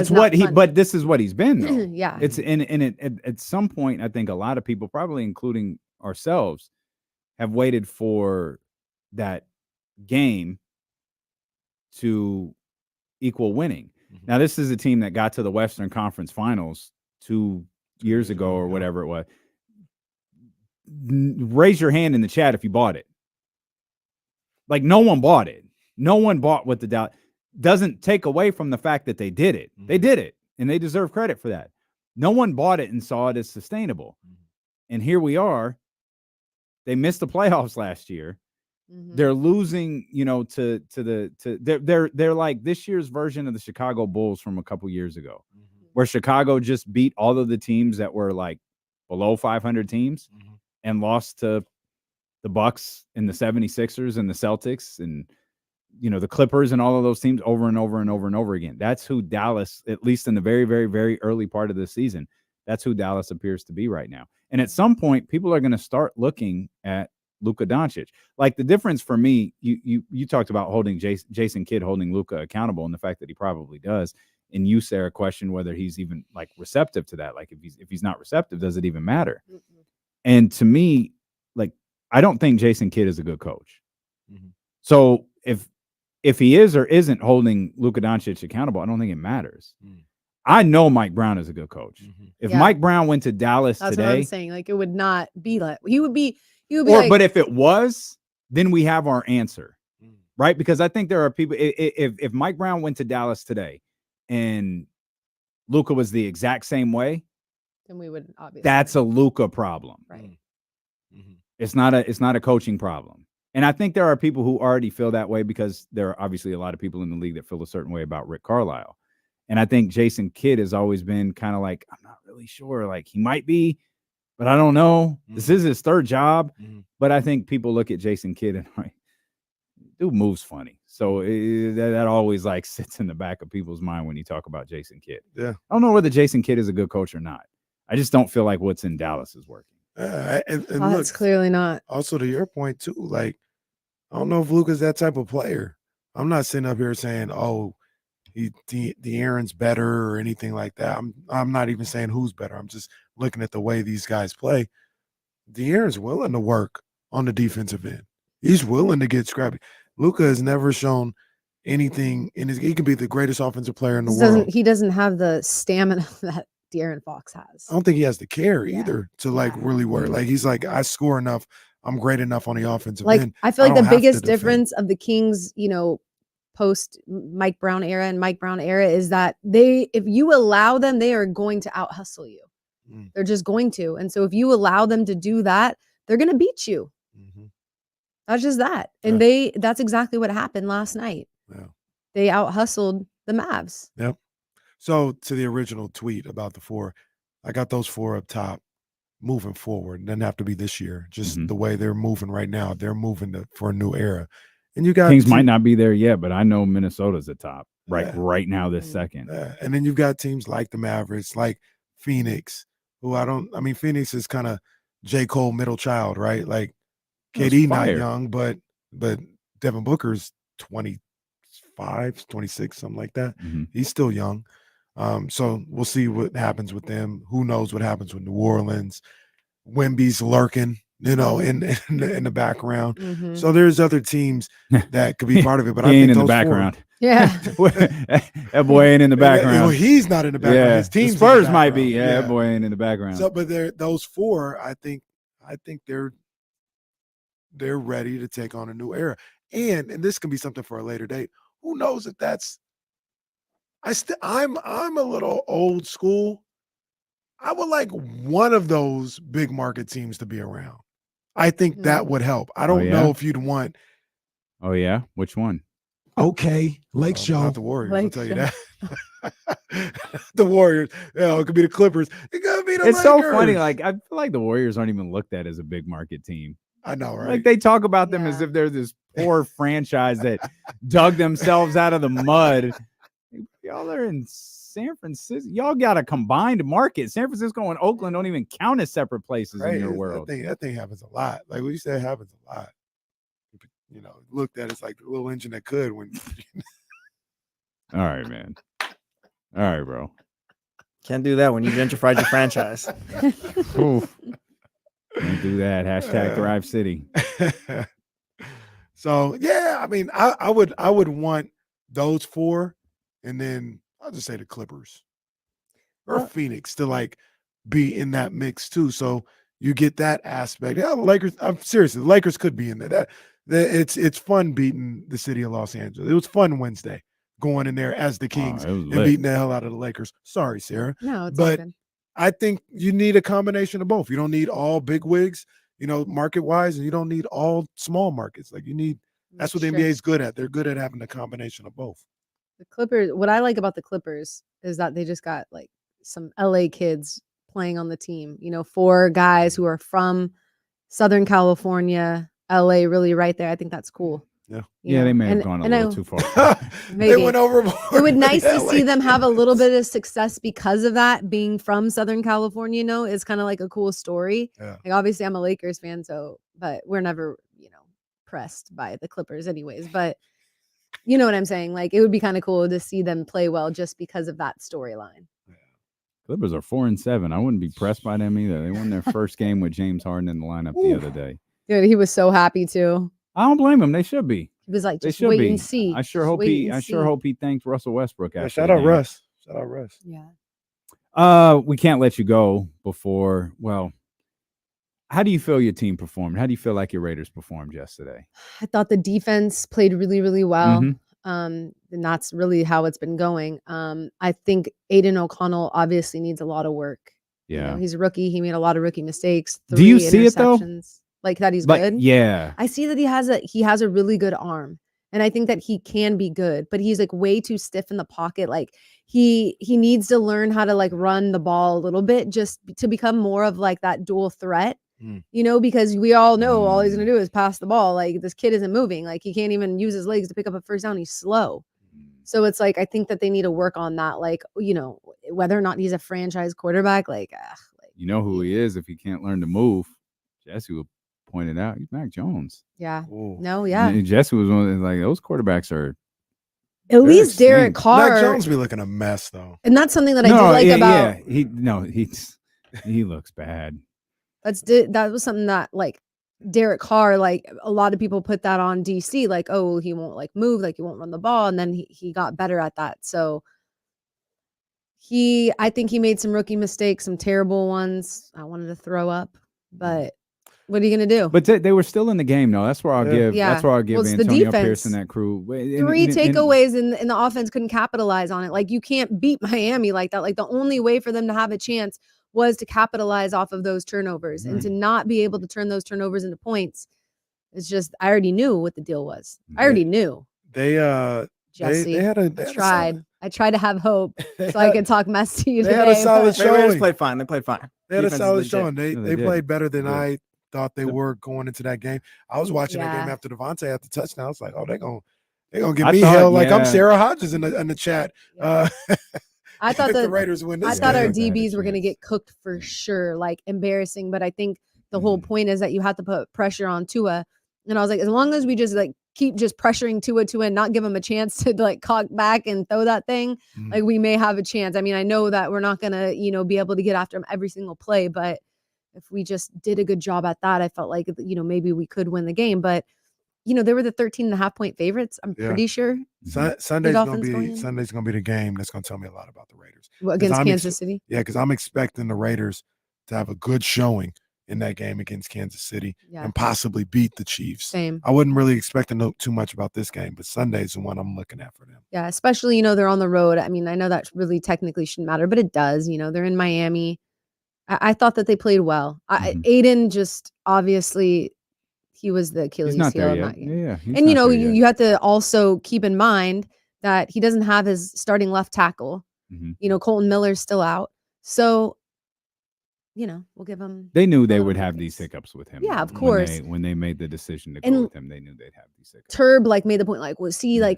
S8: this is what he's been though.
S10: Yeah.
S8: It's at some point, I think a lot of people, probably including ourselves, have waited for that game to equal winning. Now, this is a team that got to the Western Conference Finals 2 years ago or whatever it was. Raise your hand in the chat if you bought it. Like no one bought it. No one bought what the doubt doesn't take away from the fact that they did it. They did it and they deserve credit for that. No one bought it and saw it as sustainable. And here we are. They missed the playoffs last year. They're losing, they're like this year's version of the Chicago Bulls from a couple years ago. Where Chicago just beat all of the teams that were like below 500 teams and lost to the Bucs and the 76ers and the Celtics and, the Clippers and all of those teams over and over and over and over again. That's who Dallas, at least in the very, very, very early part of the season, that's who Dallas appears to be right now. And at some point, people are going to start looking at Luka Doncic. Like the difference for me, you talked about holding Jason Kidd holding Luka accountable and the fact that he probably does. And you, Sarah, question whether he's even like receptive to that. Like if he's not receptive, does it even matter? And to me, like I don't think Jason Kidd is a good coach. So if he is or isn't holding Luka Doncic accountable, I don't think it matters. I know Mike Brown is a good coach. If Mike Brown went to Dallas
S10: that's
S8: today,
S10: what I'm saying. Like it would not be like he would be like,
S8: but if it was, then we have our answer, right? Because I think there are people. If Mike Brown went to Dallas today. And Luka was the exact same way,
S10: then we would obviously.
S8: That's a Luka problem,
S10: right?
S8: It's not a coaching problem. And I think there are people who already feel that way because there are obviously a lot of people in the league that feel a certain way about Rick Carlisle. And I think Jason Kidd has always been kind of like, I'm not really sure. Like he might be, but I don't know. This is his third job. But I think people look at Jason Kidd and like, dude moves funny. So that always like sits in the back of people's mind when you talk about Jason Kidd.
S3: Yeah.
S8: I don't know whether Jason Kidd is a good coach or not. I just don't feel like what's in Dallas is working.
S3: And
S10: look, it's clearly not.
S3: Also to your point too, like, I don't know if Luka's that type of player. I'm not sitting up here saying, oh, De'Aaron's better or anything like that. I'm not even saying who's better. I'm just looking at the way these guys play. De'Aaron's willing to work on the defensive end. He's willing to get scrappy. Luka has never shown anything he could be the greatest offensive player in the world.
S10: He doesn't have the stamina that De'Aaron Fox has.
S3: I don't think he has the care either to like really work. Like he's like, I score enough. I'm great enough on the offensive end.
S10: I feel like the biggest difference of the Kings, post Mike Brown era and Mike Brown era is that if you allow them, they are going to out hustle you. They're just going to. And so if you allow them to do that, they're going to beat you. That's just that. And that's exactly what happened last night.
S3: Yeah.
S10: They out hustled the Mavs.
S3: Yep. So to the original tweet about the 4, I got those 4 up top moving forward. It doesn't have to be this year. Just the way they're moving right now. They're moving for a new era. And you got
S8: Kings might not be there yet, but I know Minnesota's the top right now this second.
S3: And then you've got teams like the Mavericks, like Phoenix, who Phoenix is kind of J. Cole middle child, right? Like KD not young, but Devin Booker's 25, 26, something like that. He's still young. So we'll see what happens with them. Who knows what happens with New Orleans? Wemby's lurking, in the background. So there's other teams that could be part of it. But I think
S8: ain't in the
S3: those
S8: background.
S3: 4,
S10: Yeah.
S8: That boy ain't in the background.
S3: Well, he's not in the background.
S8: Yeah.
S3: His team's
S8: the Spurs
S3: in the
S8: might be.
S3: background.
S8: Yeah, that boy ain't in the background.
S3: So, but those 4, I think they're ready to take on a new era. And this can be something for a later date. Who knows if that's I'm a little old school. I would like one of those big market teams to be around. I think that would help. I don't know if you'd want.
S8: Oh yeah, which one?
S3: Okay, Lake Show. Not the Warriors. I'll tell you that. The Warriors. It could be the Clippers. It could be the Lakers.
S8: It's so funny. Like I feel like the Warriors aren't even looked at as a big market team.
S3: I know, right?
S8: Like they talk about them as if they're this poor franchise that dug themselves out of the mud. Y'all are in San Francisco. Y'all got a combined market. San Francisco and Oakland don't even count as separate places in your world.
S3: That thing happens a lot. Like what you said happens a lot. Looked at it's like the little engine that could when.
S8: All right, man. All right, bro.
S7: Can't do that when you gentrified your franchise.
S8: Oof. Don't do that. Hashtag Thrive City.
S3: So yeah, I would want those 4, and then I'll just say the Clippers or Phoenix to like be in that mix too. So you get that aspect. Yeah, the Lakers. I'm serious. The Lakers could be in there. It's fun beating the city of Los Angeles. It was fun Wednesday going in there as the Kings and beating the hell out of the Lakers. Sorry, Sarah.
S10: No, it's
S3: but
S10: all good.
S3: I think you need a combination of both. You don't need all big wigs, market wise, and you don't need all small markets. Like you need. That's what the NBA is good at. They're good at having a combination of both.
S10: The Clippers. What I like about the Clippers is that they just got like some LA kids playing on the team. 4 guys who are from Southern California. LA really right there. I think that's cool.
S8: Yeah, they may have gone a little too far.
S3: They went overboard.
S10: It would nice to see them have a little bit of success because of that. Being from Southern California, is kind of like a cool story.
S3: Yeah.
S10: Like obviously I'm a Lakers fan, but we're never, pressed by the Clippers anyways. But you know what I'm saying? Like it would be kind of cool to see them play well just because of that storyline.
S8: Clippers are 4-7. I wouldn't be pressed by them either. They won their first game with James Harden in the lineup the other day.
S10: Dude, he was so happy too.
S8: I don't blame him. They should be.
S10: He was like, just wait and see.
S8: I sure hope he thanked Russell Westbrook after.
S3: Shout out Russ.
S10: Yeah.
S8: We can't let you go before. Well, how do you feel your team performed? How do you feel like your Raiders performed yesterday?
S10: I thought the defense played really, really well. And that's really how it's been going. I think Aiden O'Connell obviously needs a lot of work.
S8: Yeah.
S10: He's a rookie. He made a lot of rookie mistakes.
S8: Do you see it though?
S10: Like that he's good?
S8: Yeah.
S10: I see that he has a really good arm. And I think that he can be good, but he's like way too stiff in the pocket. Like he needs to learn how to like run the ball a little bit just to become more of like that dual threat. Because we all know all he's going to do is pass the ball. Like this kid isn't moving. Like he can't even use his legs to pick up a first down. He's slow. So it's like, I think that they need to work on that. Like, whether or not he's a franchise quarterback,
S8: you know who he is if he can't learn to move. Jesse will point it out. He's Mac Jones.
S10: Yeah.
S3: Ooh.
S10: No. Yeah.
S8: And Jesse was one of the, like those quarterbacks are.
S10: At least Derek Carr.
S3: Mac Jones be looking a mess though.
S10: And that's something that I do like about.
S8: Yeah. He looks bad.
S10: That was something that like Derek Carr, like a lot of people put that on DC, like, oh, he won't like move, like he won't run the ball. And then he got better at that. So I think he made some rookie mistakes, some terrible ones. I wanted to throw up, but What are you gonna do?
S8: But they were still in the game, though. That's where I'll give.
S10: Yeah.
S8: That's where I'll give
S10: Well, it's the
S8: Antonio
S10: defense.
S8: Pierce and that crew.
S10: Three takeaways and the offense couldn't capitalize on it. Like, you can't beat Miami like that. Like, the only way for them to have a chance was to capitalize off of those turnovers, and to not be able to turn those turnovers into points. It's just, I already knew what the deal was. I already knew.
S3: Jesse,
S10: I tried to have hope so I could talk mess to you
S3: They
S10: today.
S3: had a solid
S7: They just
S3: showing.
S7: played fine. They played fine.
S3: They had a
S7: Defense is
S3: solid
S7: legit.
S3: showing. They
S8: did.
S3: played better than
S8: They did.
S3: I thought they were going into that game. I was watching that game after Devontae had the touchdown. I was like, oh, they're gonna give me hell like I'm Sarah Hodges in the chat.
S10: I thought
S3: the Raiders win this
S10: I thought
S3: game.
S10: our DBs were going to get cooked for sure, like embarrassing. But I think the whole point is that you have to put pressure on Tua. And I was like, as long as we just like keep just pressuring Tua and not give him a chance to like cock back and throw that thing, like we may have a chance. I mean, I know that we're not going to, be able to get after him every single play, but if we just did a good job at that, I felt like, maybe we could win the game. But, they were the 13.5-point favorites. I'm pretty sure.
S3: Sunday's gonna be the game that's gonna tell me a lot about the Raiders.
S10: Against Kansas City?
S3: Yeah, because I'm expecting the Raiders to have a good showing in that game against Kansas City and possibly beat the Chiefs.
S10: Same.
S3: I wouldn't really expect to know too much about this game, but Sunday's the one I'm looking at for them.
S10: Yeah, especially, they're on the road. I mean, I know that really technically shouldn't matter, but it does. They're in Miami. I thought that they played well. Aiden just obviously he was the Achilles heel.
S8: Yeah.
S10: And you have to also keep in mind that he doesn't have his starting left tackle. Colton Miller's still out. So, we'll give him.
S8: They knew they would have these hiccups with him.
S10: Yeah, of course.
S8: When they made the decision to go with him, they knew they'd have these hiccups.
S10: Turb made the point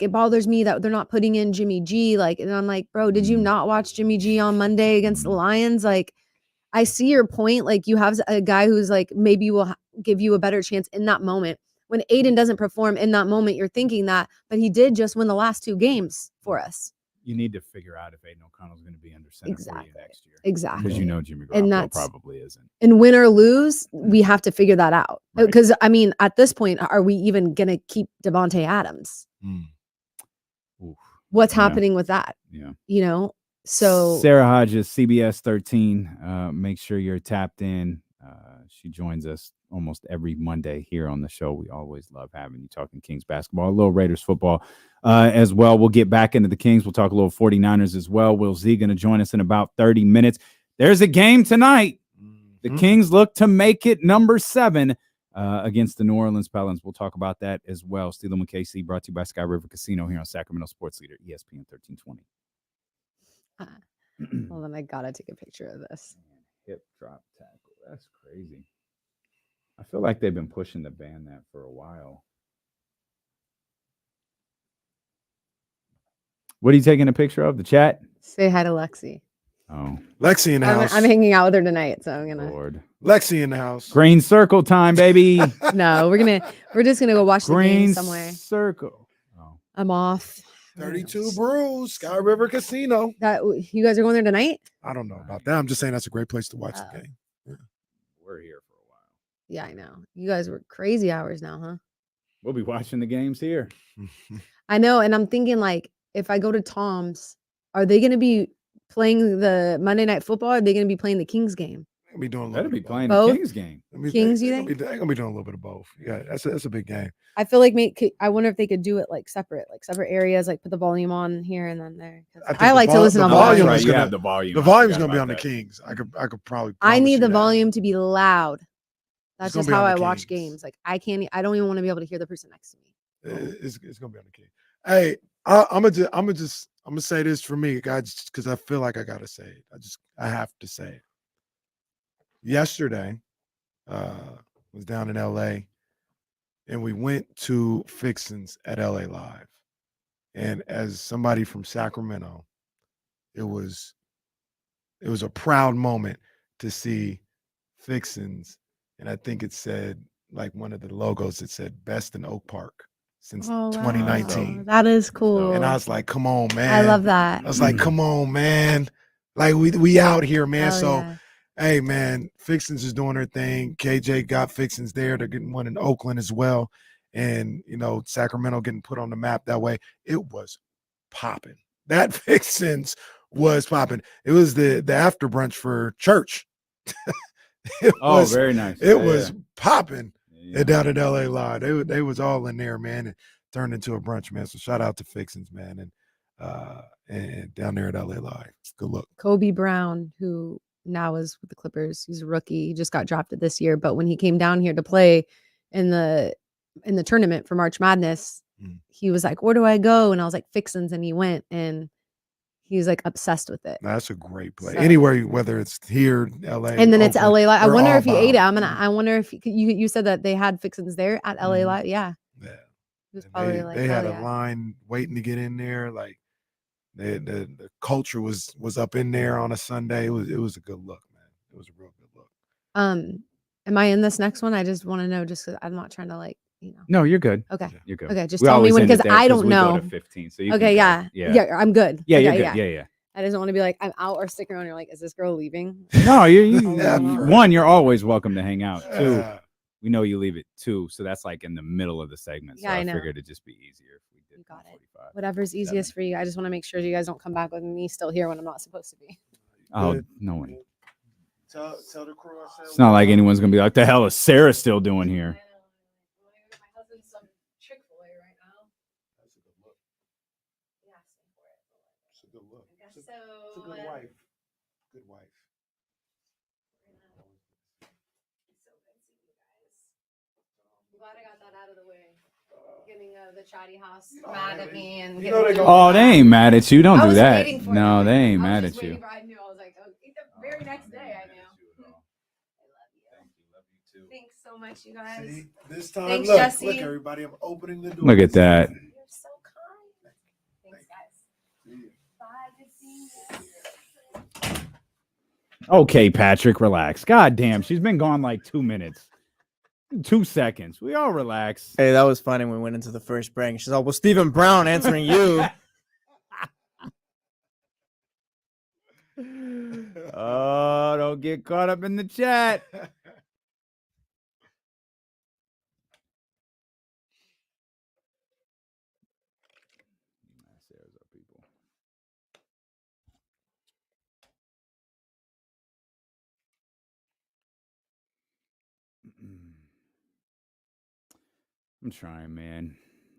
S10: it bothers me that they're not putting in Jimmy G. And I'm like, bro, did you not watch Jimmy G on Monday against the Lions? I see your point. You have a guy who's maybe will give you a better chance in that moment. When Aiden doesn't perform in that moment, you're thinking that, but he did just win the last 2 games for us.
S8: You need to figure out if Aiden O'Connell's going to be under center for you next year.
S10: Exactly.
S8: Because Jimmy Garoppolo probably isn't.
S10: And win or lose, we have to figure that out. Because, at this point, are we even going to keep Devontae Adams? What's happening with that?
S8: Yeah.
S10: So
S8: Sarah Hodges, CBS 13. Make sure you're tapped in. She joins us almost every Monday here on the show. We always love having you talking Kings basketball, a little Raiders football as well. We'll get back into the Kings. We'll talk a little 49ers as well. Will Z going to join us in about 30 minutes. There's a game tonight. The Kings look to make it number 7 against the New Orleans Pelicans. We'll talk about that as well. Steelum and KC brought to you by Sky River Casino here on Sacramento Sports Leader, ESPN 1320.
S10: Hold on, I gotta take a picture of this.
S8: Hip drop tackle. That's crazy. I feel like they've been pushing to ban that for a while. What are you taking a picture of? The chat?
S10: Say hi to Lexi.
S8: Oh,
S3: Lexi in the house.
S10: I'm hanging out with her tonight, so I'm gonna.
S8: Lord.
S3: Lexi in the house.
S8: Green circle time, baby.
S10: No, we're just gonna go watch the game
S8: Green
S10: somewhere.
S8: circle. Oh.
S10: I'm off.
S3: 32 Brews, Sky River Casino.
S10: That you guys are going there tonight?
S3: I don't know about that. I'm just saying that's a great place to watch the game. Yeah.
S8: We're here for a while.
S10: Yeah, I know. You guys were crazy hours now, huh?
S8: We'll be watching the games here.
S10: I know, and I'm thinking if I go to Tom's, are they going to be playing the Monday Night Football? Or are they going to be playing the Kings game?
S3: Be doing
S8: Better be playing
S10: both?
S8: the Kings game.
S10: Kings, you think?
S3: They're gonna be doing a little bit of both. Yeah, that's a big game.
S10: I feel like I wonder if they could do it separate areas, put the volume on here and then there. I like to listen on volume.
S8: Right, you have the volume.
S3: The volume's gonna be on the Kings. I could probably.
S10: I need the volume to be loud. That's just how I watch
S3: Kings.
S10: games. I don't even want to be able to hear the person next to me.
S3: It's gonna be on the Kings. Hey, I'm gonna say this for me, guys, because I feel like I gotta say it. I have to say it. Yesterday, was down in LA, and we went to Fixins at LA Live. And as somebody from Sacramento, it was a proud moment to see Fixins. And I think it said, one of the logos, it said best in Oak Park since 2019.
S10: Wow. That is cool.
S3: And I was like, come on, man.
S10: I love that.
S3: I was like, come on, man. We out here, man.
S10: Hell
S3: so
S10: yeah.
S3: Hey, man, Fixins is doing her thing. KJ got Fixins there. They're getting one in Oakland as well. And, Sacramento getting put on the map that way. It was popping. That Fixins was popping. It was the after brunch for church.
S8: Very nice.
S3: It was popping down at LA Live. They was all in there, man, and turned into a brunch, man. So shout out to Fixins, man, and down there at LA Live. Good look.
S10: Kobe Brown, who now is with the Clippers, he's a rookie. He just got drafted this year, but when he came down here to play in the tournament for March Madness, he was like, "Where do I go?" And I was like, "Fixins," and he went, and he was like obsessed with it.
S3: That's a great play. So, anywhere, whether it's here, LA,
S10: and then it's LA Live. I wonder if he ate it. I wonder if you said that they had Fixins there at LA Live. Yeah.
S3: Yeah.
S10: It was probably
S3: they had a line waiting to get in there. Like the culture was up in there on a Sunday. It was a good look, man. It was a real good look.
S10: Am I in this next one? I just want to know, just because I'm not trying to like.
S8: No, you're good.
S10: Okay.
S8: You're good.
S10: Okay. Just tell me when, because I don't know.
S8: We go to 15, so you
S10: okay. Yeah. I'm good.
S8: Yeah.
S10: Okay,
S8: You're good. Yeah.
S10: I just want to be like, I'm out or stick around. You're like, is this girl leaving?
S8: No, one, you're always welcome to hang out. Two, we know you leave at 2, so that's like in the middle of the segment. So
S10: I know.
S8: figured it'd just be easier if we did.
S10: You got it. Whatever's easiest for you. I just want to make sure you guys don't come back with me still here when I'm not supposed to be.
S8: Oh, no one.
S3: Tell the crew.
S8: It's not like anyone's gonna be like, the hell is Sarah still doing here?
S3: It's a good wife. Good wife.
S10: So good seeing you guys. I'm glad I got that out of the way. Getting the chatty house mad at me and
S8: they ain't mad at you. Don't do that. No, they ain't mad at you.
S10: I knew. I was like, the very next day I knew. I love you. Love you too. Thanks so much, you guys.
S3: See, this time,
S10: thanks,
S3: look,
S10: Jesse.
S3: Look, everybody, I'm opening the door.
S8: Look at that.
S10: You're so kind. Thanks, guys. Bye. Good seeing you.
S8: Okay, Patrick, relax. God damn, she's been gone like 2 minutes. 2 seconds. We all relax.
S7: Hey, that was funny when we went into the first break. She's like, well, Stephen Brown answering you.
S8: Oh, don't get caught up in the chat. I'm trying, man.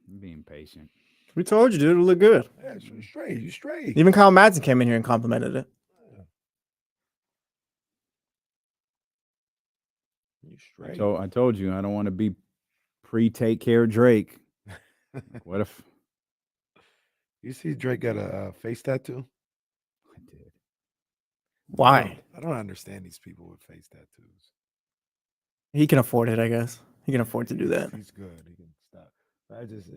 S8: I'm being patient.
S7: We told you, dude. It'll look good.
S3: Yeah, you straight.
S7: Even Kyle Madsen came in here and complimented it.
S3: You straight.
S8: I told you I don't want to be pre-take care Drake. What if
S3: you see Drake got a face tattoo?
S8: I did.
S7: Why?
S3: I don't understand these people with face tattoos.
S7: He can afford it, I guess. He can afford to do that.
S3: He's good. He can stop. I just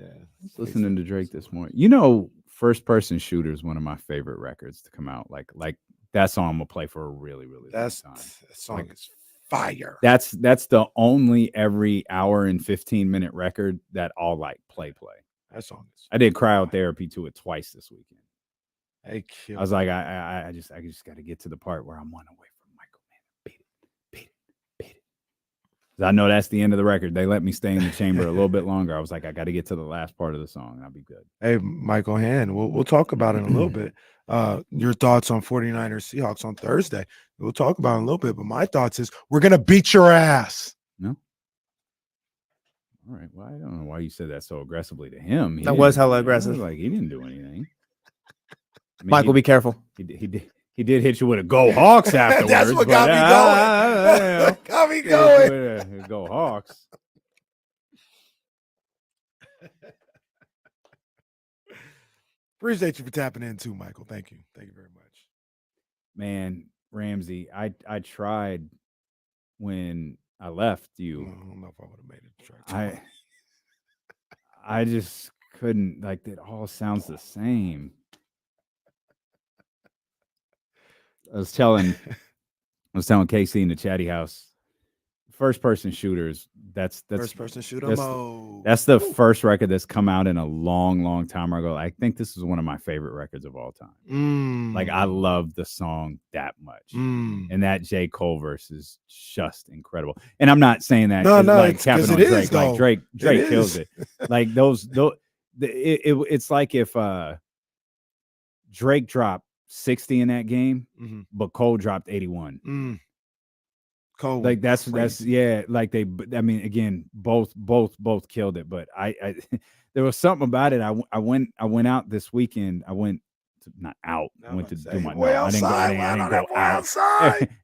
S8: listening to Drake this morning. You know, First Person Shooter is one of my favorite records to come out. Like that song I'm gonna play for a really, really long time.
S3: That song is fire.
S8: That's the only every hour and 15-minute record that I'll like play.
S3: That song is
S8: I did cryotherapy to it twice this weekend.
S3: I
S8: was like, I just got to get to the part where I'm one away from Michael, man. Beat it. I know that's the end of the record. They let me stay in the chamber a little bit longer. I was like, I got to get to the last part of the song and I'll be good.
S3: Hey, Michael Hand, we'll talk about it in a little bit. Your thoughts on 49ers Seahawks on Thursday. We'll talk about it in a little bit, but my thoughts is we're going to beat your ass.
S8: No? All right. Well, I don't know why you said that so aggressively to him.
S7: That was hella aggressive.
S8: Like he didn't do anything. I mean,
S7: Michael, be careful.
S8: He did hit you with a Go Hawks afterwards.
S3: That's what got me going. Got me going.
S8: Go Hawks.
S3: Appreciate you for tapping in too, Michael. Thank you. Thank you very much.
S8: Man, Ramsey, I tried when I left you.
S3: I don't know if I would have made it.
S8: I just couldn't. Like, it all sounds the same. I was telling KC in the chatty house, first person shooters. That's
S3: first person shooter mode.
S8: That's the first record that's come out in a long time ago. I think this is one of my favorite records of all time. Like, I love the song that much, and that J. Cole verse is just incredible. And I'm not saying that like capping on Drake. Like Drake kills it. Like it's like if Drake dropped 60 in that game, but Cole dropped 81.
S3: Cole,
S8: like that's
S3: crazy.
S8: like I mean, again, both killed it, but I there was something about it. I went out this weekekend. I went not out. I went to do my I didn't go out.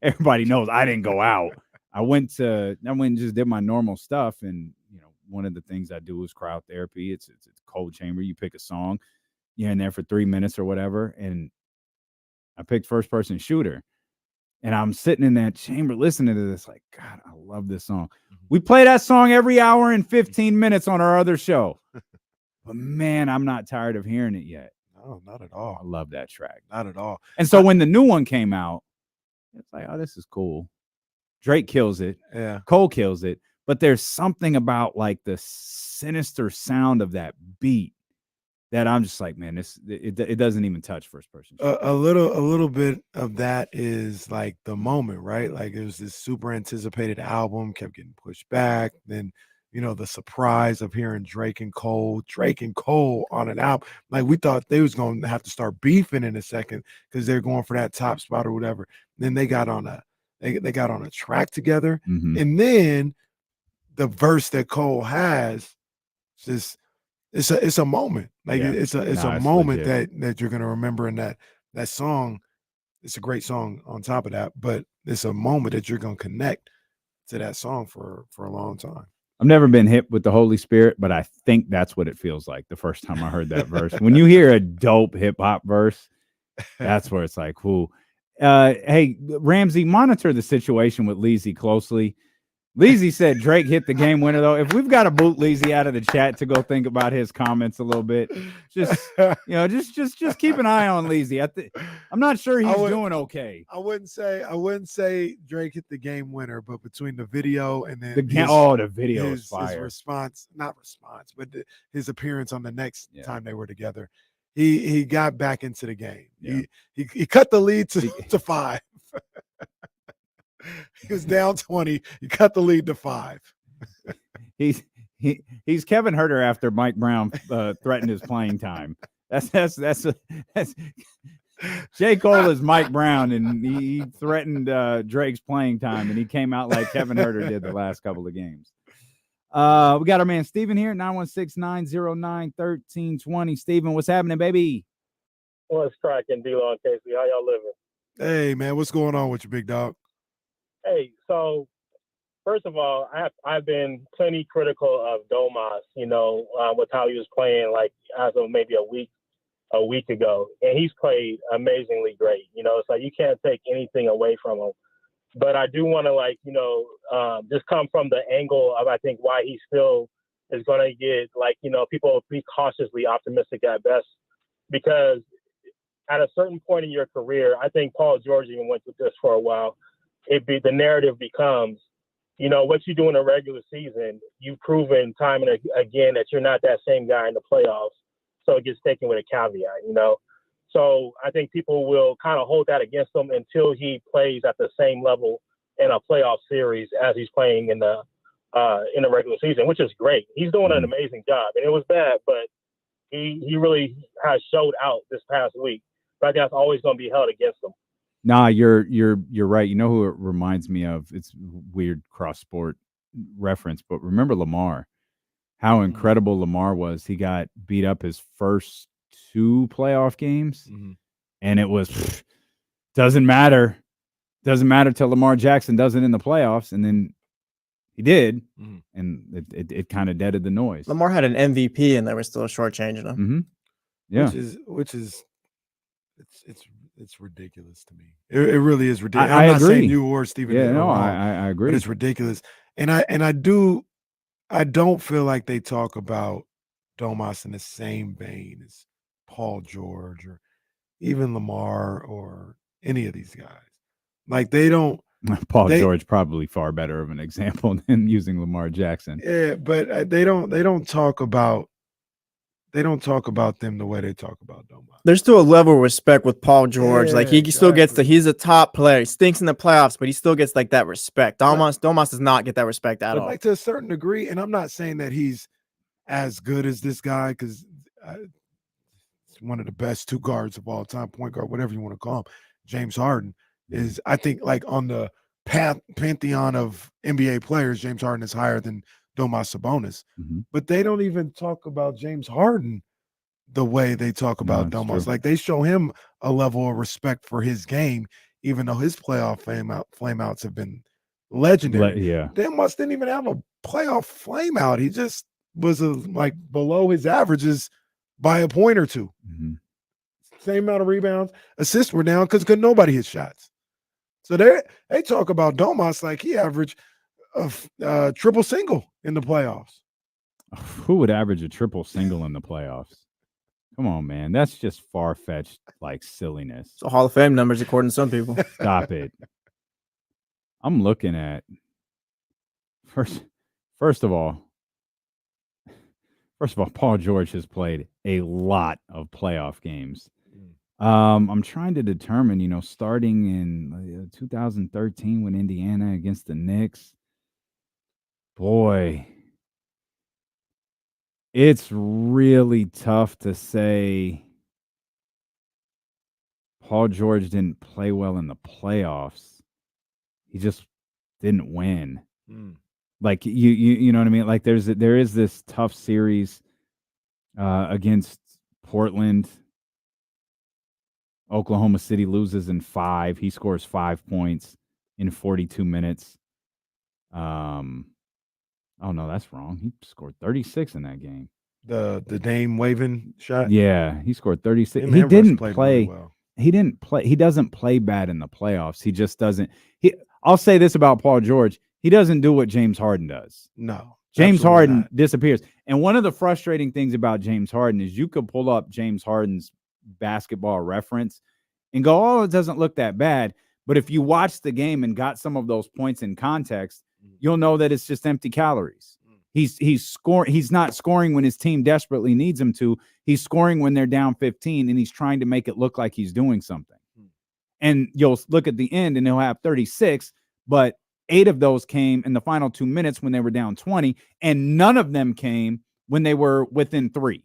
S8: Everybody knows I didn't go out. I went and just did my normal stuff, and one of the things I do is crowd therapy. It's a cold chamber. You pick a song, you're in there for 3 minutes or whatever, and I picked first person shooter. And I'm sitting in that chamber listening to this, like, God, I love this song. We play that song every hour and 15 minutes on our other show. But man, I'm not tired of hearing it yet.
S3: No, not at all.
S8: I love that track.
S3: Not at all.
S8: And so when the new one came out, it's like, oh, this is cool. Drake kills it.
S3: Yeah.
S8: Cole kills it. But there's something about like the sinister sound of that beat that I'm just like, man, it doesn't even touch first person.
S3: A little bit of that is like the moment, right? Like it was this super anticipated album, kept getting pushed back. Then, the surprise of hearing Drake and Cole on an album. Like we thought they was going to have to start beefing in a second because they're going for that top spot or whatever. Then they got on a track together, and then the verse that Cole has, just. It's a moment. Like it's a moment that you're gonna remember in that song. It's a great song on top of that, but it's a moment that you're gonna connect to that song for a long time.
S8: I've never been hit with the Holy Spirit, but I think that's what it feels like the first time I heard that verse. When you hear a dope hip hop verse, that's where it's like, whoo. Hey, Ramsey, monitor the situation with Leezy closely. Leezy said Drake hit the game winner, though. If we've got to boot Leezy out of the chat to go think about his comments a little bit, just keep an eye on Leezy. I'm not sure he's doing okay.
S3: I wouldn't say Drake hit the game winner, but between the video and then
S8: the video is fire.
S3: His response, but his appearance on the next time they were together, he got back into the game. Yeah. He cut the lead to 5. He was down 20. He cut the lead to 5.
S8: He's Kevin Huerter after Mike Brown threatened his playing time. That's J. Cole is Mike Brown, and he threatened Drake's playing time, and he came out like Kevin Huerter did the last couple of games. We got our man Steven here, 916-909-1320. Steven, what's happening, baby?
S11: What's cracking, D-Lo and Casey? How y'all living?
S3: Hey, man, what's going on with you, big dog?
S11: Hey, so first of all, I've been plenty critical of Domas, with how he was playing, like as of maybe a week ago, and he's played amazingly great. It's like you can't take anything away from him. But I do want to just come from the angle of I think why he still is going to get people will be cautiously optimistic at best, because at a certain point in your career, I think Paul George even went through this for a while. The narrative becomes, what you do in a regular season, you've proven time and again that you're not that same guy in the playoffs. So it gets taken with a caveat, So I think people will kind of hold that against him until he plays at the same level in a playoff series as he's playing in the regular season, which is great. He's doing an amazing job, and it was bad, but he really has showed out this past week. But I think that's always going to be held against him.
S8: Nah, you're right. You know who it reminds me of? It's weird cross-sport reference, but remember Lamar, how incredible Lamar was. He got beat up his first 2 playoff games, and it was doesn't matter till Lamar Jackson does it in the playoffs, and then he did, and it kind of deaded the noise.
S7: Lamar had an MVP, and they were still shortchanging him.
S8: Yeah,
S3: which is it's ridiculous to me. It really is ridiculous.
S8: I
S3: I'm not
S8: agree.
S3: saying you or Stephen.
S8: Yeah, no, I agree.
S3: But it's ridiculous, and I don't feel like they talk about Domas in the same vein as Paul George or even Lamar or any of these guys. Like they don't.
S8: George probably far better of an example than using Lamar Jackson.
S3: Yeah, but they don't talk about them the way they talk about Domas.
S7: There's still a level of respect with Paul George. Yeah, like he still gets he's a top player. He stinks in the playoffs, but he still gets like that respect. Domas does not get that respect at all.
S3: Like to a certain degree, and I'm not saying that he's as good as this guy, because it's one of the best 2 guards of all time, point guard, whatever you want to call him. James Harden is, I think, like on the pantheon of NBA players, James Harden is higher than Domas Sabonis. But they don't even talk about James Harden the way they talk about Domas. Like, they show him a level of respect for his game, even though his playoff flameouts have been legendary. Domas didn't even have a playoff flameout. He just was like below his averages by a point or two. Same amount of rebounds. Assists were down because nobody hit shots. So they talk about Domas like he averaged a triple single in the playoffs.
S8: Who would average a triple single in the playoffs? Come on, man. That's just far-fetched, like, silliness.
S7: So Hall of Fame numbers, according to some people.
S8: Stop it. I'm looking at first of all, Paul George has played a lot of playoff games. I'm trying to determine, starting in 2013 when Indiana against the Knicks. Boy, it's really tough to say Paul George didn't play well in the playoffs. He just didn't win. Like, you know what I mean? Like, there is this tough series against Portland. Oklahoma City loses in 5. He scores 5 points in 42 minutes. Oh no, that's wrong. He scored 36 in that game.
S3: The Dame waving shot.
S8: Yeah, he scored 36. He didn't play. Really well. He didn't play. He doesn't play bad in the playoffs. He just doesn't. I'll say this about Paul George. He doesn't do what James Harden does.
S3: No.
S8: James Harden disappears. And one of the frustrating things about James Harden is you could pull up James Harden's basketball reference and go, oh, it doesn't look that bad. But if you watch the game and got some of those points in context, you'll know that it's just empty calories. He's scoring. He's not scoring when his team desperately needs him to. He's scoring when they're down 15, and he's trying to make it look like he's doing something. And you'll look at the end, and he'll have 36, but 8 of those came in the final 2 minutes when they were down 20, and none of them came when they were within 3.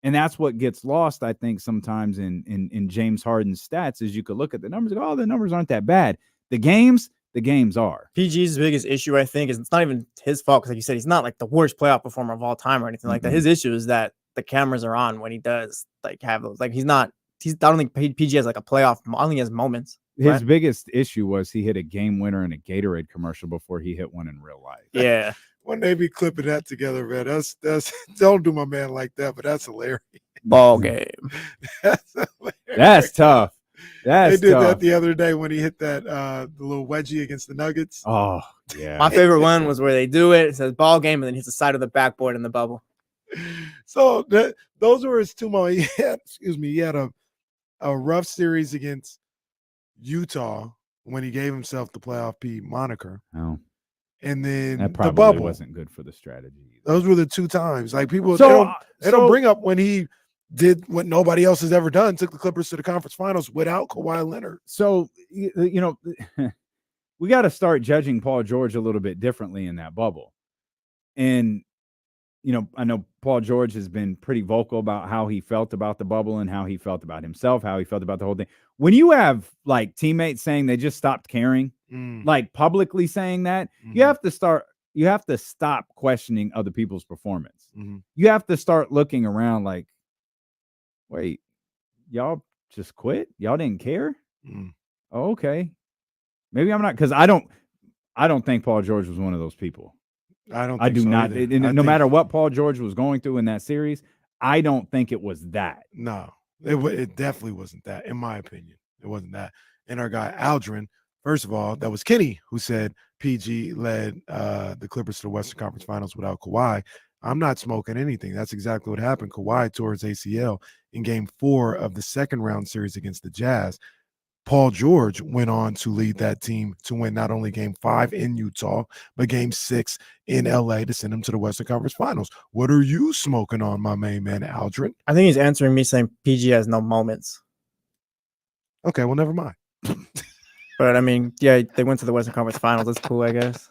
S8: And that's what gets lost, I think, sometimes in James Harden's stats is you could look at the numbers and go, oh, the numbers aren't that bad. The games are.
S7: PG's biggest issue, I think, is it's not even his fault because, like you said, he's not like the worst playoff performer of all time or anything like that. His issue is that the cameras are on when he does like have those. Like I don't think PG has like a playoff. I don't think he has moments.
S8: His biggest issue was he hit a game winner in a Gatorade commercial before he hit one in real life.
S7: Yeah.
S3: When they be clipping that together, man, that's don't do my man like that, but that's hilarious.
S7: Ball game.
S3: That's hilarious.
S8: That's tough. They did
S3: that the other day when he hit that the little wedgie against the Nuggets.
S8: Oh, yeah.
S7: My favorite one was where they do it. It says ball game, and then hits the side of the backboard in the bubble.
S3: So those were his 2 moments. He had a rough series against Utah when he gave himself the playoff P moniker.
S8: Oh.
S3: And then
S8: that probably
S3: the bubble
S8: wasn't good for the strategy either.
S3: Those were the 2 times. Like people they don't bring up when he did what nobody else has ever done, took the Clippers to the conference finals without Kawhi Leonard.
S8: So, we got to start judging Paul George a little bit differently in that bubble. And, I know Paul George has been pretty vocal about how he felt about the bubble and how he felt about himself, how he felt about the whole thing. When you have like teammates saying they just stopped caring, like publicly saying that, you have to stop questioning other people's performance. You have to start looking around like, wait, y'all just quit? Y'all didn't care? Oh, okay. Maybe I'm not, because I don't think Paul George was one of those people. I do not. No matter what Paul George was going through in that series, I don't think it was that.
S3: No, it definitely wasn't that. In my opinion, it wasn't that. And our guy Aldrin, first of all, that was Kenny who said PG led the Clippers to the Western Conference Finals without Kawhi. I'm not smoking anything. That's exactly what happened. Kawhi tore his ACL in Game 4 of the second round series against the Jazz. Paul George went on to lead that team to win not only Game 5 in Utah, but Game 6 in LA to send them to the Western Conference Finals. What are you smoking on, my main man, Aldrin?
S7: I think he's answering me saying PG has no moments.
S3: Okay, well, never mind.
S7: But, I mean, yeah, they went to the Western Conference Finals. That's cool, I guess.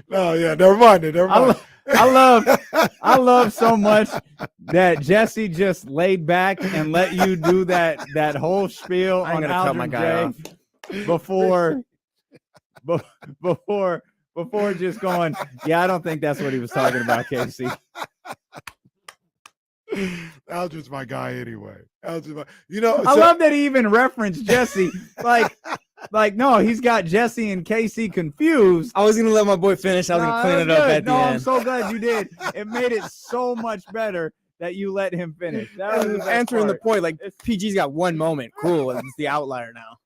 S3: No, yeah, never mind.
S8: I love so much that Jesse just laid back and let you do that whole spiel on
S7: Aldrin
S8: J. before just going, yeah, I don't think that's what he was talking about, Casey.
S3: Alger's my guy anyway.
S8: I love that he even referenced Jesse. Like, no, he's got Jesse and Casey confused.
S7: I was gonna let my boy finish. I was gonna clean it up at the end.
S8: I'm so glad you did. It made it so much better that you let him finish. That was
S7: answering the point. Like, PG's got one moment. Cool. It's the outlier now.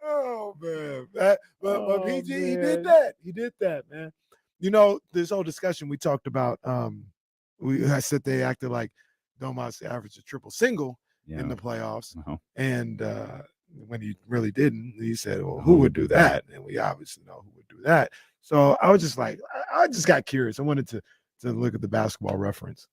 S3: Oh man, but PG, he did that. He did that, man. This whole discussion we talked about. I said they acted like Domas averaged a triple single in the playoffs, and when he really didn't, he said, "Well, who would do that?" And we obviously know who would do that. So I was just like, I just got curious. I wanted to look at the basketball reference.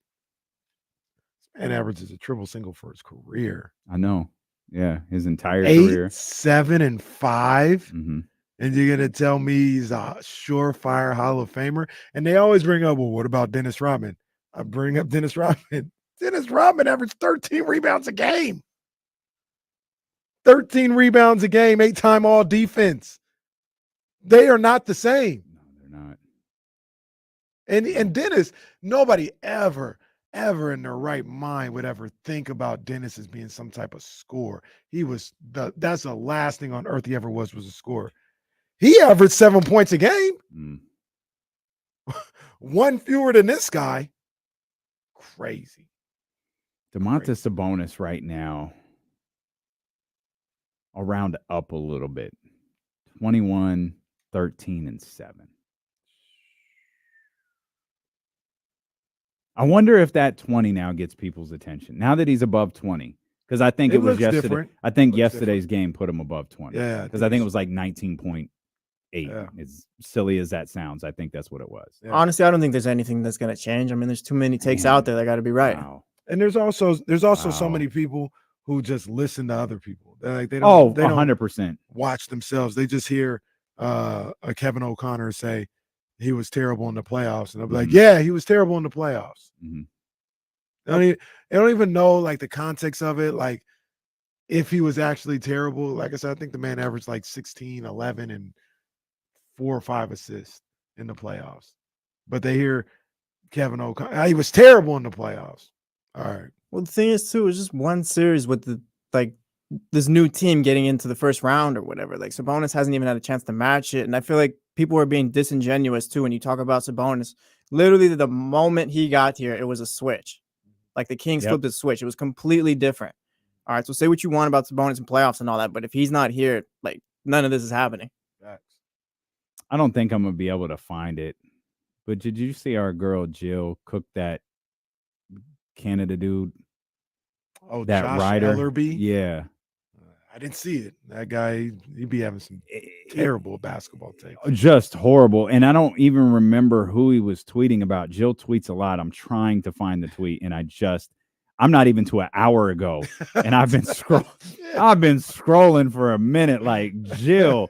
S3: And averages a triple single for his career.
S8: I know. Yeah, his entire career.
S3: 8, 7, and 5. And you're gonna tell me he's a surefire Hall of Famer? And they always bring up, well, what about Dennis Rodman? I bring up Dennis Rodman. Dennis Rodman averaged 13 rebounds a game. 13 rebounds a game, 8-time all defense. They are not the same.
S8: No, they're not.
S3: And Dennis, nobody ever in their right mind would ever think about Dennis as being some type of scorer. That's the last thing on earth he ever was a scorer. He averaged 7 points a game. One fewer than this guy. Crazy.
S8: Domantas Sabonis right now, I'll round up a little bit. 21, 13, and 7. I wonder if that 20 now gets people's attention now that he's above 20. Because I think it was yesterday. Different. I think yesterday's game put him above 20.
S3: Yeah.
S8: Because I think it was like 19.8. Yeah. As silly as that sounds, I think that's what it was.
S7: Yeah. Honestly, I don't think there's anything that's going to change. I mean, there's too many takes out there that got to be right.
S8: Wow.
S3: And there's also so many people who just listen to other people. They don't
S8: 100%
S3: watch themselves. They just hear a Kevin O'Connor say he was terrible in the playoffs, and they'll be like, "Yeah, he was terrible in the playoffs." They don't even know like the context of it. Like if he was actually terrible, like I said, I think the man averaged like 16, 11, and 4 or 5 assists in the playoffs. But they hear Kevin O'Connor, he was terrible in the playoffs. All right.
S7: Well, the thing is too, it's just one series with this new team getting into the first round or whatever. Like Sabonis hasn't even had a chance to match it. And I feel like people are being disingenuous too when you talk about Sabonis. Literally the moment he got here, it was a switch. Like the Kings flipped the switch. It was completely different. All right. So say what you want about Sabonis and playoffs and all that, but if he's not here, like none of this is happening.
S8: I don't think I'm gonna be able to find it. But did you see our girl Jill cook that Canada dude?
S3: Oh,
S8: that
S3: Josh
S8: Ryder.
S3: Ellerby?
S8: Yeah.
S3: I didn't see it. That guy, he'd be having some terrible basketball takes.
S8: Just horrible. And I don't even remember who he was tweeting about. Jill tweets a lot. I'm trying to find the tweet, and I'm not even to an hour ago. And I've been scrolling for a minute. Like Jill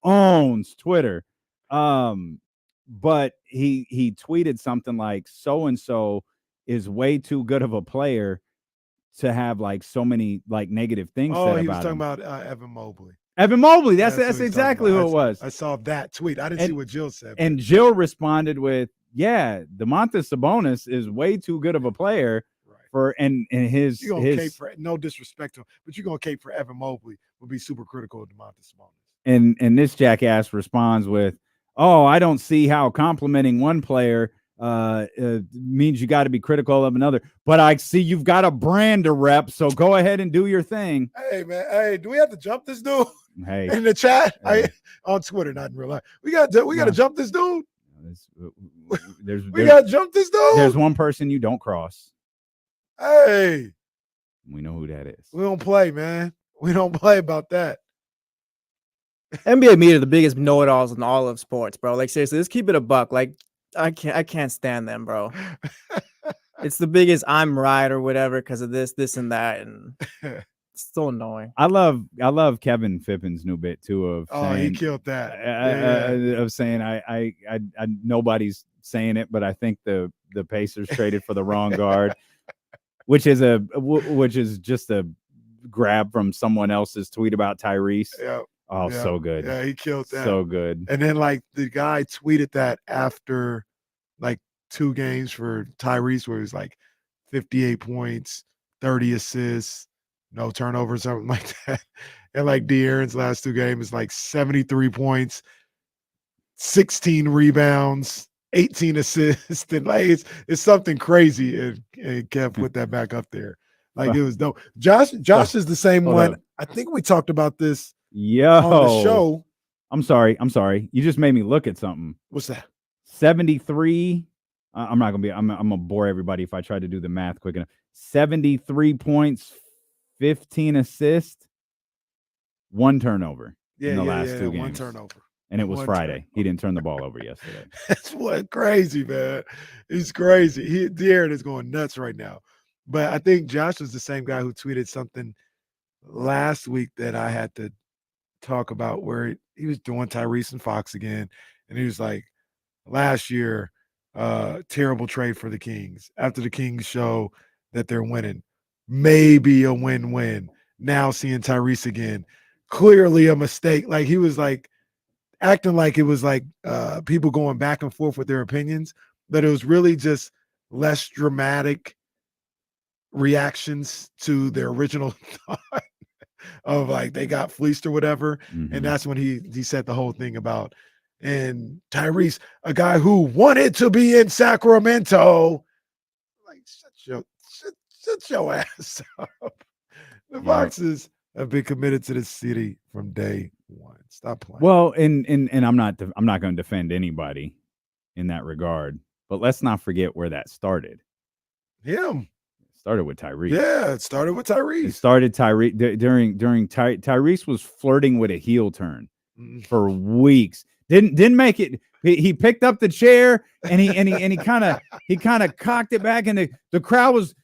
S8: owns Twitter. But he tweeted something like so-and-so is way too good of a player to have like so many like negative things said about him.
S3: He was talking about Evan Mobley.
S8: Evan Mobley. That's exactly who it was.
S3: I saw that tweet. I didn't see what Jill said.
S8: And Jill responded with, "Yeah, Domantas Sabonis is way too good of a player for and his
S3: you're gonna cape for no disrespect to him, but you're gonna cape for Evan Mobley would be super critical of Domantas Sabonis."
S8: And this jackass responds with, "Oh, I don't see how complimenting one player means you got to be critical of another, but I see you've got a brand to rep, so go ahead and do your thing."
S3: Hey man, do we have to jump this dude?
S8: Hey,
S3: in the chat, on Twitter, not in real life. We got to jump this dude. We got to jump this dude.
S8: There's one person you don't cross.
S3: Hey,
S8: we know who that is.
S3: We don't play, man. We don't play about that.
S7: NBA media are the biggest know-it-alls in all of sports, bro. Like seriously, let's keep it a buck. Like I can't stand them, bro. It's the biggest I'm right or whatever because of this, and that, and it's so annoying.
S8: I love Kevin Fippin's new bit too of saying,
S3: he killed that.
S8: Of saying I nobody's saying it, but I think the Pacers traded for the wrong guard, which is just a grab from someone else's tweet about Tyrese.
S3: Yeah.
S8: Oh,
S3: Yeah.
S8: so good.
S3: Yeah, he killed that.
S8: So good.
S3: And then like the guy tweeted that after like 2 games for Tyrese, where he was like 58 points, 30 assists, no turnovers, something like that. And like De'Aaron's last 2 games is like 73 points, 16 rebounds, 18 assists, and like it's something crazy. And Kev put that back up there. Like it was dope. Josh is the same
S8: Hold
S3: one.
S8: up.
S3: I think we talked about this
S8: Yo.
S3: on the show.
S8: I'm sorry. You just made me look at something.
S3: What's that?
S8: 73. I'm not gonna be. I'm gonna bore everybody if I try to do the math quick enough. 73 points, 15 assists, 1 turnover in the last 2 games.
S3: 1 turnover.
S8: And it was
S3: 1
S8: Friday.
S3: turnover.
S8: He didn't turn the ball over yesterday.
S3: That's what crazy, man. He's crazy. De'Aaron is going nuts right now. But I think Josh was the same guy who tweeted something last week that I had to talk about, where he was doing Tyrese and Fox again. And he was like, last year, terrible trade for the Kings. After the Kings show that they're winning, maybe a win-win. Now seeing Tyrese again, clearly a mistake. Like he was like acting like it was like people going back and forth with their opinions, but it was really just less dramatic reactions to their original thought of like they got fleeced or whatever.
S8: Mhm.
S3: And that's when he said the whole thing about, and Tyrese, a guy who wanted to be in Sacramento, like shut your ass up. The Boxes have been committed to this city from day one. Stop playing.
S8: Well, and I'm not going to defend anybody in that regard, but let's not forget where that started.
S3: Him.
S8: It started with Tyrese.
S3: Yeah, it started with Tyrese.
S8: It started during Tyrese was flirting with a heel turn for weeks. Didn't make it. He picked up the chair and he kind of cocked it back, and the crowd was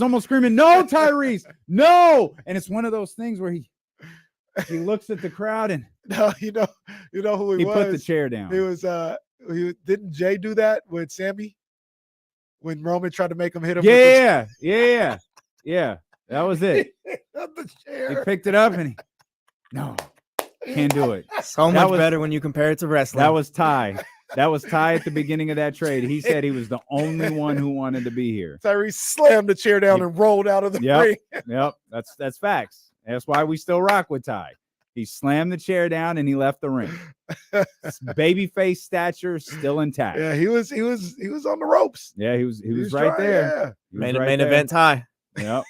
S8: almost screaming, "No, Tyrese, no!" And it's one of those things where he looks at the crowd and
S3: no, you know who he was.
S8: He put the chair down.
S3: He was didn't Jay do that with Sammy when Roman tried to make him hit him?
S8: Yeah. That was it.
S3: The chair.
S8: He picked it up and no, can't do it.
S7: So much better when you compare it to wrestling.
S8: That was Ty. That was Ty at the beginning of that trade. He said he was the only one who wanted to be here.
S3: Tyrese slammed the chair down and rolled out of the ring.
S8: Yep. That's facts. That's why we still rock with Ty. He slammed the chair down and he left the ring. Babyface stature still intact.
S3: Yeah, he was on the ropes.
S8: Yeah, he was right there.
S7: Main event Ty.
S8: Yep.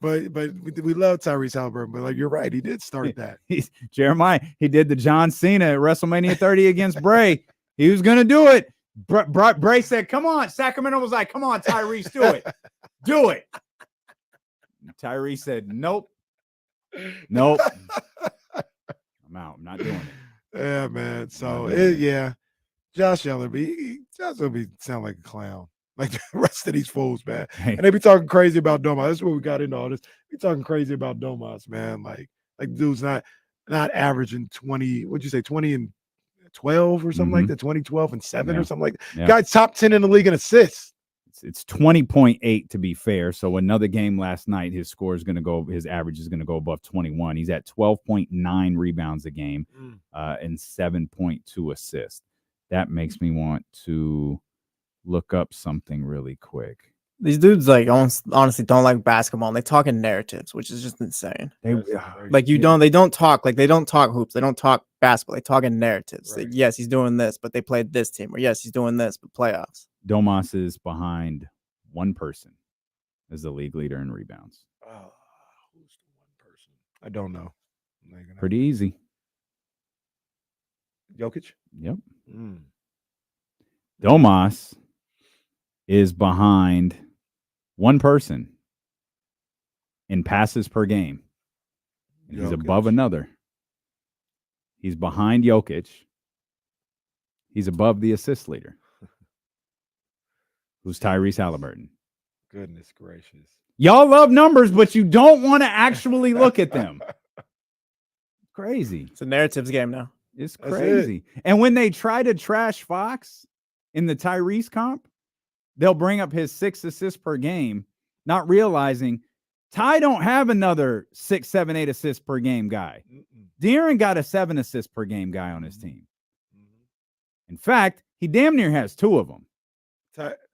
S3: But we love Tyrese Halliburton, but like you're right, he did start that.
S8: Jeremiah, he did the John Cena at WrestleMania 30 against Bray. He was gonna do it. Bray said, "Come on." Sacramento was like, "Come on, Tyrese, do it, do it." Tyrese said, "Nope, I'm out. I'm not doing it."
S3: Yeah, man. So Josh Ellerby, Josh Ellerby sound like a clown. Like the rest of these fools, man.
S8: Hey.
S3: And they be talking crazy about Domas. That's what we got into all this. Be talking crazy about Domas, man. Like dude's not averaging 20, what'd you say, 20 and 12 or something like that, 20, 12 and 7 or something like that.
S8: Yeah.
S3: Guy's top 10 in the league in assists.
S8: It's 20.8 to be fair. So another game last night, his average is going to go above 21. He's at 12.9 rebounds a game and 7.2 assists. That makes me want to look up something really quick.
S7: These dudes like honestly don't like basketball. And they talk in narratives, which is just insane. They don't talk hoops. They don't talk basketball. They talk in narratives.
S3: Right.
S7: Like, yes, he's doing this, but they played this team. Or yes, he's doing this, but playoffs.
S8: Domas is behind one person as the league leader in rebounds.
S3: Who's the one person? I don't know.
S8: Pretty easy.
S3: Jokic?
S8: Yep. Domas is behind one person in passes per game. And he's above another. He's behind Jokic. He's above the assist leader, who's Tyrese Halliburton.
S3: Goodness gracious.
S8: Y'all love numbers, but you don't want to actually look at them. Crazy.
S7: It's a narratives game now.
S8: It's crazy. And when they try to trash Fox in the Tyrese comp, they'll bring up his 6 assists per game, not realizing Ty don't have another 6, 7, 8 assists per game guy. De'Aaron got a 7 assists per game guy on his team. In fact, he damn near has 2 of them.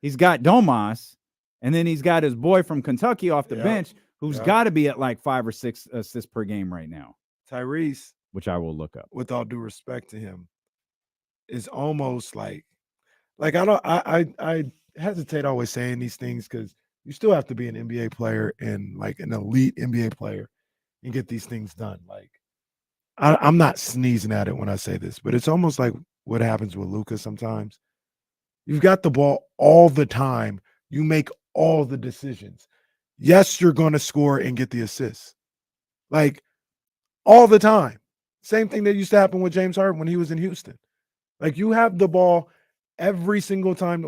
S8: He's got Domas, and then he's got his boy from Kentucky off the bench, who's got to be at like 5 or 6 assists per game right now.
S3: Tyrese,
S8: which I will look up.
S3: With all due respect to him, is almost like I hesitate always saying these things because you still have to be an NBA player and like an elite NBA player and get these things done. Like I'm not sneezing at it when I say this, but it's almost like what happens with Luka sometimes. You've got the ball all the time. You make all the decisions. Yes, you're going to score and get the assists. Like all the time. Same thing that used to happen with James Harden when he was in Houston. Like you have the ball every single time.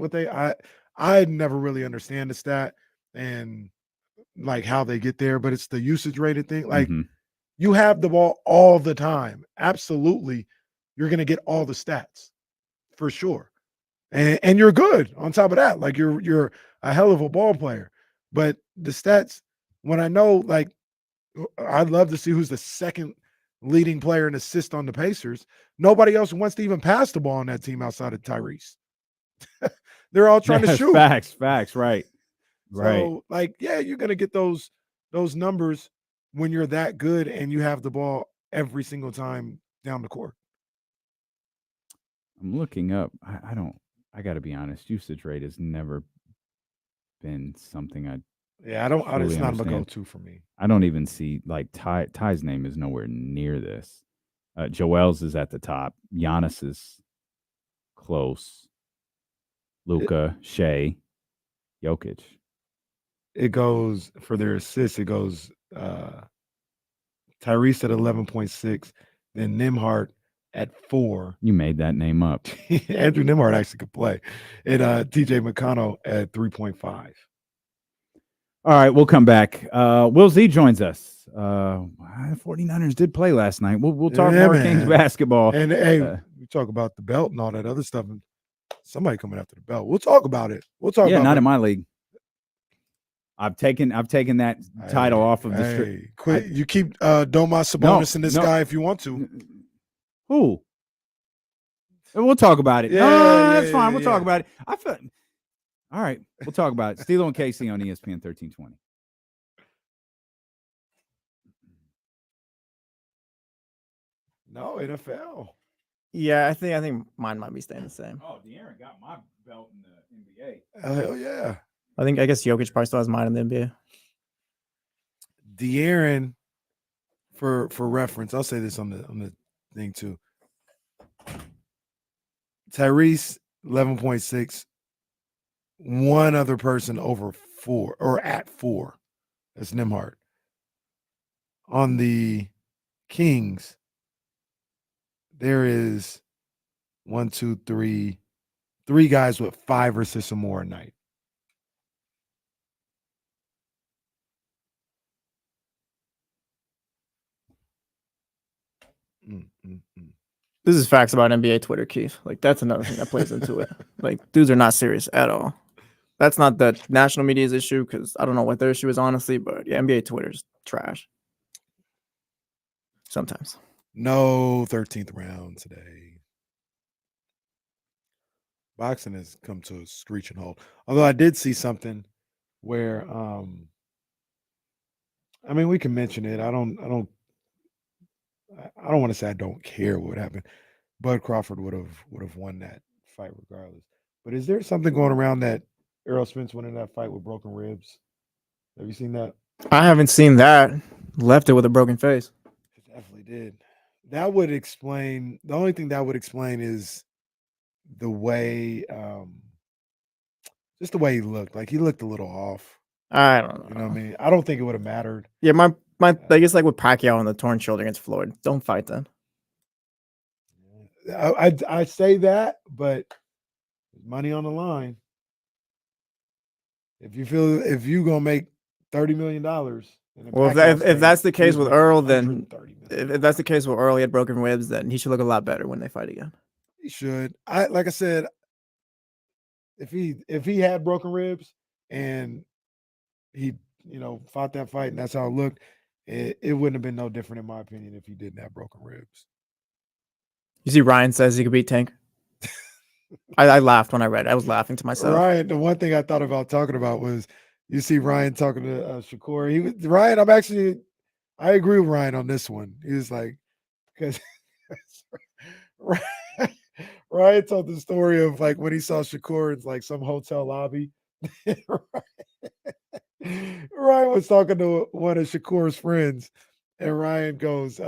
S3: I never really understand the stat and like how they get there, but it's the usage rated thing. Like you have the ball all the time. Absolutely. You're going to get all the stats for sure. And you're good on top of that. Like you're a hell of a ball player. But the stats, when I know, like, I'd love to see who's the second leading player in assist on the Pacers. Nobody else wants to even pass the ball on that team outside of Tyrese. They're all trying to shoot.
S8: Facts, right.
S3: So, like, yeah, you're gonna get those numbers when you're that good and you have the ball every single time down the court.
S8: I'm looking up. I got to be honest. Usage rate has never been something
S3: it's not a go-to for me.
S8: I don't even see like Ty's name is nowhere near this. Joel's is at the top. Giannis is close. Luka, Shea, Jokic.
S3: It goes for their assists. It goes Tyrese at 11.6, then Nembhard at 4.
S8: You made that name up.
S3: Andrew Nembhard actually could play. And TJ McConnell at 3.5.
S8: All right, we'll come back. Will Z joins us. 49ers did play last night. We'll talk more Kings basketball.
S3: And hey, we talk about the belt and all that other stuff. And somebody coming after the belt. We'll talk about it.
S8: Yeah, not in my league. I've taken that title off of the street.
S3: Quit. You keep Domas Sabonis in this guy if you want to.
S8: Who? We'll talk about it. That's fine. We'll talk about it. I feel. All right, we'll talk about it. Steelo and KC on ESPN 1320.
S3: No, NFL.
S7: Yeah, I think mine might be staying the same.
S8: Oh, De'Aaron got my belt in the NBA.
S3: Hell yeah.
S7: I guess Jokic probably still has mine in the NBA.
S3: De'Aaron, for reference, I'll say this on the thing too. Tyrese 11.6. One other person over 4 or at 4. That's Nembhard. On the Kings, there is 1, 2, 3 guys with 5 assists or more a night.
S7: This is facts about NBA Twitter, Keith. Like that's another thing that plays into it. Like dudes are not serious at all. That's not the national media's issue because I don't know what their issue is honestly, but yeah, NBA Twitter's trash. Sometimes.
S3: No 13th round today. Boxing has come to a screeching halt. Although I did see something where I mean we can mention it. I don't want to say I don't care what happened. Bud Crawford would have won that fight regardless. But is there something going around that Errol Spence went in that fight with broken ribs? Have you seen that?
S7: I haven't seen that. Left it with a broken face.
S3: It definitely did. That would explain. The only thing that would explain is the way, just the way he looked. Like he looked a little off.
S7: I don't know.
S3: You know what I mean? I don't think it would have mattered.
S7: Yeah, my I guess like with Pacquiao on the torn shoulder against Floyd. Don't fight then.
S3: I say that, but money on the line. If you gonna make $30 million.
S7: Well, if that's the case with Earl, then if that's the case with Earl, he had broken ribs, then he should look a lot better when they fight again.
S3: He should. Like I said, if he had broken ribs and he fought that fight, and that's how it looked. It wouldn't have been no different, in my opinion, if he didn't have broken ribs.
S7: You see, Ryan says he could beat Tank. I laughed when I read it. I was laughing to myself.
S3: Ryan, the one thing I thought about talking about was you see Ryan talking to Shakur. Ryan, I agree with Ryan on this one. He was like, because Ryan told the story of like when he saw Shakur in like some hotel lobby. Ryan was talking to one of Shakur's friends, and Ryan goes,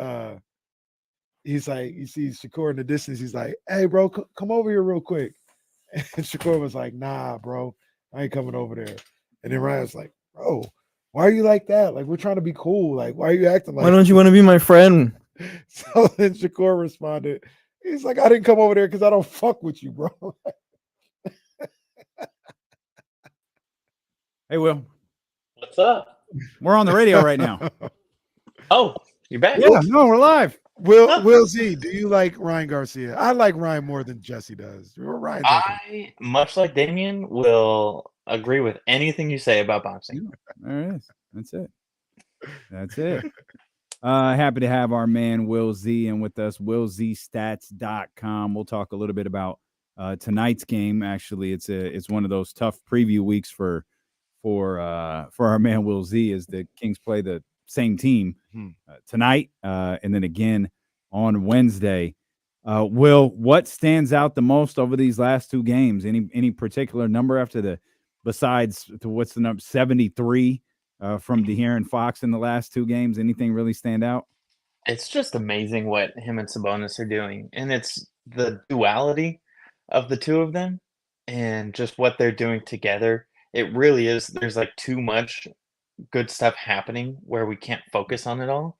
S3: he's like, he sees Shakur in the distance. He's like, "Hey, bro, come over here real quick." And Shakur was like, "Nah, bro, I ain't coming over there." And then Ryan was like, "Bro, why are you like that? Like, we're trying to be cool. Like, why are you acting like
S7: Why don't you want to be my friend?"
S3: So then Shakur responded, he's like, "I didn't come over there because I don't fuck with you, bro."
S8: Hey, Will.
S12: What's up?
S8: We're on the radio right now.
S12: Oh, you're back?
S8: Yeah, no, we're live.
S3: Will Z, do you like Ryan Garcia? I like Ryan more than Jesse does. Ryan's okay.
S12: I, much like Damien, will agree with anything you say about boxing.
S8: There it is. That's it. That's it. Happy to have our man Will Z in with us, willzstats.com. We'll talk a little bit about tonight's game. Actually, it's one of those tough preview weeks for our man Will Z as the Kings play the same team tonight and then again on Wednesday. Will, what stands out the most over these last two games? Any particular number besides what's the number 73 from De'Aaron Fox in the last two games? Anything really stand out?
S12: It's just amazing what him and Sabonis are doing, and it's the duality of the two of them and just what they're doing together. It really is. There's like too much good stuff happening where we can't focus on it all.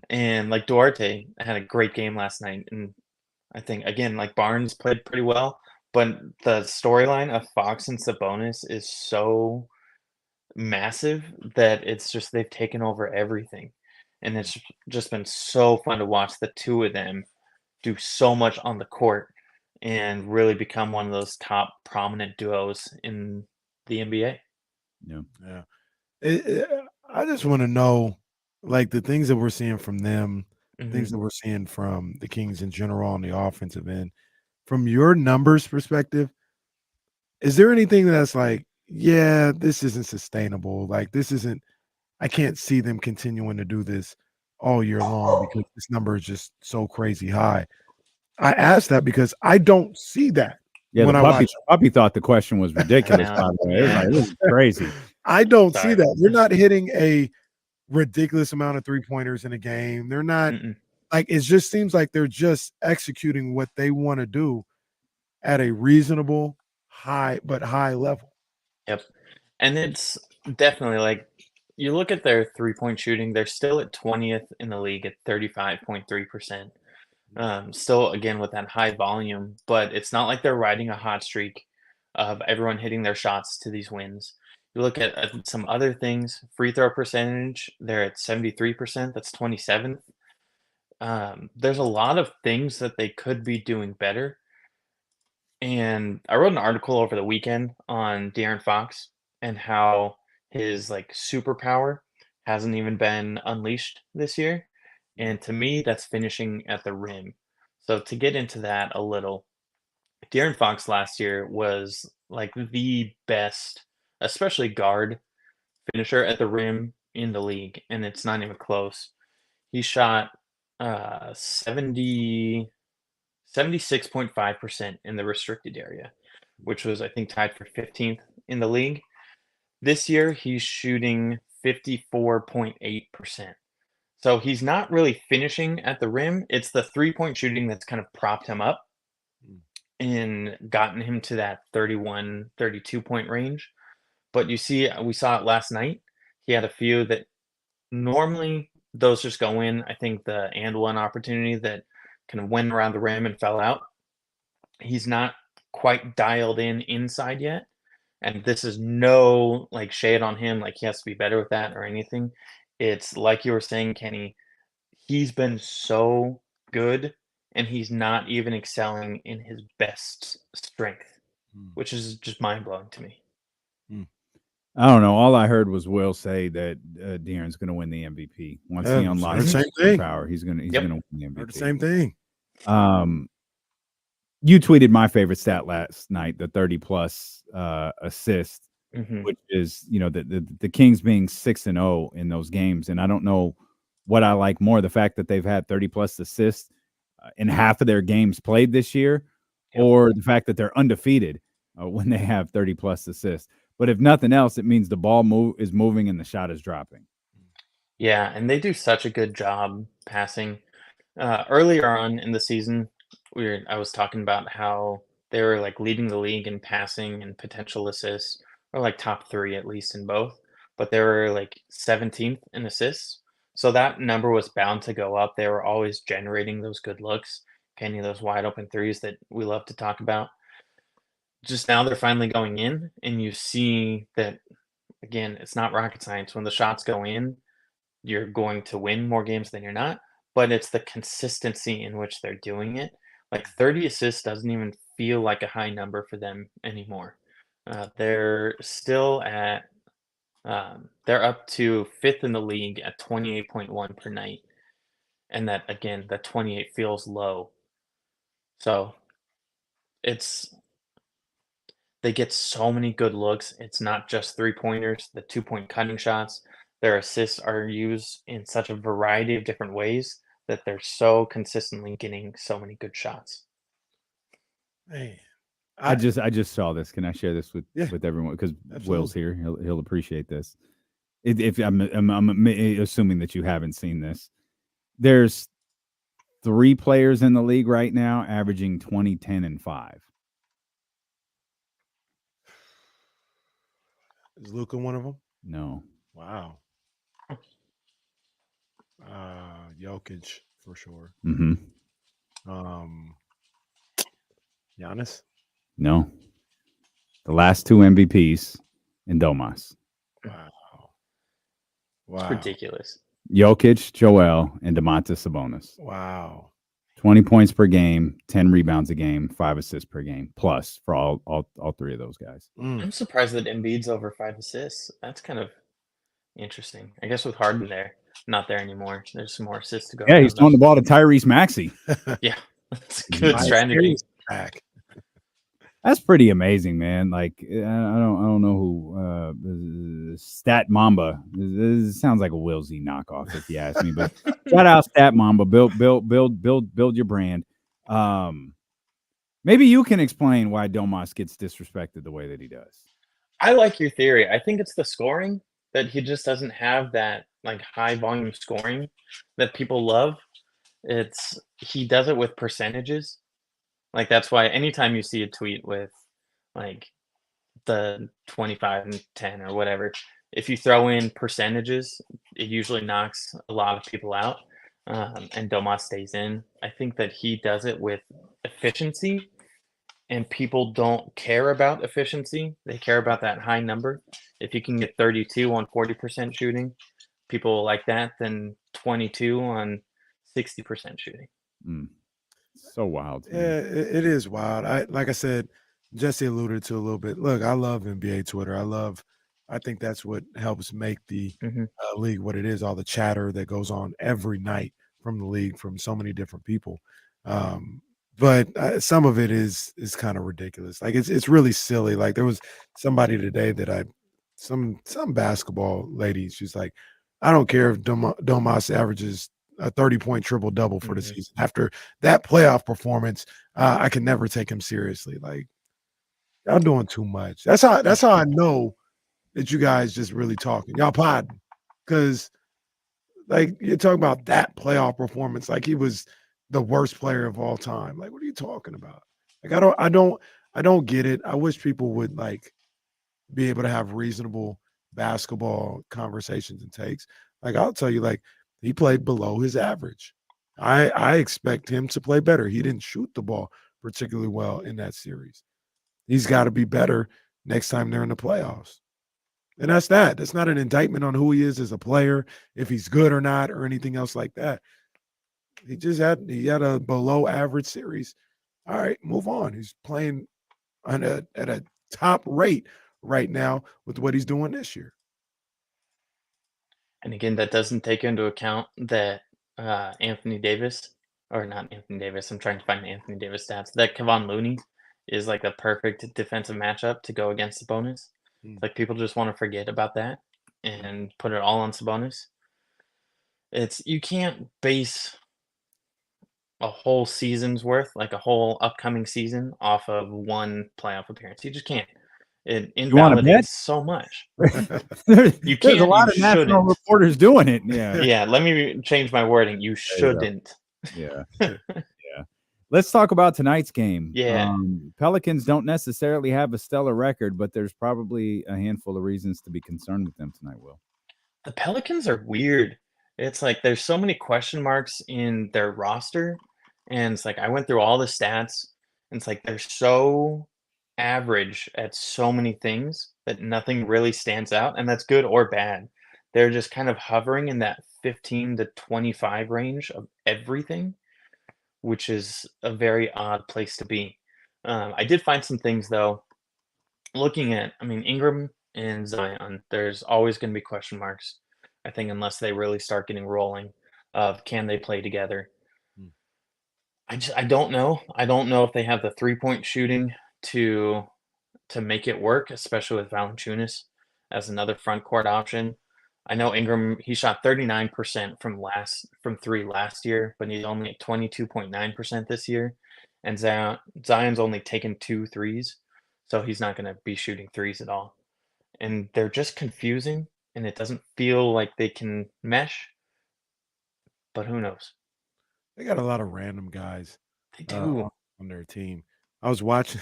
S12: And like Duarte had a great game last night, and I think again like Barnes played pretty well, but the storyline of Fox and Sabonis is so massive that it's just they've taken over everything, and it's just been so fun to watch the two of them do so much on the court and really become one of those top prominent duos in the NBA.
S3: Yeah. I just want to know, like, the things that we're seeing from them, things that we're seeing from the Kings in general on the offensive end. From your numbers perspective, is there anything that's like, yeah, this isn't sustainable? Like, I can't see them continuing to do this all year long because this number is just so crazy high. I asked that because I don't see that.
S8: Yeah,
S3: when
S8: the puppy thought the question was ridiculous. By the way, it was like, this is crazy.
S3: I don't see that. They're not hitting a ridiculous amount of 3-pointers in a game. They're not like, it just seems like they're just executing what they want to do at a reasonable high level.
S12: Yep. And it's definitely like you look at their 3-point shooting, they're still at 20th in the league at 35.3%. Still, again, with that high volume, but it's not like they're riding a hot streak of everyone hitting their shots to these wins. You look at some other things, free throw percentage, they're at 73%. That's 27th. There's a lot of things that they could be doing better. And I wrote an article over the weekend on De'Aaron Fox and how his like superpower hasn't even been unleashed this year. And to me, that's finishing at the rim. So to get into that a little, De'Aaron Fox last year was like the best, especially guard finisher at the rim in the league, and it's not even close. He shot 76.5% in the restricted area, which was I think tied for 15th in the league. This year he's shooting 54.8%. So he's not really finishing at the rim. It's the 3-point shooting that's kind of propped him up and gotten him to that 31, 32-point range. But you see, we saw it last night. He had a few that normally those just go in. I think the and one opportunity that kind of went around the rim and fell out. He's not quite dialed in inside yet. And this is no like shade on him, like he has to be better with that or anything. It's like you were saying, Kenny, he's been so good and he's not even excelling in his best strength, which is just mind blowing to me.
S8: I don't know. All I heard was Will say that De'Aaron's going to win the MVP once he unlocks
S3: same
S8: his
S3: thing.
S8: power. He's going to win the MVP.
S3: Heard the same thing.
S8: You tweeted my favorite stat last night, the 30+ assist, which is the Kings being 6-0 in those games, and I don't know what I like more, the fact that they've had 30+ assists in half of their games played this year, or the fact that they're undefeated when they have 30+ assists. But if nothing else, it means the ball is moving and the shot is dropping.
S12: Yeah, and they do such a good job passing. Earlier on in the season, I was talking about how they were like leading the league in passing and potential assists, or like top 3 at least in both, but they were like 17th in assists. So that number was bound to go up. They were always generating those good looks, getting those wide open threes that we love to talk about. Just now they're finally going in, and you see that, again, it's not rocket science. When the shots go in, you're going to win more games than you're not, but it's the consistency in which they're doing it. Like 30 assists doesn't even feel like a high number for them anymore. They're still at, they're up to 5th in the league at 28.1 per night. And that, again, that 28 feels low. So they get so many good looks. It's not just 3-pointers, the 2-point cutting shots. Their assists are used in such a variety of different ways that they're so consistently getting so many good shots.
S3: Man,
S8: I just saw this. Can I share this with everyone? Because Will's here. He'll appreciate this. If I'm assuming that you haven't seen this. There's 3 players in the league right now averaging 20, 10, and 5.
S3: Is Luka one of them?
S8: No.
S3: Wow. Jokic for sure.
S8: Mm-hmm.
S3: Giannis?
S8: No. The last 2 MVPs in Domas.
S3: Wow.
S12: It's ridiculous.
S8: Jokic, Joel, and Domantas Sabonis.
S3: Wow.
S8: 20 points per game, 10 rebounds a game, 5 assists per game, plus for all 3 of those guys.
S12: I'm surprised that Embiid's over 5 assists. That's kind of interesting. I guess with Harden there, not there anymore. There's some more assists to go.
S8: Yeah, he's throwing the ball to Tyrese Maxey.
S12: Yeah, that's a good strategy.
S8: That's pretty amazing, man. Like I don't know who Stat Mamba. This sounds like a Will Z knockoff, if you ask me. But shout out Stat Mamba. Build your brand. Maybe you can explain why Domas gets disrespected the way that he does.
S12: I like your theory. I think it's the scoring, that he just doesn't have that like high volume scoring that people love. He does it with percentages. Like that's why anytime you see a tweet with like the 25 and 10 or whatever, if you throw in percentages, it usually knocks a lot of people out. And Domas stays in. I think that he does it with efficiency, and people don't care about efficiency. They care about that high number. If you can get 32 on 40% shooting, people like that, than 22 on 60% shooting.
S8: So wild.
S3: Yeah, it is wild. Like I said, Jesse alluded to a little bit. Look, I love NBA Twitter. I think that's what helps make the league what it is. All the chatter that goes on every night from the league from so many different people. But some of it is kind of ridiculous. Like it's really silly. Like there was somebody today that some basketball lady. She's like, I don't care if Domas averages a 30-point triple-double for the season. After that playoff performance, I can never take him seriously. Like, y'all doing too much. That's how I know that you guys just really talking. Y'all podding. Because, like, you're talking about that playoff performance like he was the worst player of all time. Like, what are you talking about? Like, I don't get it. I wish people would, like, be able to have reasonable basketball conversations and takes. Like, I'll tell you, like, he played below his average. I expect him to play better. He didn't shoot the ball particularly well in that series. He's got to be better next time they're in the playoffs. And that's that. That's not an indictment on who he is as a player, if he's good or not, or anything else like that. He had a below average series. All right, move on. He's playing at a top rate right now with what he's doing this year.
S12: And again, that doesn't take into account that Anthony Davis, or not Anthony Davis, I'm trying to find Anthony Davis stats, that Kevon Looney is like the perfect defensive matchup to go against Sabonis. Like people just want to forget about that and put it all on Sabonis. You can't base a whole season's worth, like a whole upcoming season, off of one playoff appearance. You just can't. It
S8: You wanna bet?
S12: invalidates so much.
S8: There's
S12: You
S8: a
S12: can't.
S8: lot
S12: You
S8: of national
S12: shouldn't.
S8: reporters doing it. Yeah.
S12: Yeah. Let me change my wording. You
S8: There you go.
S12: shouldn't.
S8: Yeah. Yeah. Let's talk about tonight's game.
S12: Yeah.
S8: Pelicans don't necessarily have a stellar record, but there's probably a handful of reasons to be concerned with them tonight, Will.
S12: The Pelicans are weird. It's like there's so many question marks in their roster. And it's like I went through all the stats. And it's like they're so average at so many things that nothing really stands out. And that's good or bad. They're just kind of hovering in that 15 to 25 range of everything, which is a very odd place to be. I did find some things, though. Looking at, Ingram and Zion, there's always going to be question marks, I think, unless they really start getting rolling of can they play together. I don't know. I don't know if they have the three-point shooting to make it work, especially with Valanciunas as another front court option. I know Ingram, he shot 39% from three last year, but he's only at 22.9% this year. And Zion's only taken 2 threes, so he's not going to be shooting threes at all. And they're just confusing, and it doesn't feel like they can mesh, but who knows?
S3: They got a lot of random guys
S12: They do.
S3: on their team. I was watching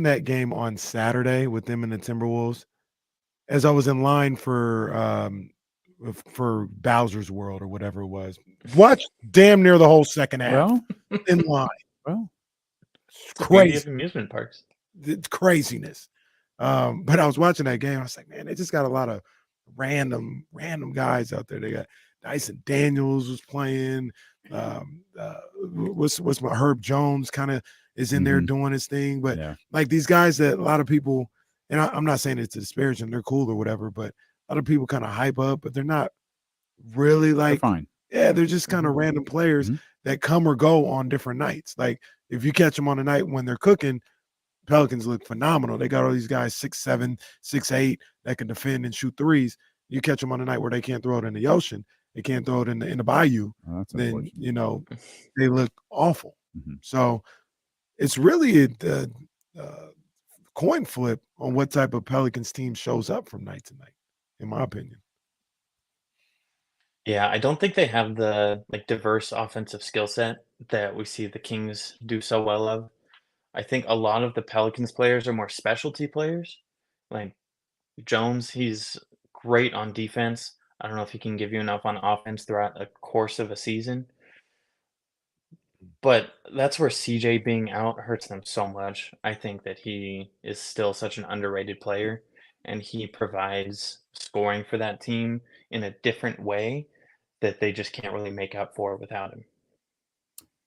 S3: that game on Saturday with them and the Timberwolves as I was in line for Bowser's World or whatever it was. Watched damn near the whole second half in line.
S8: Well,
S3: it's crazy.
S12: Amusement parks.
S3: It's craziness. But I was watching that game. I was like, man, they just got a lot of random guys out there. They got Dyson Daniels was playing. What's my Herb Jones kind of is in there doing his thing. But like these guys that a lot of people, and I'm not saying it's disparaging, they're cool or whatever, but a lot of people kind of hype up, but they're not really like,
S8: they're fine.
S3: Yeah, they're just kind of random players that come or go on different nights. Like if you catch them on a night when they're cooking, Pelicans look phenomenal. They got all these guys 6'7", 6'8" that can defend and shoot threes. You catch them on a night where they can't throw it in the ocean, they can't throw it in the bayou, then they look awful. So it's really a coin flip on what type of Pelicans team shows up from night to night, in my opinion.
S12: Yeah, I don't think they have the diverse offensive skill set that we see the Kings do so well of. I think a lot of the Pelicans players are more specialty players. Like Jones, he's great on defense. I don't know if he can give you enough on offense throughout a course of a season. But that's where CJ being out hurts them so much. I think that he is still such an underrated player, and he provides scoring for that team in a different way that they just can't really make up for without him.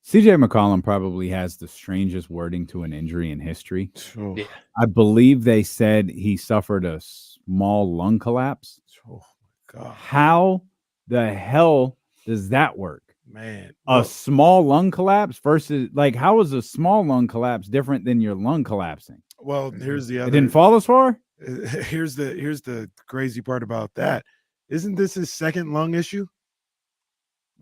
S8: CJ McCollum probably has the strangest wording to an injury in history.
S12: Yeah.
S8: I believe they said he suffered a small lung collapse.
S3: Oh, my God.
S8: How the hell does that work?
S3: Man.
S8: A small lung collapse versus, like, how is a small lung collapse different than your lung collapsing?
S3: Well, here's the other.
S8: It didn't fall as far?
S3: Here's the crazy part about that. Isn't this his second lung issue?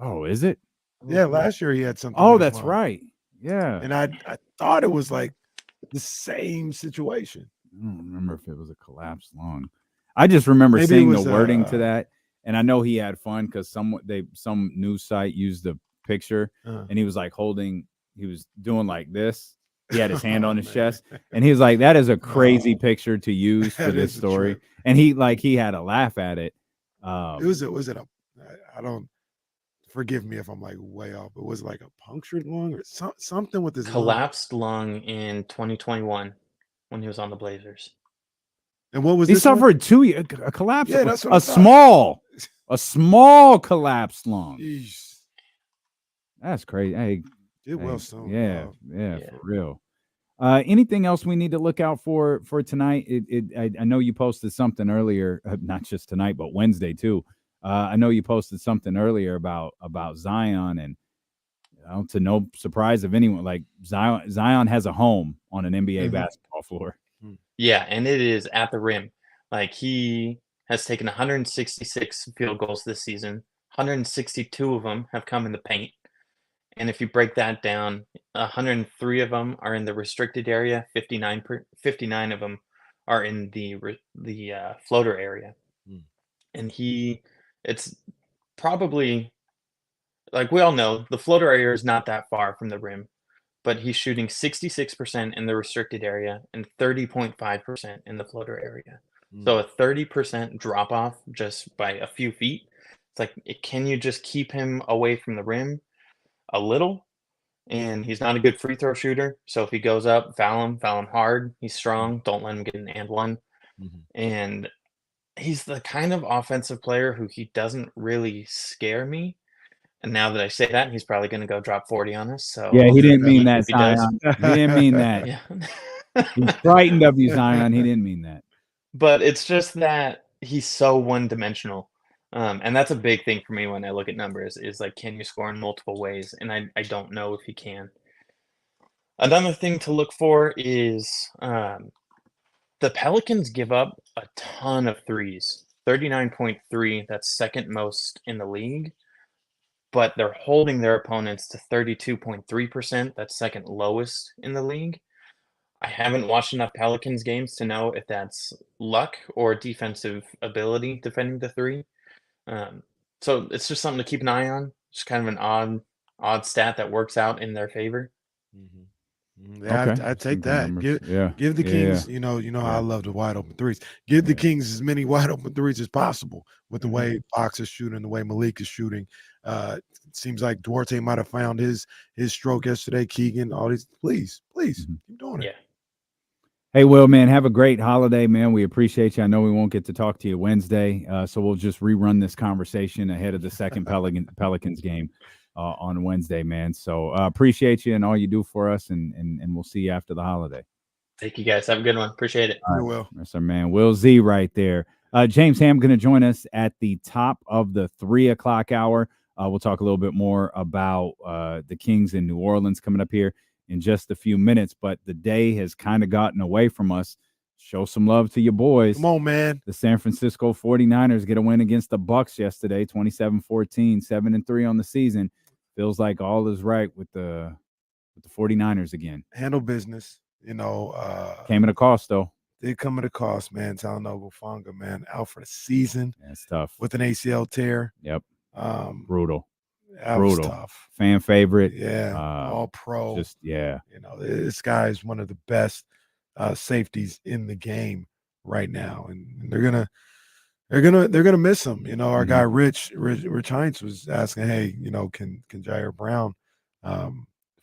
S8: Oh, is it?
S3: Yeah, last year he had something.
S8: Oh, that's right. Yeah.
S3: And I thought it was like the same situation.
S8: I don't remember if it was a collapsed lung. I just remember
S3: Maybe
S8: seeing
S3: it was,
S8: the wording to that, and I know he had fun because some news site used the picture, and he was like he was doing like this. He had his hand on his chest, and he was like, "That is a crazy picture to use for this story." And he had a laugh at it.
S3: Was it a? I don't. Forgive me if I'm like way off, but was it like a punctured lung or something with his
S12: collapsed lung in 2021 when he was on the Blazers.
S3: And what was
S8: he
S3: this
S8: suffered a collapse?
S3: Yeah, that's what
S8: a small collapsed lung.
S3: Jeez.
S8: That's crazy. Hey,
S3: did well soon.
S8: Yeah, for real. Anything else we need to look out for tonight? I know you posted something earlier, not just tonight, but Wednesday too. I know you posted something earlier about Zion, and to no surprise of anyone, like Zion has a home on an NBA basketball floor.
S12: Yeah, and it is at the rim. Like, he has taken 166 field goals this season. 162 of them have come in the paint. And if you break that down, 103 of them are in the restricted area. 59 of them are in the floater area. And it's probably, like, we all know the floater area is not that far from the rim, but he's shooting 66% in the restricted area and 30.5% in the floater area. So a 30% drop off just by a few feet. It's like, can you just keep him away from the rim a little? And he's not a good free throw shooter. So if he goes up, foul him hard. He's strong. Don't let him get an and one. And he's the kind of offensive player who he doesn't really scare me. And now that I say that, he's probably going to go drop 40 on us. So
S8: yeah, he didn't mean that,
S12: if he does.
S8: Zion. He didn't mean that.
S12: Yeah.
S8: He's frightened of you, Zion. He didn't mean that.
S12: But it's just that he's so one-dimensional. And that's a big thing for me when I look at numbers is like, can you score in multiple ways? And I don't know if he can. Another thing to look for is the Pelicans give up a ton of threes. 39.3, that's second most in the league. But they're holding their opponents to 32.3%. That's second lowest in the league. I haven't watched enough Pelicans games to know if that's luck or defensive ability defending the three. So it's just something to keep an eye on. Just kind of an odd stat that works out in their favor.
S3: Yeah,
S8: Okay.
S3: I take that.
S8: Yeah.
S3: Give the Kings,
S8: Yeah.
S3: you know how I love the wide open threes. Give the Kings as many wide open threes as possible with the way Bucs is shooting, the way Malik is shooting. It seems like Duarte might have found his stroke yesterday. Keegan, all these, please keep doing it.
S12: Yeah.
S8: Hey, Will, man, have a great holiday, man. We appreciate you. I know we won't get to talk to you Wednesday, so we'll just rerun this conversation ahead of the second Pelicans game on Wednesday, man. So appreciate you and all you do for us, and we'll see you after the holiday.
S12: Thank you, guys. Have a good one. Appreciate it.
S3: All right, Will.
S8: That's our man, Will Z, right there. James Ham going to join us at the top of the 3 o'clock hour. We'll talk a little bit more about the Kings in New Orleans coming up here in just a few minutes, but the day has kind of gotten away from us. Show some love to your boys.
S3: Come on, man.
S8: The San Francisco 49ers get a win against the Bucs yesterday, 27-14, 7-3 on the season. Feels like all is right with the 49ers again.
S3: Handle business,
S8: Came at a cost, though.
S3: Did come at a cost, man. Talanoa Hufanga, man, out for the season.
S8: That's tough.
S3: With an ACL tear.
S8: Yep.
S3: That
S8: Brutal.
S3: was tough.
S8: Fan favorite.
S3: Yeah. All pro.
S8: Just, yeah.
S3: This guy is one of the best safeties in the game right now, and they're gonna miss him. Our guy Rich Hines was asking, hey, can Jair Brown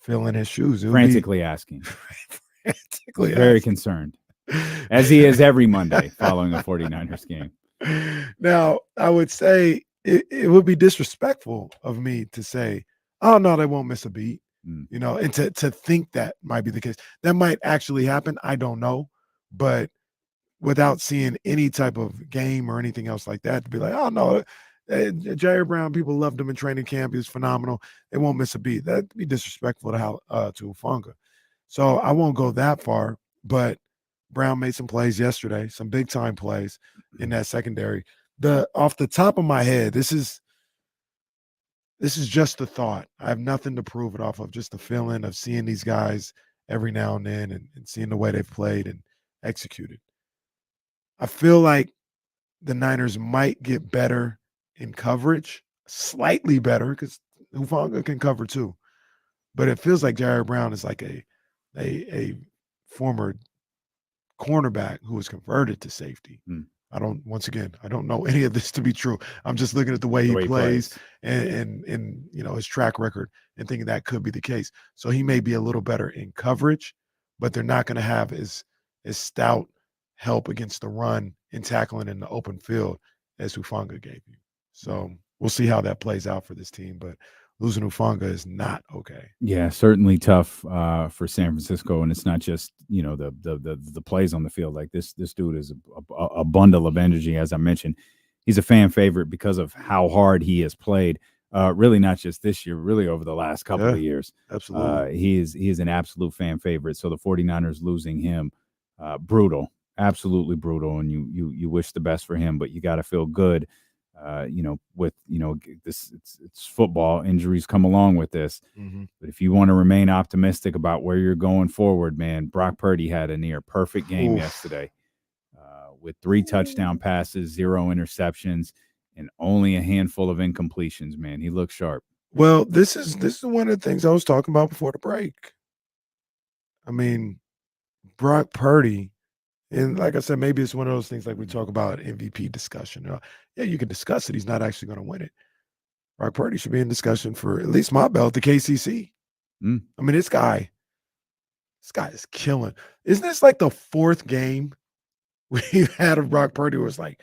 S3: fill in his shoes?
S8: Frantically asking.
S3: Frantically
S8: very
S3: asking.
S8: concerned, as he is every Monday following a 49ers game.
S3: Now, I would say it would be disrespectful of me to say, oh, no, they won't miss a beat, and to think that might be the case. That might actually happen. I don't know. But without seeing any type of game or anything else like that, to be like, oh, no, Jair Brown, people loved him in training camp. He was phenomenal. They won't miss a beat. That'd be disrespectful to Hufanga. So I won't go that far, but Brown made some plays yesterday, some big time plays in that secondary. Off the top of my head, this is just a thought. I have nothing to prove it off of, just the feeling of seeing these guys every now and then and seeing the way they've played and executed. I feel like the Niners might get better in coverage, slightly better, because Hufanga can cover too. But it feels like Jair Brown is like a former cornerback who was converted to safety. I don't know any of this to be true. I'm just looking at the way he plays and his track record and thinking that could be the case. So he may be a little better in coverage, but they're not going to have as stout help against the run and tackling in the open field as Hufanga gave you. So we'll see how that plays out for this team. But losing Hufanga is not okay.
S8: Yeah, certainly tough for San Francisco, and it's not just the plays on the field. Like this dude is a bundle of energy. As I mentioned, he's a fan favorite because of how hard he has played. Really, not just this year, really over the last couple of years.
S3: Absolutely,
S8: he is an absolute fan favorite. So the 49ers losing him, brutal, absolutely brutal, and you wish the best for him, but you got to feel good. With this, it's football. Injuries come along with this. But if you want to remain optimistic about where you're going forward, man, Brock Purdy had a near perfect game yesterday with 3 touchdown passes, 0 interceptions, and only a handful of incompletions. Man, he looks sharp.
S3: Well, this is one of the things I was talking about before the break. I mean, Brock Purdy. And like I said, maybe it's one of those things like we talk about MVP discussion. Yeah, you can discuss it. He's not actually going to win it. Brock Purdy should be in discussion for at least my belt, the KCC. I mean, this guy is killing. Isn't this like the 4th game we've had of Brock Purdy where it's like,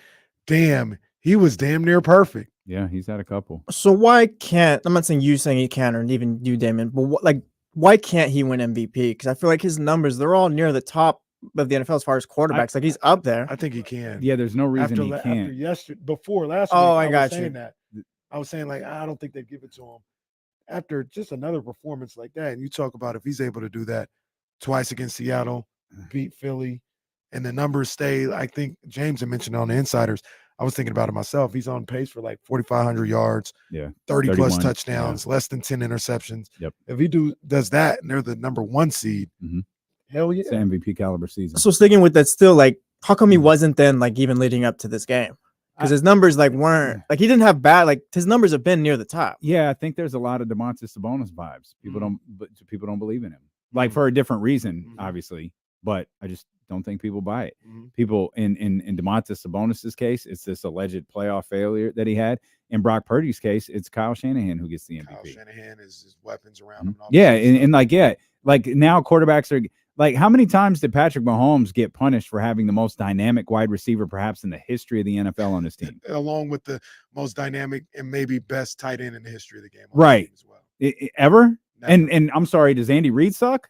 S3: damn, he was damn near perfect.
S8: Yeah, he's had a couple.
S7: So why can't, I'm not saying you saying he can or even you, Damon, but why can't he win MVP? Because I feel like his numbers, they're all near the top of the NFL as far as quarterbacks. Like he's up there.
S3: I think he can.
S8: Yeah, there's no reason he can't.
S3: After yesterday, before last week,
S7: I got you.
S3: I was saying like I don't think they'd give it to him after just another performance like that. And you talk about if he's able to do that twice against Seattle, beat Philly, and the numbers stay. I think James had mentioned on the Insiders. I was thinking about it myself. He's on pace for like 4,500 yards, 30 plus touchdowns, less than 10 interceptions.
S8: Yep.
S3: If he does that, and they're the number 1 seed. Hell yeah.
S8: It's an MVP caliber season.
S7: So sticking with that still, like, how come he wasn't then, like, even leading up to this game? Because his numbers, like, weren't, like, he didn't have bad, like, his numbers have been near the top.
S8: Yeah, I think there's a lot of DeMontis Sabonis vibes. People don't believe in him. Like, for a different reason, obviously, but I just don't think people buy it. People, in DeMontis Sabonis' case, it's this alleged playoff failure that he had. In Brock Purdy's case, it's Kyle Shanahan who gets the MVP.
S3: Kyle Shanahan is his weapons around him.
S8: And like now quarterbacks are, like, how many times did Patrick Mahomes get punished for having the most dynamic wide receiver perhaps in the history of the NFL on his team?
S3: Along with the most dynamic and maybe best tight end in the history of the game.
S8: Right.
S3: As well.
S8: Ever?
S3: Never.
S8: And I'm sorry, does Andy Reid suck?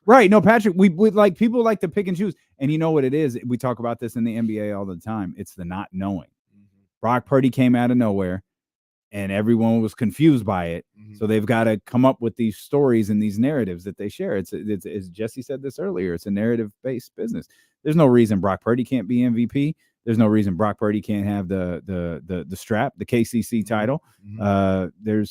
S8: Right. No, Patrick, we like, people like to pick and choose. And you know what it is? We talk about this in the NBA all the time. It's the not knowing. Brock Purdy came out of nowhere and everyone was confused by it. So they've got to come up with these stories and these narratives that they share. It's as Jesse said this earlier, it's a narrative-based business. There's no reason Brock Purdy can't be MVP. There's no reason Brock Purdy can't have the strap, the KCC title. There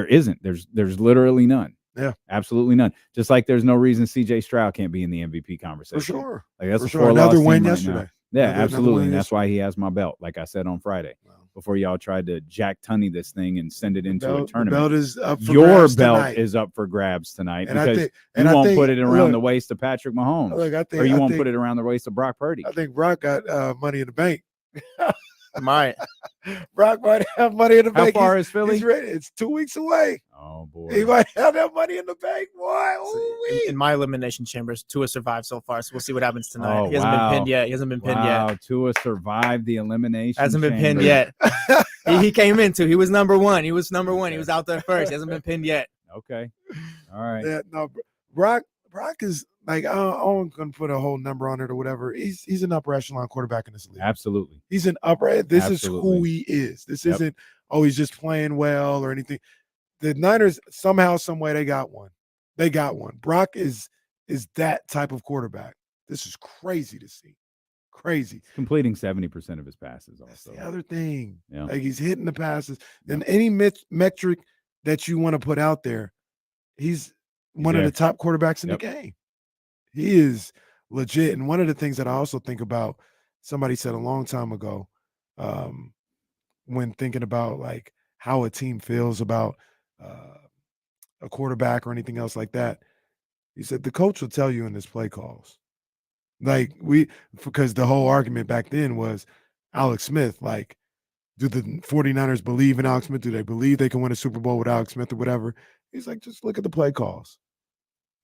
S8: isn't. There's literally none.
S3: Yeah,
S8: absolutely none. Just like there's no reason CJ Stroud can't be in the MVP conversation.
S3: For sure.
S8: Like that's
S3: for
S8: a
S3: sure. Another win
S8: right
S3: yesterday.
S8: Now. Yeah, absolutely. And that's why he has my belt, like I said on Friday. Before y'all tried to Jack Tunney this thing and send it into a tournament.
S3: The belt is up for
S8: Your
S3: grabs
S8: belt
S3: tonight.
S8: is up for grabs tonight
S3: And
S8: because
S3: I
S8: you won't
S3: think,
S8: put it around the waist of Patrick Mahomes.
S3: Look,
S8: or you won't put it around the waist of Brock Purdy.
S3: I think Brock got money in the bank.
S7: Might.
S3: Brock might have money in the bank.
S8: How far is Philly?
S3: He's ready. It's 2 weeks away.
S8: Oh, boy.
S3: He might have that money in the bank, boy.
S7: In my elimination chambers, Tua survived so far, so we'll see what happens tonight.
S8: Oh,
S7: He hasn't been pinned yet. He hasn't been pinned yet.
S8: Tua survived the elimination.
S7: Hasn't been pinned yet. he came into. He was number 1. He was number 1. He was out there first. He hasn't been pinned yet.
S8: Okay. All right.
S3: Yeah, no, Brock is like, I'm going to put a whole number on it or whatever. He's an upper echelon quarterback in this league.
S8: Absolutely.
S3: He's an upper. This
S8: Absolutely.
S3: is who he is. This isn't, he's just playing well or anything. The Niners, somehow, some way, they got one. They got one. Brock is that type of quarterback. This is crazy to see. Crazy.
S8: Completing 70% of his passes also.
S3: That's the other thing.
S8: Yeah.
S3: Like he's hitting the passes. And any metric that you want to put out there, he's one of the top quarterbacks in the game. He is legit. And one of the things that I also think about, somebody said a long time ago, when thinking about like how a team feels about a quarterback or anything else like that, he said the coach will tell you in his play calls. Like because the whole argument back then was Alex Smith, like, do the 49ers believe in Alex Smith? Do they believe they can win a Super Bowl with Alex Smith or whatever? He's like, just look at the play calls.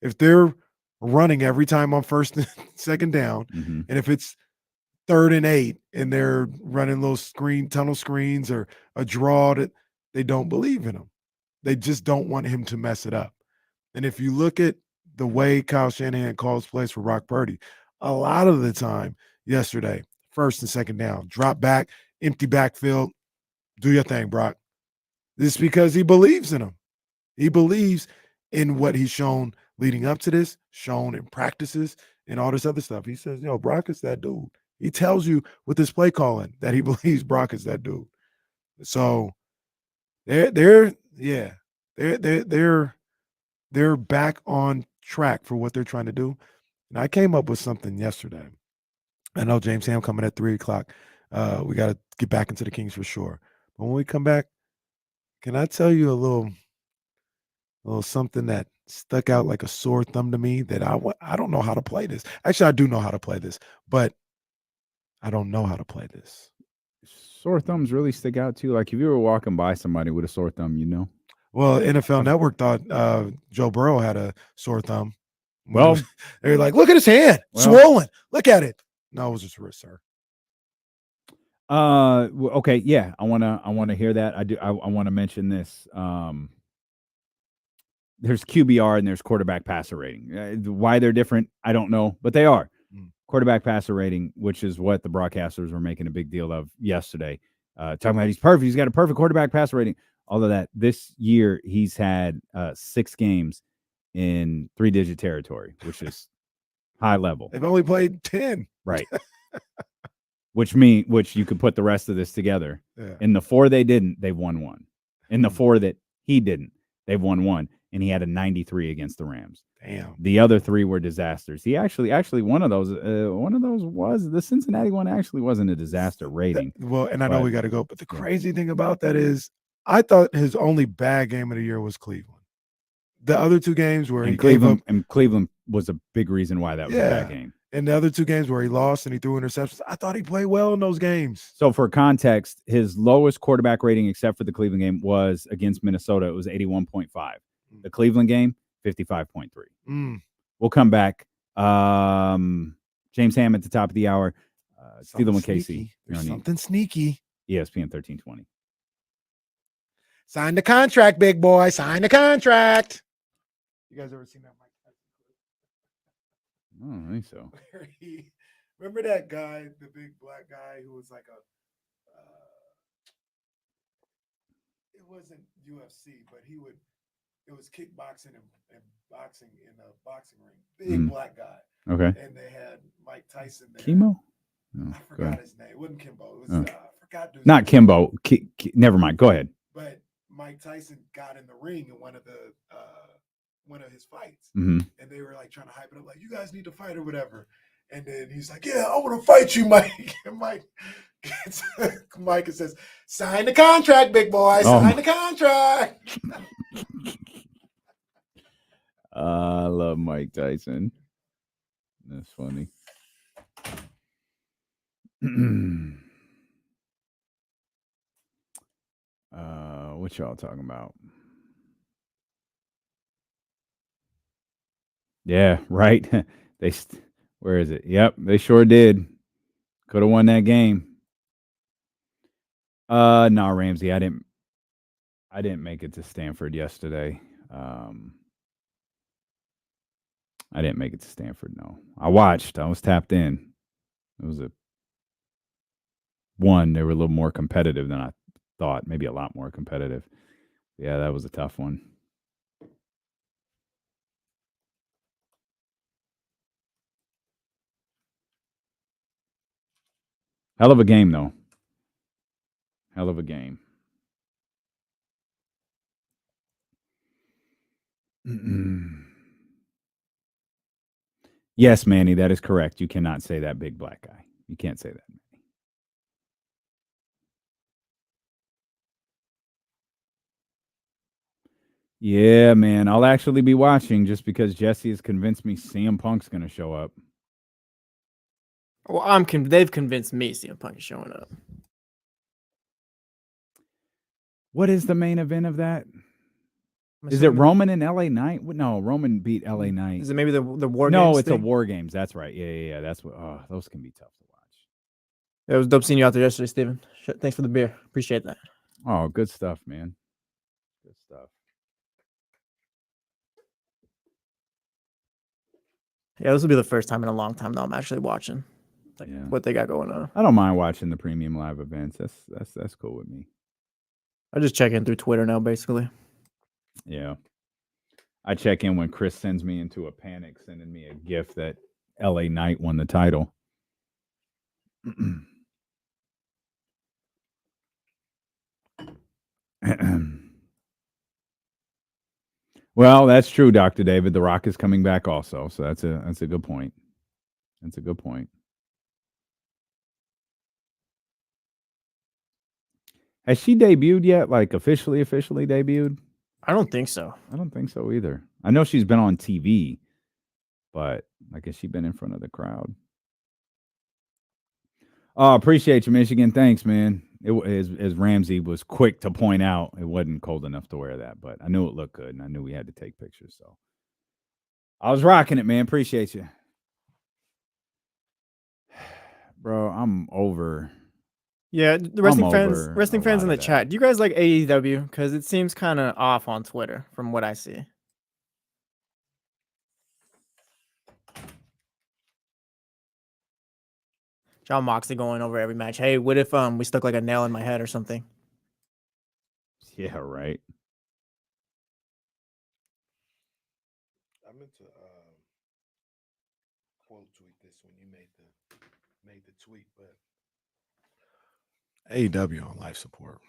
S3: If they're running every time on first and second down, and if it's 3rd and 8 and they're running little tunnel screens or a draw, they don't believe in him. They just don't want him to mess it up. And if you look at the way Kyle Shanahan calls plays for Brock Purdy, a lot of the time yesterday, first and second down, drop back, empty backfield, do your thing, Brock. This is because he believes in him. He believes in what he's shown leading up to this, shown in practices and all this other stuff. He says, Brock is that dude. He tells you with his play calling that he believes Brock is that dude. So they're back on track for what they're trying to do. And I came up with something yesterday. I know James Ham coming at 3:00. We got to get back into the Kings for sure. But when we come back, can I tell you a little something that stuck out like a sore thumb to me that I don't know how to play this. Actually, I do know how to play this, but I don't know how to play this.
S8: Sore thumbs really stick out too. Like if you were walking by somebody with a sore thumb,
S3: Well, NFL Network thought Joe Burrow had a sore thumb.
S8: Well,
S3: they're like, look at his hand, swollen. Look at it. No, it was his wrist, sir.
S8: Okay, yeah, I wanna hear that. I want to mention this. There's QBR and there's quarterback passer rating. Why they're different, I don't know, but they are. Quarterback passer rating, which is what the broadcasters were making a big deal of yesterday. Talking about he's perfect. He's got a perfect quarterback passer rating. All of that. This year, he's had 6 games in 3-digit territory, which is high level.
S3: They've only played 10.
S8: Right. Which you could put the rest of this together.
S3: Yeah.
S8: In the 4 they didn't, they've won 1. In the 4 that he didn't, they've won 1. And he had a 93 against the Rams.
S3: Damn.
S8: The other 3 were disasters. He actually one of those was the Cincinnati one. Actually wasn't a disaster rating.
S3: And I know we got to go, but the crazy thing about that is, I thought his only bad game of the year was Cleveland. The other 2 games where
S8: Cleveland was a big reason why that was a bad game.
S3: And the other 2 games where he lost and he threw interceptions, I thought he played well in those games.
S8: So for context, his lowest quarterback rating, except for the Cleveland game, was against Minnesota. It was 81.5. The Cleveland game, 55.3. We'll come back. James Ham at the top of the hour. Steeler and KC.
S3: There's something sneaky.
S8: ESPN 1320.
S3: Sign the contract, big boy. Sign the contract. You guys ever seen that Mike Tyson?
S8: I don't think so.
S3: Remember that guy, the big black guy who was like it wasn't UFC, but it was kickboxing and boxing in a boxing ring. Big black guy.
S8: Okay.
S3: And they had Mike Tyson there.
S8: Chemo? No,
S3: I forgot his name. It wasn't Kimbo. It was I forgot.
S8: Not Kimbo. Never mind. Go ahead.
S3: But Mike Tyson got in the ring in one of his fights,
S8: and
S3: they were like trying to hype it up, like, you guys need to fight or whatever. And then he's like, yeah, I want to fight you, Mike. And Mike gets Mike and says, sign the contract, big boy. Sign the contract.
S8: I love Mike Tyson. That's funny. What y'all talking about? Yeah, right. Where is it? Yep, they sure did. Could have won that game. No, Ramsey, I didn't make it to Stanford yesterday. I didn't make it to Stanford, no. I watched. I was tapped in. It was they were a little more competitive than I thought. Maybe a lot more competitive. Yeah, that was a tough one. Hell of a game, though. Hell of a game. Yes, Manny, that is correct. You cannot say that big black guy. You can't say that. Yeah, man. I'll actually be watching just because Jesse has convinced me CM Punk's going to show up.
S7: Well, they've convinced me CM Punk is showing up.
S8: What is the main event of that? Is it Roman and LA Knight? No, Roman beat LA Knight.
S7: Is it maybe the War Games?
S8: No, it's
S7: thing?
S8: a War Games. That's right. Yeah. That's what. Oh, those can be tough to watch.
S7: It was dope seeing you out there yesterday, Steven. Thanks for the beer. Appreciate that.
S8: Oh, good stuff, man.
S7: Yeah, this will be the first time in a long time that I'm actually watching
S8: Yeah.
S7: what they got going on.
S8: I don't mind watching the premium live events. That's cool with me.
S7: I just check in through Twitter now, basically.
S8: Yeah. I check in when Chris sends me into a panic, sending me a gift that LA Knight won the title. Well, that's true, Dr. David. The Rock is coming back also. So that's a good point. That's a good point. Has she debuted yet? Like officially debuted?
S7: I don't think so.
S8: I don't think so either. I know she's been on TV, but like has she been in front of the crowd? Oh, appreciate you, Michigan. Thanks, man. As Ramsey was quick to point out, it wasn't cold enough to wear that, but I knew it looked good, and I knew we had to take pictures. So I was rocking it, man. Appreciate you, bro. I'm over.
S7: Yeah, the wrestling fans in the chat. Do you guys like AEW? Because it seems kind of off on Twitter from what I see. John Moxley going over every match. Hey, what if we stuck like a nail in my head or something?
S8: Yeah, right.
S3: I meant to quote tweet this when you made the tweet, but AEW on life support.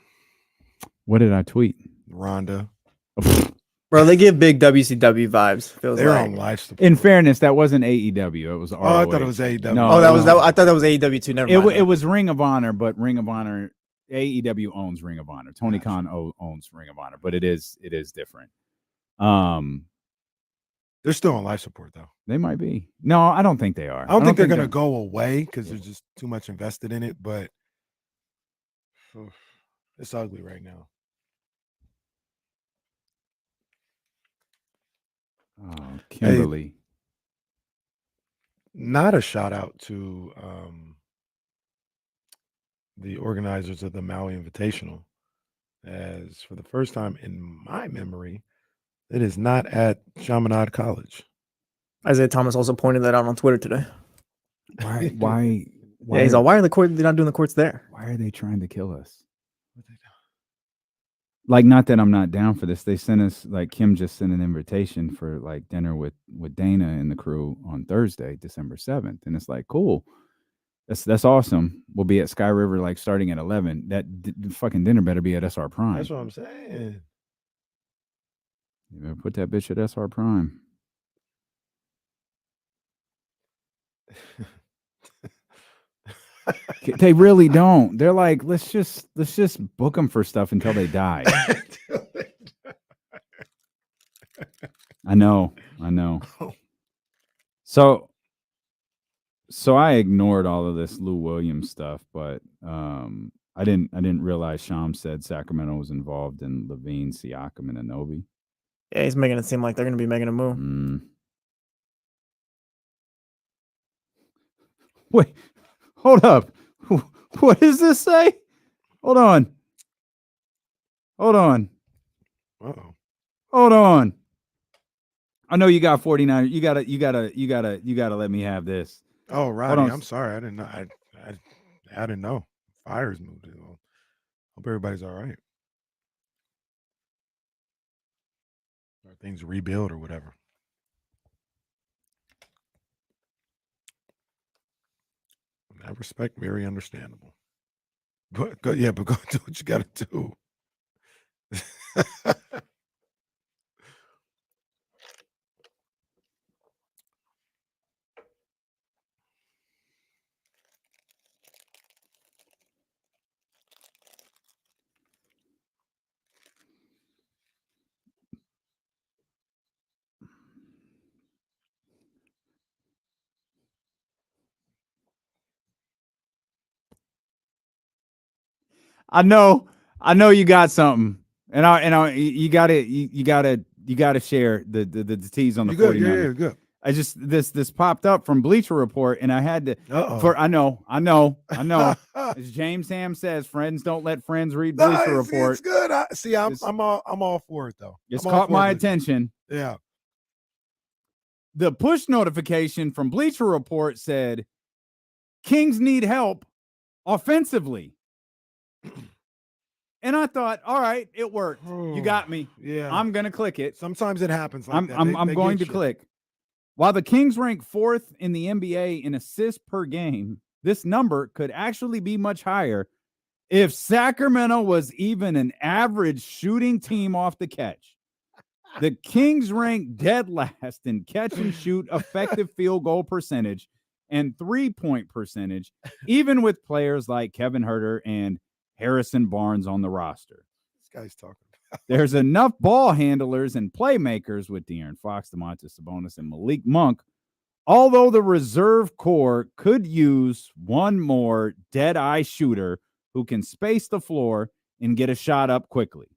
S8: What did I tweet?
S3: Rhonda.
S7: Bro, they give big WCW vibes.
S3: They're on life support.
S8: In fairness, that wasn't AEW. It was ROH.
S3: Oh, I thought it was AEW.
S8: No,
S7: I thought that was AEW too. Never mind.
S8: It was Ring of Honor, but Ring of Honor, AEW owns Ring of Honor. Tony Khan owns Ring of Honor, but it is different.
S3: They're still on life support though.
S8: They might be. No, I don't think they are.
S3: I don't think they're going to go away because there's just too much invested in it. But it's ugly right now.
S8: Oh, Kimberly.
S3: Hey, not a shout out to the organizers of the Maui Invitational, as for the first time in my memory, it is not at Chaminade College.
S7: Isaiah Thomas also pointed that out on Twitter today.
S8: Why?
S7: Yeah, he's all, why are they're not doing the courts there?
S8: Why are they trying to kill us? Like, not that I'm not down for this. They sent us, like, Kim just sent an invitation for like dinner with Dana and the crew on Thursday, December 7th. And it's like, cool. That's awesome. We'll be at Sky River, like, starting at 11. That fucking dinner better be at SR Prime.
S3: That's what I'm saying.
S8: You better put that bitch at SR Prime. They really don't. They're like, let's just book them for stuff until they die. I know. So I ignored all of this Lou Williams stuff, but I didn't realize Sham said Sacramento was involved in Levine, Siakam, and Anobi.
S7: Yeah, he's making it seem like they're going to be making a move.
S8: Wait, hold up. What does this say? Hold on.
S3: Uh-oh.
S8: Hold on. I know you got 49. You gotta let me have this.
S3: Oh, Rodney, I'm sorry. I didn't know. I didn't know. Fires moved it. Well, hope everybody's all right. Or things rebuild or whatever. That respect, very understandable. But go do what you got to do.
S8: I know you got something, and you gotta share the tease on the 49ers.
S3: Yeah, good.
S8: I just this popped up from Bleacher Report, and I had to. I know. As James Ham says, friends don't let friends read Bleacher Report.
S3: It's good. I'm all for it though.
S8: It's caught my attention.
S3: Yeah.
S8: the push notification from Bleacher Report said, Kings need help offensively. And I thought, all right, it worked. You got me.
S3: Yeah.
S8: I'm going to click it.
S3: Sometimes it happens like that.
S8: I'm going to click. While the Kings rank 4th in the NBA in assists per game, this number could actually be much higher if Sacramento was even an average shooting team off the catch. The Kings rank dead last in catch and shoot effective field goal percentage and 3-point percentage, even with players like Kevin Huerter and Harrison Barnes on the roster.
S3: This guy's talking.
S8: There's enough ball handlers and playmakers with De'Aaron Fox, Domantas Sabonis, and Malik Monk, although the reserve core could use one more dead-eye shooter who can space the floor and get a shot up quickly.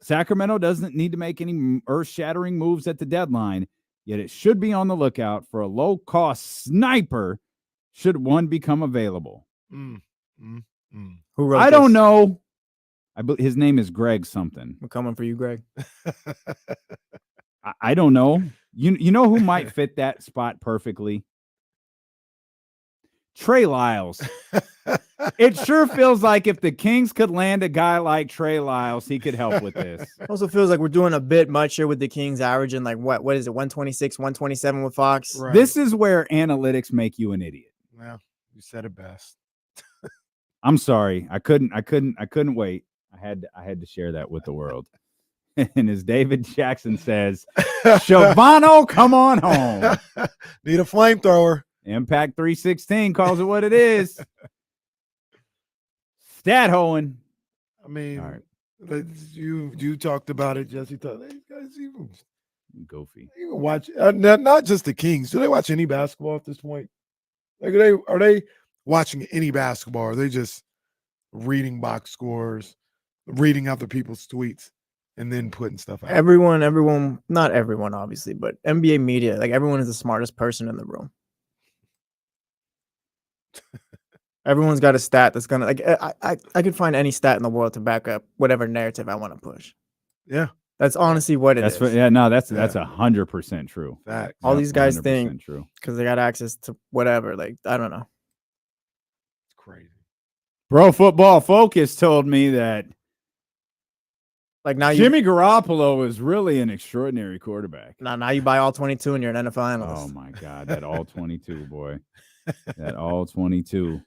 S8: Sacramento doesn't need to make any earth-shattering moves at the deadline, yet it should be on the lookout for a low-cost sniper should one become available.
S7: Who wrote
S8: I don't
S7: this?
S8: know. His name is Greg something.
S7: I'm coming for you, Greg.
S8: I don't know. You know who might fit that spot perfectly? Trey Lyles. It sure feels like if the Kings could land a guy like Trey Lyles, he could help with this.
S7: Also feels like we're doing a bit much here with the Kings averaging like what is it, 126, 127 with Fox?
S3: Right.
S8: This is where analytics make you an idiot.
S3: Well, you said it best.
S8: I'm sorry. I couldn't wait. I had to share that with the world. And as David Jackson says, Shavano, come on home.
S3: Need a flamethrower.
S8: Impact 316 calls it what it is. Stat hoeing.
S3: I mean,
S8: all right.
S3: You talked about it, Jesse. These guys even
S8: goofy.
S3: Even watch not just the Kings. Do they watch any basketball at this point? Like, are they watching any basketball? Or are they just reading box scores, reading other people's tweets, and then putting stuff out?
S7: Everyone, not everyone, obviously, but NBA media, like everyone is the smartest person in the room. Everyone's got a stat that's gonna like I could find any stat in the world to back up whatever narrative I want to push.
S3: Yeah.
S7: That's honestly what it is.
S8: That's 100% true.
S3: Facts.
S7: All these guys think
S8: true
S7: because they got access to whatever. Like, I don't know.
S3: It's crazy.
S8: Pro Football Focus told me that
S7: like now
S8: Jimmy Garoppolo is really an extraordinary quarterback.
S7: Now you buy all 22 and you're an NFL analyst.
S8: Oh my God, that all 22 boy, that all 22.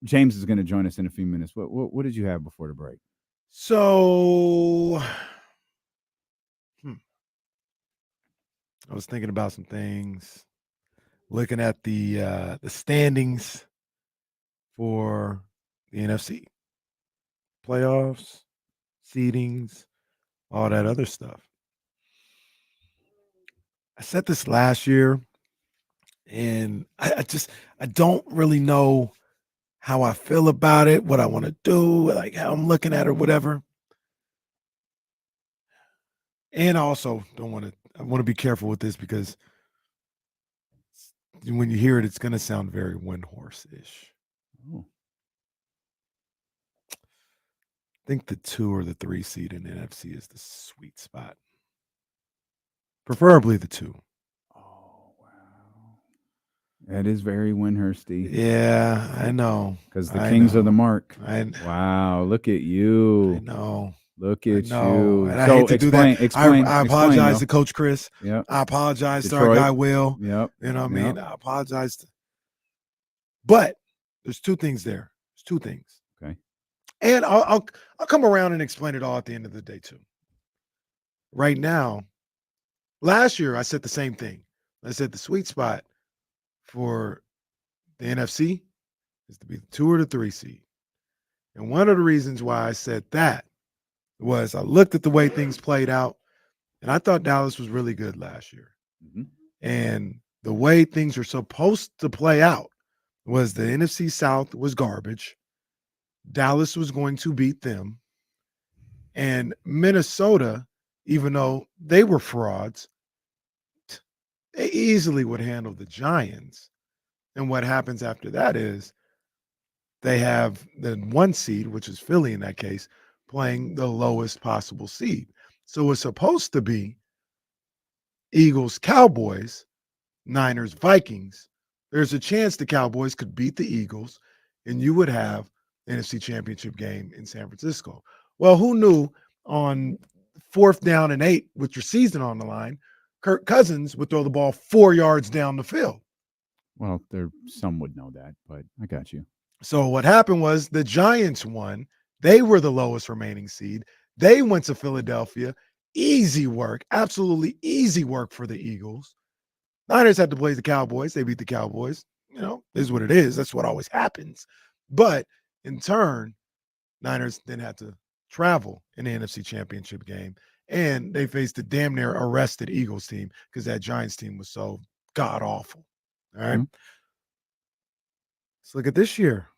S8: James is going to join us in a few minutes. What did you have before the break?
S3: So, I was thinking about some things, looking at the standings for the NFC, playoffs, seedings, all that other stuff. I said this last year, and I don't really know how I feel about it, what I want to do, like how I'm looking at it, whatever. And I also I want to be careful with this because when you hear it, it's going to sound very Windhorse-ish.
S8: Oh.
S3: I think the 2 or the 3 seed in the NFC is the sweet spot. Preferably the 2.
S8: That is very Windhorsty.
S3: Yeah, I know.
S8: Because the Kings are the mark. Wow, look at you.
S3: I know.
S8: Look at you.
S3: And I hate to do that. I apologize to Coach Chris.
S8: Yep.
S3: I apologize
S8: Detroit.
S3: to our guy Will.
S8: Yep.
S3: You know what I mean?
S8: Yep.
S3: I apologize. But there's 2 things there. There's 2 things.
S8: Okay.
S3: And I'll come around and explain it all at the end of the day too. Right now, last year I said the same thing. I said the sweet spot for the NFC is to be the 2 or the 3 seed. And one of the reasons why I said that was I looked at the way things played out, and I thought Dallas was really good last year.
S8: Mm-hmm.
S3: And the way things are supposed to play out was the NFC South was garbage. Dallas was going to beat them. And Minnesota, even though they were frauds, they easily would handle the Giants. And what happens after that is they have the 1 seed, which is Philly in that case, playing the lowest possible seed. So it's supposed to be Eagles, Cowboys, Niners, Vikings, there's a chance the Cowboys could beat the Eagles and you would have the NFC Championship game in San Francisco. Well, who knew on 4th down and 8 with your season on the line, Kirk Cousins would throw the ball 4 yards down the field.
S8: Well, some would know that, but I got you.
S3: So what happened was the Giants won. They were the lowest remaining seed. They went to Philadelphia. Easy work, absolutely easy work for the Eagles. Niners had to play the Cowboys. They beat the Cowboys. You know, this is what it is. That's what always happens. But in turn, Niners then had to travel in the NFC Championship game, and they faced a damn near arrested Eagles team because that Giants team was so god awful. All right. Let's look at this year.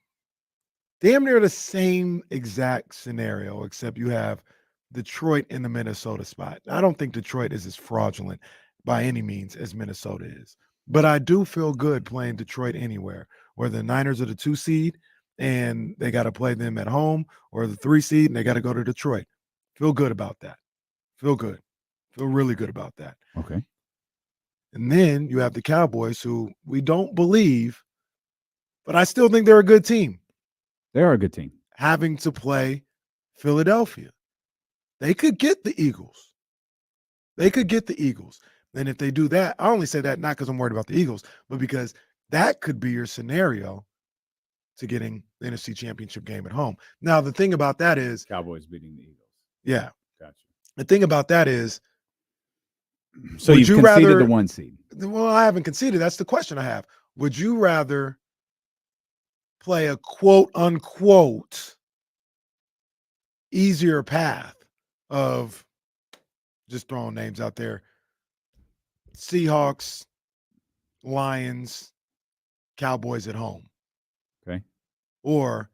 S3: Damn near the same exact scenario, except you have Detroit in the Minnesota spot. I don't think Detroit is as fraudulent by any means as Minnesota is, but I do feel good playing Detroit anywhere, where the Niners are the 2 seed and they got to play them at home, or the 3 seed and they got to go to Detroit. Feel good about that. Feel good. Feel really good about that.
S8: Okay.
S3: And then you have the Cowboys, who we don't believe, but I still think they're a good team.
S8: They are a good team.
S3: Having to play Philadelphia. They could get the Eagles. They could get the Eagles. And if they do that, I only say that not because I'm worried about the Eagles, but because that could be your scenario to getting the NFC Championship game at home. Now, the thing about that is
S8: Cowboys beating the Eagles.
S3: Yeah.
S8: Gotcha.
S3: The thing about that is,
S8: so you've conceded the 1 seed.
S3: Well, I haven't conceded. That's the question I have. Would you rather play a quote unquote easier path of, just throwing names out there, Seahawks, Lions, Cowboys at home?
S8: Okay.
S3: Or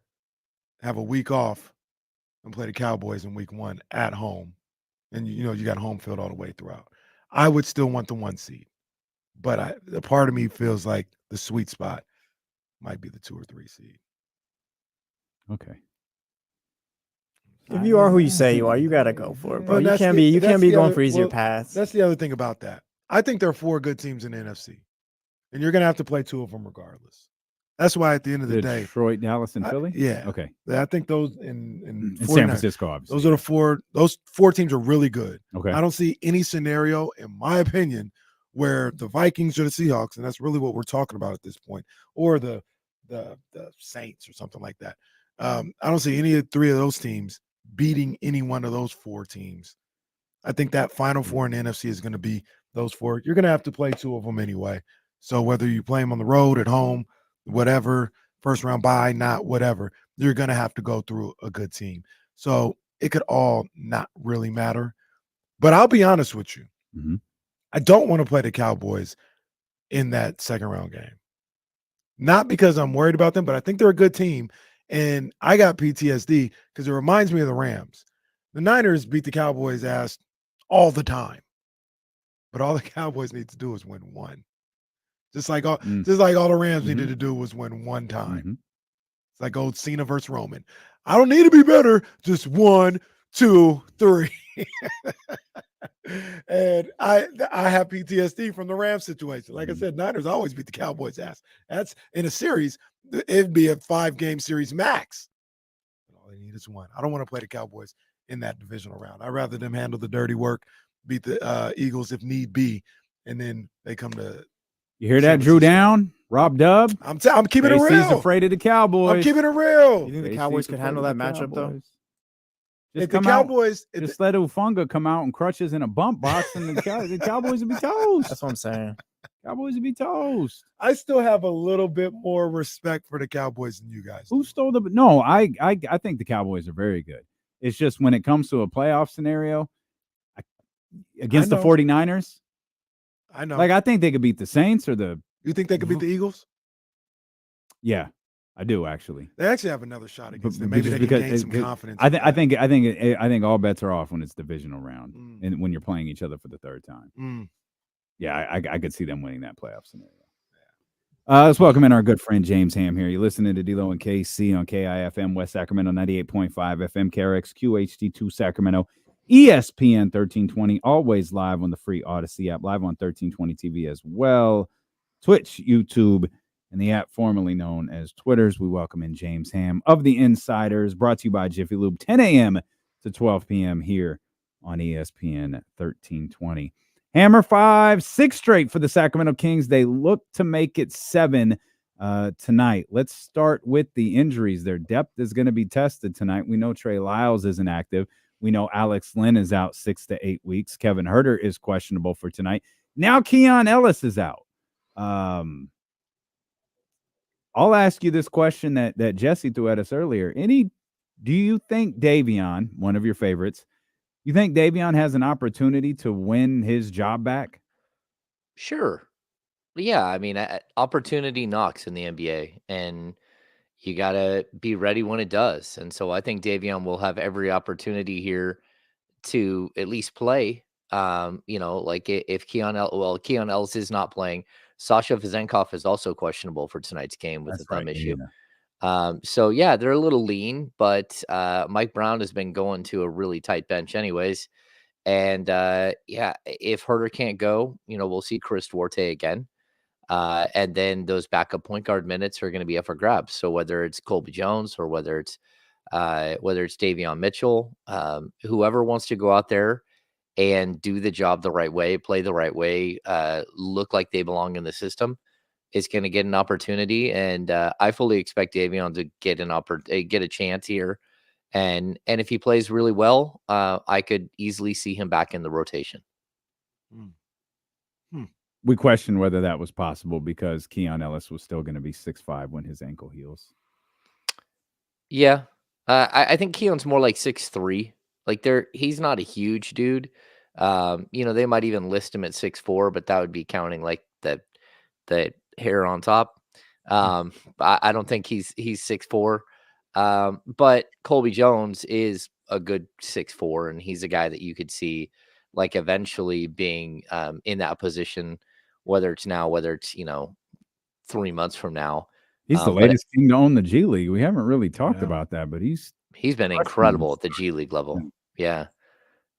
S3: have a week off and play the Cowboys in week 1 at home, and you got home field all the way throughout? I would still want the 1 seed, but a part of me feels like the sweet spot might be the 2 or 3 seed.
S8: Okay.
S7: If you are who you say you are, you gotta go for it, bro. You can't be going for easier paths.
S3: That's the other thing about that. I think there are 4 good teams in the NFC, and you're gonna have to play 2 of them regardless. That's why at the end of the day,
S8: Detroit, Dallas, and Philly.
S3: Yeah.
S8: Okay.
S3: I think those in
S8: San Francisco, obviously.
S3: Those are the 4. Those 4 teams are really good.
S8: Okay.
S3: I don't see any scenario, in my opinion, where the Vikings or the Seahawks, and that's really what we're talking about at this point, or the Saints or something like that. I don't see any of 3 of those teams beating any one of those 4 teams. I think that Final 4 in the NFC is going to be those 4. You're going to have to play 2 of them anyway. So whether you play them on the road, at home, whatever, first round bye, not whatever, you're going to have to go through a good team. So it could all not really matter. But I'll be honest with you.
S8: Mm-hmm.
S3: I don't want to play the Cowboys in that second round game. Not because I'm worried about them, but I think they're a good team. And I got PTSD because it reminds me of the Rams. The Niners beat the Cowboys' ass all the time. But all the Cowboys need to do is win 1. Just like all the Rams needed to do was win 1 time.
S8: Mm-hmm.
S3: It's like old Cena versus Roman. I don't need to be better. Just 1, 2, 3. And I have PTSD from the Rams situation. Like I said, Niners always beat the Cowboys' ass. That's in a series. It'd be a 5-game series max. All they need is 1. I don't want to play the Cowboys in that divisional round. I'd rather them handle the dirty work, beat the Eagles if need be, and then they come to.
S8: You hear that, Drew Down? Rob Dub?
S3: I'm keeping it real.
S8: He's afraid of the Cowboys.
S3: I'm keeping it real.
S7: You think the Cowboys could handle that matchup, though?
S8: Just
S3: if the Cowboys,
S8: just let Ufunga come out and crutches in a bump box, and the Cowboys would be toast.
S7: That's what I'm saying.
S8: Cowboys would be toast.
S3: I still have a little bit more respect for the Cowboys than you guys.
S8: Who stole the? No, I think the Cowboys are very good. It's just when it comes to a playoff scenario against the 49ers.
S3: I know.
S8: Like, I think they could beat the Saints or the.
S3: You think they could beat the Eagles?
S8: Yeah, I do actually.
S3: They actually have another shot against them. Maybe they can gain some confidence.
S8: I think all bets are off when it's divisional round and when you're playing each other for the 3rd time. Yeah, I could see them winning that playoff scenario. Let's welcome in our good friend James Ham here. You're listening to D-Lo and KC on KIFM West Sacramento 98.5 FM, KRX QHD2 Sacramento, ESPN 1320, always live on the free Odyssey app, live on 1320 TV as well. Twitch, YouTube, and the app formerly known as Twitters. We welcome in James Ham of the Insiders, brought to you by Jiffy Lube, 10 a.m. to 12 p.m. here on ESPN 1320. Hammer 5, 6 straight for the Sacramento Kings. They look to make it 7 tonight. Let's start with the injuries. Their depth is going to be tested tonight. We know Trey Lyles isn't active. We know Alex Lynn is out 6 to 8 weeks. Kevin Huerter is questionable for tonight. Now Keon Ellis is out. I'll ask you this question that Jesse threw at us earlier. Do you think Davion, one of your favorites, you think Davion has an opportunity to win his job back?
S1: Sure. Yeah, I mean, opportunity knocks in the NBA, and you got to be ready when it does. And so I think Davion will have every opportunity here to at least play. Like if Keon Ellis is not playing, Sasha Vezenkov is also questionable for tonight's game with a thumb issue. So yeah, they're a little lean, but Mike Brown has been going to a really tight bench anyways. And if Huerter can't go, we'll see Chris Duarte again. And then those backup point guard minutes are going to be up for grabs. So whether it's Colby Jones or whether it's Davion Mitchell, whoever wants to go out there and do the job the right way, play the right way, look like they belong in the system, is going to get an opportunity. And I fully expect Davion to get a chance here. And if he plays really well, I could easily see him back in the rotation.
S8: We questioned whether that was possible because Keon Ellis was still going to be 6'5" when his ankle heals.
S1: Yeah. I think Keon's more like 6'3". Like he's not a huge dude. They might even list him at 6'4", but that would be counting like the hair on top. I don't think he's 6'4". But Colby Jones is a good 6'4", and he's a guy that you could see like eventually being in that position, whether it's now, whether it's 3 months from now.
S8: He's the latest king to own the G League. We haven't really talked about that, but he's
S1: been incredible at the G League level. Yeah.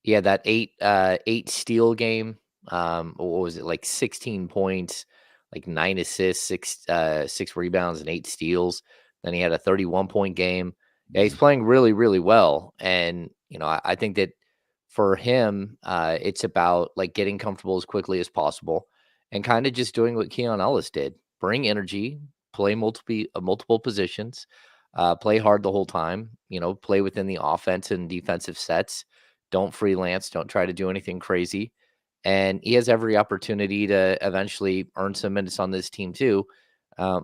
S1: That eight steal game. What was it, like 16 points, like 9 assists, 6 rebounds, and 8 steals. Then he had a 31-point game. Yeah, he's playing really, really well. And I think that for him, it's about like getting comfortable as quickly as possible and kind of just doing what Keon Ellis did: bring energy, play multiple positions, play hard the whole time. Play within the offense and defensive sets. Don't freelance. Don't try to do anything crazy. And he has every opportunity to eventually earn some minutes on this team too.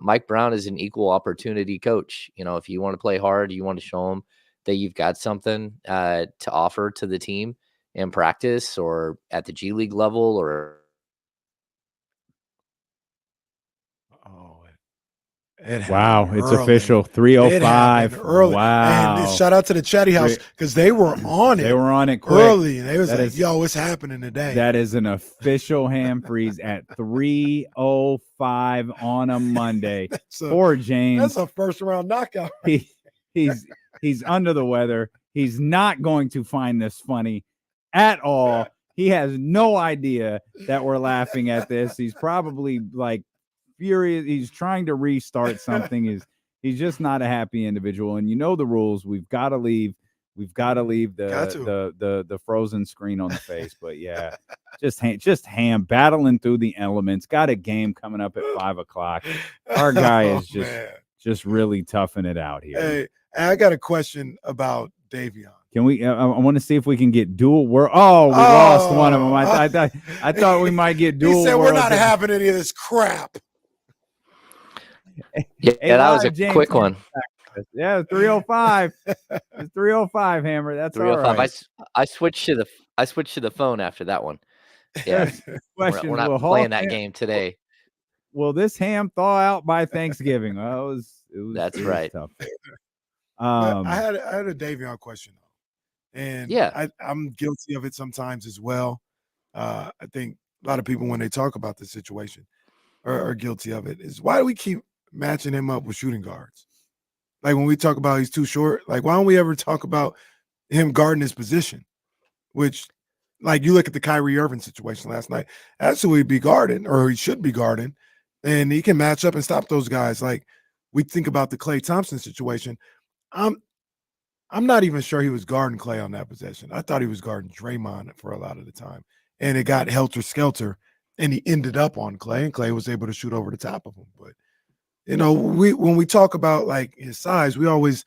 S1: Mike Brown is an equal opportunity coach. If you want to play hard, you want to show them that you've got something to offer to the team in practice or at the G League level or.
S8: Wow, it's official. 3:05
S3: early.
S8: Wow.
S3: And shout out to the Chatty House because they were on it.
S8: They were on it quick.
S3: Early. And they was like, yo, what's happening today?
S8: That is an official ham freeze at 3:05 on a Monday. Poor James.
S3: That's a first round knockout.
S8: He's under the weather. He's not going to find this funny at all. He has no idea that we're laughing at this. He's probably like furious. He's trying to restart something. He's just not a happy individual. And the rules. We've got to leave. We've got to leave the frozen screen on the face. But yeah, just ham battling through the elements. Got a game coming up at 5:00. Our guy is just really toughing it out here.
S3: Hey, I got a question about Davion.
S8: Can we? I want to see if we can get dual. We lost one of them. I thought we might get dual.
S3: He said we're not having any of this crap.
S1: Yeah, that was a quick one.
S8: Yeah, 3:05. It's 3:05, Hammer. That's 3:05. All right.
S1: I switched to the phone after that one. Yeah, we're not playing that game today.
S8: Will this ham thaw out by Thanksgiving? Well,
S1: that's right.
S8: Tough.
S3: I had a Davion question though, and I'm guilty of it sometimes as well. I think a lot of people, when they talk about the situation, are guilty of it. Is why do we keep matching him up with shooting guards? Like when we talk about he's too short, like why don't we ever talk about him guarding his position? which, like, you look at the Kyrie Irving situation last night. That's who he'd be guarding, or he should be guarding, and he can match up and stop those guys. Like, we think about the Klay Thompson situation. I'm not even sure he was guarding Klay on that possession. I thought he was guarding Draymond for a lot of the time, and it got helter-skelter, and he ended up on Klay, and Klay was able to shoot over the top of him. But, you know, when we talk about, like, his size, we always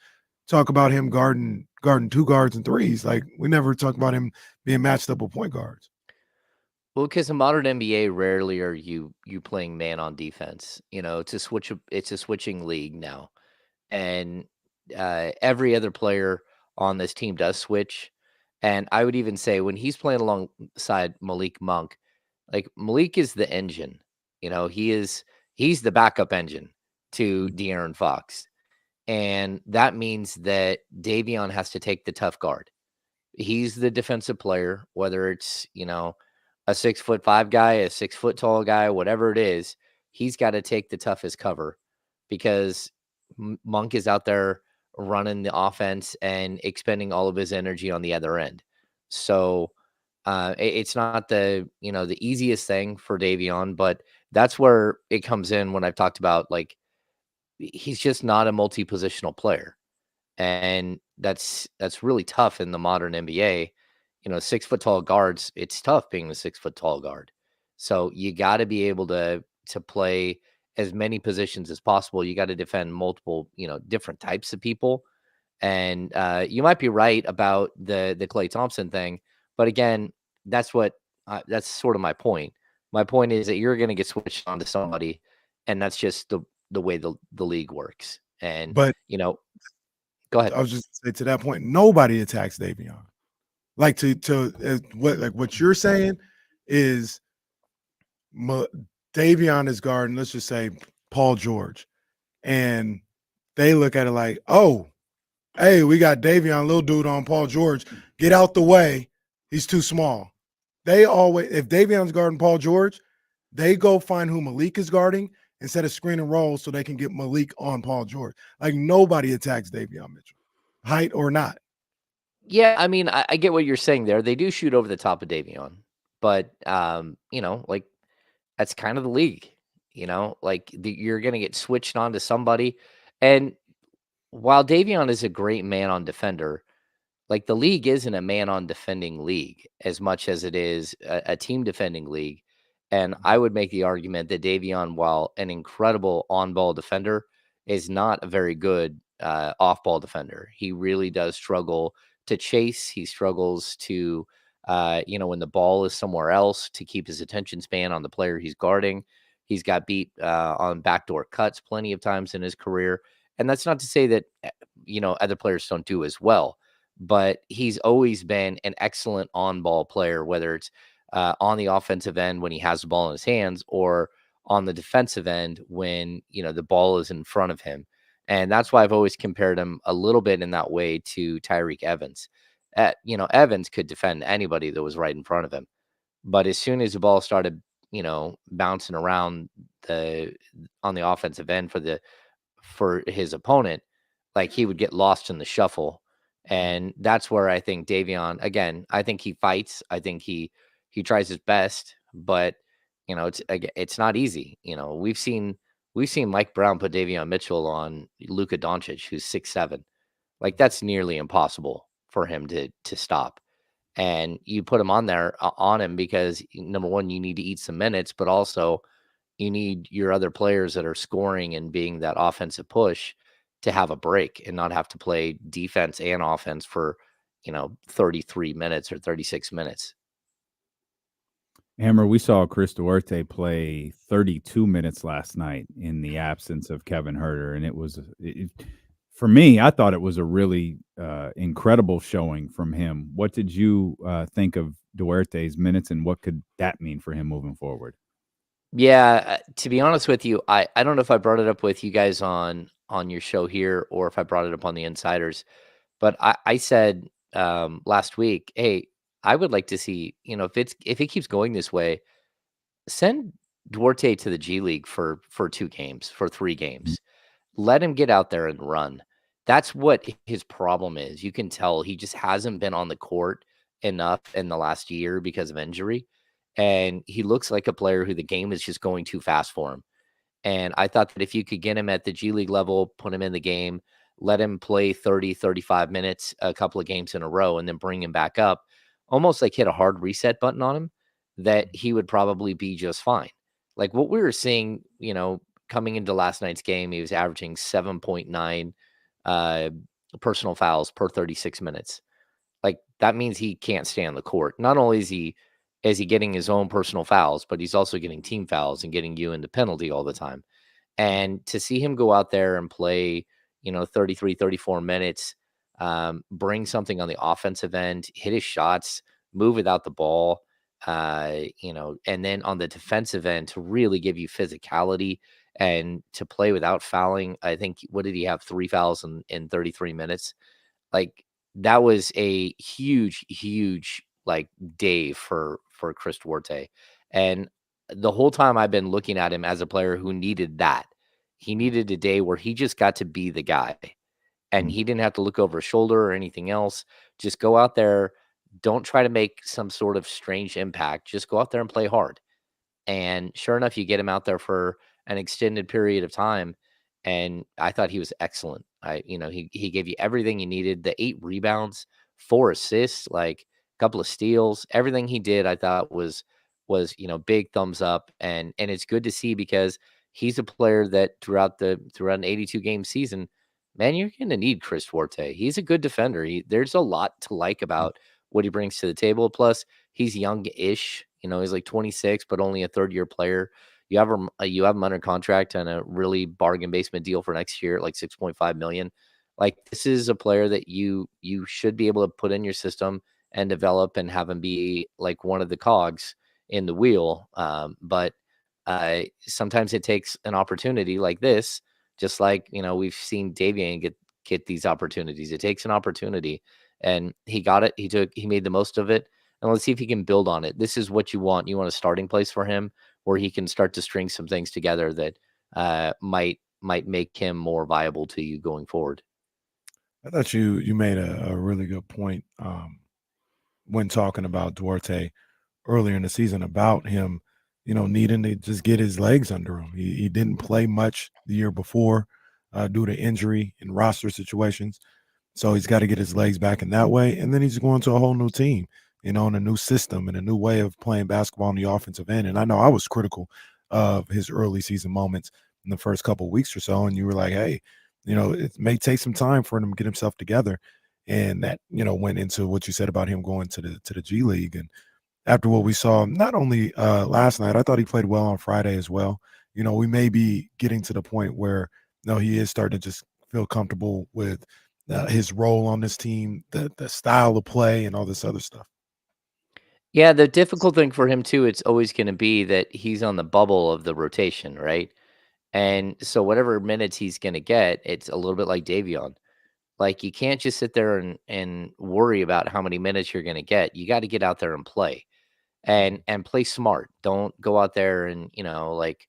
S3: talk about him guarding two guards and threes. Like, we never talk about him being matched up with point guards.
S1: Well, because in modern NBA, rarely are you playing man on defense. You know, it's a switching league now, and every other player on this team does switch. And I would even say when he's playing alongside Malik Monk, like Malik is the engine. You know, he's the backup engine to De'Aaron Fox, and that means that Davion has to take the tough guard. He's the defensive player, whether it's, you know, a 6'5" guy, a 6 foot tall guy, whatever it is, he's got to take the toughest cover because Monk is out there running the offense and expending all of his energy on the other end. So it's not the easiest thing for Davion, but that's where it comes in when I've talked about, like, he's just not a multi-positional player. And that's really tough in the modern NBA. You know, 6 foot tall guards, it's tough being the 6 foot tall guard. So you got to be able to play as many positions as possible. You got to defend multiple, different types of people. And you might be right about the Klay Thompson thing, but again, that's sort of my point. My point is that you're going to get switched onto somebody, and that's just the way the league works. And
S3: But
S1: go ahead.
S3: I was just say, to that point, nobody attacks Davion. Like, what you're saying is Davion is guarding, let's just say, Paul George, and they look at it like, oh, hey, we got Davion, little dude, on Paul George. Get out the way. He's too small. They always, if Davion's guarding Paul George, they go find who Malik is guarding instead of screen and roll so they can get Malik on Paul George. Like, nobody attacks Davion Mitchell, height or not.
S1: Yeah, I mean, I get what you're saying there. They do shoot over the top of Davion, but like, that's kind of the league. Like, you're going to get switched on to somebody, and while Davion is a great man on defender, like, the league isn't a man on defending league as much as it is a team defending league. And I would make the argument that Davion, while an incredible on ball defender, is not a very good off ball defender. He really does struggle to chase. He struggles to, when the ball is somewhere else, to keep his attention span on the player he's guarding. He's got beat on backdoor cuts plenty of times in his career. And that's not to say that, other players don't do as well, but he's always been an excellent on-ball player, whether it's on the offensive end when he has the ball in his hands, or on the defensive end when, the ball is in front of him. And that's why I've always compared him a little bit in that way to Tyreke Evans. Evans could defend anybody that was right in front of him. But as soon as the ball started, bouncing around on the offensive end for his opponent, like, he would get lost in the shuffle. And that's where I think Davion, again, I think he fights. I think he tries his best, but it's not easy. We've seen Mike Brown put Davion Mitchell on Luka Doncic, who's 6'7". Like, that's nearly impossible for him to stop. And you put him on him because, number one, you need to eat some minutes, but also you need your other players that are scoring and being that offensive push to have a break and not have to play defense and offense for, 33 minutes or 36 minutes.
S8: Hammer, we saw Chris Duarte play 32 minutes last night in the absence of Kevin Huerter, and for me, I thought it was a really incredible showing from him. What did you think of Duarte's minutes, and what could that mean for him moving forward?
S1: Yeah, to be honest with you, I don't know if I brought it up with you guys on your show here or if I brought it up on the Insiders, but I said last week, hey, I would like to see, if it keeps going this way, send Duarte to the G League for 2 games, for 3 games. Let him get out there and run. That's what his problem is. You can tell he just hasn't been on the court enough in the last year because of injury. And he looks like a player who the game is just going too fast for him. And I thought that if you could get him at the G League level, put him in the game, let him play 30, 35 minutes, a couple of games in a row, and then bring him back up, almost like hit a hard reset button on him, that he would probably be just fine. Like what we were seeing, coming into last night's game, he was averaging 7.9 personal fouls per 36 minutes. Like that means he can't stay on the court. Not only is he getting his own personal fouls, but he's also getting team fouls and getting you into penalty all the time. And to see him go out there and play, 33, 34 minutes, bring something on the offensive end, hit his shots, move without the ball, and then on the defensive end to really give you physicality and to play without fouling. I think, what did he have? 3 fouls in 33 minutes. Like that was a huge like day for Chris Duarte. And the whole time I've been looking at him as a player who needed that. He needed a day where he just got to be the guy and he didn't have to look over his shoulder or anything else. Just go out there. Don't try to make some sort of strange impact. Just go out there and play hard. And sure enough, you get him out there for an extended period of time. And I thought he was excellent. He gave you everything you needed. The 8 rebounds, 4 assists, like a couple of steals, everything he did, I thought was big thumbs up. And it's good to see because he's a player that throughout an 82 game season, man, you're going to need Chris Duarte. He's a good defender. There's a lot to like about what he brings to the table. Plus, he's young-ish. He's like 26, but only a third-year player. You have him under contract on a really bargain basement deal for next year, like $6.5 million. Like this is a player that you should be able to put in your system and develop and have him be like one of the cogs in the wheel. But sometimes it takes an opportunity like this, just like we've seen Davian get these opportunities. It takes an opportunity, and he got it. He made the most of it. And let's see if he can build on it. This is what you want. You want a starting place for him where he can start to string some things together that might make him more viable to you going forward.
S3: I thought you made a really good point when talking about Duarte earlier in the season about him, needing to just get his legs under him. He didn't play much the year before due to injury and roster situations. So he's got to get his legs back in that way. And then he's going to a whole new team, in a new system and a new way of playing basketball on the offensive end. And I know I was critical of his early season moments in the first couple of weeks or so. And you were like, hey, it may take some time for him to get himself together. And that, went into what you said about him going to the G League. And after what we saw, not only last night, I thought he played well on Friday as well. We may be getting to the point where, he is starting to just feel comfortable with his role on this team, the style of play and all this other stuff.
S1: Yeah, the difficult thing for him too, it's always going to be that he's on the bubble of the rotation, right? And so whatever minutes he's going to get, it's a little bit like Davion. Like you can't just sit there and worry about how many minutes you're going to get. You got to get out there and play, and play smart. Don't go out there and like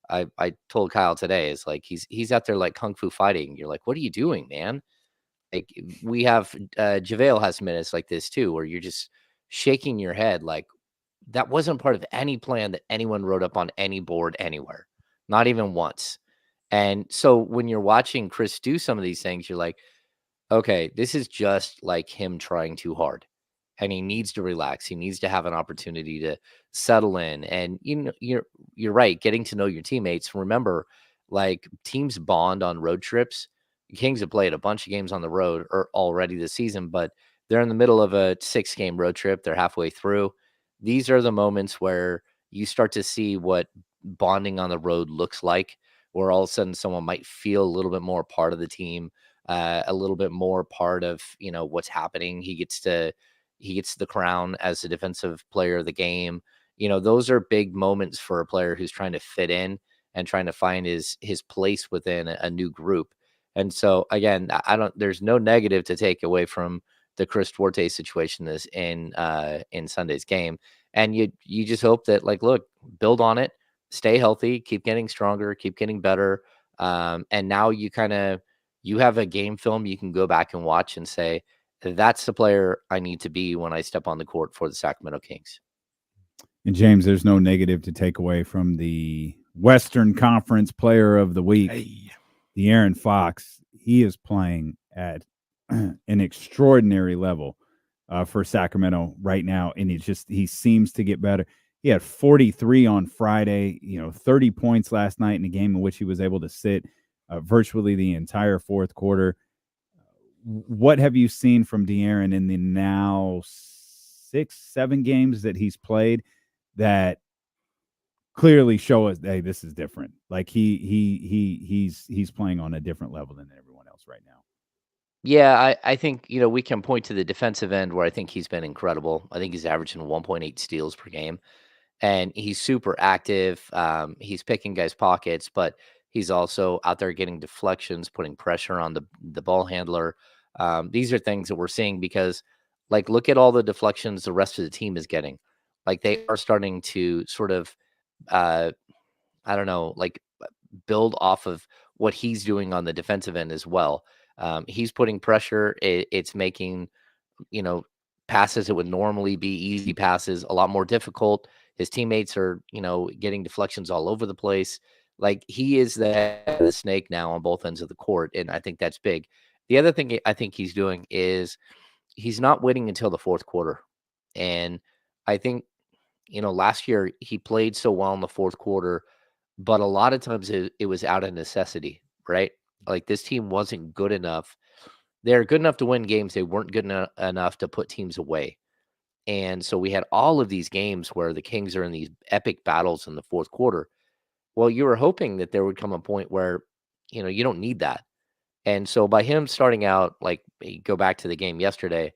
S1: I told Kyle today is like he's out there like kung fu fighting. You're like, what are you doing, man? Like we have JaVale has minutes like this too, where you're just shaking your head like that wasn't part of any plan that anyone wrote up on any board anywhere, not even once. And so when you're watching Chris do some of these things, you're like, okay, this is just like him trying too hard. And he needs to relax. He needs to have an opportunity to settle in. And you're right, getting to know your teammates. Remember, like teams bond on road trips. The Kings have played a bunch of games on the road already this season, but they're in the middle of a 6-game road trip. They're halfway through. These are the moments where you start to see what bonding on the road looks like, where all of a sudden someone might feel a little bit more part of the team, a little bit more part of what's happening. He gets the crown as the defensive player of the game. Those are big moments for a player who's trying to fit in and trying to find his place within a new group. And so again, there's no negative to take away from the Chris Duarte situation is in Sunday's game. And you just hope that look, build on it, stay healthy, keep getting stronger, keep getting better. And now you have a game film you can go back and watch and say, That's the player I need to be when I step on the court for the Sacramento Kings.
S8: And James, there's no negative to take away from the Western Conference Player of the Week, De'Aaron Fox. He is playing at an extraordinary level for Sacramento right now, and he seems to get better. He had 43 on Friday, 30 points last night in a game in which he was able to sit virtually the entire fourth quarter. What have you seen from De'Aaron in the now 6-7 games that he's played that clearly show us, hey, this is different? Like he's playing on a different level than everyone else right now.
S1: Yeah, I think, we can point to the defensive end where I think he's been incredible. I think he's averaging 1.8 steals per game, and he's super active. He's picking guys' pockets, but he's also out there getting deflections, putting pressure on the ball handler. These are things that we're seeing because, like, look at all the deflections the rest of the team is getting. Like, they are starting to sort of, I don't know, like, build off of what he's doing on the defensive end as well. He's putting pressure. It's making, passes that would normally be easy passes a lot more difficult. His teammates are, getting deflections all over the place. Like, he is the snake now on both ends of the court, and I think that's big. The other thing I think he's doing is he's not waiting until the fourth quarter. And I think, last year he played so well in the fourth quarter, but a lot of times it was out of necessity, right? Like, this team wasn't good enough. They're good enough to win games. They weren't good enough to put teams away. And so we had all of these games where the Kings are in these epic battles in the fourth quarter. Well, you were hoping that there would come a point where, you don't need that. And so by him starting out, like, you go back to the game yesterday,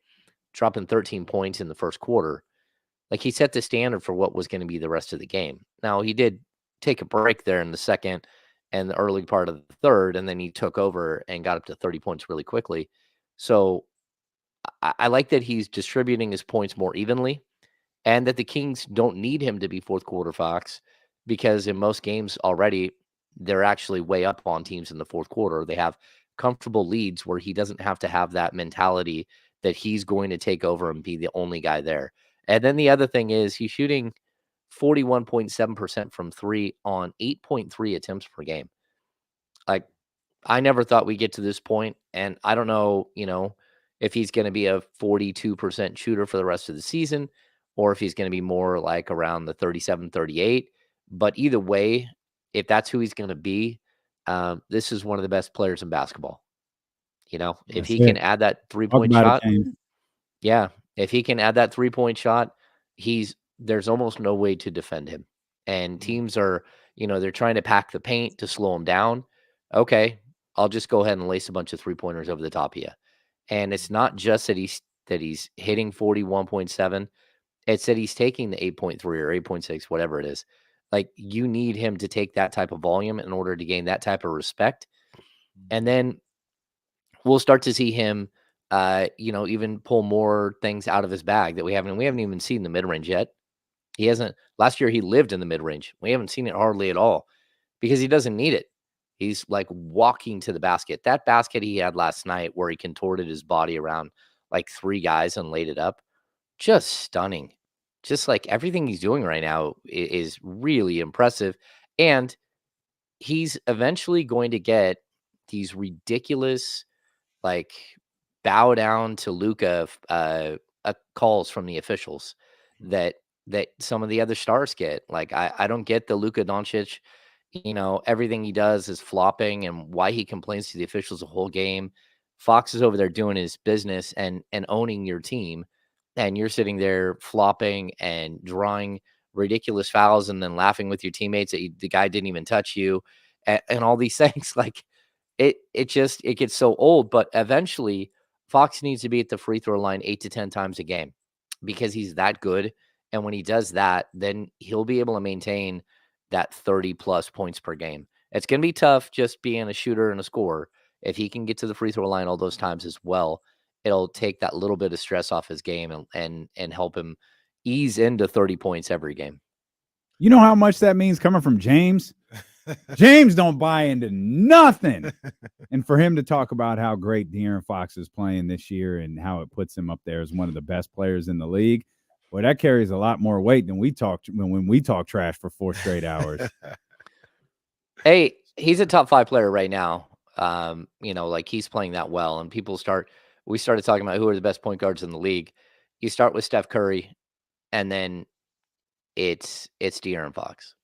S1: dropping 13 points in the first quarter, like, he set the standard for what was going to be the rest of the game. Now, he did take a break there in the second and the early part of the third, and then he took over and got up to 30 points really quickly. So I like that he's distributing his points more evenly, and that the Kings don't need him to be fourth quarter Fox, because in most games already, they're actually way up on teams in the fourth quarter. They have comfortable leads where he doesn't have to have that mentality that he's going to take over and be the only guy there. And then the other thing is he's shooting 41.7% from three on 8.3 attempts per game. Like, I never thought we'd get to this point, and I don't know, if he's going to be a 42% shooter for the rest of the season, or if he's going to be more like around the 37, 38. But either way, if that's who he's going to be, this is one of the best players in basketball. If he can add that 3-point shot, if he can add that 3-point shot, there's almost no way to defend him. And teams are, they're trying to pack the paint to slow him down. Okay, I'll just go ahead and lace a bunch of 3-pointers over the top of you. And it's not just that he's hitting 41.7. It's that he's taking the 8.3 or 8.6, whatever it is. Like, you need him to take that type of volume in order to gain that type of respect. And then we'll start to see him, even pull more things out of his bag that we haven't even seen the mid-range yet. He hasn't. Last year, he lived in the mid-range. We haven't seen it hardly at all because he doesn't need it. He's like walking to the basket. That basket he had last night where he contorted his body around like 3 guys and laid it up, just stunning. Just like everything he's doing right now is really impressive. And he's eventually going to get these ridiculous, like, bow down to Luka calls from the officials that some of the other stars get. Like, I don't get the Luka Doncic, everything he does is flopping, and why he complains to the officials the whole game. Fox is over there doing his business and owning your team, and you're sitting there flopping and drawing ridiculous fouls and then laughing with your teammates that the guy didn't even touch you, and all these things. Like, it gets so old. But eventually Fox needs to be at the free throw line 8 to 10 times a game because he's that good. And when he does that, then he'll be able to maintain that 30 plus points per game. It's going to be tough just being a shooter and a scorer. If he can get to the free throw line all those times as well, it'll take that little bit of stress off his game and help him ease into 30 points every game.
S8: You know how much that means coming from James? James don't buy into nothing. And for him to talk about how great De'Aaron Fox is playing this year and how it puts him up there as one of the best players in the league, well, that carries a lot more weight than we talked when we talk trash for 4 straight hours.
S1: Hey, he's a top 5 player right now. Like he's playing that well, and we started talking about who are the best point guards in the league. You start with Steph Curry, and then it's De'Aaron Fox.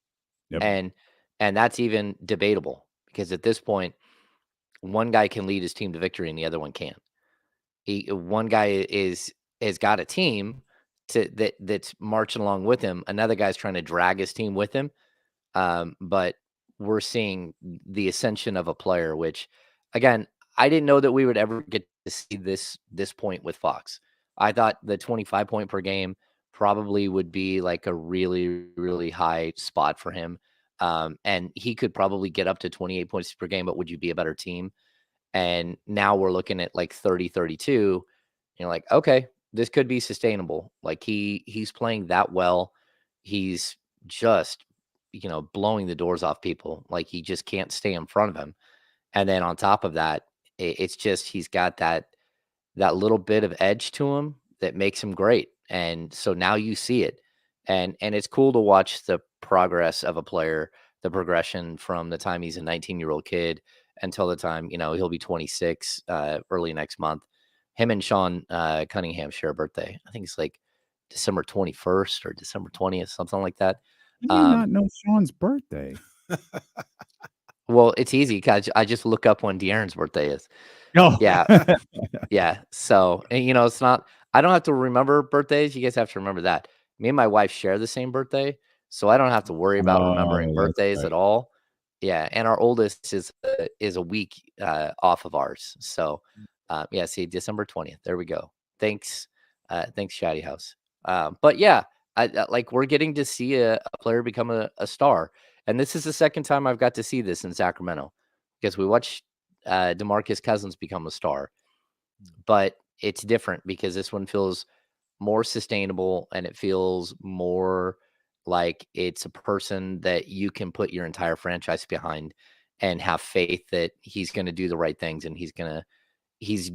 S8: Yep.
S1: And that's even debatable because at this point, one guy can lead his team to victory and the other one can't. One guy has got a team that's marching along with him. Another guy's trying to drag his team with him. But we're seeing the ascension of a player, which, again, I didn't know that we would ever get to see this point with Fox. I thought the 25 point per game probably would be like a really, really high spot for him. And he could probably get up to 28 points per game, but would you be a better team? And now we're looking at like 30, 32. You're like, okay, this could be sustainable. Like he's playing that well. He's just, blowing the doors off people. Like he just can't stay in front of him. And then on top of that, it's just, he's got that little bit of edge to him that makes him great. And so now you see it. And it's cool to watch the progress of a player, the progression from the time he's a 19-year-old kid until the time, he'll be 26 early next month. Him and Sean Cunningham share a birthday. I think it's like December 21st or December 20th, something like that.
S8: I do not know Sean's birthday.
S1: Well, it's easy because I just look up when De'Aaron's birthday is.
S8: Oh,
S1: Yeah. Yeah. So, and, it's not, I don't have to remember birthdays. You guys have to remember that. Me and my wife share the same birthday, so I don't have to worry about remembering birthdays at all. Yeah. And our oldest is a week off of ours. So, see, December 20th. There we go. Thanks. Thanks, Shady House. But yeah, like we're getting to see a player become a star. And this is the second time I've got to see this in Sacramento because we watched DeMarcus Cousins become a star. But it's different because this one feels more sustainable and it feels more like it's a person that you can put your entire franchise behind and have faith that he's going to do the right things and he's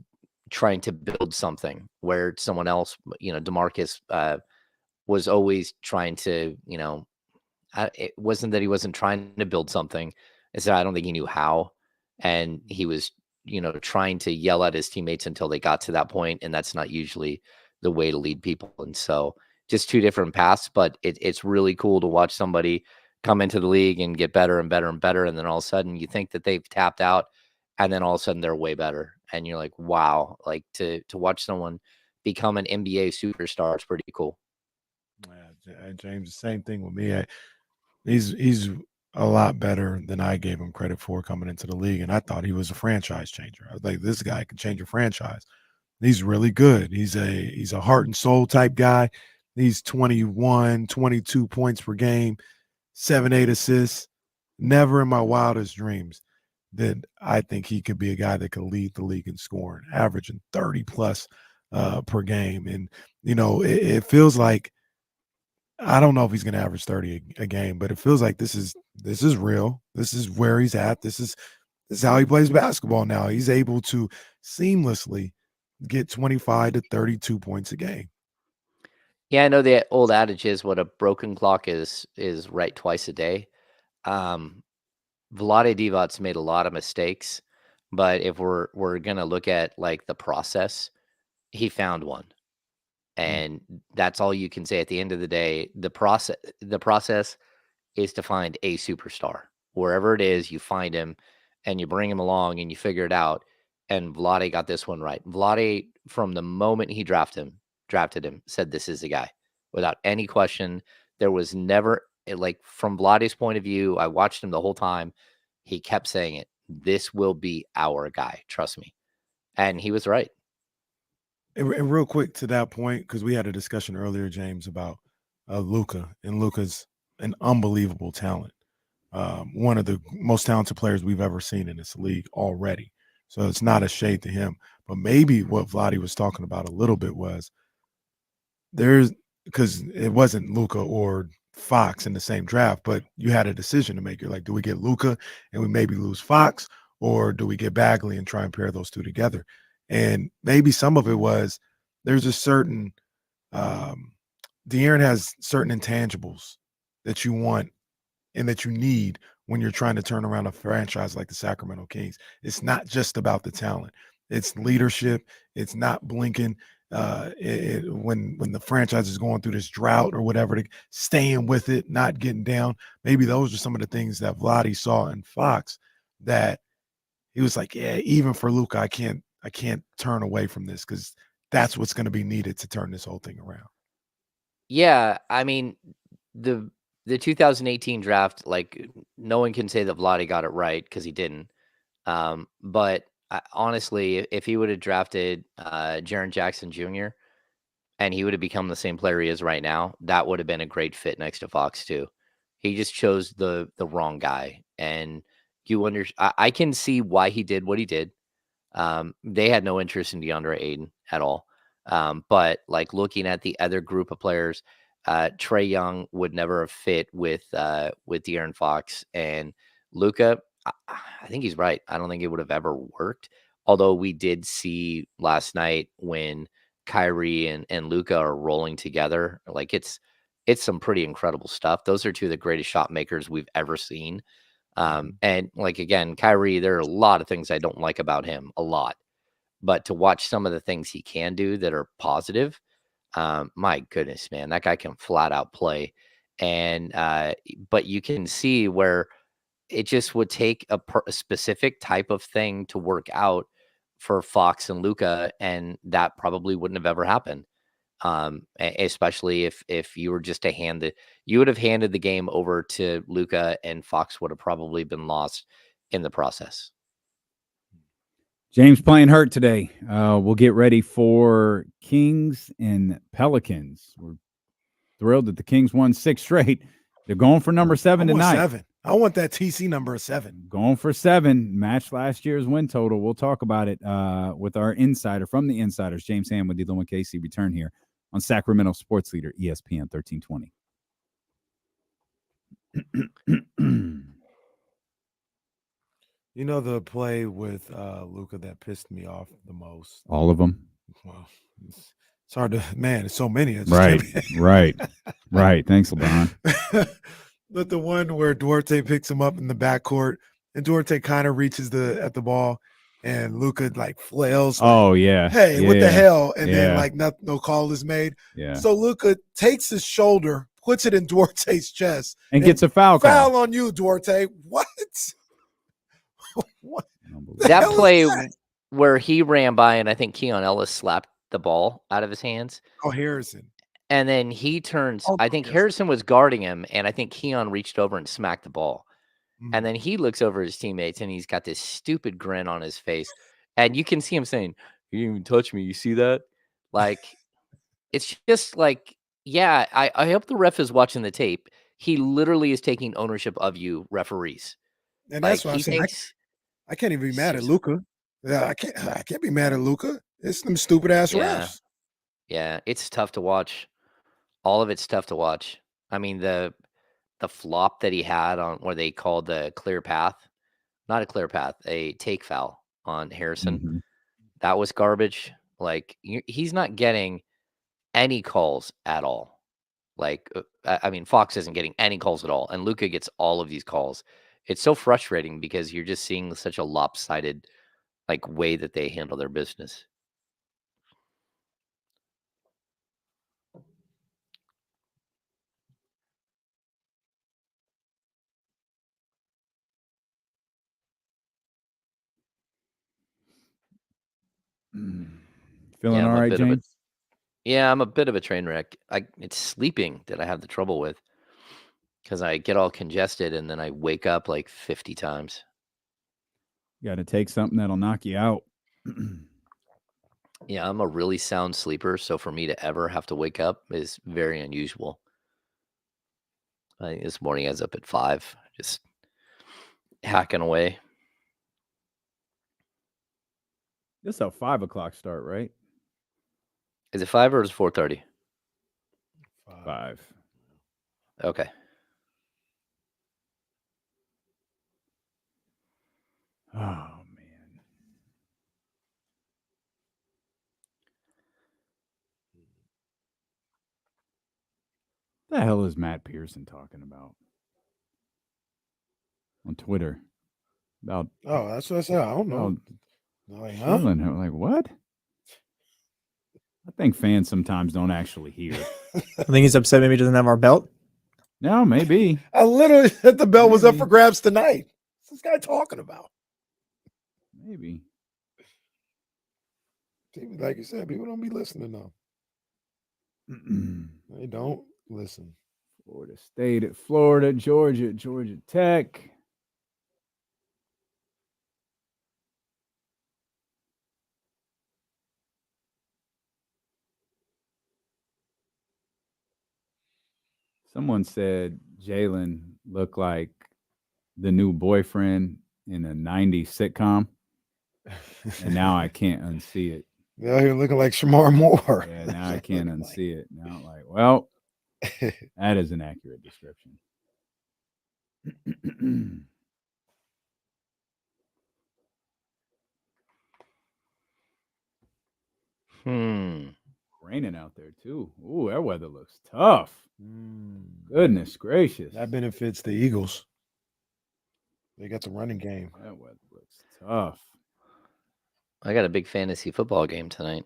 S1: trying to build something where someone else, DeMarcus was always trying to, it wasn't that he wasn't trying to build something. It's that I don't think he knew how. And he was, trying to yell at his teammates until they got to that point. And that's not usually the way to lead people. And so just 2 different paths, but it's really cool to watch somebody come into the league and get better and better and better. And then all of a sudden you think that they've tapped out and then all of a sudden they're way better. And you're like, wow, like to watch someone become an NBA superstar is pretty cool.
S3: Yeah, James, the same thing with me. He's a lot better than I gave him credit for coming into the league, and I thought he was a franchise changer. I was like, this guy can change a franchise. He's really good. He's a heart and soul type guy. He's 21, 22 points per game, 7-8 assists. Never in my wildest dreams that I think he could be a guy that could lead the league in scoring, averaging 30 plus per game. And, it feels like, I don't know if he's going to average 30 a game, but it feels like this is real. This is where he's at. This is how he plays basketball now. He's able to seamlessly get 25 to 32 points a game.
S1: Yeah, I know the old adage is what a broken clock is right twice a day. Vlade Divac's made a lot of mistakes, but if we're going to look at like the process, he found one. And that's all you can say at the end of the day. The process is to find a superstar. Wherever it is, you find him and you bring him along and you figure it out. And Vlade got this one right. Vlade, from the moment he drafted him, said this is the guy. Without any question. There was never, like, from Vlade's point of view, I watched him the whole time. He kept saying it. This will be our guy. Trust me. And he was right.
S3: And real quick to that point, because we had a discussion earlier, James, about Luka, and Luka's an unbelievable talent. One of the most talented players we've ever seen in this league already. So it's not a shade to him. But maybe what Vlade was talking about a little bit was because it wasn't Luka or Fox in the same draft, but you had a decision to make. You're like, do we get Luka and we maybe lose Fox, or do we get Bagley and try and pair those two together? And maybe some of it was there's a certain De'Aaron has certain intangibles that you want and that you need when you're trying to turn around a franchise like the Sacramento Kings. It's not just about the talent. It's leadership. It's not blinking when the franchise is going through this drought or whatever, staying with it, not getting down. Maybe those are some of the things that Vlade saw in Fox that he was like, yeah, even for Luka, I can't turn away from this because that's what's going to be needed to turn this whole thing around.
S1: Yeah, I mean, the 2018 draft, like, no one can say that Vlade got it right because he didn't. But honestly, if he would have drafted Jaren Jackson Jr. and he would have become the same player he is right now, that would have been a great fit next to Fox too. He just chose the wrong guy, and I can see why he did what he did. They had no interest in DeAndre Ayton at all. But like looking at the other group of players, Trae Young would never have fit with De'Aaron Fox and Luka. I think he's right. I don't think it would have ever worked. Although we did see last night when Kyrie and Luka are rolling together, like it's some pretty incredible stuff. Those are two of the greatest shot makers we've ever seen. And like, again, Kyrie, there are a lot of things I don't like about him, a lot, but to watch some of the things he can do that are positive, my goodness, man, that guy can flat out play. And, but you can see where it just would take a specific type of thing to work out for Fox and Luka, and that probably wouldn't have ever happened. Especially if you were just you would have handed the game over to Luka, and Fox would have probably been lost in the process.
S8: James playing hurt today. We'll get ready for Kings and Pelicans. We're thrilled that the Kings won 6 straight. They're going for number 7 tonight.
S3: 7. I want that TC number 7.
S8: Going for 7. Match last year's win total. We'll talk about it with our insider from the Insiders, James Ham with D'Lo and Casey. Return here on Sacramento Sports Leader, ESPN 1320.
S3: You know the play with Luka that pissed me off the most?
S8: All of them?
S3: Well, it's hard to, man, it's so many.
S8: Right. Thanks, LeBron.
S3: But the one where Duarte picks him up in the backcourt, and Duarte kind of reaches at the ball, and Luka like flails.
S8: Oh, yeah.
S3: Hey,
S8: yeah.
S3: what the hell? And then like no call is made.
S8: Yeah.
S3: So Luka takes his shoulder, puts it in Duarte's chest,
S8: and gets a foul call.
S3: Foul on you, Duarte. What? What?
S1: That play where he ran by, and I think Keon Ellis slapped the ball out of his hands.
S3: Oh, Harrison.
S1: And then he turns. I think Harrison was guarding him, and I think Keon reached over and smacked the ball. And then he looks over his teammates, and he's got this stupid grin on his face. And you can see him saying, "You didn't even touch me. You see that?" Like, it's just like, yeah, I hope the ref is watching the tape. He literally is taking ownership of you, referees.
S3: And that's why I'm saying I can't even be mad at Luka. Yeah, I can't be mad at Luka. It's them stupid ass refs.
S1: Yeah, it's tough to watch. All of it's tough to watch. I mean, the flop that he had on where they called the clear path, not a clear path, a take foul on Harrison.
S8: Mm-hmm.
S1: That was garbage. Like, he's not getting any calls at all. Like, I mean, Fox isn't getting any calls at all, and Luka gets all of these calls. It's so frustrating because you're just seeing such a lopsided, like, way that they handle their business.
S8: Feeling all right, James?
S1: I'm a bit of a train wreck. It's sleeping that I have the trouble with because I get all congested and then I wake up like 50 times.
S8: You got to take something that'll knock you out.
S1: Yeah, I'm a really sound sleeper, so for me to ever have to wake up is very unusual. I think this morning I was up at 5, just hacking away.
S8: This is a 5 o'clock start, right?
S1: Is it 5 or is it 4:30?
S8: 5.
S1: Okay.
S8: Oh, man. What the hell is Matt Pearson talking about on Twitter? About
S3: that's what I said. I don't know. Like, huh?
S8: Jalen, like what? I think fans sometimes don't actually hear.
S7: I think he's upset maybe he doesn't have our belt.
S8: No, maybe.
S3: I literally said the belt was up for grabs tonight. What's this guy talking about?
S8: Maybe.
S3: Like you said, people don't be listening though. They don't listen.
S8: Florida State at Florida, Georgia, Georgia Tech. Someone said Jalen looked like the new boyfriend in a 90s sitcom. And now I can't unsee it.
S3: Yeah, you're looking like Shamar Moore.
S8: Yeah, now I can't unsee it. Now I'm like, well, that is an accurate description. Raining out there too. Ooh, that weather looks tough. Goodness gracious.
S3: That benefits the Eagles. They got the running game.
S8: That weather looks tough.
S1: I got a big fantasy football game tonight.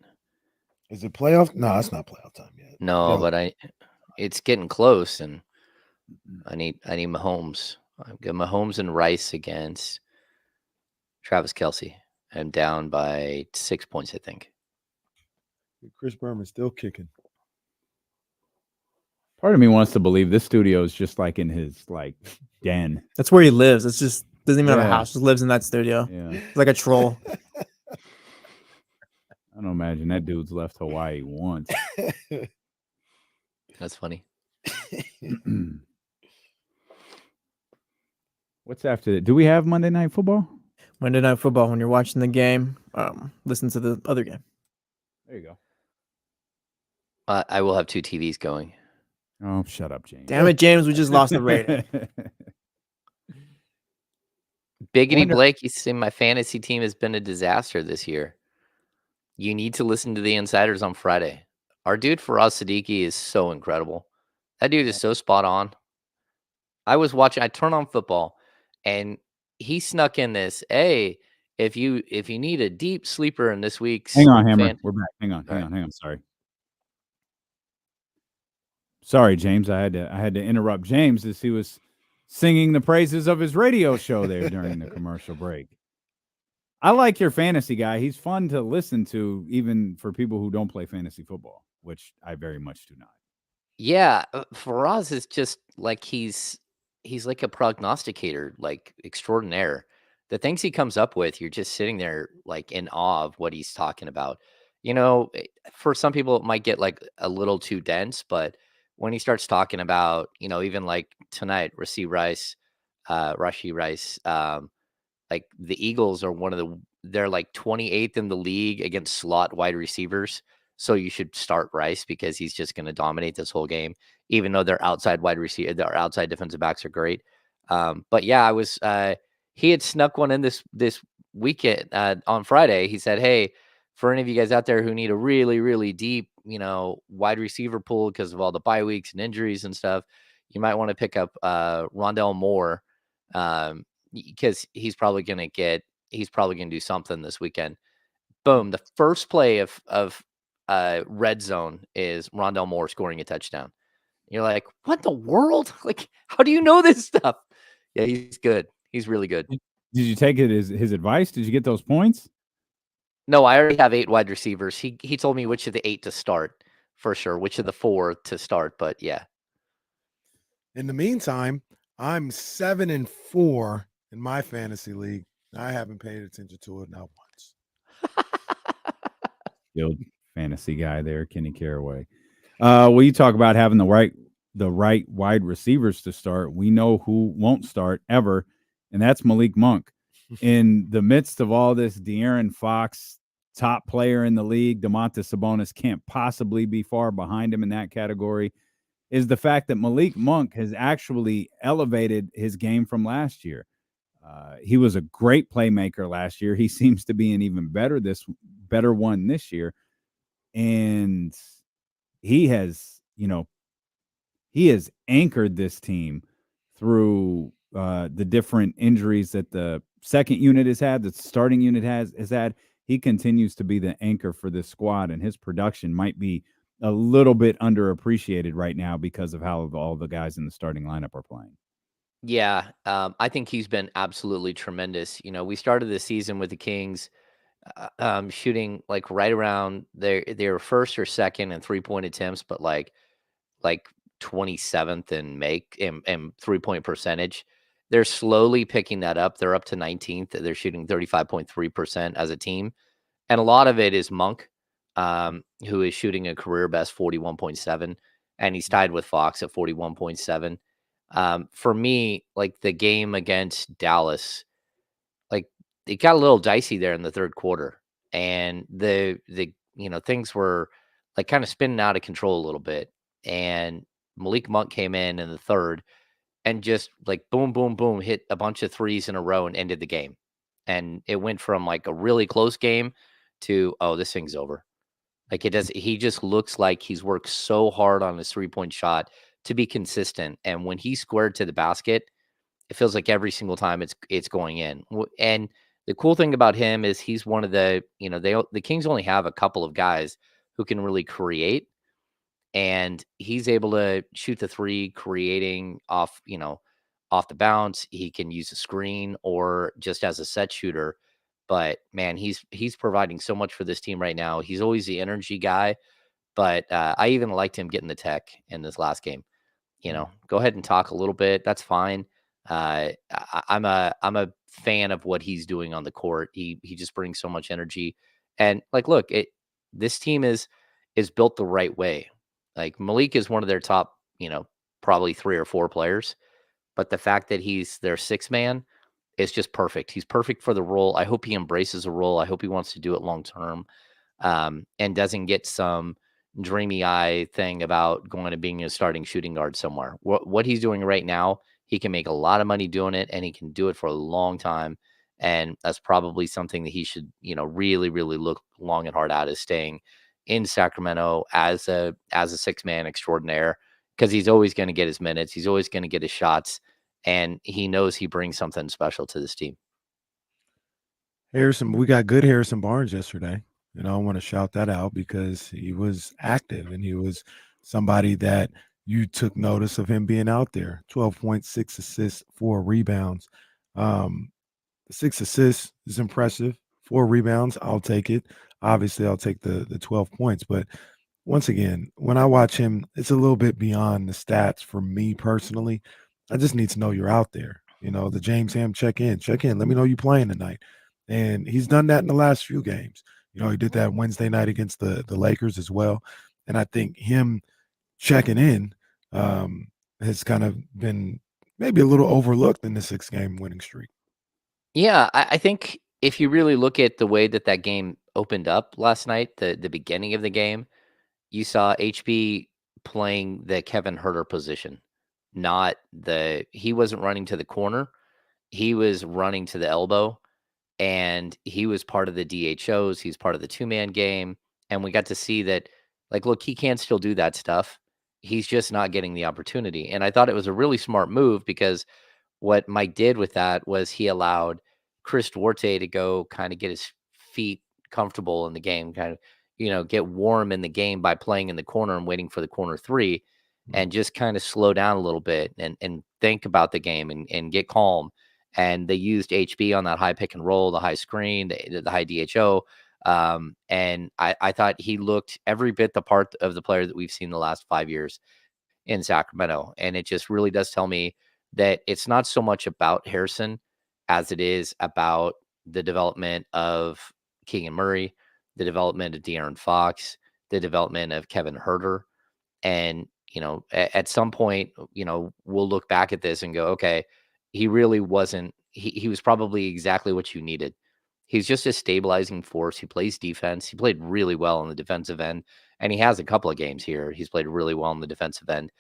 S3: Is it playoff? No, it's not playoff time yet.
S1: No, but it's getting close, and I need Mahomes. I've got Mahomes and Rice against Travis Kelce. I'm down by 6 points, I think.
S3: Chris Berman's still kicking.
S8: Part of me wants to believe this studio is just like in his den.
S7: That's where he lives. It's just doesn't even have a house. Just lives in that studio.
S8: Yeah,
S7: it's like a troll.
S8: I don't imagine that dude's left Hawaii once.
S1: That's funny.
S8: What's after that? Do we have Monday Night Football?
S7: Monday Night Football. When you're watching the game, listen to the other game.
S8: There you go.
S1: I will have 2 TVs going.
S8: Oh, shut up, James.
S7: Damn it, James. We just lost the rating.
S1: Biggity Blake, you say my fantasy team has been a disaster this year. You need to listen to the Insiders on Friday. Our dude Faraz Siddiqui is so incredible. That dude is so spot on. I turned on football, and he snuck in this. Hey, if you need a deep sleeper in this week's
S8: hang on, Hammer. We're back. Hang on. Sorry, James. I had to interrupt James as he was singing the praises of his radio show there during the commercial break. I like your fantasy guy. He's fun to listen to, even for people who don't play fantasy football, which I very much do not.
S1: Yeah, Faraz is just like he's like a prognosticator, like extraordinaire. The things he comes up with, you're just sitting there like in awe of what he's talking about. For some people, it might get like a little too dense, but when he starts talking about, even like tonight, Rashee Rice, like the Eagles are they're like 28th in the league against slot wide receivers. So you should start Rice because he's just going to dominate this whole game, even though their outside their outside defensive backs are great. But yeah, he had snuck one in this weekend on Friday. He said, hey, for any of you guys out there who need a really, really deep, wide receiver pool because of all the bye weeks and injuries and stuff, you might want to pick up Rondell Moore because he's probably going to do something this weekend. Boom. The first play of red zone is Rondell Moore scoring a touchdown. You're like, what the world? Like, how do you know this stuff? Yeah, he's good. He's really good.
S8: Did you take it as his advice? Did you get those points?
S1: No, I already have 8 wide receivers. He told me which of the 8 to start for sure, which of the 4 to start. But yeah.
S3: In the meantime, I'm 7-4 in my fantasy league. I haven't paid attention to it not once.
S8: Skilled fantasy guy there, Kenny Caraway. Well, you talk about having the right wide receivers to start. We know who won't start ever, and that's Malik Monk. In the midst of all this, De'Aaron Fox, top player in the league, Domantas Sabonis can't possibly be far behind him in that category. is the fact that Malik Monk has actually elevated his game from last year. He was a great playmaker last year. He seems to be an even better one this year. And he has anchored this team through the different injuries that the second unit has had, the starting unit has had. He continues to be the anchor for this squad, and his production might be a little bit underappreciated right now because of how all the guys in the starting lineup are playing.
S1: Yeah, I think he's been absolutely tremendous. We started the season with the Kings shooting like right around their first or second and 3-point attempts, but like 27th in and 3-point percentage. They're slowly picking that up. They're up to 19th. They're shooting 35.3% as a team. And a lot of it is Monk, who is shooting a career best 41.7, and he's tied with Fox at 41.7. For me, like the game against Dallas, like it got a little dicey there in the third quarter, and the things were like kind of spinning out of control a little bit. And Malik Monk came in the third and just like boom, boom, boom, hit a bunch of threes in a row and ended the game. And it went from like a really close game to, oh, this thing's over. Like it does. He just looks like he's worked so hard on his 3-point shot to be consistent. And when he's squared to the basket, it feels like every single time it's going in. And the cool thing about him is he's one of the Kings only have a couple of guys who can really create, and he's able to shoot the three, creating off the bounce. He can use a screen or just as a set shooter. But man, he's providing so much for this team right now. He's always the energy guy, but I even liked him getting the tech in this last game. Go ahead and talk a little bit. That's fine. I'm a fan of what he's doing on the court. He just brings so much energy, and like, look, this team is built the right way. Like Malik is one of their top, probably 3 or 4 players, but the fact that he's their 6th man is just perfect. He's perfect for the role. I hope he embraces a role. I hope he wants to do it long term, and doesn't get some dreamy eye thing about going to being a starting shooting guard somewhere. What he's doing right now, he can make a lot of money doing it, and he can do it for a long time. And that's probably something that he should, really, really look long and hard at, is staying in Sacramento as a 6-man extraordinaire, because he's always going to get his minutes. He's always going to get his shots, and he knows he brings something special to this team.
S3: We got good Harrison Barnes yesterday. I want to shout that out because he was active and he was somebody that you took notice of him being out there. 12.6 assists, 4 rebounds. 6 assists is impressive. 4 rebounds, I'll take it. Obviously, I'll take the 12 points. But once again, when I watch him, it's a little bit beyond the stats for me personally. I just need to know you're out there. The James Ham check in. Let me know you're playing tonight. And he's done that in the last few games. He did that Wednesday night against the Lakers as well. And I think him checking in has kind of been maybe a little overlooked in the 6-game winning streak.
S1: Yeah, I think if you really look at the way that game opened up last night, the beginning of the game, you saw HB playing the Kevin Huerter position. He wasn't running to the corner. He was running to the elbow, and he was part of the DHOs. He's part of the 2-man game. And we got to see that, like, look, he can still do that stuff. He's just not getting the opportunity. And I thought it was a really smart move, because what Mike did with that was he allowed Chris Duarte to go kind of get his feet comfortable in the game, kind of, get warm in the game by playing in the corner and waiting for the corner 3, and just kind of slow down a little bit and think about the game and get calm. And they used HB on that high pick and roll, the high screen, the high DHO. And I thought he looked every bit the part of the player that we've seen the last 5 years in Sacramento. And it just really does tell me that it's not so much about Harrison as it is about the development of Keegan Murray, the development of De'Aaron Fox, the development of Kevin Huerter. And, at some point, we'll look back at this and go, okay, he really wasn't, he was probably exactly what you needed. He's just a stabilizing force. He plays defense. He played really well on the defensive end, and he has a couple of games here. He's played really well on the defensive end.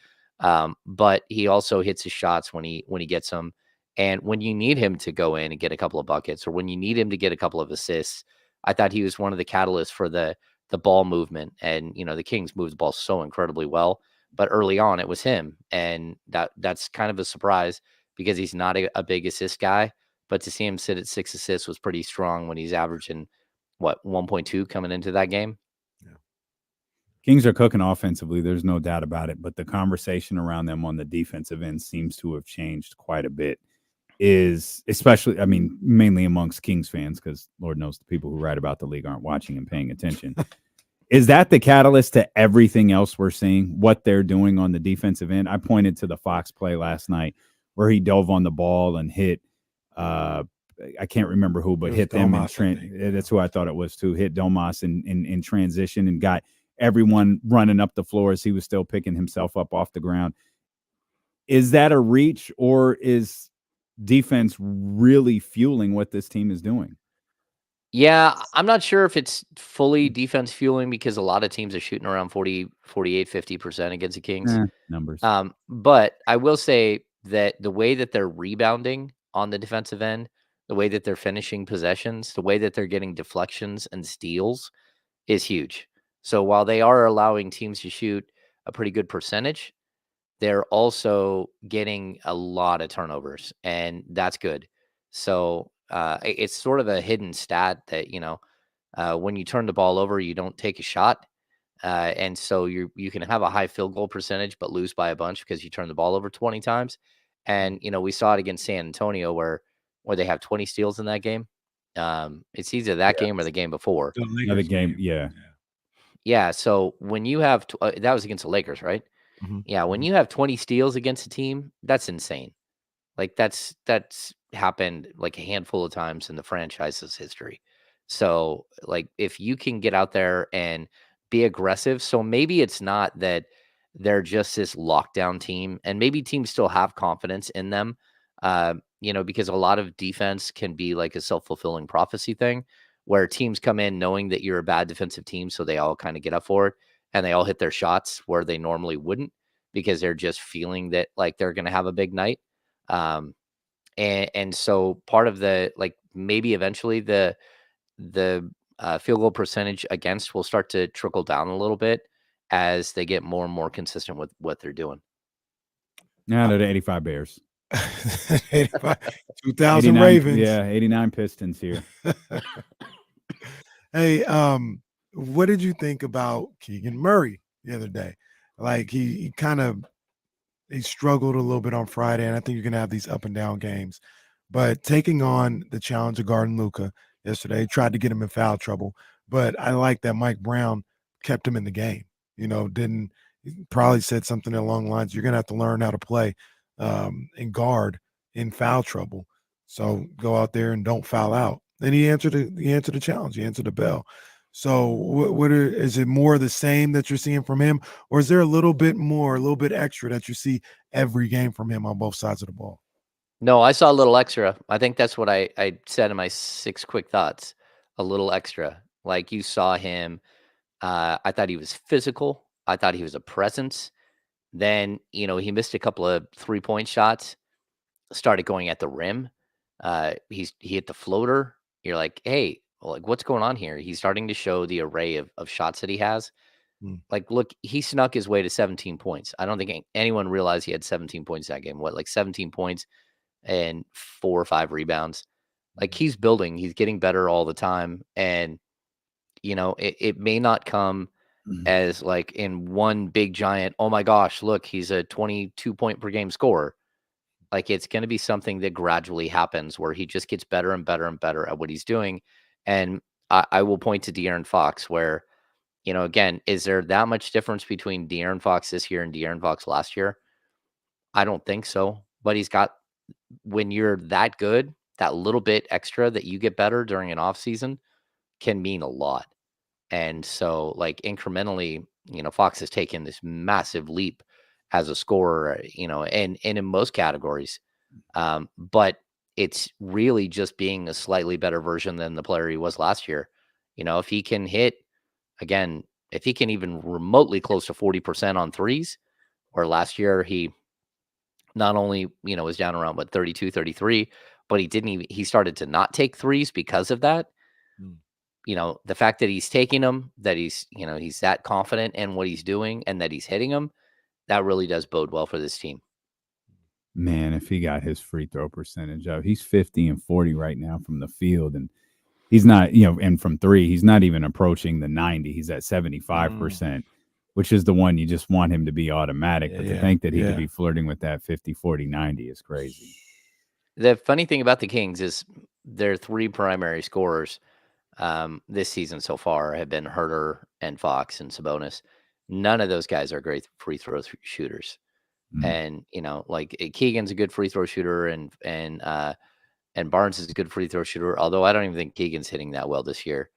S1: But he also hits his shots when he gets them. And when you need him to go in and get a couple of buckets, or when you need him to get a couple of assists, I thought he was one of the catalysts for the ball movement. And the Kings moved the ball so incredibly well, but early on it was him, and that's kind of a surprise because he's not a big assist guy. But to see him sit at 6 assists was pretty strong when he's averaging 1.2 coming into that game.
S8: Kings are cooking offensively. There's no doubt about it. But the conversation around them on the defensive end seems to have changed quite a bit. Especially, I mean, mainly amongst Kings fans, because Lord knows the people who write about the league aren't watching and paying attention. Is that the catalyst to everything else we're seeing, what they're doing on the defensive end? I pointed to the Fox play last night where he dove on the ball and hit I can't remember who, but hit them in that's who I thought it was too. Hit Domas in transition and got everyone running up the floor as he was still picking himself up off the ground. Is that a reach, or is defense really fueling what this team is doing?
S1: Yeah, I'm not sure if it's fully defense fueling because a lot of teams are shooting around 40, 48, 50% against the Kings.
S8: Numbers.
S1: But I will say that the way that they're rebounding on the defensive end, the way that they're finishing possessions, the way that they're getting deflections and steals is huge. So while they are allowing teams to shoot a pretty good percentage, they're also getting a lot of turnovers, and that's good. So it's sort of a hidden stat that, when you turn the ball over, you don't take a shot. And so you can have a high field goal percentage, but lose by a bunch because you turn the ball over 20 times. And, we saw it against San Antonio where they have 20 steals in that game. It's either that game or the game before.
S8: Another game. Yeah.
S1: Yeah. So when you have, that was against the Lakers, right?
S3: Mm-hmm.
S1: Yeah. When you have 20 steals against a team, that's insane. Like that's happened like a handful of times in the franchise's history. So like if you can get out there and be aggressive, so maybe it's not that they're just this lockdown team, and maybe teams still have confidence in them. Because a lot of defense can be like a self-fulfilling prophecy thing where teams come in knowing that you're a bad defensive team, so they all kind of get up for it and they all hit their shots where they normally wouldn't because they're just feeling that like they're going to have a big night. And so part of the, like, maybe eventually the field goal percentage against will start to trickle down a little bit as they get more and more consistent with what they're doing.
S8: Now they're the 85 Bears.
S3: 85, 2000 Ravens.
S8: Yeah, 89 Pistons here.
S3: Hey, what did you think about Keegan Murray the other day? Like he struggled a little bit on Friday, and I think you're gonna have these up and down games. But taking on the challenge of guarding Luka yesterday, tried to get him in foul trouble. But I like that Mike Brown kept him in the game. Didn't probably said something along the lines, you're gonna have to learn how to play and guard in foul trouble. So go out there and don't foul out. And he answered the challenge. He answered the bell. So is it more of the same that you're seeing from him, or is there a little bit more, a little bit extra that you see every game from him on both sides of the ball?
S1: No, I saw a little extra. I think that's what I said in my 6 quick thoughts. A little extra. Like you saw him. I thought he was physical. I thought he was a presence. Then, he missed a couple of 3-point shots, started going at the rim. He hit the floater. You're like, hey, like what's going on here? He's starting to show the array of shots that he has. Like, look, he snuck his way to 17 points. I don't think anyone realized he had 17 points that game. Like 17 points and 4 or 5 rebounds. Like he's building, he's getting better all the time. And, it may not come as like in one big giant, oh my gosh, look, he's a 22 point per game scorer. Like it's going to be something that gradually happens where he just gets better and better and better at what he's doing. And I will point to De'Aaron Fox where, again, is there that much difference between De'Aaron Fox this year and De'Aaron Fox last year? I don't think so. But he's got, when you're that good, that little bit extra that you get better during an off season can mean a lot. And so like incrementally, Fox has taken this massive leap as a scorer, and in most categories. But it's really just being a slightly better version than the player he was last year. If he can hit, again, if he can even remotely close to 40% on threes, where last year he not only, was down around 32, 33, but he started to not take threes because of that. The fact that he's taking them, that he's that confident in what he's doing and that he's hitting them, that really does bode well for this team.
S8: Man, if he got his free throw percentage up, he's 50 and 40 right now from the field. And he's not, and from three, he's not even approaching the 90. He's at 75%, which is the one you just want him to be automatic. But to think that he could be flirting with that 50, 40, 90 is crazy.
S1: The funny thing about the Kings is their three primary scorers this season so far have been Herter and Fox and Sabonis. None of those guys are great free throw shooters. And Keegan's a good free throw shooter, and Barnes is a good free throw shooter. Although I don't even think Keegan's hitting that well this year.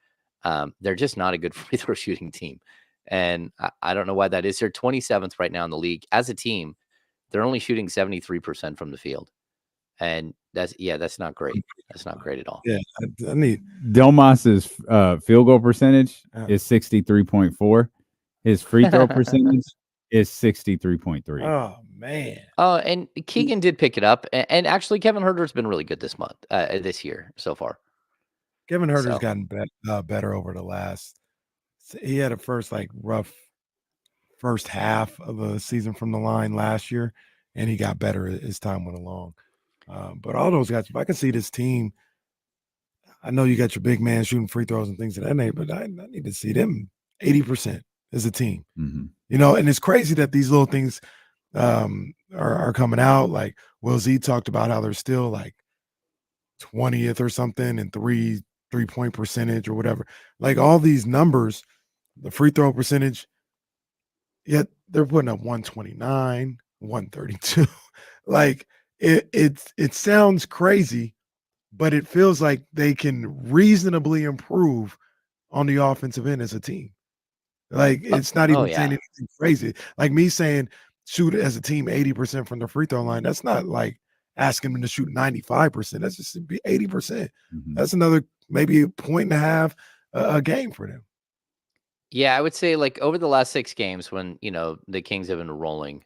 S1: They're just not a good free throw shooting team, and I don't know why that is. They're 27th right now in the league as a team. They're only shooting 73% from the field, and that's not great. That's not great at all.
S3: Yeah, I need
S8: Delmas's field goal percentage is 63.4. His free throw percentage is 63.3.
S3: Oh man.
S1: And Keegan did pick it up, and actually Kevin Huerter's been really good this month, this year so far.
S3: Kevin Huerter's gotten better over the last. He had a rough first half of the season from the line last year, and he got better as time went along. But all those guys, if I can see this team, I know you got your big man shooting free throws and things of that nature, but I need to see them 80% as a team. And it's crazy that these little things are coming out. Like Will Z talked about how they're still 20th or something in three-point percentage or whatever. Like all these numbers, the free throw percentage, yet they're putting up 129, 132. It sounds crazy, but it feels like they can reasonably improve on the offensive end as a team. It's not even saying anything crazy. Like me saying shoot as a team 80% from the free throw line. That's not like asking them to shoot 95%. That's just be 80%. That's another maybe a point and a half a game for them.
S1: Yeah, I would say over the last 6 games when, the Kings have been rolling,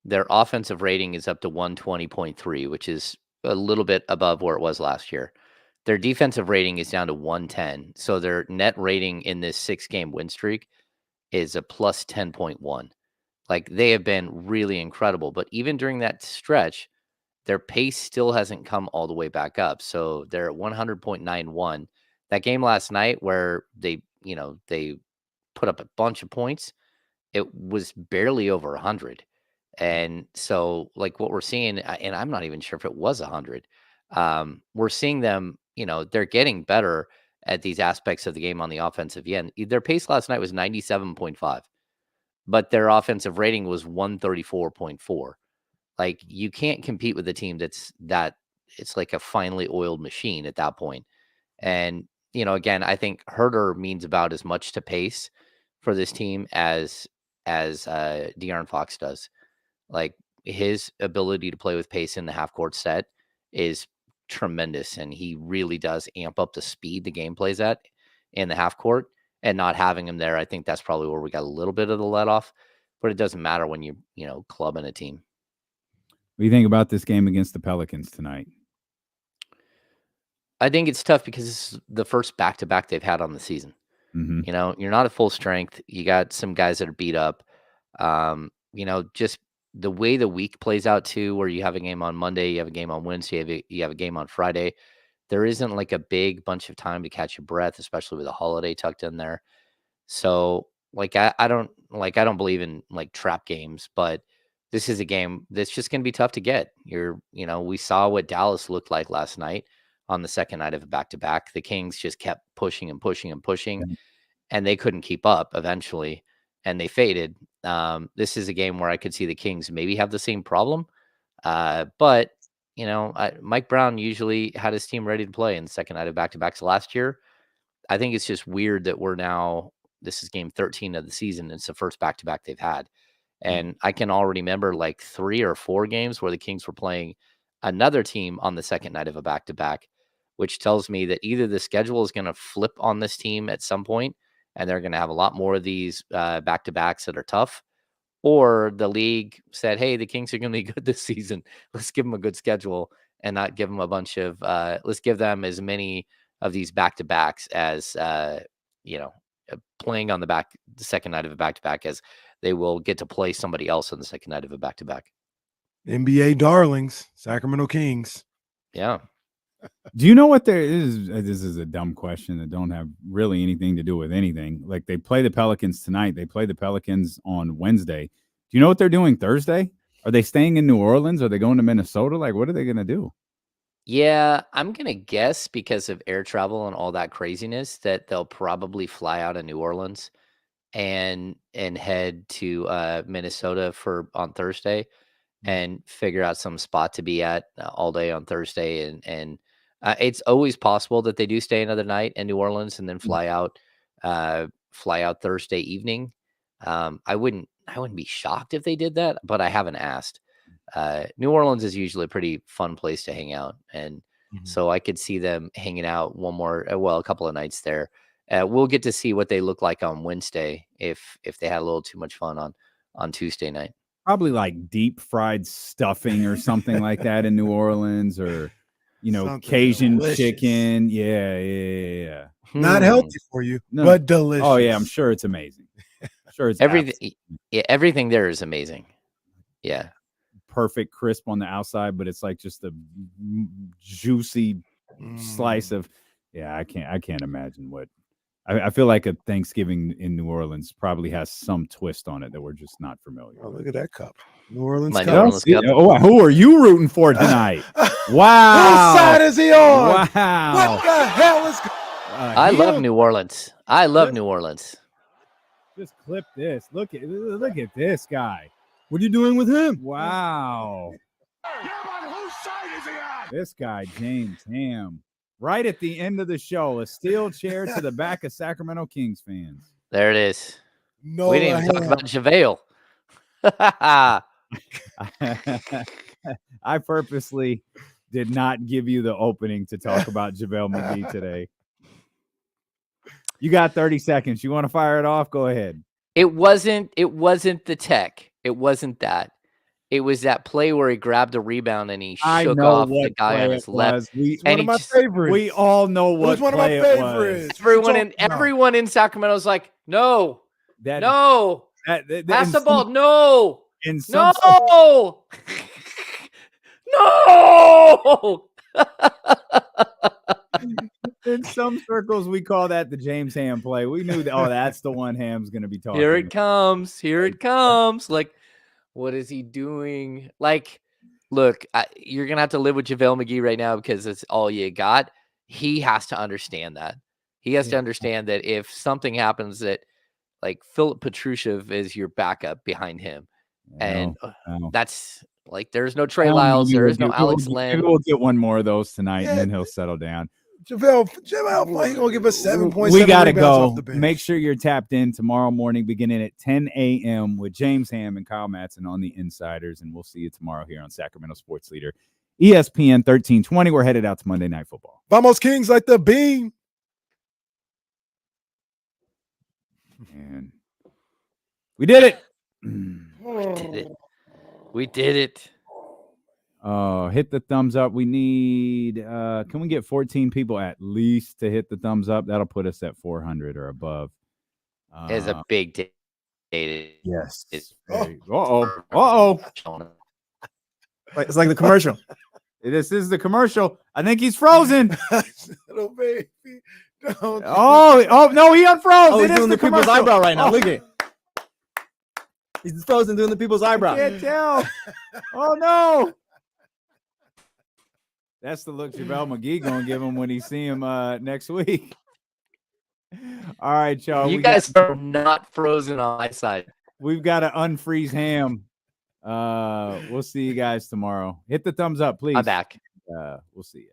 S1: their offensive rating is up to 120.3, which is a little bit above where it was last year. Their defensive rating is down to 110. So their net rating in this 6-game win streak is a plus 10.1. They have been really incredible. But even during that stretch, their pace still hasn't come all the way back up. So they're at 100.91. That game last night where they put up a bunch of points, it was barely over 100. And so what we're seeing, and I'm not even sure if it was 100, we're seeing them, they're getting better at these aspects of the game on the offensive end. Their pace last night was 97.5, but their offensive rating was 134.4. You can't compete with a team it's like a finely oiled machine at that point. And, again, I think Herter means about as much to pace for this team as De'Aaron Fox does. His ability to play with pace in the half court set is tremendous, and he really does amp up the speed the game plays at in the half court. And not having him there, I think that's probably where we got a little bit of the let off. But it doesn't matter when you clubbing a team.
S8: What do you think about this game against the Pelicans tonight?
S1: I think it's tough because this is the first back-to-back they've had on the season. You're not at full strength. You got some guys that are beat up. Just the way the week plays out too, where you have a game on Monday, you have a game on Wednesday, you have a game on Friday. There isn't a big bunch of time to catch your breath, especially with a holiday tucked in there. So I don't believe in trap games, but this is a game that's just going to be tough to get. We saw what Dallas looked like last night on the second night of a back-to-back. The Kings just kept pushing and pushing and pushing, and they couldn't keep up eventually, and they faded. This is a game where I could see the Kings maybe have the same problem. But, Mike Brown usually had his team ready to play in the second night of back-to-backs last year. I think it's just weird that this is game 13 of the season. It's the first back-to-back they've had. And I can already remember 3 or 4 games where the Kings were playing another team on the second night of a back-to-back, which tells me that either the schedule is going to flip on this team at some point, and they're going to have a lot more of these back-to-backs that are tough, or the league said, hey, the Kings are going to be good this season. Let's give them a good schedule and not give them a bunch of, let's give them as many of these back-to-backs as, playing on the second night of a back-to-back as they will get to play somebody else on the second night of a back-to-back.
S3: NBA darlings, Sacramento Kings.
S1: Yeah.
S8: Do you know what there is? This is a dumb question that don't have really anything to do with anything. Like they play the Pelicans tonight. They play the Pelicans on Wednesday. Do you know what they're doing Thursday? Are they staying in New Orleans? Are they going to Minnesota? Like, what are they going to do?
S1: Yeah, I'm going to guess because of air travel and all that craziness that they'll probably fly out of New Orleans and head to Minnesota on Thursday and figure out some spot to be at all day on Thursday. And it's always possible that they do stay another night in New Orleans and then fly out Thursday evening. I wouldn't be shocked if they did that, but I haven't asked. New Orleans is usually a pretty fun place to hang out. And so I could see them hanging out a couple of nights there. We'll get to see what they look like on Wednesday if they had a little too much fun on Tuesday night.
S8: Probably like deep fried stuffing or something like that in New Orleans, or something Cajun delicious. Chicken. Yeah.
S3: Not healthy for you, but delicious.
S8: Oh yeah, I'm sure it's amazing. Sure, it's
S1: everything. Yeah, everything there is amazing. Yeah,
S8: perfect crisp on the outside, but it's like just a juicy slice of. Yeah, I can't imagine what. I feel like a Thanksgiving in New Orleans probably has some twist on it that we're just not familiar with.
S3: Look at that cup. New Orleans
S1: New
S3: cup.
S1: Orleans cup.
S8: Oh, who are you rooting for tonight? Wow.
S3: Whose side is he on?
S8: Wow.
S3: What the hell is going on?
S1: I love New Orleans. I love New Orleans.
S8: Just clip this. Look at this guy.
S4: What are you doing with him?
S8: Wow.
S6: Yeah, but whose side is he on?
S8: This guy, James Ham. Right at the end of the show, a steel chair to the back of Sacramento Kings fans.
S1: There it is.
S3: No,
S1: we didn't even talk about JaVale.
S8: I purposely did not give you the opening to talk about JaVale McGee today. You got 30 seconds. You want to fire it off? Go ahead.
S1: It wasn't the tech. It wasn't that. It was that play where he grabbed a rebound and he shook off the guy on his left.
S3: It's one of my favorites.
S8: We all know what
S3: It was one of my favorites.
S1: Everyone in Sacramento was like, no,
S8: pass
S1: the ball, no,
S8: no.
S1: No.
S8: In some circles, we call that the James Ham play. We knew that. Oh, that's the one Ham's going to be talking.
S1: Here it comes. Here it comes. Like, what is he doing? Like, look, you're going to have to live with JaVale McGee right now because it's all you got. He has to understand that. He has to understand that if something happens that, like, Philip Petrusev is your backup behind him. That's like, there's no Trey Lyles. There is no Alex Len.
S8: We'll get one more of those tonight, and then he'll settle down.
S3: JaVale, he's going to give us 7 points.
S8: We got to go. Make sure you're tapped in tomorrow morning, beginning at 10 a.m. with James Ham and Kyle Madsen on the Insiders, and we'll see you tomorrow here on Sacramento Sports Leader, ESPN 1320. We're headed out to Monday Night Football.
S3: Vamos Kings like the beam.
S8: And we did it.
S1: We did it.
S8: Hit the thumbs up. We need can we get 14 people at least to hit the thumbs up? That'll put us at 400 or above.
S1: It's a big day.
S8: Yes.
S1: It's
S8: Uh-oh.
S7: It's like the commercial.
S8: This is the commercial. I think he's frozen.
S3: Little baby. Don't
S8: Oh, no, he unfroze.
S7: Oh,
S8: It
S7: he's
S8: is
S7: doing the people's
S8: commercial.
S7: eyebrow right now. Look at it. He's frozen doing the people's eyebrow.
S8: Can't tell. Oh, no. That's the look JaVale McGee going to give him when he see him next week. All right, y'all.
S1: You guys are not frozen on my side.
S8: We've got to unfreeze Ham. We'll see you guys tomorrow. Hit the thumbs up, please.
S1: I'm back.
S8: We'll see you.